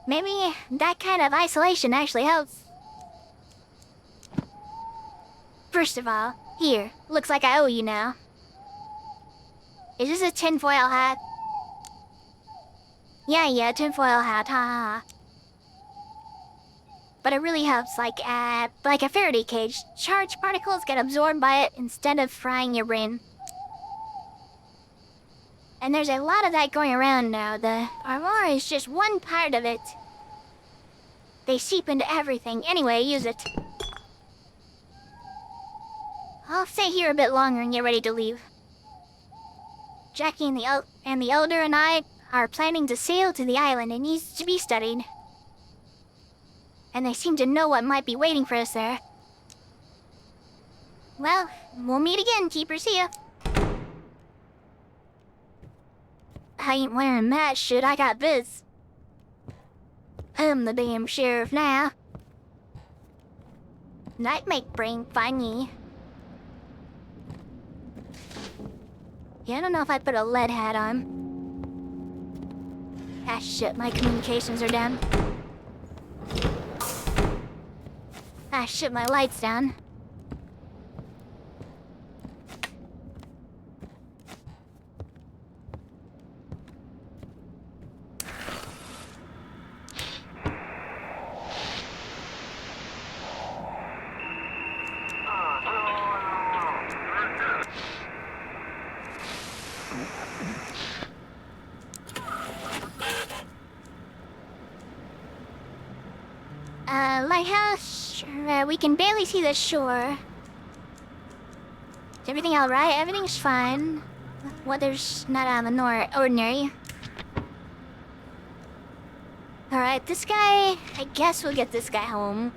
Maybe that kind of isolation actually helps. First of all, here, looks like I owe you now. Is this a tinfoil hat? Yeah, tinfoil hat, ha ha. But it really helps, like a Faraday cage. Charged particles get absorbed by it instead of frying your brain. And there's a lot of that going around now. The aurora is just one part of it. They seep into everything. Anyway, use it. I'll stay here a bit longer and get ready to leave. Jackie and the elder and I are planning to sail to the island. It needs to be studied. And they seem to know what might be waiting for us there. Well, we'll meet again, Keeper. See ya. I ain't wearing that shit. I got this. I'm the damn sheriff now. Night make brain funny. Yeah, I don't know if I put a lead hat on. Ah shit, my communications are down. Ah shit, my light's down. Lighthouse, we can barely see the shore. Is everything alright? Everything's fine. Weather's not out of the ordinary. Alright, this guy... I guess we'll get this guy home.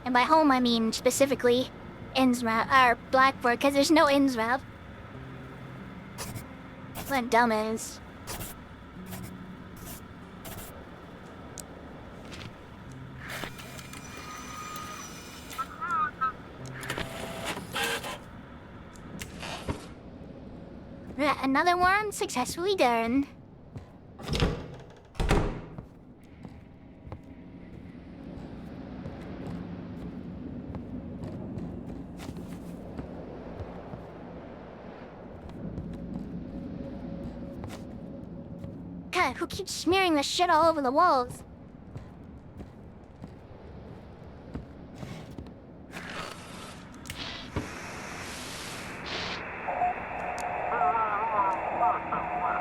And by home, I mean specifically Innsmouth, or Blackboard, because there's no Innsmouth. What a dumbass. Another one successfully done. God, Who keeps smearing the shit all over the walls?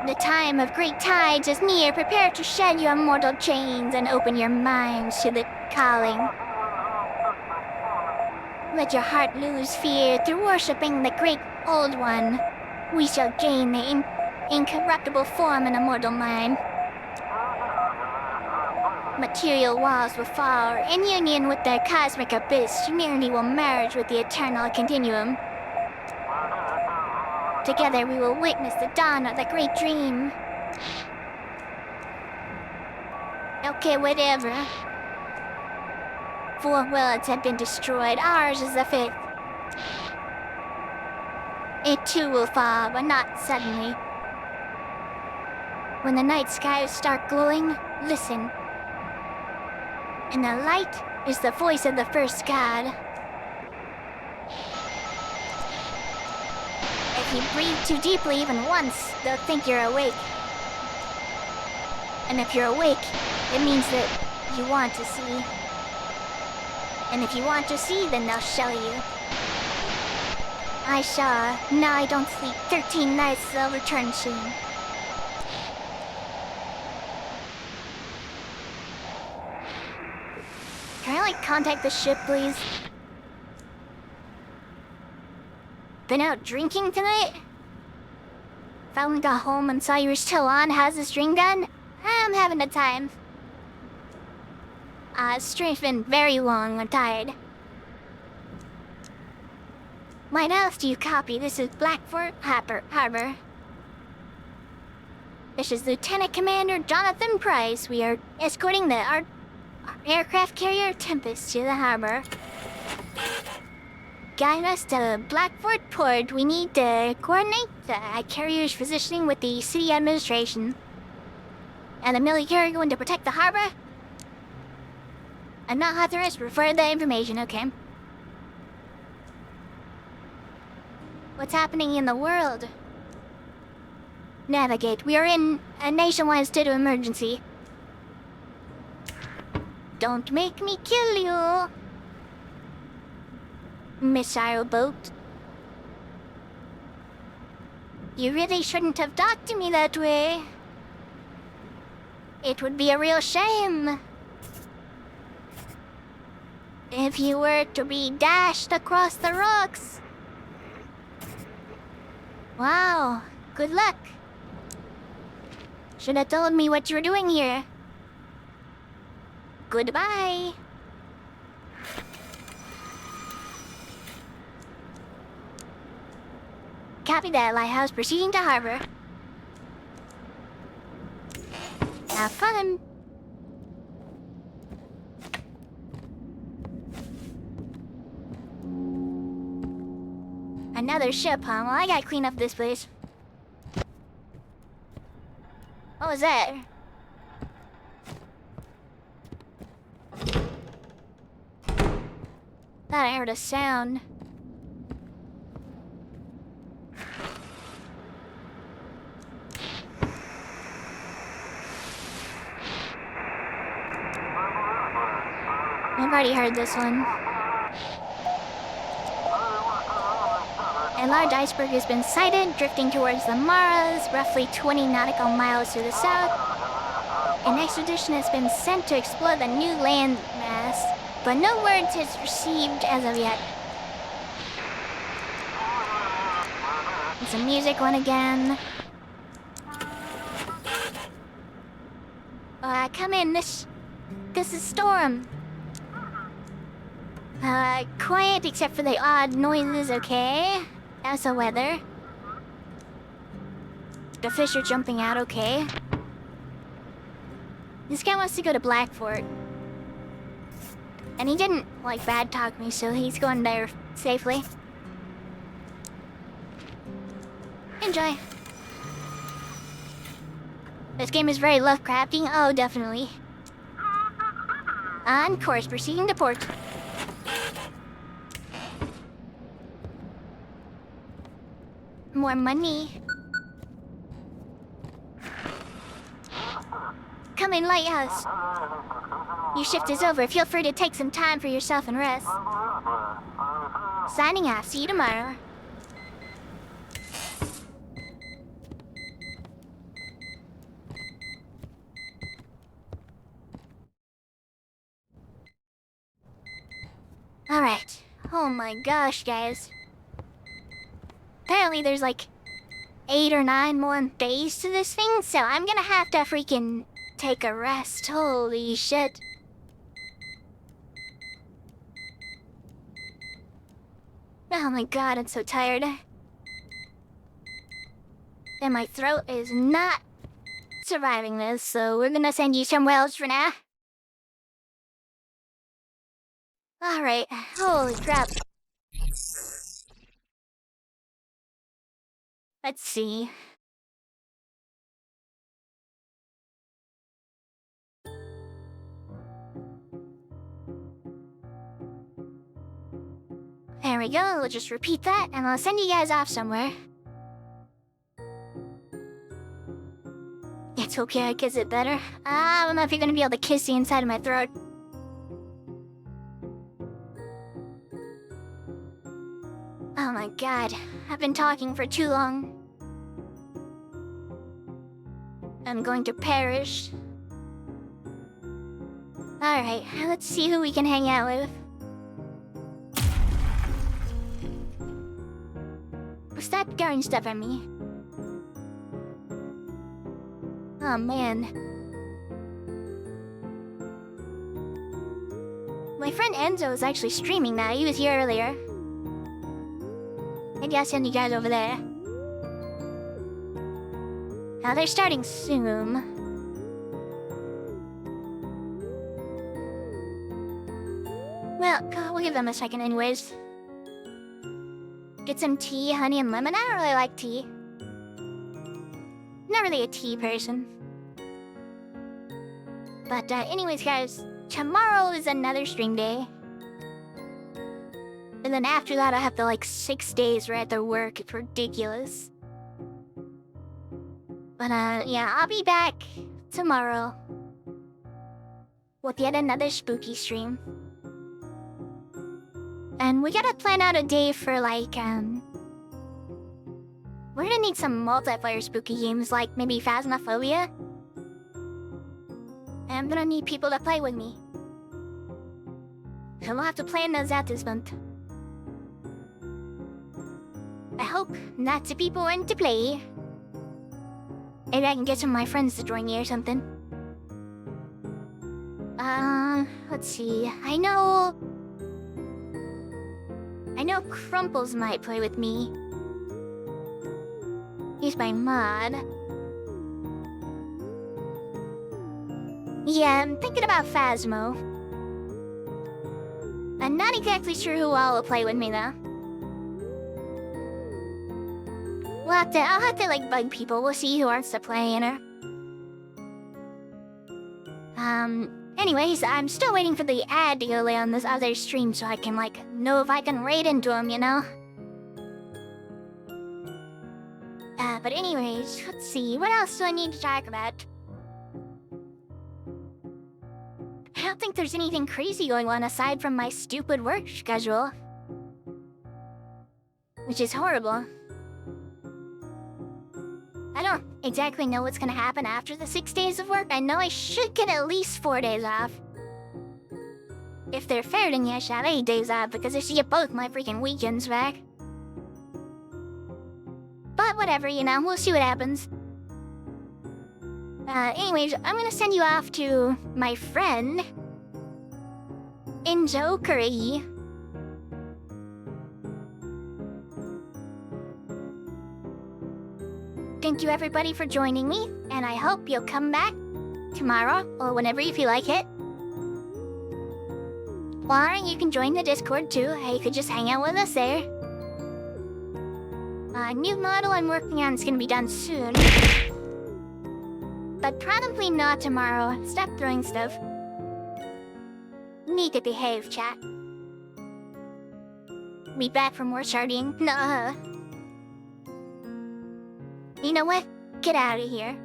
The time of great tides is near. Prepare to shed your mortal chains and open your minds to the calling. Let your heart lose fear through worshipping the great old one. We shall gain the incorruptible form in a mortal mind. Material walls will fall. In union with their cosmic abyss, humanity will merge with the eternal continuum. Together we will witness the dawn of the great dream. Okay, whatever. 4 worlds have been destroyed. Ours is the 5th. It too will fall, but not suddenly. When the night skies start glowing, listen. And the light is the voice of the first god. If you breathe too deeply even once, they'll think you're awake. And if you're awake, it means that you want to see. And if you want to see, then they'll shell you. I saw. Now I don't sleep 13 nights, they'll return soon. Can I, contact the ship, please? Been out drinking tonight? Finally got home and saw you were still on. How's the string done? I'm having a time. String's been very long. I'm tired. What else do you copy? This is Blackford Harbor. This is Lieutenant Commander Jonathan Price. We are escorting our aircraft carrier Tempest to the harbor. Guide us to Blackford Port. We need to coordinate the carrier's positioning with the city administration. And the military going to protect the harbor? I'm not authorized to refer the information, okay? What's happening in the world? Navigate. We are in a nationwide state of emergency. Don't make me kill you. Missile boat. You really shouldn't have talked to me that way. It would be a real shame if you were to be dashed across the rocks. Wow, good luck. Should have told me what you were doing here. Goodbye. Copy that, Lighthouse. Proceeding to harbor. Have fun. Another ship, huh? Well, I gotta clean up this place. What was that? Thought I heard a sound. I've already heard this one. A large iceberg has been sighted, drifting towards the Maras, roughly 20 nautical miles to the south. An expedition has been sent to explore the new land mass, but no words is received as of yet. It's a music one again. Come in, this is Storm. Quiet except for the odd noises, okay? That's the weather. The fish are jumping out, okay? This guy wants to go to Blackford. And he didn't, bad talk me, so he's going there safely. Enjoy. This game is very Lovecrafty. Oh, definitely. On course, proceeding to port. More money. I'm in Lighthouse. Your shift is over. Feel free to take some time for yourself and rest. Signing off. See you tomorrow. Alright. Oh my gosh, guys. Apparently there's like 8 or 9 more days to this thing, so I'm gonna have to freaking take a rest. Holy shit. Oh my god, I'm so tired. And my throat is not surviving this, so we're gonna send you somewhere else for now. Alright, holy crap. Let's see. There we go, we'll just repeat that, and I'll send you guys off somewhere. It's okay, I kiss it better. I don't know if you're gonna be able to kiss the inside of my throat. Oh my god, I've been talking for too long. I'm going to perish. Alright, let's see who we can hang out with. Stop throwing stuff at me. Oh man. My friend Enzo is actually streaming now. He was here earlier. Maybe I'll send you guys over there. Now they're starting soon. Well, we'll give them a second anyways. Get some tea, honey, and lemon. I don't really like tea. Not really a tea person. But anyways, guys, tomorrow is another stream day. And then after that, I have the, 6 days right at work. It's ridiculous. But, yeah, I'll be back tomorrow with yet another spooky stream. And we gotta plan out a day for, we're gonna need some multiplayer spooky games, like maybe Phasmophobia. And I'm gonna need people to play with me. So we'll have to plan those out this month. I hope lots of people want to play. Maybe I can get some of my friends to join me or something. Let's see. I know Crumples might play with me. He's my mod. Yeah, I'm thinking about Phasmo. I'm not exactly sure who all will play with me though. I'll have to bug people. We'll see who wants to play, you know? Anyways, I'm still waiting for the ad to go lay on this other stream so I can, know if I can raid into them, you know? But anyways, let's see. What else do I need to talk about? I don't think there's anything crazy going on aside from my stupid work schedule. Which is horrible. I don't exactly know what's gonna happen after the 6 days of work. I know I should get at least 4 days off. If they're fair to me, I should have 8 days off because I should get both my freaking weekends back. But whatever, you know, we'll see what happens. Anyways, I'm gonna send you off to my friend, Injo Curry. Thank you everybody for joining me, and I hope you'll come back tomorrow or whenever you feel like it. Or you can join the Discord too. You could just hang out with us there. A new model I'm working on is gonna be done soon. But probably not tomorrow. Stop throwing stuff. Need to behave, chat. Be back for more sharding. Nuh-uh. You know what? Get out of here.